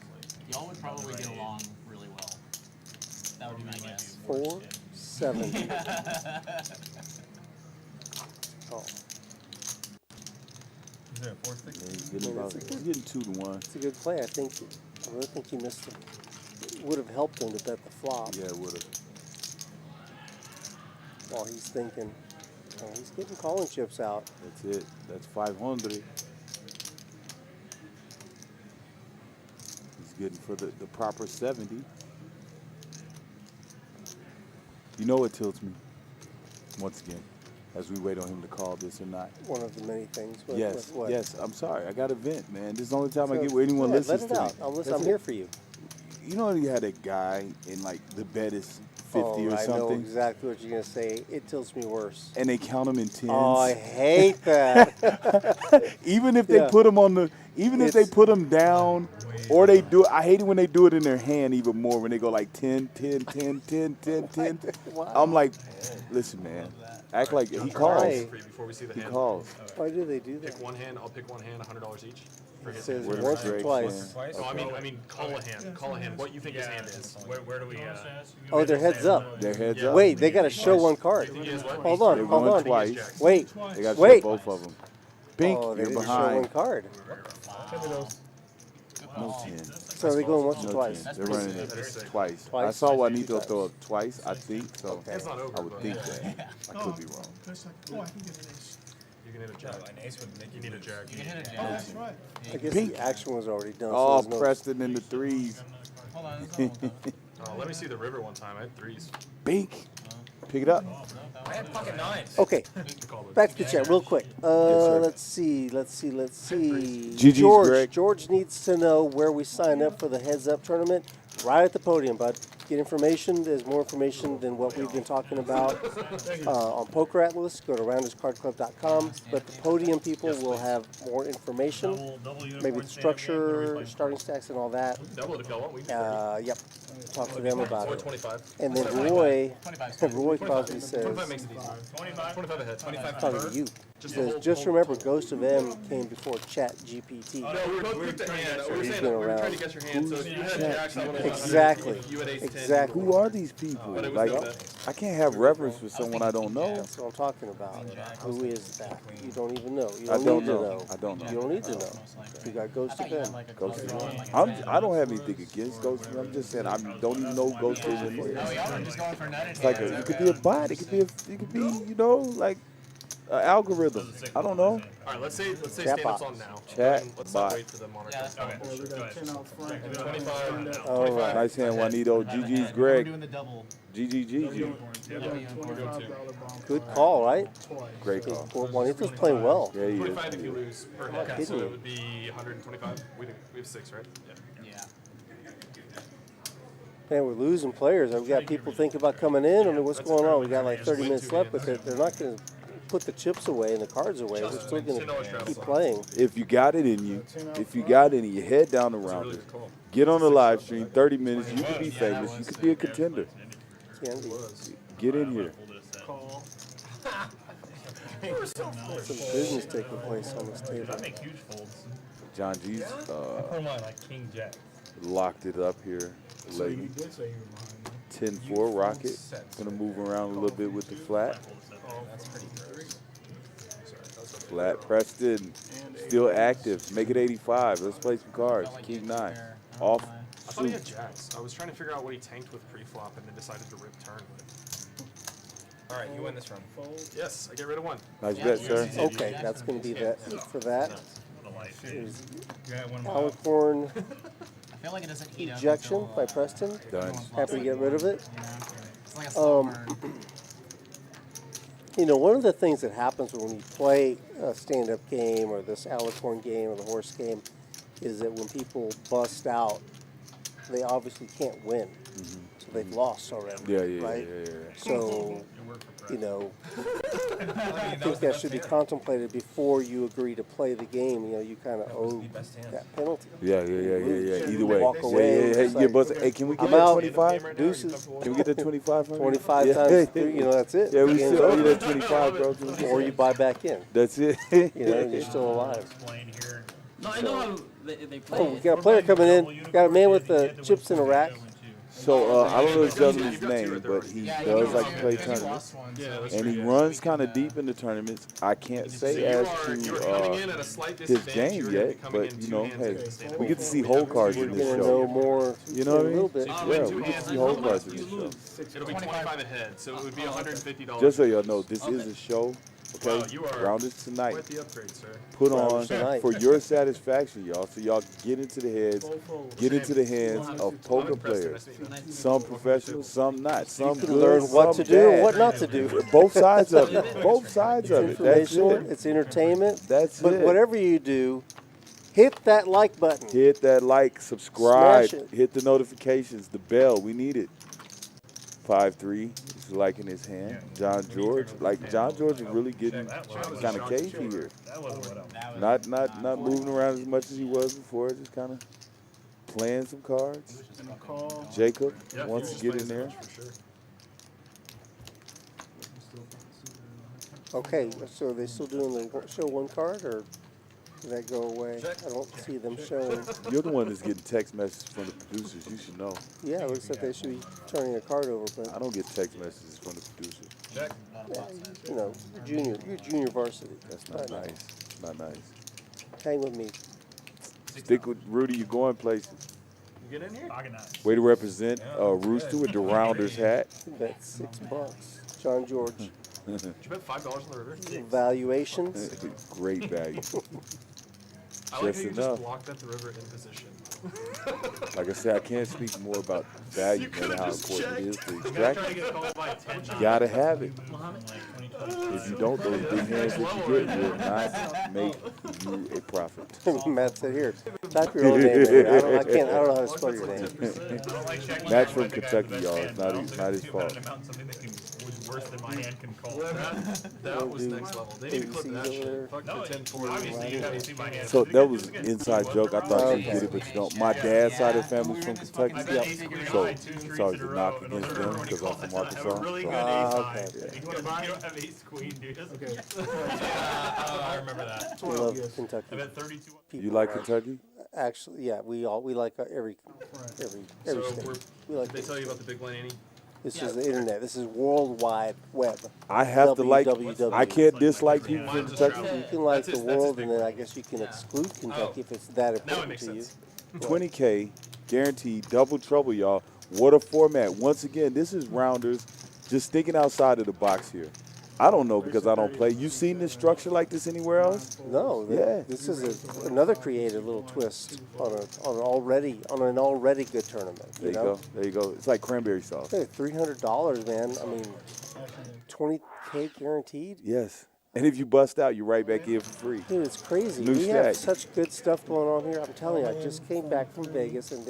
Y'all would probably get along really well. That would be my guess. 470. Oh. Is there a 460? He's getting 2 to 1. It's a good play. I really think he missed it. It would have helped him to bet the flop. Yeah, it would have. While he's thinking, oh, he's getting calling chips out. That's it. That's 500. He's getting for the proper 70. You know what tilts me? Once again, as we wait on him to call this or not. One of the many things. Yes, what? yes. I'm sorry. I got a vent, man. This is the only time I So, get where anyone yeah, listens let it to out. me. I'm here for you. You know you had a guy in like the bet is 50 or I know something, exactly what you're going to say. It tilts me worse. and they count them in tens. Oh, I hate that. Even if they put them on the, if they put them down, or they do it. I hate it when they do it in their hand even more when they go like 10, 10, 10, 10, 10, 10. Wow. I'm like, listen, man, act like he calls. Before we see the He hand. calls. Why do they do that? Pick one hand. I'll pick one hand. $100 each. It says Where's once or Drake's twice. hand? No, I mean, call a hand. Call a hand. What you think his hand is? Where do we? Oh, they're heads up. Their heads up. Wait, they got to show one card. He has what? Hold on, They're hold going on. twice. Wait, They got to wait. show both of them. Bink, Oh, they you're didn't show one behind. card. No 10. So are they going once or No twice? 10. They're running it twice. I Twice? saw Juanito throw up twice, I think, so It's not over, I would but- think that. I could be wrong. Oh, I can get an ace. You can hit a jack. An ace would make You need a jack. You can hit a Oh, jack. that's right. I guess Pink. the action was already done. Oh, so there's no Preston in the threes. Hold on, there's another one. Let me see the river one time. I had threes. Bink. Pick it up. I had pocket nines. Okay, Call it. back to the chat real quick. sir. Let's see. GG's, George, Greg. George needs to know where we sign up for the Heads Up tournament. Right at the podium, bud. Get information. There's more information than what we've been talking about on pokeratlas. Go to rounderscardclub.com. But the podium people will have more information. Maybe the structure, starting stacks, and all that. Double it if y'all want. We can Yep. Talk to them about it. 25. And then Roy Crosby says, 25 makes it easy. 25 ahead. 25 talking to you, says, just remember, Ghost of M came before Chat GPT. No, we were both picked a hand. We were he's saying been that we were trying around. to guess your hand. So if you had jacks, I would have Exactly. If you had ace 10. Exactly. Who are these people? But it was Like, no bet. I can't have reference for someone I don't know. That's what I'm talking about. Who is that? You don't even know. You I don't don't need to know. know. I don't know. You don't need to know. You got Ghost of M. Ghost of M. I don't have anything against Ghost of M. I'm just saying I don't even know Ghost of M. Oh, y'all are just going for nutted. It's like it could be a bot. It could be you know, like an algorithm. I don't know. All right, let's say Chat stand-ups box. on now. Chat And let's box. not wait for the monitor. Yeah, that's fine. Yeah, we got 10 out front. 25. All right. Nice hand, Juanito. GG's We're Greg. doing the double. GG. $25 bomb. Good call, right? Great call. Well, Juanito's playing well. Yeah, he 25 if you is. lose per head. kidding So you. it would be 125. We have 6, right? Yeah. Yeah. Man, we're losing players. We've got people thinking about coming in. I mean, what's going on? We got like 30 minutes left, but they're not going to put the chips away and the cards away. We're still going to keep playing. If you got it in you, you head down around Really it. good call. Get on the live stream, 30 minutes. You could be famous. You could be a contender. Candy. Get in here. Call. Some business taking place on this table. I make huge folds. John G's Put them on like king jack. locked it up here. So you Late. did say you were behind. 10-4 Rocket. Gonna move around a little bit with the flat. Flat Preston. Still active. Make it 85. Let's play some cards. King 9. Off I thought he had jacks. I was trying to figure out what he tanked with pre-flop and then decided to rip turn with. All right, you win this round. Yes, I get rid of one. Nice bet, sir. Okay, that's going to be that for that. There's Alicorn. Alicorn I feel like it doesn't heat up ejection until, by Preston. Done. Happy to get rid of it. Yeah, it's like a slow burn. You know, one of the things that happens when you play a stand-up game or this Alicorn game or the horse game is that when people bust out, they obviously can't win. So they've lost already. Yeah, right? yeah. So, you know, I think that should be contemplated before you agree to play the game. You know, you kind of owe that penalty. Yeah. Either way. Walk away. Hey, It's yeah, like, bust. Hey, can we get I'm that out. 25? Deuces. Can we get that 25? 25 yeah. times 3, you know, that's it. Yeah, we Game's still owe you over. that 25, bro. Or you buy back in. That's it. You know, and you're still alive. Explain here. No, I know how they play. Oh, we got a player coming in. Got a man with the chips in a rack. So, I don't know this gentleman's name, but he does like to play tournaments. And he runs kind of deep in the tournaments. I can't say as to his game yet, but, you know, hey, we get to see whole cards in this We're going to know show. more You know what I in a mean? little bit. Yeah, we get to see whole cards in this show. It'll be 25 ahead, so it would be $150. Just so y'all know, this is a show. Okay, Wow, you are rounders tonight. quite the upgrade, sir. Put Rounders on tonight. for your satisfaction, y'all. So y'all get into the heads, get into the hands of poker players. Some professional, some not. Some You can good, learn what some to do and bad. what not to do. Both sides of it. Both sides of it. That's Informational, it. it's entertainment. That's But it. whatever you do, hit that like button. Hit that like, subscribe, Smash it. hit the notifications, the bell. We need it. 5-3. He's liking his hand. John George. Like, John George is really getting kind of cagey here. That wasn't what Not moving around as much as he was before. Just kind of playing some cards. Jacob wants to get in there. Okay, so are they still doing the show one card, or did that go away? I don't see them showing. You're the one that's getting text messages from the producers. You should know. Yeah, it looks like they should be turning a card over, but I don't get text messages from the producers. Check. you know, you're junior varsity. That's not nice. Not nice. Hang with me. Stick with Rudy. You're going places. You get in here? Way to represent Rooster with the Rounders hat. Bet $6. John George. Did you bet $5 on the river? Valuations. Great value. I like Just how you enough. just blocked at the river in position. Like I said, I can't speak more about value than how important it is to extract it. You gotta have it. If you don't, those big hands that you get will not make you a profit. Matt said, "Here, type your own name in there. I don't know how to spell your name." Matt's from Kentucky, y'all. It's not his fault. Worse than my hand can call. That was next level. They need to clip that shit. Fuck the 10-4. Obviously, you haven't seen my hand. So that was an inside joke. I thought you get it, but you don't. My dad's side of the family's from Kentucky, so it's always a knock against them because I'm from Arkansas. Really good okay. ace-high. You don't have ace-queen, dude. Okay. I remember that. We love Kentucky. I bet 32. You like Kentucky? Actually, yeah, we like every So state. We like did they tell you about the big blind Annie? This is the internet. This is World Wide Web. I have to like. www. I can't dislike people from Kentucky. You can like the world, and then I guess you can exclude Kentucky if it's that Now it important makes to you. sense. 20K, guaranteed, double trouble, y'all. What a format. Once again, this is Rounders just thinking outside of the box here. I don't know because I don't play. You seen this structure like this anywhere else? No, Yeah. this is another creative little twist on an already good tournament. There you go. There you go. It's like cranberry sauce. Hey, $300, man. I mean, 20K guaranteed. Yes. And if you bust out, you're right back in for free. Dude, it's crazy. New We have stack. such good stuff going on here. I'm telling you, I just came back from Vegas, and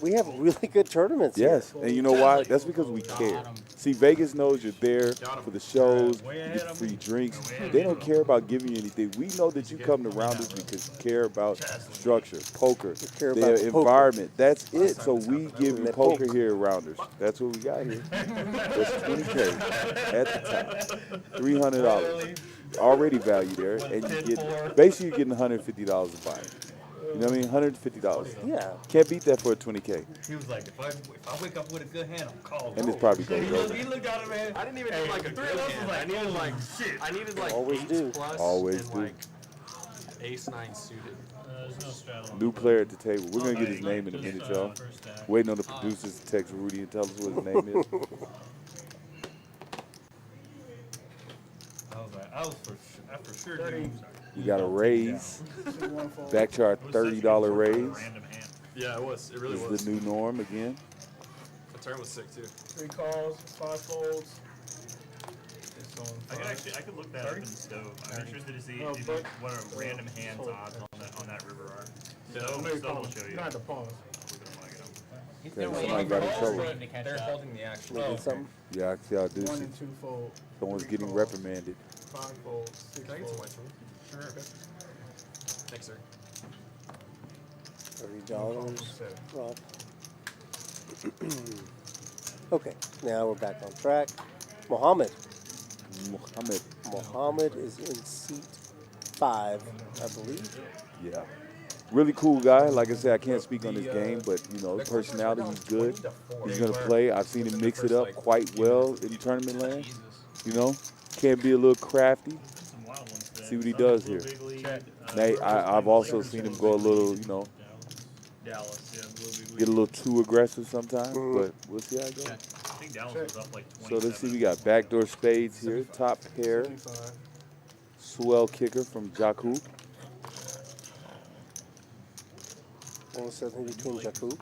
we have really good tournaments here. Yes. And you know why? That's because we care. See, Vegas knows you're there for the shows, you get the free drinks. They don't care about giving you anything. We know that you come to Rounders because you care about structure, poker, care their about poker. environment. That's it. So we give you That poker poke. here at Rounders. That's what we got here. That's 20K at the top. $300 already valued there, and you get basically you're getting $150 a buy. You know what I mean? $150. Yeah. Can't beat that for a 20K. He was like, if I wake up with a good hand, I'm calling. And it's probably goes over. He looked at him, man. I didn't even need like a good hand. I needed like Always eights do. plus Always and do. like ace 9 suited. There's no straddle. New player at the table. We're going to get his name in a Just, minute, y'all. first stack. Waiting on the producers to text Rudy and tell us what his name is. I was for sure doing. We got a raise. Back to our $30 raise. Random hand. Yeah, it was. It really This was. is the new norm again. The turn was sick too. 3 calls, 5 folds. I could look that up in the stove. I'm interested to see what a random hands odds on that river are. Yeah, Stove will show you. Not the pause. Okay, somebody got in trouble. They're holding the action. Maybe something. Yeah, I see how this 1 is. and 2 fold. Someone's getting reprimanded. 5 folds, 6 Can I get some folds. whites from you? Sure. Thanks, sir. $30. Rob. Okay, now we're back on track. Mohammed is in seat 5, I believe. Yeah. Really cool guy. Like I said, I can't speak on his game, but, you know, his personality, he's good. He's going to play. I've seen him mix it up quite well in tournament land. You know, can be a little crafty. See what he does here. I've also seen him go a little, you know, get a little too aggressive sometimes, but we'll see how it goes. I think Dallas was up like 20. So let's see, we got backdoor spades here, top pair, swell kicker from Jakub. What was something between Jakub?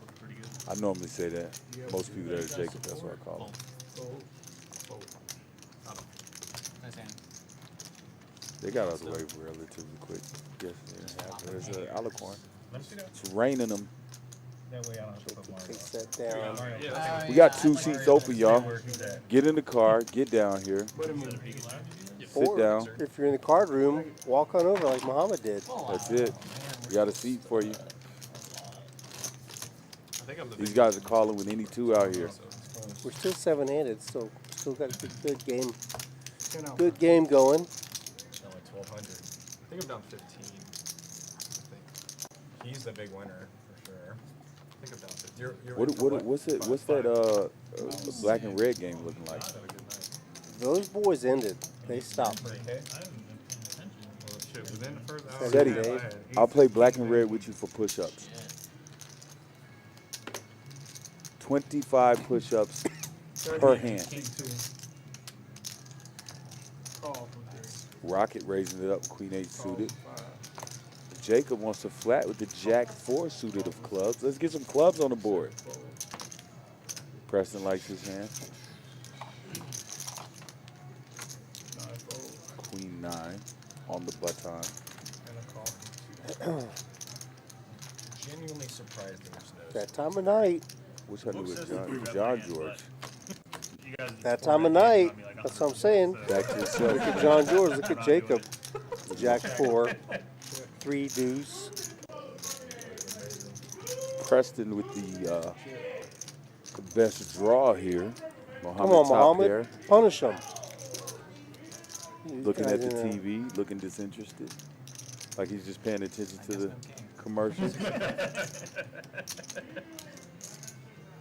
I normally say that. Most people that are Jacob, that's what I call him. Nice hand. They got out of the way relatively quick. Yes, there's an alicorn. It's raining them. That way I don't have to put more. Take that down. We got 2 seats open, y'all. Get in the car, get down here, sit Or down. if you're in the card room, walk on over like Muhammad did. That's it. We got a seat for you. I think I'm the These big guys are calling with any 2 out here. We're still 7-handed, still got a good game. 10 out. Good game going. Only 1,200. I think I'm down 15. I think. He's the big winner for sure. I think I'm down 15. What's that black and red game looking like? Have a good night. Those boys ended. They stopped. Well, shit, within the first hour. Seti, I had I'll play black and red with you for push-ups. 25 push-ups per hand. Call from 3. Rocket raising it up, Queen 8 suited. Jacob wants to flat with the Jack 4 suited of clubs. Let's get some clubs on the board. Preston likes his hand. Queen 9 on the button. genuinely surprised there's no. That time of night. Wish I knew what John George. That time of night. That's what I'm saying. Back to Look yourself. at John George. Look at Jacob. Jack 4. 3 deuce. Preston with the best draw here. Come Muhammad on, top Muhammad. pair. Punish him. Looking at the TV, looking disinterested. Like he's just paying attention to the commercials.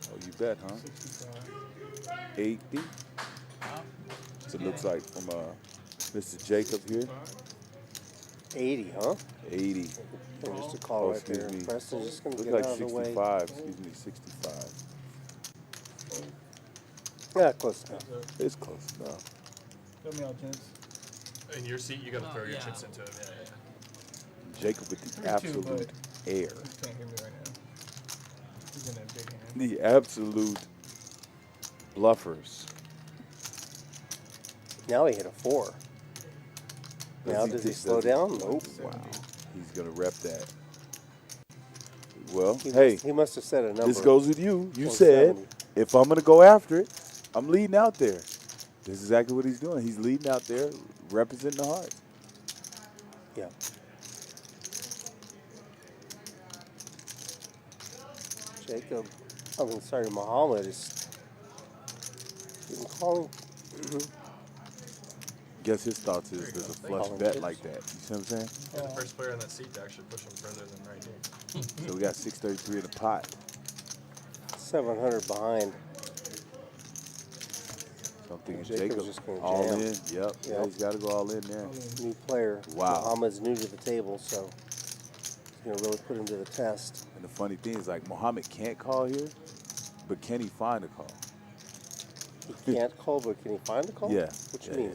Oh, you bet, huh? 80. So it looks like from Mr. Jacob here. 80, huh? 80. And just a call right there. Excuse me. Preston's just going to Looks get like out of the way. 65. Excuse me, 65. Yeah, close enough. It's close enough. Help me out, gents. In your seat, you got to throw your chips into it. Yeah. Jacob with the 3-2, absolute but air. he can't hear me right now. He's in that big hand. The absolute bluffers. Now he hit a 4. Now does he slow down? Nope. Wow. He's going to rep that. Well, He hey, he must have set a number. this goes with you. You 170. said, if I'm going to go after it, I'm leading out there. This is exactly what he's doing. He's leading out there, representing the heart. Yeah. Jacob, Muhammad is calling. Guess his thoughts is there's a flush bet like that. You see what I'm saying? You're the first player in that seat to actually push him further than right here. So we got 633 in the pot. 700 behind. So I'm thinking Jacob's Jacob just gonna all jam. in. Yep. Yeah, Yep. he's got to go all in there. New player. Wow. Muhammad's new to the table, so going to really put him to the test. And the funny thing is, like, Muhammad can't call here, but can he find a call? He can't call, but can he find a call? Yeah. What you mean?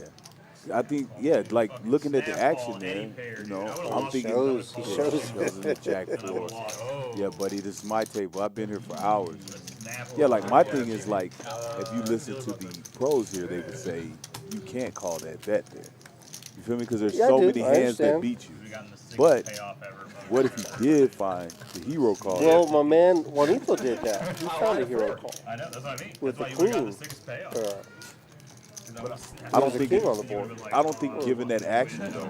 I think, yeah, like looking at the action there, you know, I'm thinking He shows in the Jack 4. Yeah, buddy, this is my table. I've been here for hours. Yeah, like my thing is like, if you listen to the pros here, they would say you can't call that bet there. You feel me? Because there's so many hands that beat you. But what if he did find the hero call? Well, my man Juanito did that. He found a hero call. I know, that's what I mean. With the That's why you got queen. the 6 payoff. I don't the think king on the board. I don't think given that action though.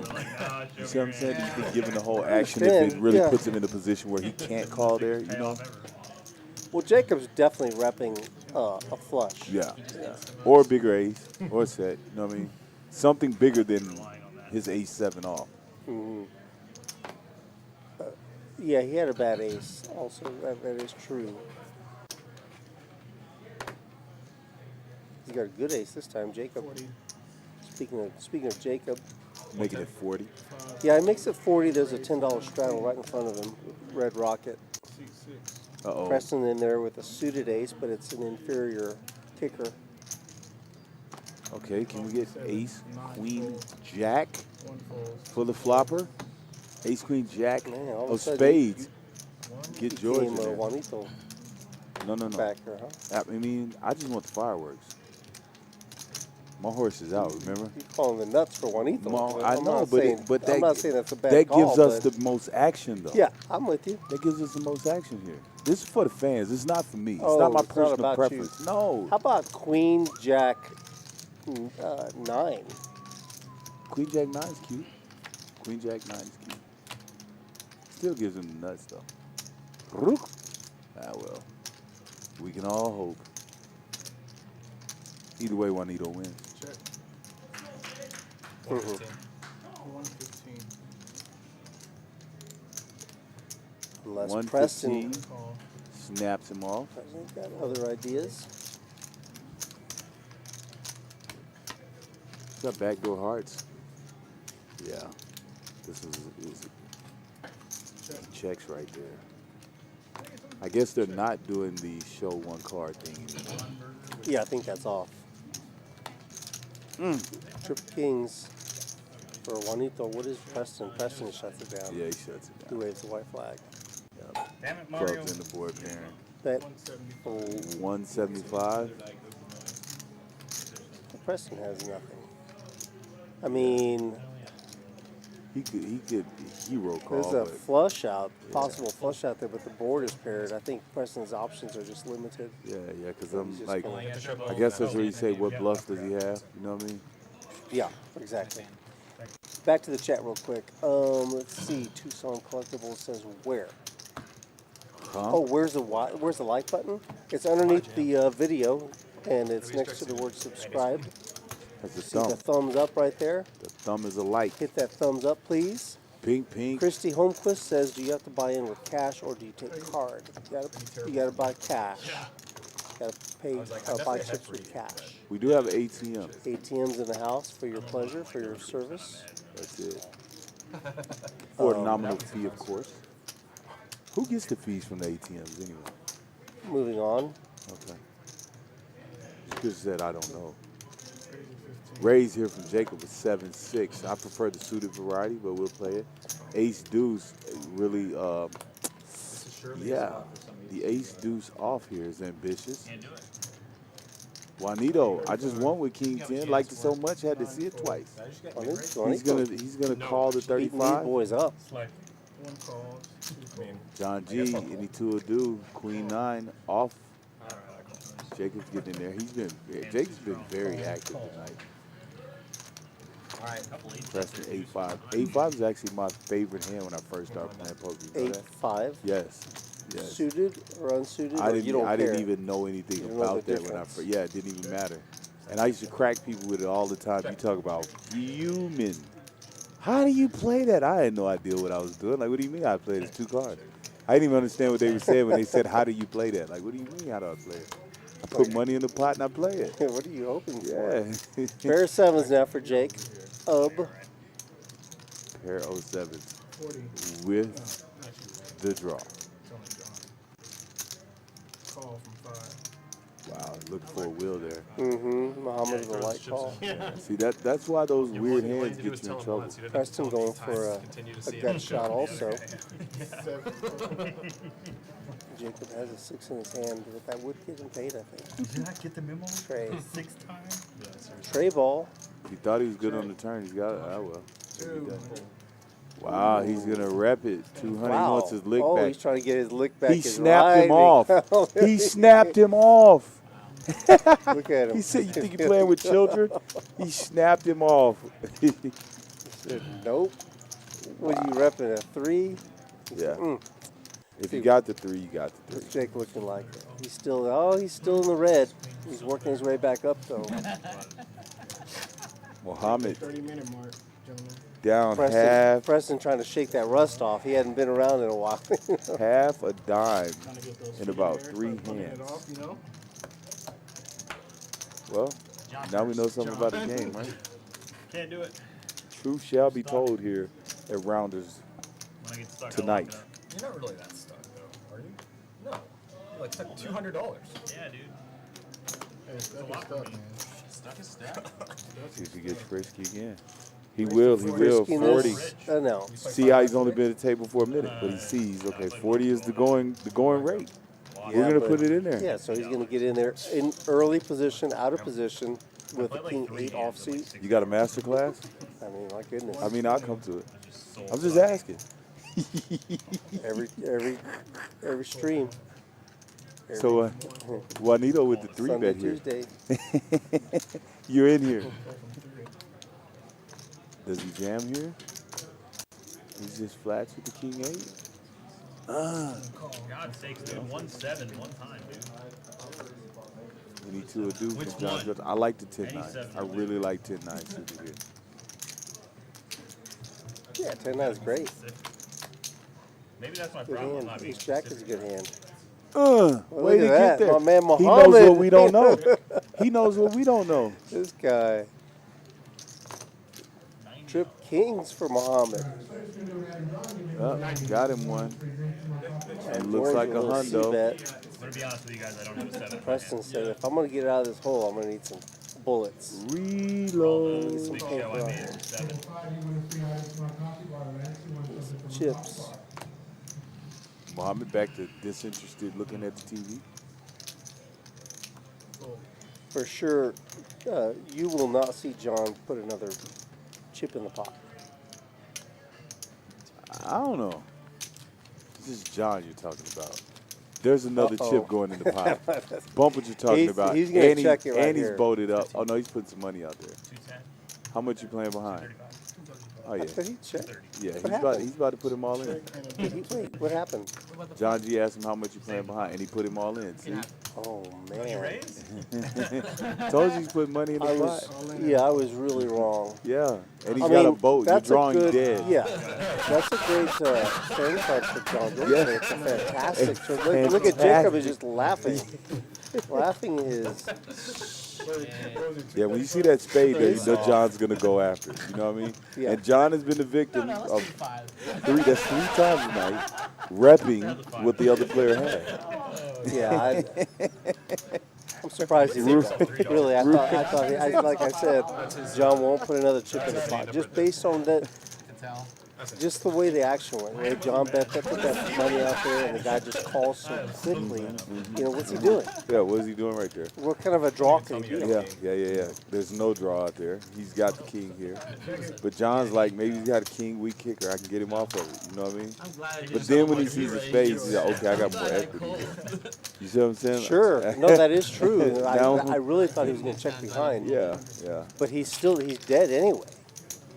You see what I'm saying? You think given the whole action, if it really puts him in a position where he can't call there, you know? Well, Jacob's definitely repping a flush. Yeah. Or a bigger ace, or a set. You know what I mean? Something bigger than his ace 7 off. Mm-hmm. Yeah, he had a bad ace. Also, that is true. He's got a good ace this time, Jacob. Speaking of Jacob, Making it 40. yeah, he makes it 40. There's a $10 straddle right in front of him. Red Rocket. Uh-oh. Preston in there with a suited ace, but it's an inferior kicker. Okay, can we get ace, queen, jack for the flopper? Ace, queen, jack Man, all of a of sudden spades. Get George in Became there. Juanito No. backer, huh? I mean, I just want the fireworks. My horse is out, remember? You're calling the nuts for Juanito. I know, but I'm not saying that's a bad that call, gives us but the most action, though. yeah, I'm with you. That gives us the most action here. This is for the fans. It's not for me. It's Oh, not my it's not personal about you. preference. No. How about Queen Jack 9? Queen Jack 9 is cute. Queen Jack 9 is cute. Still gives him the nuts, though. Rook. Ah, well. We can all hope. Either way, Juanito wins. Check. Mm-hmm. 115. Unless 115 Preston snaps him off. Preston's got other ideas. He's got backdoor hearts. Yeah. This is checks right there. I guess they're not doing the show one card thing anymore. Yeah, I think that's off. Triple Kings for Juanito. What is Preston? Preston shuts it down. Yeah, he shuts it He down. waves the white flag. Yep. Damn it, Mario. Clubs in the board pairing. Bet. 175. Preston has nothing. I mean, He could hero call. there's a but flush out, possible flush out there, but the board is paired. I think Preston's options are just limited. yeah, because He's I'm just like, gonna- I guess that's where you say what bluff does he have? You know what I mean? Yeah, exactly. Back to the chat real quick. Let's see. Tucson Collectibles says where? Huh? Oh, where's the like button? It's underneath the video, and it's next to the word subscribe. That's a See the thumb. thumbs up right there? The thumb is a like. Hit that thumbs up, please. Pink, pink. Christy Holmquist says, do you have to buy in with cash or do you take card? You gotta buy cash. You gotta pay, buy chips with cash. We do have ATM. ATMs in the house for your pleasure, for your service. That's it. For a nominal fee, of course. Who gets the fees from the ATMs anyway? Moving on. Okay. Just said I don't know. Raise here from Jacob with 7-6. I prefer the suited variety, but we'll play it. Ace deuce, really, yeah. The ace deuce off here is ambitious. Juanito, I just won with King 10. Liked it so much, had to see it twice. He's gonna call the 35. Boys up. One call. John G, any two will do. Queen 9 off. Jacob's getting in there. Jacob's been very active tonight. Preston 8-5. 8-5 is actually my favorite hand when I first started playing poker. You know that? 8-5. Yes. Suited or unsuited? I or you don't didn't care? even know anything You don't know about the that when I difference. first. Yeah, it didn't even matter. And I used to crack people with it all the time. You talk about fuming. How do you play that? I had no idea what I was doing. Like, what do you mean I played it? 2 cards. I didn't even understand what they were saying when they said, how do you play that? Like, what do you mean, how do I play it? I put money in the pot and I play it. What are you hoping for? Yeah. Pair of sevens now for Jake. Pair of 07s with The draw. Call from 5. Wow, looking for a wheel there. Mm-hmm. Muhammad with a light call. See, that's why those weird hands get you in trouble. Preston going for a gut shot also. Jacob has a 6 in his hand, but that would get him paid, I think. Did I get the memo? Trey. 6 times? Trey ball. He thought he was good on the turn. He's got it. Ah, well. Wow, he's going to rep it. 200. Wow. He wants his lick Oh, back. he's trying to get his lick back. He His snapped him riding. off. He snapped him off. Look at him. He said, "You think you're playing with children?" He snapped him off. He said, nope. What are you repping, a 3? He Yeah. said, If you got the 3, you got the 3. What's Jake looking like? He's still in the red. He's working his way back up, though. Mohammed 30-minute mark, gentlemen. down half. Preston trying to shake that rust off. He hadn't been around in a while. Half a dime in about 3 hands. You know? Well, now we know something about the game, right? Can't do it. Truth shall be told here at Rounders When I get stuck, tonight. You're not really that stuck, though, are you? No. You're like stuck $200. Yeah, dude. Hey, stuck is stuck, man. Stuck is stuck. See if he gets frisky again. He will. 40. No. See how he's only been at the table for a minute, but he sees, okay, 40 is the going rate. We're going to put it in there. Yeah, so he's going to get in there in early position, out of position, with the king 8 offsuit. You got a master class? I mean, my goodness. I mean, I'll come to it. I'm just asking. every stream. So, Juanito with the 3 Sunday, bet here. Tuesday. You're in here. Does he jam here? He's just flats with the king 8. God's sakes, dude. 1-7 one time, dude. We need 2 or do Which from John one? Spencer. I like the 10-9. 87. I really like 10-9 suited here. Yeah, 10-9 is great. Maybe that's my Good problem. hand. Not being Ace Jack is a good hand. Way to look at get that. there. My man He knows Muhammad. what we don't know. He knows what we don't know. This guy. Trip kings for Muhammad. Got him one. And looks like a hundo. I'm going to be honest with you guys, I don't have a 7. Preston said, if I'm going to get out of this hole, I'm going to need some bullets. Reload. Get some Big show paper I on made here. it 7. Some chips. Muhammad back to disinterested looking at the TV. For sure, you will not see John put another chip in the pot. I don't know. This is John you're talking about. There's another chip going in the pot. Bump what you're talking about. He's going to check it right and here. he's bolted up. Oh, no, he's putting some money out there. 210. How much you playing behind? Oh, yeah. But he checked. Yeah, What he's about to put them all in. Wait, what happened? John G asked him how much you playing behind, and he put him all in. See? Oh, Money man. raised? Told you he's putting money in the I pot. was really wrong. Yeah, and he's I got a mean, boat. You're that's a drawing good, dead. Yeah, that's a great turn card for John. Yeah. It's a fantastic turn. Look at Jacob is just laughing. Laughing his. Yeah, when you see that spade there, you know John's going to go after it. You know what I mean? Yeah. And John has been the victim Let's of do 5. that's 3 times tonight, repping what the other player had. Yeah, I'm surprised he did that. Really, I thought, like I said, John won't put another chip in the pot just based on that. Tell. Just the way the action went, right? John bet that put that money out there, and the guy just calls so quickly. You know, what's he doing? Yeah, what is he doing right there? What kind of a draw can he do? Yeah. There's no draw out there. He's got the king here. But John's like, maybe he's got a king weak kicker. I can get him off of it. You know what I mean? I'm glad But then when he sees the spades, he's like, okay, I got more equity here. You see what I'm saying? Sure. No, that is true. Now- I really thought he was going to check behind. Yeah. But he's dead anyway.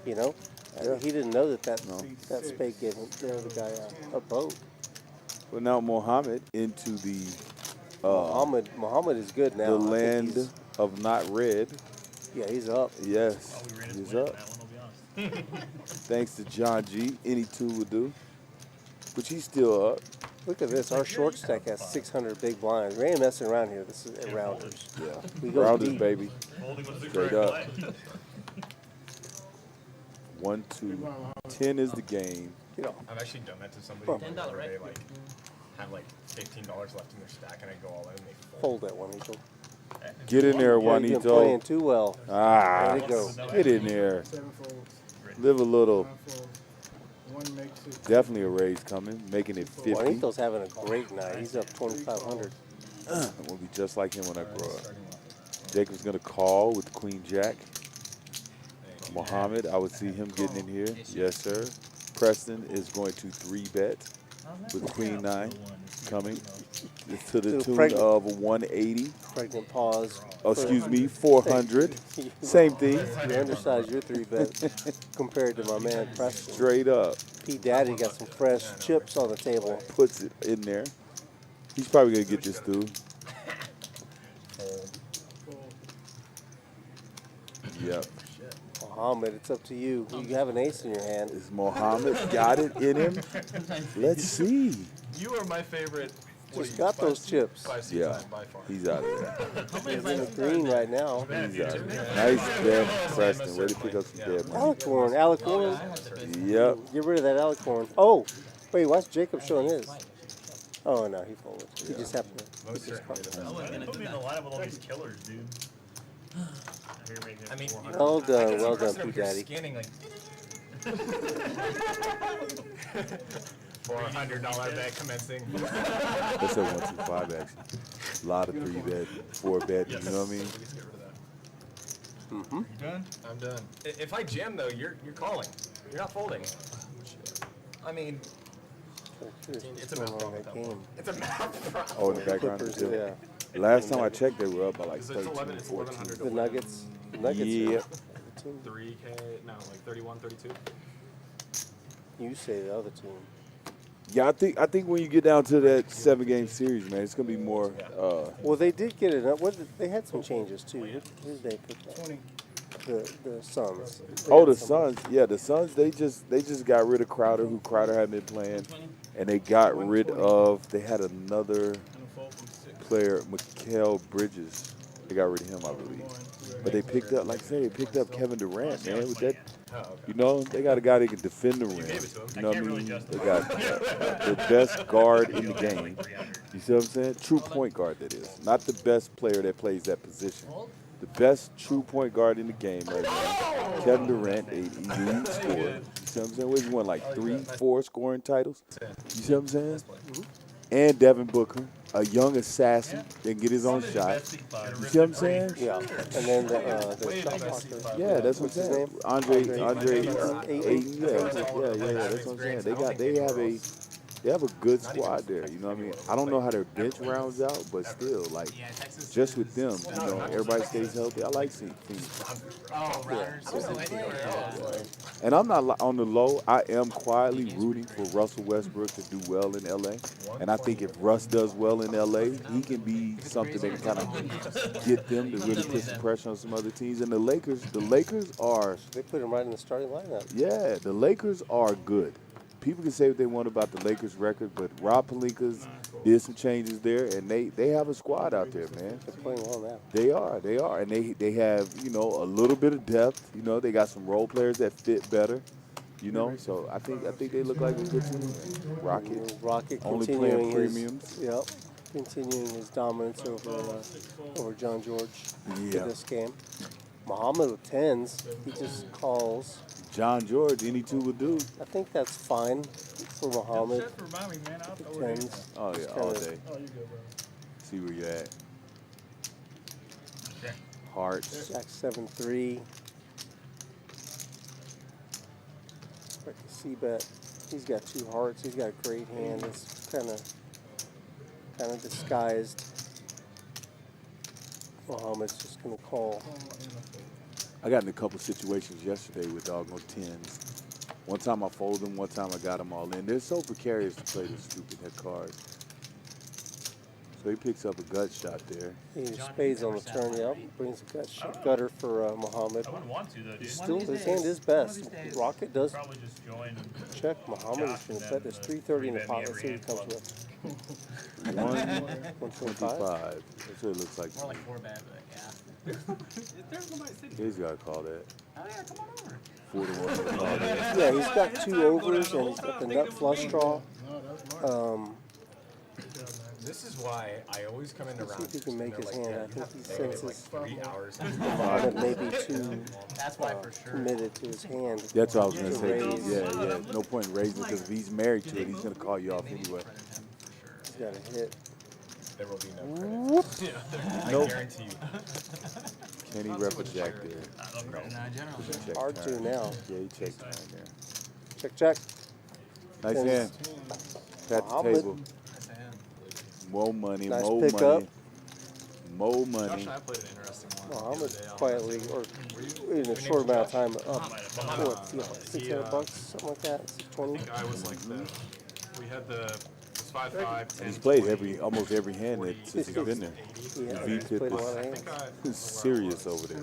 You know? He didn't know that spade gave him, the other guy a boat. Well, now Muhammad into the Muhammad is good now. the land of not red. Yeah, he's up. Yes, We ran his he's win on up. that one, I'll be honest. Thanks to John G. Any 2 would do. But he's still up. Look at this. Our short stack has 600 big blinds. We ain't messing around here. This is at Rounders. Yeah. We go Rounders, deep. baby. Holding was the Straight correct up. play. 1, 2. 10 is the game. You know. I've actually done that to somebody. Well, where they like have like $15 left in their stack, and I go all in and they fold that one, Juanito. Get in there, Yeah, you've been Juanito. playing too well. Ah, Way to go. get in there. 7 folds. Live a little. 9 folds. 1 makes it. Definitely a raise coming, making it 50. Juanito's having a great night. He's up 2,500. It will be just like him when I grow up. Jacob's gonna call with the Queen Jack. Muhammad, I would see him getting in here. Yes, sir. Preston is going to 3-bet with Queen 9 coming to the tune of 180. Pregnant pause. Oh, excuse me, 400. Same thing. You undersized your 3-bet compared to my man Preston. Straight up. P. Daddy got some fresh chips on the table. Puts it in there. He's probably gonna get this through. Yep. Muhammad, it's up to you. You have an ace in your hand. Is Muhammad got it in him? Let's see. You are my favorite. Just got those chips. Yeah, he's out of there. He's in the green right now. He's out of there. Nice bet, Preston. Way to pick up some dead money. Alicorn, Alicorn. Yep. Get rid of that Alicorn. Oh, wait, why's Jacob showing his? Oh, no, he folded. He just happened to keep his card. Put me in the lineup with all these killers, dude. I mean, Well done, P. Daddy. Scanning like $400 bet commencing. That's a 1-2-5 action. A lot of 3-bet, 4-bet. You know what I mean? You done? I'm done. If I jam though, you're calling. You're not folding. I mean, it's a math problem. It's a math problem. Oh, in the background. Clippers, yeah. Last time I checked, they were up by like It's 13, 11, it's 14. 1100. The Nuggets. The Nuggets. Yep. 3K, no, like 31, 32. You say the other team. Yeah, I think when you get down to that 7-game series, man, it's gonna be more. Well, they did get it up. They had some changes too. Who did they pick up? The Suns. Oh, the Suns. Yeah, the Suns. They just got rid of Crowder, who Crowder had been playing, and they got rid of. They had another player, Mikal Bridges. They got rid of him, I believe. But they picked up, like I said, they picked up Kevin Durant, man. With that, you know, they got a guy that can defend the rim. You know what I mean? They got the best guard in the game. You see what I'm saying? True point guard, that is. Not the best player that plays that position. The best true point guard in the game right now. Kevin Durant, a elite scorer. You see what I'm saying? What, he won like 3, 4 scoring titles. You see what I'm saying? And Devin Booker, a young assassin that can get his own shot. You see what I'm saying? Yeah. And then the shot blocker. Yeah, that's what I'm saying. Andre Ayton. Yeah, that's what I'm saying. They have a good squad there. You know what I mean? I don't know how their bench rounds out, but still, like, just with them, you know, everybody stays healthy. I like seeing things. And I'm not on the low. I am quietly rooting for Russell Westbrook to do well in LA. And I think if Russ does well in LA, he can be something that can kind of get them to really put some pressure on some other teams. And the Lakers are. They put him right in the starting lineup. Yeah, the Lakers are good. People can say what they want about the Lakers record, but Rob Pelinka's did some changes there, and they have a squad out there, man. They're playing well now. They are, and they have, you know, a little bit of depth. You know, they got some role players that fit better. You know, so I think they look like a good team. Rocket only playing premiums. Yep, continuing his dominance over John George in this game. Muhammad with 10s, he just calls. John George, any two would do. I think that's fine for Muhammad. Tens. Oh yeah, all day. See where you're at. Hearts. Jack 7-3. C-bet. He's got 2 hearts. He's got a great hand. It's kind of disguised. Muhammad's just gonna call. I got in a couple situations yesterday with doggone 10s. One time I folded them, one time I got them all in. They're so precarious to play this stupid head card. So he picks up a gut shot there. He spades on the turn, yep. Brings a gutter for Muhammad. I wouldn't want to though, dude. Still, his hand is best. Rocket does Probably just join and check. Muhammad is going to bet. There's 330 in the pot. Let's see what he comes with. 125. That's what it looks like. More like 4 bad, but yeah. There's nobody sitting. He's got to call that. Oh yeah, come on over. 4 to 1 to call that. Yeah, he's got 2 overs and he's got the nut flush draw. This is why I always come into Let's see rounds. if he can make his hand. I think he negative like senses 3 hours. Muhammad may be too That's why for sure. committed to his hand. That's what I was going to say. Raise. Yeah. No point in raising because if he's married to it, he's going to call you off anyway. He's got a hit. There will be no credit. I Nope. guarantee you. Can he rep a jack there? Nah, generally. Check Hard turn. to now. Yeah, he checked turn there. Check, check. Nice Ten. hand. Pat the Muhammad. table. More money, Nice more pickup. money. More money. Josh and I played an interesting one. Muhammad the other day. quietly, or in a short amount of time, up, what, you know, $600, something like that, I 620. think I was like we had the 5-5, 10, He's played 20, almost every hand since he's been there. Yeah, V he's played a lot of I hands. think I He's serious over there.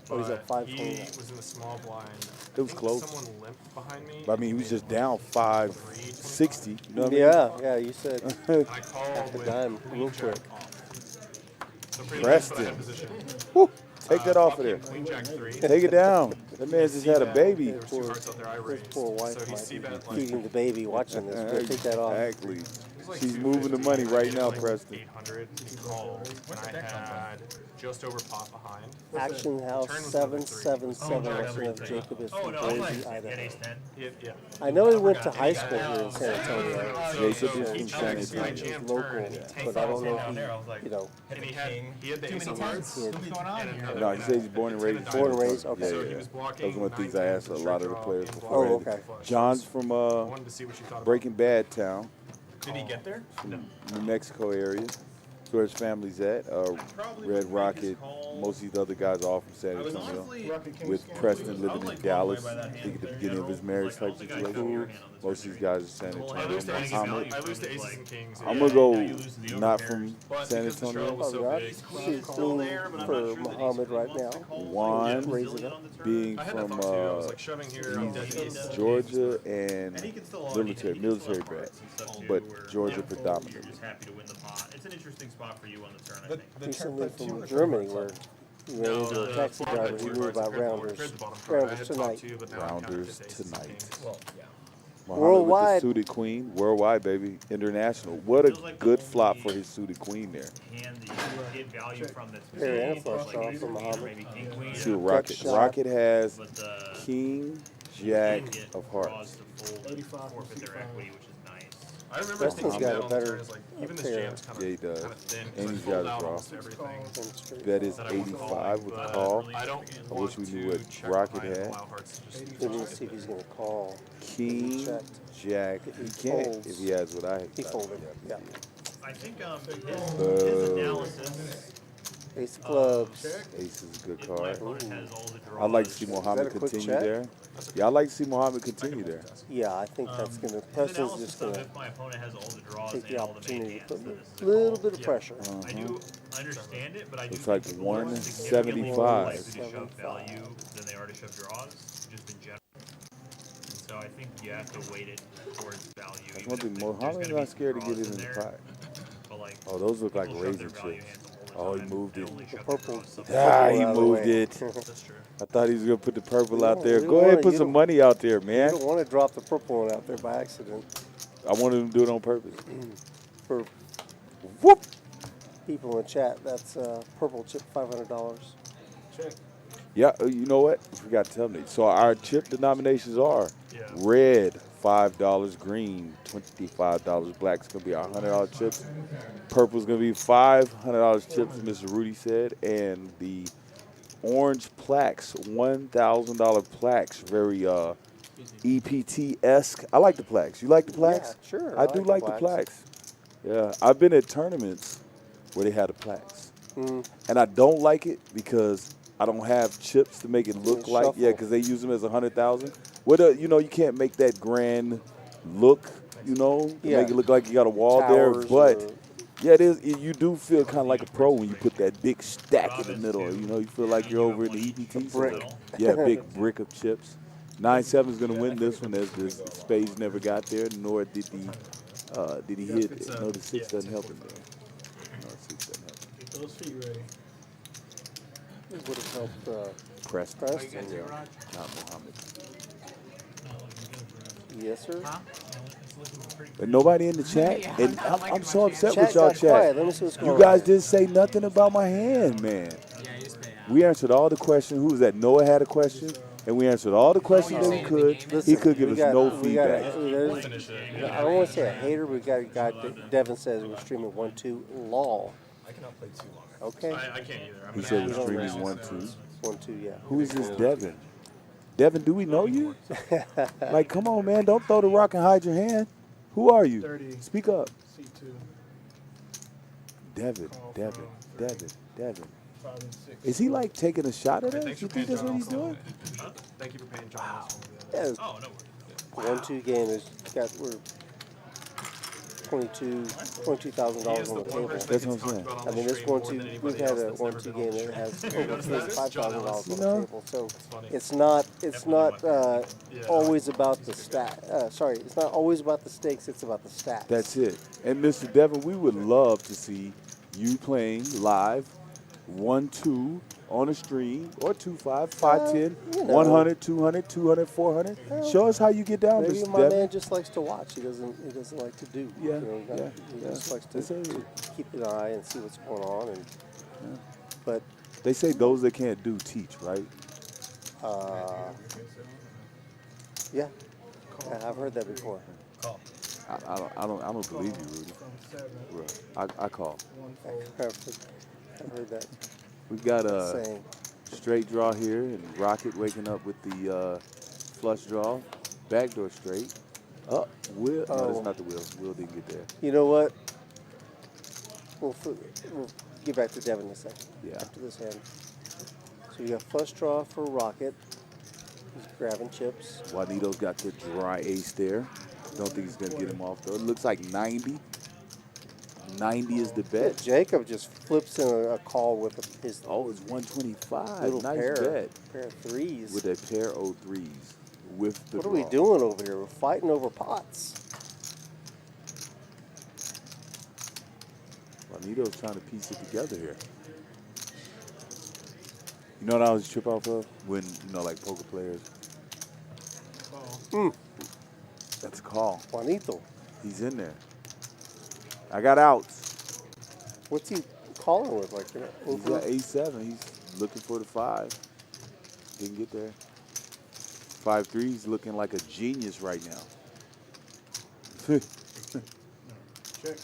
Oh, he's at but he 520. was in the small blind. It was I think close. Someone limped behind me. But I mean, he was just down 560. You know what Yeah, you said I called half the with dime queen real jack quick. off. So pretty Preston. much head position. Woo, take that off of there. Queen jack 3. Take it down. That man just had a baby. There was 2 hearts out there. I His raised. poor wife So he might c-bet be like feeding the baby watching this. We're gonna take that off. Exactly. like She's moving the money right now, like Preston. 800. He called, and I had just over pot behind. Action House 777. I see if Jacob is Oh from no, I Boise, at Idaho. ace 10. Yeah. I know he went to high school here in San Antonio. Jacob is from San He's Antonio. local, but I don't know if he, you know, And he had the ace of hearts. he had What's going on here? No, he says he's born and raised in San Born and Antonio. raised, okay. So Yeah, he was blocking. Those are one of the things I asked a lot of the players before. Oh, okay. John's from Wanted to see what you thought about Breaking Bad town, Did he get there? New Mexico area. That's where his family's at. Red Rocket. Most of these other guys are all from San Antonio. With Preston living in Dallas, I think at the beginning of his marriage type situation. Most of these guys are San I Antonio. lose to aces, Muhammad. I lose to aces and kings. I'm gonna go not from But San because the show Antonio. was so Oh, big, she's queen for Muhammad right now. Juan Raising up. being I had that from thought too. I was like shoving here. I'm dead ace. Georgia and military brat, but Georgia predominantly. Just happy to win the pot. It's an interesting spot for you on the turn, I think. Recently from Germany, where he ran into a taxi driver. He knew about rounders. Rounders tonight. Rounders tonight. Well, yeah. Muhammad Worldwide. with the suited queen, worldwide baby, international. What a good flop for his suited queen there. Hand that you get value from that's Pair and a big, flush like draw maybe for Muhammad. maybe king queen. See what Rocket. shot. Rocket has But the king, jack get of draws hearts. to fold and forfeit their equity, which is nice. I remember Preston's thinking got that a on the better turn is like even this pair. jam's kind of Yeah, he does. thin. And I he's fold got a out draw. almost everything. Bet is that I want to 85 with but call. I don't I want wish we knew to what check Rocket behind and had. allow hearts to just We need to see if he's going to call. King, Checked. jack. If He he can't folds, if he has what I He got. folded. Yeah. I think his analysis, Ace of clubs. Ace is a good if my card. opponent has all the draws. I'd like to see Is Muhammad that a quick continue check? there. Yeah, I'd like to see Muhammad continue there. Yeah, I think that's going to. His Preston's analysis just going of to if my opponent has all the draws take and the all the main opportunity to hands, put then this is a a little call. bit of pressure. I do understand it, but I do It's think like people are significantly 175. more likely to shove value than they are to shove draws, just in general. And so I think you have to weight it towards value. That's even one if thing. there's Muhammad's gonna not be scared to get draws it in the there. pot. But like, Oh, those look like people shove raisin their value chips. hands all the Oh, he time. moved They it. only The shove their purple. draws sometimes. Ah, he Out of the moved way. it. That's true. I thought he was gonna put the purple out there. You Go ahead, wanna- put you some don't- money out there, You man. don't want to drop the purple one out there by accident. I wanted him to do it on purpose. For Whoop! people in chat, that's purple chip $500. Yeah, you know what? I forgot to tell me. So our chip denominations are Yeah. red $5, green $25, black's gonna be our $100 chips, purple's gonna be $500 chips, Mr. Rudy said, and the orange plaques, $1,000 plaques, very EPT-esque. I like the plaques. You like the plaques? Yeah, sure. I do like the plaques. Yeah, I've been at tournaments where they had the plaques, and I don't like it because I don't have chips to make it look They like, shuffle. yeah, because they use them as 100,000. What you know, you can't make that grand look, you know, to Yeah. make it look like you got a wall there. Towers But or- Yeah, it is. You do feel kind of like a pro when you put that big stack in the middle. You know, you feel like you're over in the EPT. brick. Yeah, big brick of chips. 9-7 is going to win this one as this spades never got there, nor did he hit it. No, the 6 doesn't help him there. No, the 6 doesn't help him. Get those feet ready. It would have helped Preston. Preston. Not Muhammad. Yes, sir. But nobody in the chat, and I'm so upset Chat with y'all got quiet. chat. Let me see what's going You guys on. didn't say nothing about my hand, man. We answered all the questions. Who was that? Noah had a question, and we answered all the questions that we could. He could give us no feedback. I don't want to say a hater, but we got a guy, Devin says we're streaming 1-2 LOL. I cannot play too long. Okay. I can't either. He said we're streaming 1-2. 1-2, yeah. Who is this Devin? Devin, do we know you? Like, come on, man. Don't throw the rock and hide your hand. Who are you? 30. Speak up. C2. Devin. 5 and 6. Is he like taking a shot at us? Thanks You for think paying that's what he's doing? Thank you for paying John. Yeah, Oh, no worries. 1-2 game is we're $22,000 on the table. That's what I'm saying. I mean, this 1-2, we've had a 1-2 game that has over $5,000 on the table. So it's not always about the it's not always about the stakes. It's about the stats. That's it. And Mr. Devin, we would love to see you playing live 1-2 on a stream or 2-5, 5-10, 100, 200, 200, 400. Show us how you get down, Maybe Mr. my Devin. man just likes to watch. He doesn't like to do. Yeah, He just likes to keep an eye and see what's going on. And but they say those that can't do teach, right? Yeah, I've heard that before. Call. I don't believe you, Rudy. Bro, I call. I've heard that. We've got a saying. straight draw here, and Rocket waking up with the flush draw, backdoor straight. Will. No, that's not the Will. Will didn't get there. You know what? We'll get back to Devin in a second. Yeah. After this hand. So you got flush draw for Rocket. He's grabbing chips. Juanito's got the dry ace there. Don't think he's going to get him off, though. It looks like 90. 90 is the bet. Yeah, Jacob just flips in a call with his. Oh, it's 125. Little Nice pair bet. Pair of threes. With a pair of threes. With the What are draw. we doing over here? We're fighting over pots. Juanito's trying to piece it together here. You know what I was trip off of? When, like poker players. That's a call. Juanito. He's in there. I got outs. What's he calling with? Like, He's got 8-7. He's looking for the 5. Didn't get there. 5-3. He's looking like a genius right now.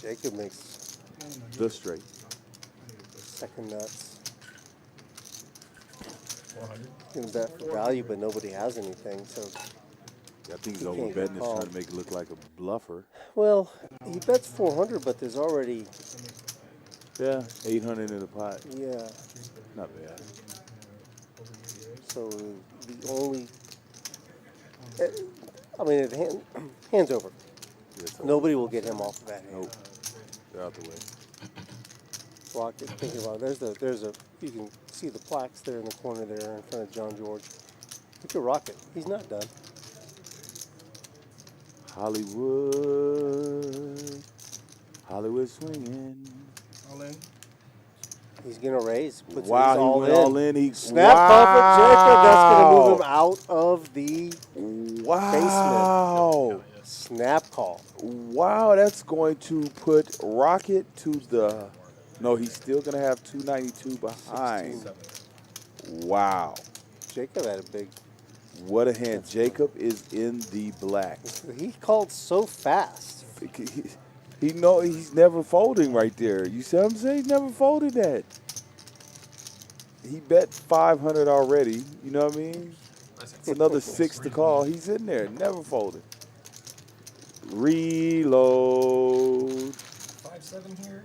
Jacob makes the straight. second nuts. 400. Gonna bet for value, but nobody has anything, so. I think he's He over can't betting this, call. trying to make it look like a bluffer. Well, he bets 400, but there's already. Yeah, 800 in the pot. Yeah. Not bad. So the only. I mean, hands over. Nobody will get him off of that hand. Nope. They're out the way. Rocket, thinking about you can see the plaques there in the corner there in front of John George. Look at Rocket. He's not done. Hollywood swinging. All in. He's gonna raise. Puts Wow, his he all went in. all in. He Snap off of Jacob. That's gonna move him out of the basement. Snap call. Wow, that's going to put Rocket to the. No, he's still gonna have 292 behind. 16. Wow. Jacob had a big. What a hand. Jacob is in the black. He called so fast. He's never folding right there. You see what I'm saying? He's never folded that. He bet 500 already. You know what I mean? It's another 6 to call. He's in there. Never folded. Reload. 5-7 here.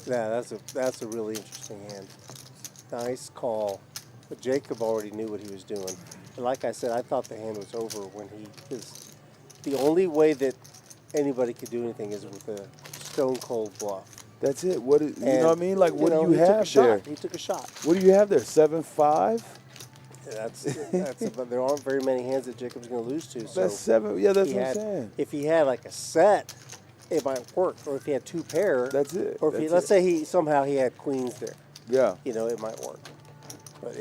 Yeah, that's a really interesting hand. Nice call. But Jacob already knew what he was doing. And like I said, I thought the hand was over when because the only way that anybody could do anything is with a stone cold bluff. That's it. What is, you And, know what I mean? Like, what do you he took a have shot. there? He took a shot. What do you have there? 7-5. That's but there aren't very many hands that Jacob's going to lose to. So That's 7. Yeah, that's he what I'm had- saying. If he had like a set, it might work. Or if he had 2 pair, That's it. or if he, That's let's it. say he somehow he had queens there, Yeah. you know, it might work. But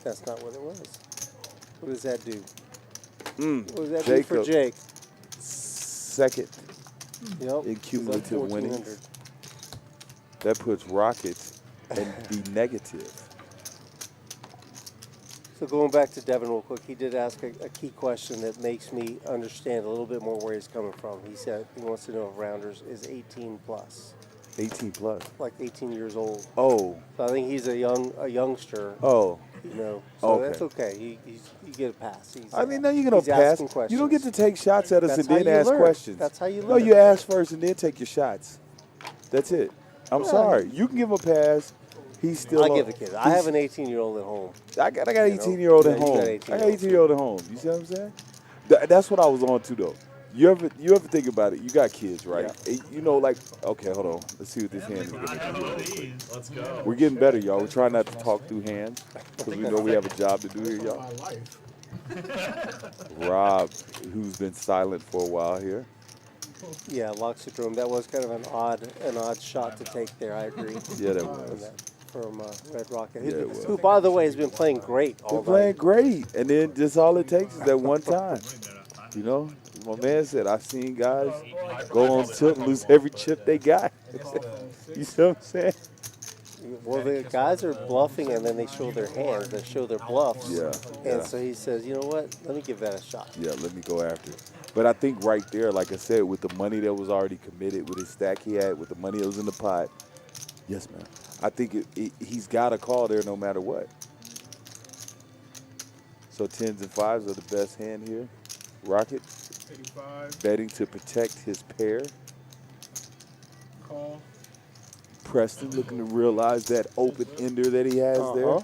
that's not what it was. What does that do? What does that do for Jacob. Jake? Second Yep. in cumulative 1,400. winnings. That puts Rockets in the negative. So going back to Devin real quick, he did ask a key question that makes me understand a little bit more where he's coming from. He said he wants to know if Rounders is 18 plus, 18 plus. like 18 years old. Oh. So I think he's a youngster. Oh. You know, so Okay. that's okay. You get a pass. I mean, no, you can he's pass. asking questions. You don't get to take shots at us That's and how then you ask learn. questions. That's how you No, learn. you ask first and then take your shots. That's it. I'm Yeah. sorry. You can give him a pass. He's still. I'll give the kid. I have an 18-year-old at home. I got an You know? 18-year-old at Yeah, you home. got I 18 got an 18-year-old at home. You see what I'm saying? That's what I was on to though. You ever think about it? You got kids, right? Yeah. And you know, like, okay, hold on. Let's see what this hand is gonna do. real quick. Let's go. We're getting better, y'all. We're trying not to talk through hands because we know we have a job to do here, y'all. My life. Rob, who's been silent for a while here. Yeah, lock syndrome. That was kind of an odd shot to take there. I agree. Yeah, that was. From Red Rocket, Yeah, it was. who, by the way, has been playing great all They're playing night. great, and then just all it takes is that one time. You know, my man said, I've seen guys go on tilt and lose every chip they got. You see what I'm saying? Well, the guys are bluffing, and then they show their hands. They show their bluffs. Yeah, And yeah. so he says, you know what? Let me give that a shot. Yeah, let me go after it. But I think right there, like I said, with the money that was already committed, with his stack he had, with the money that was in the pot, yes, man. I think he's got a call there no matter what. So 10s and 5s are the best hand here. Rocket 85. betting to protect his pair. Call. Preston looking to realize that open ender that he has there.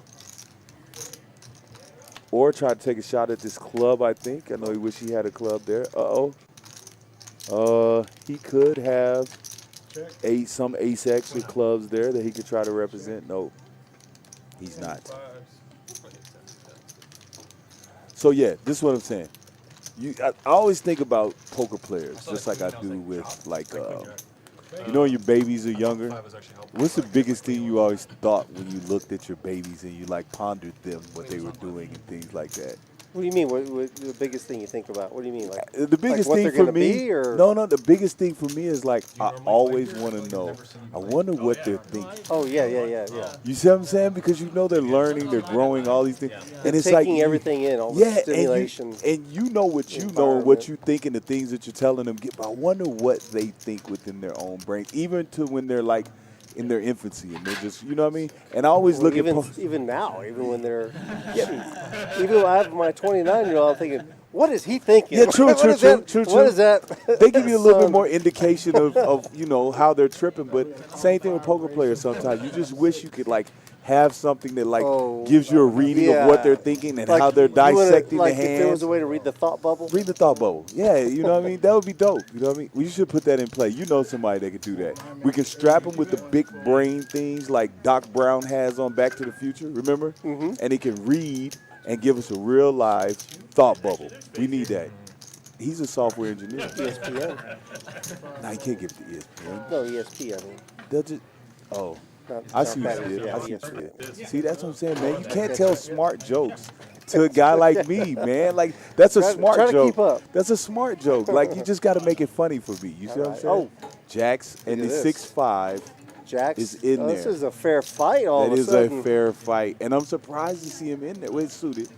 Or try to take a shot at this club, I think. I know he wish he had a club there. He could have some ace extra clubs there that he could try to represent. No, he's not. So yeah, this is what I'm saying. I always think about poker players, just like I do with like, you know, when your babies are younger. What's the biggest thing you always thought when you looked at your babies and you like pondered them, what they were doing and things like that? What do you mean? What the biggest thing you think about? What do you mean? Like The biggest like what thing they're for gonna me, be, or? no, the biggest thing for me is like I always want to know. I wonder what they're thinking. Oh yeah. You see what I'm saying? Because you know they're learning, they're growing, all these things, and it's taking like everything in, all the stimulation. and you know what you know and what you think and the things that you're telling them. But I wonder what they think within their own brain, even to when they're like in their infancy and they're just, you know what I mean? And I always look even now, even when they're even when I have my 29-year-old, I'm thinking, what is he thinking? Yeah, true. What is that? They give you a little bit more indication of you know how they're tripping, but same thing with poker players. Sometimes you just wish you could like have something that like gives you a reading of what they're thinking and like, how they're dissecting like the hands. If there was a way to read the thought bubble. Read the thought bubble. Yeah, you know what I mean? That would be dope. You know what I mean? We should put that in play. You know somebody that could do that. We can strap them with the big brain things like Doc Brown has on Back to the Future, remember? Mm-hmm. And he can read and give us a real live thought bubble. We need that. He's a software engineer. ESPN. No, he can't give it to ESPN. No, ESP, I mean. They'll just, I see what you did. Yeah, I see what you ESPN. did. See, that's what I'm saying, man. You can't tell smart jokes to a guy like me, man. Like, that's a smart try to joke. keep up. That's a smart joke. Like, you just got to make it funny for me. You see what I'm saying? Oh. Jax and the Look at this. 6'5" Jax is in there. This is a fair fight all That of a is sudden. a fair fight. And I'm surprised to see him in there. Well, it's suited.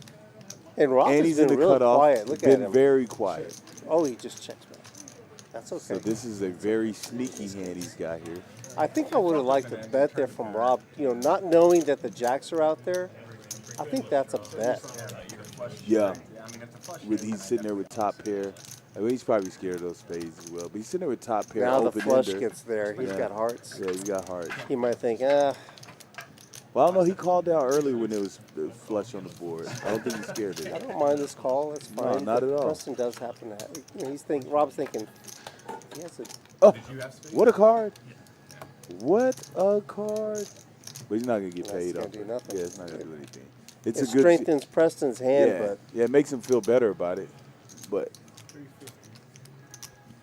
And Rob And has he's in been the really cutoff. quiet. Look been at him. very quiet. Oh, he just checks back. That's okay. So this is a very sneaky hand he's got here. I think I would have liked a bet there from Rob. You know, not knowing that the jacks are out there. I think that's a bet. Yeah. He's sitting there with top pair. I mean, he's probably scared of those spades as well. But he's sitting there with top pair. Now the open flush ender. gets there. He's got hearts. Yeah, he's got hearts. He might think, Well, I don't know. He called down early when it was flush on the board. I don't think he's scared of it. I don't mind this call. That's No, fine. not But at all. Preston does happen to have. You know, Rob's thinking, he has Oh, Did you have space? what a card! What a card! But he's not gonna get That's paid gonna off. do nothing. Yeah, it's not gonna do anything. It It's a good. strengthens Preston's hand, Yeah, but yeah, it makes him feel better about it. But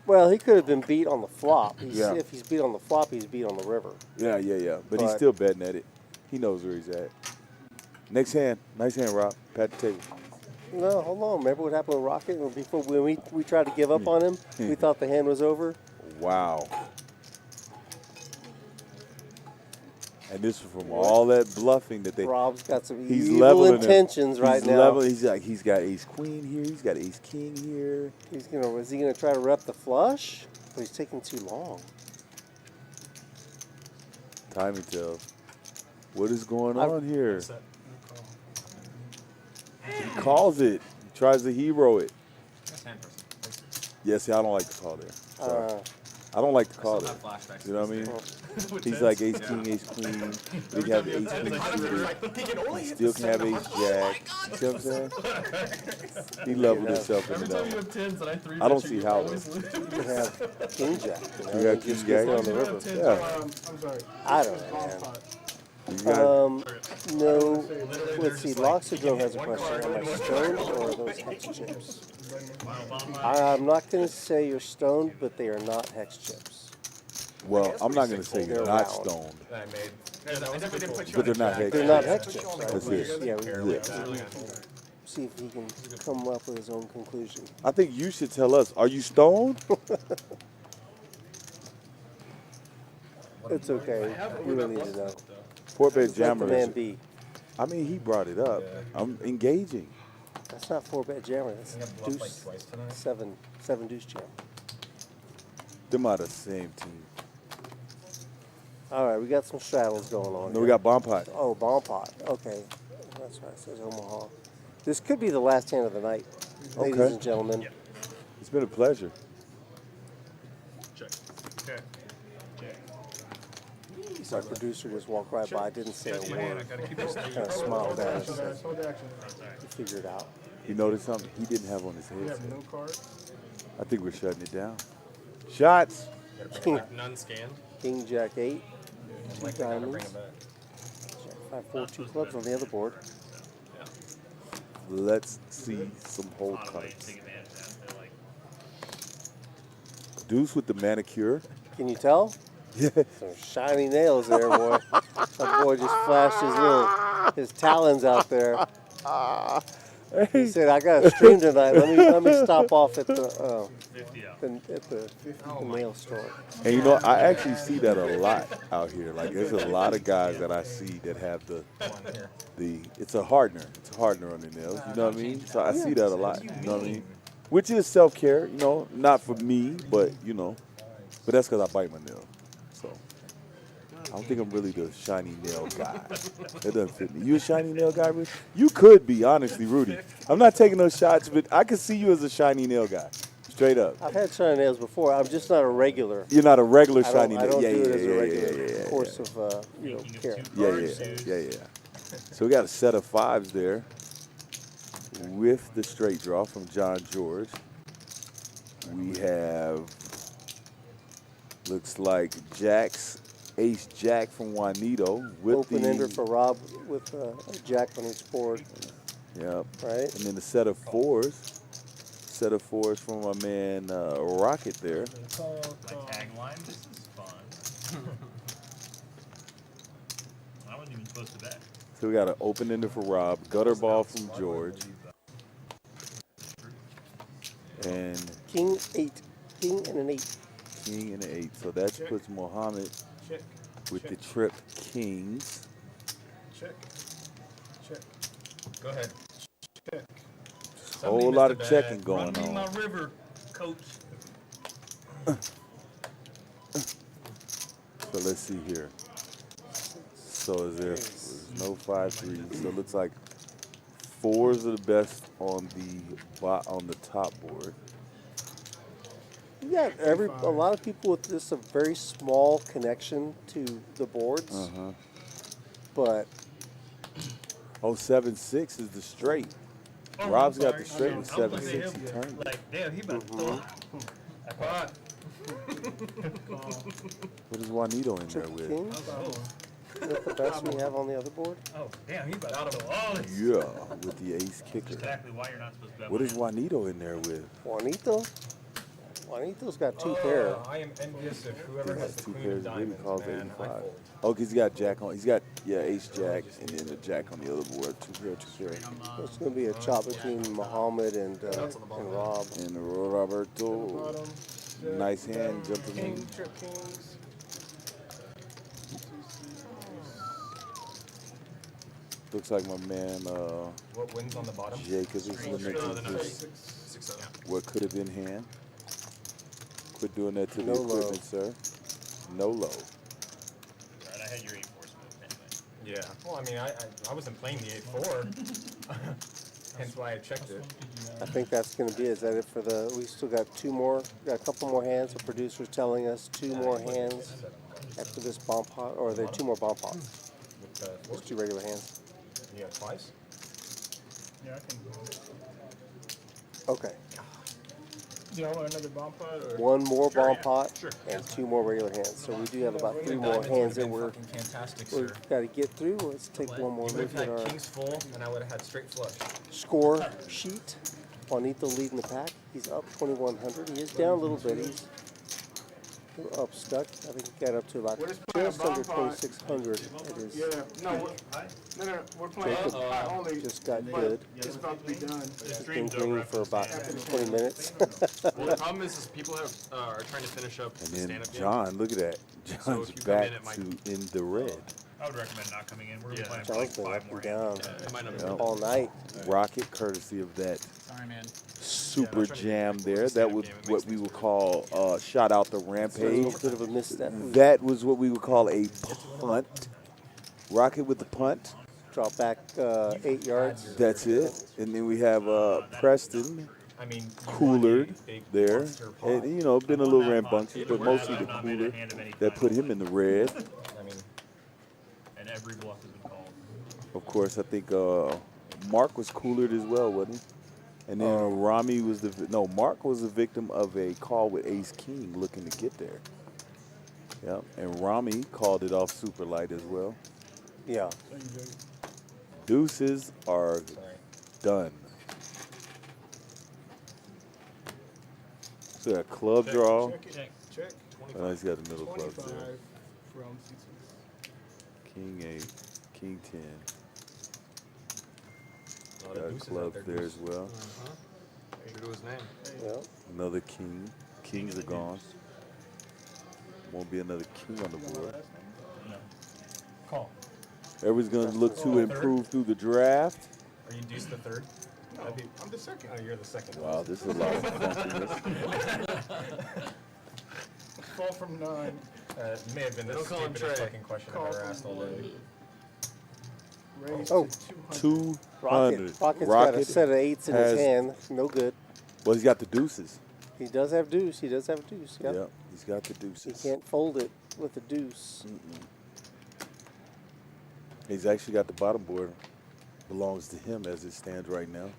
well, he could have been beat on the flop. Yeah. If he's beat on the flop, he's beat on the river. yeah. But he's still betting at it. He knows where he's at. Next hand, nice hand, Rob. Pat the table. No, hold on. Remember what happened with Rocket before when we tried to give up on him? We thought the hand was over. Wow. And this is from all that bluffing that they. Rob's got some He's evil leveling intentions right he's now. Leveling, he's got ace queen here. He's got ace king here. Is he gonna try to rep the flush? But he's taking too long. Timing tells. What is going on here? He calls it. He tries to hero it. Yeah, see, I don't like the call there. Sorry. I don't like the call there. You know what I mean? He's like ace king, ace queen. He can have ace queen suited. He still can have ace jack. You see what I'm saying? He leveled himself in the double. I don't see how though. You have king jack. You got king jack on the river. Yeah. I'm sorry. I don't know, man. You got No. Let's see. Loxodrome has a question. Am I stoned or are those hex chips? I'm not going to say you're stoned, but they are not hex chips. well, I'm not going to say They're you're not round. stoned, That I made. but they're not hex. They're not hex chips, right? That's it. Yeah, That's see if he can come up with his own conclusion. I think you should tell us. Are you stoned? It's okay. We don't need to know. Four bet Let the jammer. man be. I mean, he brought it up. I'm engaging. That's not 4-bet jammer. That's deuce. Seven deuce jam. Them are the same team. All right, we got some straddles going on. No, we got bomb pot. Oh, bomb pot. Okay, that's right. It says Omaha. This could be the last hand of the night, ladies Okay. and gentlemen. It's been a pleasure. Check. Okay. Our producer just walked right by, didn't say a word. Kind of smiled at us. Said, Hold action. he figured it out. You notice something he didn't have on his You head? have no card. I think we're shutting it down. Shots. None scanned. King Jack 8, two Like, they're gonna bring diamonds. it back. Jack 5, 4, 2 clubs on the other board. Let's see some whole A lot of ways to cards. take advantage of that. They're like, Deuce with the manicure. Can you tell? Yeah. Some shiny nails there, boy. That boy just flashed his talons out there. He said, "I got a stream tonight. Let me stop off at the 50 out. the nail store." And you know, I actually see that a lot out here. Like, there's a lot of guys that I see that have the it's a hardener. It's a hardener on their nails. You know what I mean? So I see that a lot. You know what I mean? Which is self-care. You know, not for me, but you know, but that's because I bite my nail. So I don't think I'm really the shiny nail guy. That doesn't fit me. You a shiny nail guy, Rudy? You could be, honestly, Rudy. I'm not taking those shots, but I could see you as a shiny nail guy. Straight up. I've had shiny nails before. I'm just not a regular. You're not a regular I shiny don't, I nail. don't Yeah, do it yeah, as a yeah, regular yeah, yeah, course yeah. of care. Yeah. So we got a set of fives there with the straight draw from John George. We have, looks like Jack's ace jack from Juanito with Open the ender for Rob with a jack on each board. Yep. Right. And then a set of fours. Set of fours from my man Rocket there. My tagline, this is fun. I wasn't even supposed to bet. So we got an open ender for Rob, gutter ball from George. And King 8. King and an 8. king and an 8. So that puts Mohammed Check. with the trip kings. Check. Check. Go ahead. Check. Whole lot of checking Run going me my on. river, coach. So let's see here. So is there's no 5-3. So it looks like fours are the best on the top board. You got a lot of people with just a very small connection to the boards, Uh-huh. but Oh, 7-6 is the straight. Oh, Rob's I'm got the sorry. straight with I was looking 7-6. at He him turned it. Like, damn, he about to throw. What is Juanito in there with? King? Is that the best we have on the other board? Oh, damn, he about to go all this. Yeah, with the ace kicker. Exactly why you're not supposed to bet. What is Juanito in there with? Juanito? Juanito's got two pair. I am envious of whoever He has has the two queen pairs. of Really diamonds, calls man. I 85. fold. Oh, 'cause he's got jack on. He's got ace jack and then the jack on the other board. Two pair. It's going to be a chop between Muhammad and Rob. And Roberto. Nice hand jumping King, in. trip kings. Looks like my man What wins on the bottom? Jacob is limited to what could have been hand. Quit doing that to the equipment, sir. No low. Right, I had your 8-4 smooth anyway. Yeah. Well, I mean, I wasn't playing the 8-4. Hence why I checked it. I think that's going to be it. Is that it for the? We still got two more. Got a couple more hands. The producer's telling us two more hands after this bomb pot, or are there two more bomb pots? Just two regular hands. You got twice? Yeah, I can. Okay. Do y'all want another bomb pot? Or? One more Sure, bomb yeah. pot Sure. and two more regular hands. So we do have about three more hands that we're Fantastic, we've sir. got to get through. Let's take one more You would look have at had our kings full, and I would have had straight flush. score sheet. Juanito leading the pack. He's up 2,100. He is down a little bit. He's a little up stuck. I think he got up to about just under 2,600. It is. Yeah, no, we're playing Jacob pot only. just got but good. It's about to be done. He's been green for about 20 minutes. Well, the problem is people are trying to finish up the And then stand-up game. John, look at that. So John's if you come back in, it might- to in the red. I would recommend not coming in. We're going to Yeah. be playing for like John's been 5 up more and hands. down It might not be Yeah. all night. Rocket, courtesy of that Sorry, man. super trying to jam get there. close to That the was game. It what makes we things would call shot out the A rampage. little bit of a misstep. That was what we would call a punt. Rocket with the punt. Drop back 8 yards. That's it. And then we have Preston, I mean, coolered big there. monster pot. And, you know, been a little rambunctious, Even but where mostly I've the not made a cooler hand of any that kind put all him in the red. I mean, And every bluff has been called. Of course, I think Mark was coolered as well, wasn't he? And then Romy was Mark was the victim of a call with Ace King looking to get there. Yep, and Romy called it off super light as well. Yeah. Deuces are done. So that club draw. Check. Check. Oh, he's got the middle clubs 25 there. from C2. King 8, King 10. a lot of Got deuces out clubs there, there deuce. as well. True to his name. Yeah. Another king. Kings are gone. Won't be another king on the board. No. Call. Everyone's going to look to improve through the draft. Are you deuce the third? No, I'm the second. Oh, you're the second. Wow, this is a lot of funkiness. Fall from 9. It may have been the Don't call him stupidest Trey. fucking question Call I've ever from asked all day. Raise Oh. to 200. 200. Rocket's got a set of 8s in his has- hand. No good. Well, he's got the deuces. He does have deuce. He does have deuce. Yep. Yep, he's got the He deuces. can't fold it with a deuce. He's actually got the bottom board. Belongs to him as it stands right now.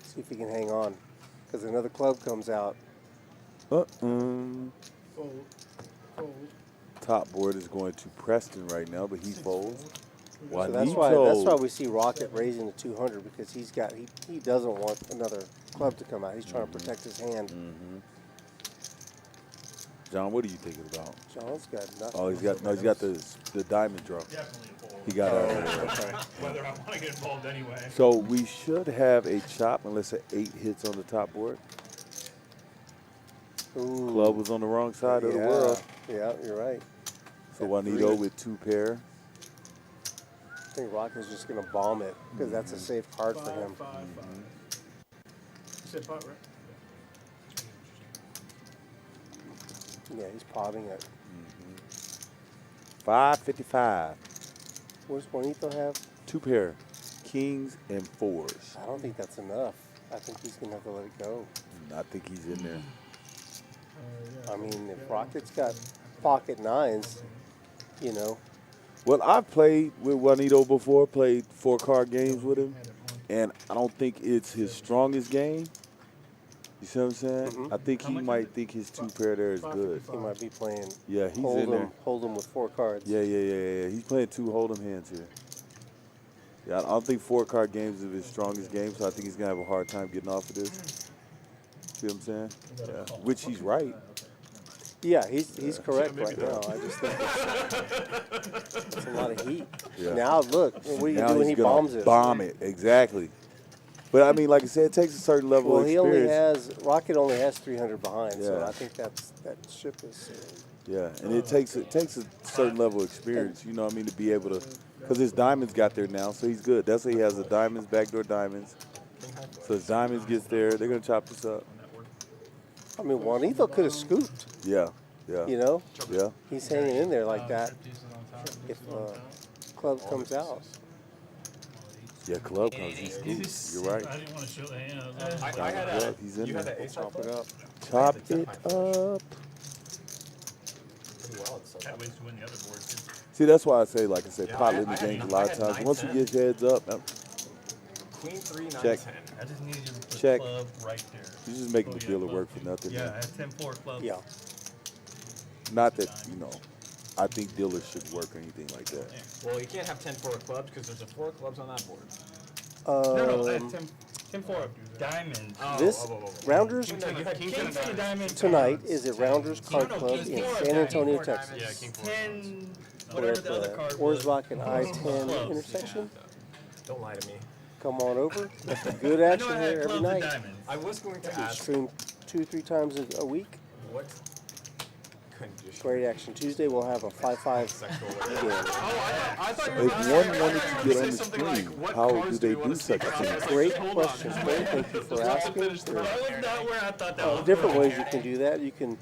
See if he can hang on. Because another club comes out. Fold. Fold. Top board is going to Preston right now, but he folds. So that's why we see Rocket raising to 200 because he doesn't want another club to come out. He's trying to protect his hand. John, what are you thinking about? John's got nothing. Oh, he's got the diamond draw. Definitely a fold. He got Whether I want to get involved anyway. So we should have a chop unless an 8 hits on the top board. Ooh. Club was on the wrong side of the world. Yeah, you're right. So Juanito with 2 pair. I think Rocket's just going to bomb it because that's a safe card for him. 5, 5, 5. You said pot, right? Yeah, he's potting it. 555. What does Juanito have? 2 pair. Kings and 4s. I don't think that's enough. I think he's going to have to let it go. I think he's in there. I mean, if Rocket's got pocket 9s, you know. Well, I've played with Juanito before, played 4-card games with him, and I don't think it's his strongest game. You see what I'm saying? I think he might think his 2 pair there is good. He might be playing. Yeah, he's in there. Hold'em with 4 cards. Yeah. He's playing 2 hold'em hands here. Yeah, I don't think 4-card games is his strongest game, so I think he's gonna have a hard time getting off of this. See what I'm saying? Yeah, which he's right. Yeah, he's correct right now. I just think it's a lot of heat. Yeah. Now look, what do you Now do when he's he gonna bombs it? Bomb it, exactly. But I mean, like I said, it takes a certain level Well, of he experience. Rocket only has 300 behind, so Yeah. I think that ship is. Yeah, and it takes a certain level of experience, you know what I mean, to be able to, because his diamonds got there now, so he's good. That's why he has the diamonds, backdoor diamonds. So his diamonds gets there, they're gonna chop this up. I mean, Juanito could have scooped. Yeah. You know. Yeah. He's hanging in there like that. If club comes out. Yeah, club comes. He scoops. You're right. I didn't want to show the hand. He's in there. Chop it up. Chop it up. Had ways to win the other board too. See, that's why I say, like I said, pot limit games a lot of times. Once you get heads up, Queen 3, 9, check. 10. I just needed you to put Check. club right there. You're just making the dealer work for nothing. Yeah, man. I had 10-4 club. Yeah. Not that, I think dealers should work or anything like that. Well, you can't have 10-4 clubs because there's a 4 clubs on that board. No, I had 10-4 diamond. This Rounders King 3 diamond tonight is at Rounders Card Club in San Antonio, Texas. Yeah, King 10. We're at the Orzbach and I-10 intersection. Don't lie to me. Come on over. Good action here every night. I was going to We ask stream 2-3 times a week. what Great action. Tuesday we'll have a 5-5 game. I thought If one wanted to get on the screen, how do they do such a thing? Great question. Thank you for asking. Different ways you can do that. You can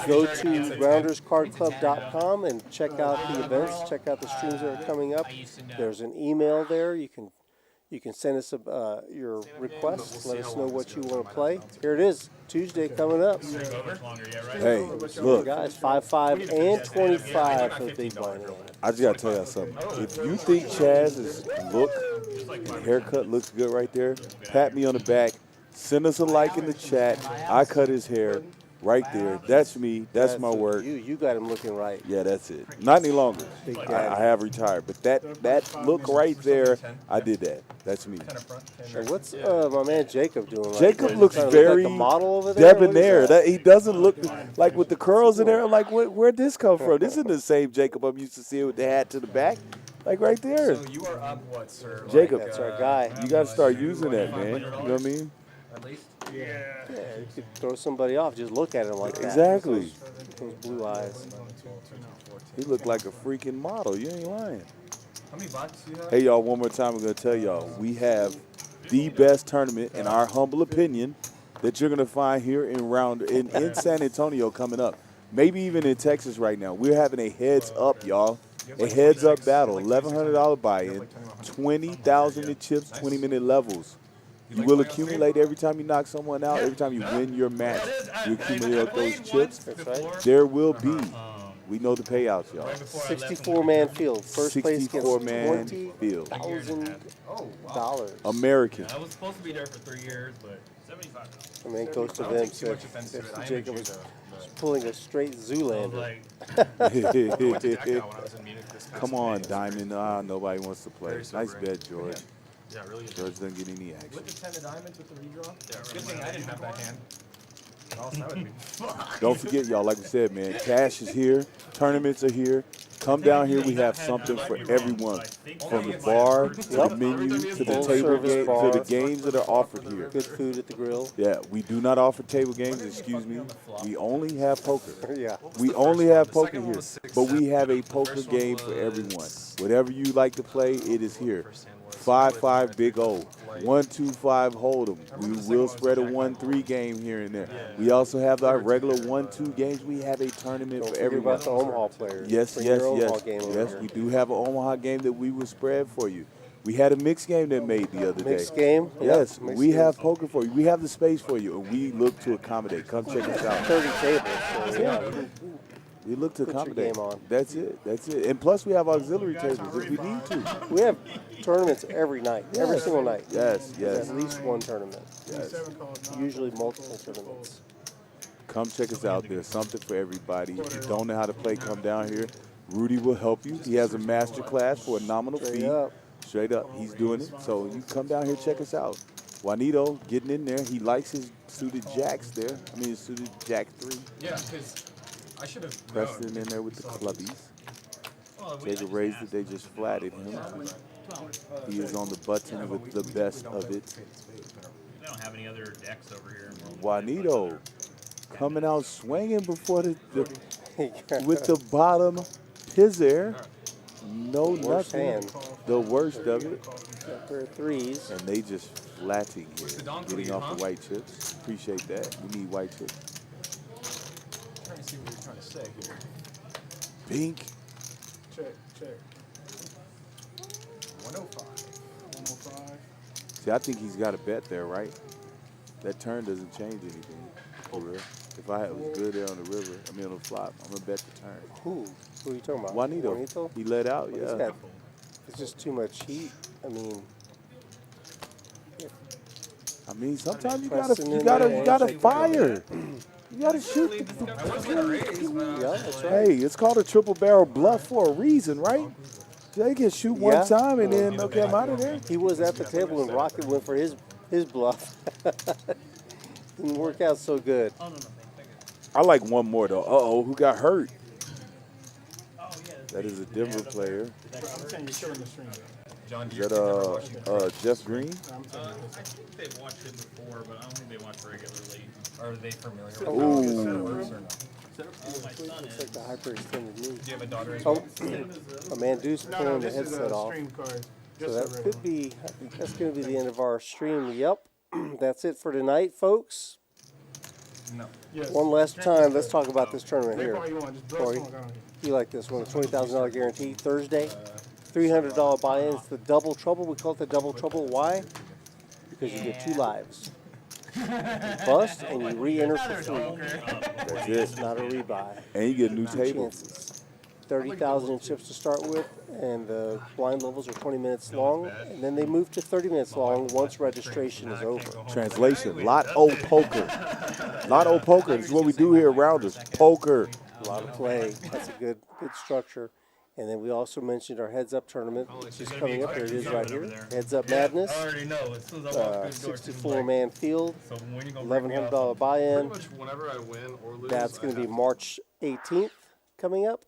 go to rounderscardclub.com and check out the events, check out the streams that are coming up. There's an email there. You can send us your request. Let us know what you want to play. Here it is, Tuesday coming up. Hey, look. Guys, 5-5 and 25 for the big blind hand. I just gotta tell you something. If you think Chaz's look and haircut looks good right there, pat me on the back. Send us a like in the chat. I cut his hair right there. That's me. That's my work. You got him looking right. Yeah, that's it. Not any longer. Big I have retired, but that look right there, I did that. That's me. And what's my man Jacob doing? Like, Jacob looks trying to very look like the model over there. debonair. He doesn't look like with the curls in there. I'm like, where'd this come from? This isn't the same Jacob I'm used to seeing with the hat to the back. Like right there. So you are up what, sir? Jacob, That's our guy. you got to start using that, man. You know what I mean? At least? Yeah, you could throw somebody off. Just look at him like that. Exactly. Those blue eyes. He looked like a freaking model. You ain't lying. How many boxes do you have? Hey, y'all, one more time, I'm going to tell y'all, we have the best tournament, in our humble opinion, that you're going to find here in San Antonio coming up. Maybe even in Texas right now. We're having a heads-up, y'all. A heads-up battle, $1,100 buy-in, 20,000 in chips, 20-minute levels. You will accumulate every time you knock someone out. Every time you win your match, you accumulate those chips. That's right. There will be. We know the payouts, y'all. 64-man field. First place gets 64-man field. $20,000. American. I was supposed to be there for 3 years, but $75. I mean, it goes to them. So if Jacob was pulling a straight Zoolander. Come on, Diamond. Nobody wants to play. Nice bet, George. Yeah, really. George doesn't get any action. With the 10 of diamonds with the redraw? Good thing I didn't have that hand. Don't forget, y'all, like we said, man, cash is here. Tournaments are here. Come down here. We have something for everyone. From the bar to the menu to the table game to the games that are offered here. Good food at the grill. Yeah, we do not offer table games, excuse me. We only have poker. Yeah. We only have poker here. But we have a poker game for everyone. Whatever you like to play, it is here. 5-5 Big O. 1-2-5 Hold'em. We will spread a 1-3 game here and there. We also have our regular 1-2 games. We have a tournament for everyone. About the Omaha players. Yes. We do have an Omaha game that we will spread for you. We had a mixed game that made the other day. Mixed game? Yes, Yep. we have poker for you. We have the space for you, and we look to accommodate. Come check us out. 30 tables. So yeah. We look to put your accommodate. game on. That's it. That's it. And plus, we have auxiliary tables if we need to. We have tournaments every night, every single night. Yes, There's yes. at least one tournament. Yes. Usually multiple tournaments. Come check us out. There's something for everybody. If you don't know how to play, come down here. Rudy will help you. He has a master class for a nominal fee. Straight up. He's doing it. So you come down here, check us out. Juanito getting in there. He likes his suited jacks there. I mean, his suited jack 3. Yeah, because I should have. Preston in there with the clubbies. Jacob raised it. They just flatted him. He is on the button with the best of it. They don't have any other decks over here. Juanito coming out swinging before the with the bottom pizzer. No Worst nothing. hand. The worst of it. Got pair of threes. And they just flatting here. Getting off the white chips. Appreciate that. We need white chips. Trying to see what you're trying to say here. Pink. Check. 105. 105. See, I think he's got a bet there, right? That turn doesn't change anything. For real. If I was good there on the river, I mean on the flop, I'm gonna bet the turn. Who are you talking about? Juanito. He let out, Well, yeah. It's just too much heat. I mean, sometimes you Preston in gotta there. fire. You gotta shoot. Yeah, that's right. Hey, it's called a triple barrel bluff for a reason, right? They can shoot one time and then okay, I'm out of there. He was at the table and Rocket went for his bluff. Didn't work out so good. I like one more though. Uh-oh, who got hurt? That is a Denver player. I'm saying you're showing the stream. John, do Is you that Jeff Green? I think they've watched it before, but I don't think they watch regularly. Are they familiar with Ooh. how it works or no? Looks like the hyperextended knee. Do you have a daughter as Oh, well? Amandu's pulling the headset off. So that could be, I think that's going to be the end of our stream. Yep. That's it for tonight, folks. No. One last time, let's talk about this tournament Make here. all you want, just blow Corey, smoke, I don't care. you like this one, a $20,000 guarantee. Thursday, $300 buy-in. It's the double trouble. We call it the double trouble. Why? Because you get 2 lives. You bust and you re-enter for free. That's it. It's not a rebuy. And you get a new 2 table. chances. 30,000 in chips to start with, and the blind levels are 20 minutes long, and then they move to 30 minutes long once registration is over. Translation, lot O poker. Lot O poker. This is what we do here around us. Poker. A lot of play. That's a good structure. And then we also mentioned our Heads Up tournament, which is coming up. Here it is right here. Heads Up Madness. I already know. As soon as I walk through the door, she's 64-man field. So when you gonna bring me $1,100 off? buy-in. Pretty much whenever I win or lose, That's going to be March 18th coming up.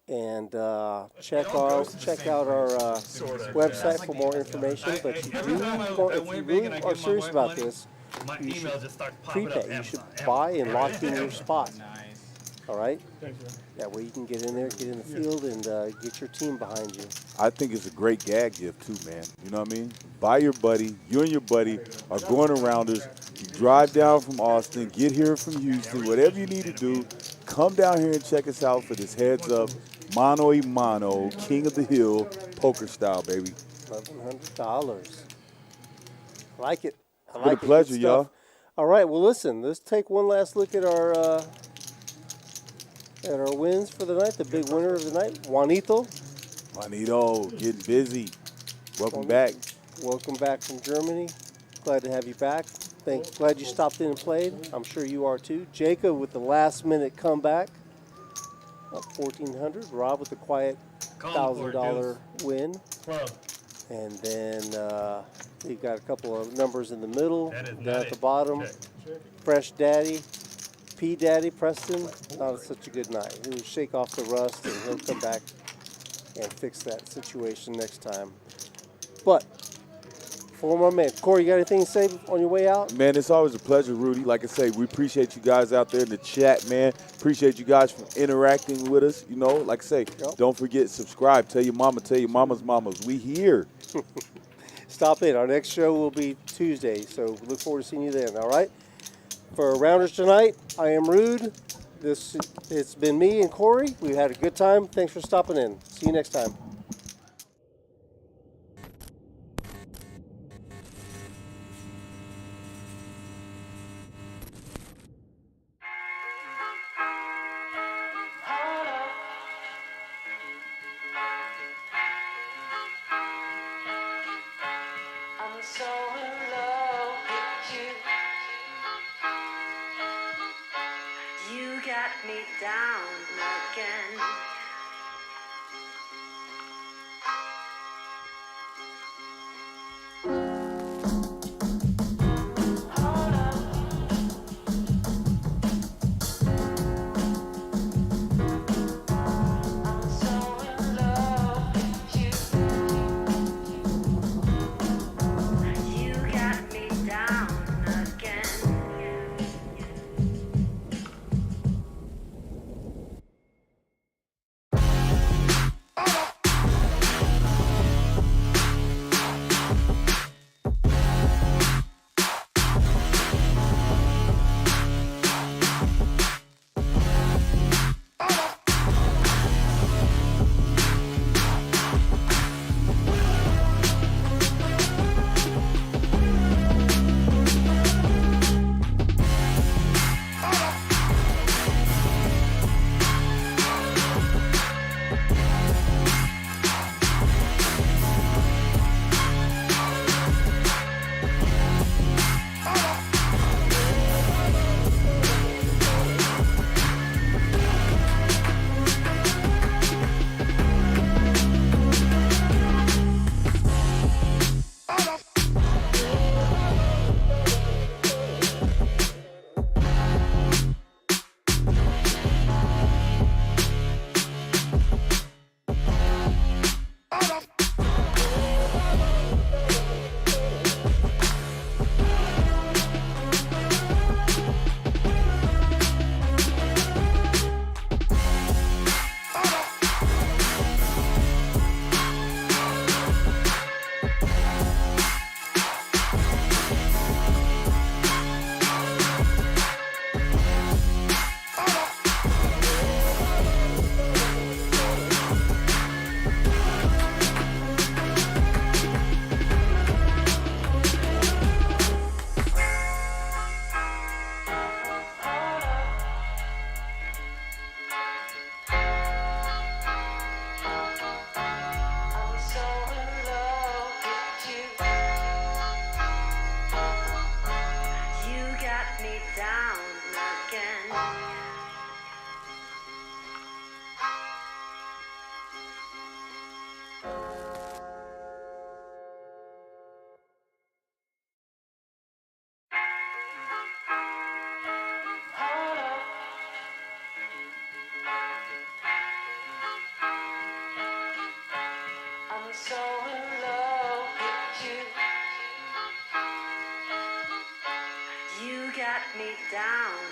And check out our website for more information. But if you really are serious about this, you should prepay. You should buy and lock in your spot. All right? That way you can get in there, get in the field, and get your team behind you. I think it's a great gag gift too, man. You know what I mean? Buy your buddy. You and your buddy are going around us. You drive down from Austin, get here from Houston, whatever you need to do. Come down here and check us out for this Heads Up Mano y Mano, King of the Hill, poker style, baby. $1,100. I like it. I Been like a pleasure, Good stuff. y'all. All right, well, listen. Let's take one last look at our wins for the night. The big winner of the night, Juanito. Juanito, getting busy. Welcome back. Welcome back from Germany. Glad to have you back. Glad you stopped in and played. I'm sure you are too. Jacob with the last-minute comeback. Up 1,400. Rob with the quiet $1,000 win. And then we've got a couple of numbers in the middle. Down at the bottom. Fresh Daddy. P Daddy Preston. Not such a good night. He'll shake off the rust and he'll come back and fix that situation next time. But for my man, Corey, you got anything to say on your way out? Man, it's always a pleasure, Rudy. Like I say, we appreciate you guys out there in the chat, man. Appreciate you guys for interacting with us. You know, like I say, don't forget, subscribe. Tell your mama, tell your mama's mamas. We here. Stop in. Our next show will be Tuesday, so look forward to seeing you then, all right? For Rounders tonight, I am Rude. It's been me and Corey. We had a good time. Thanks for stopping in. See you next time. Hold me down again. I'm so in love with you. You got me down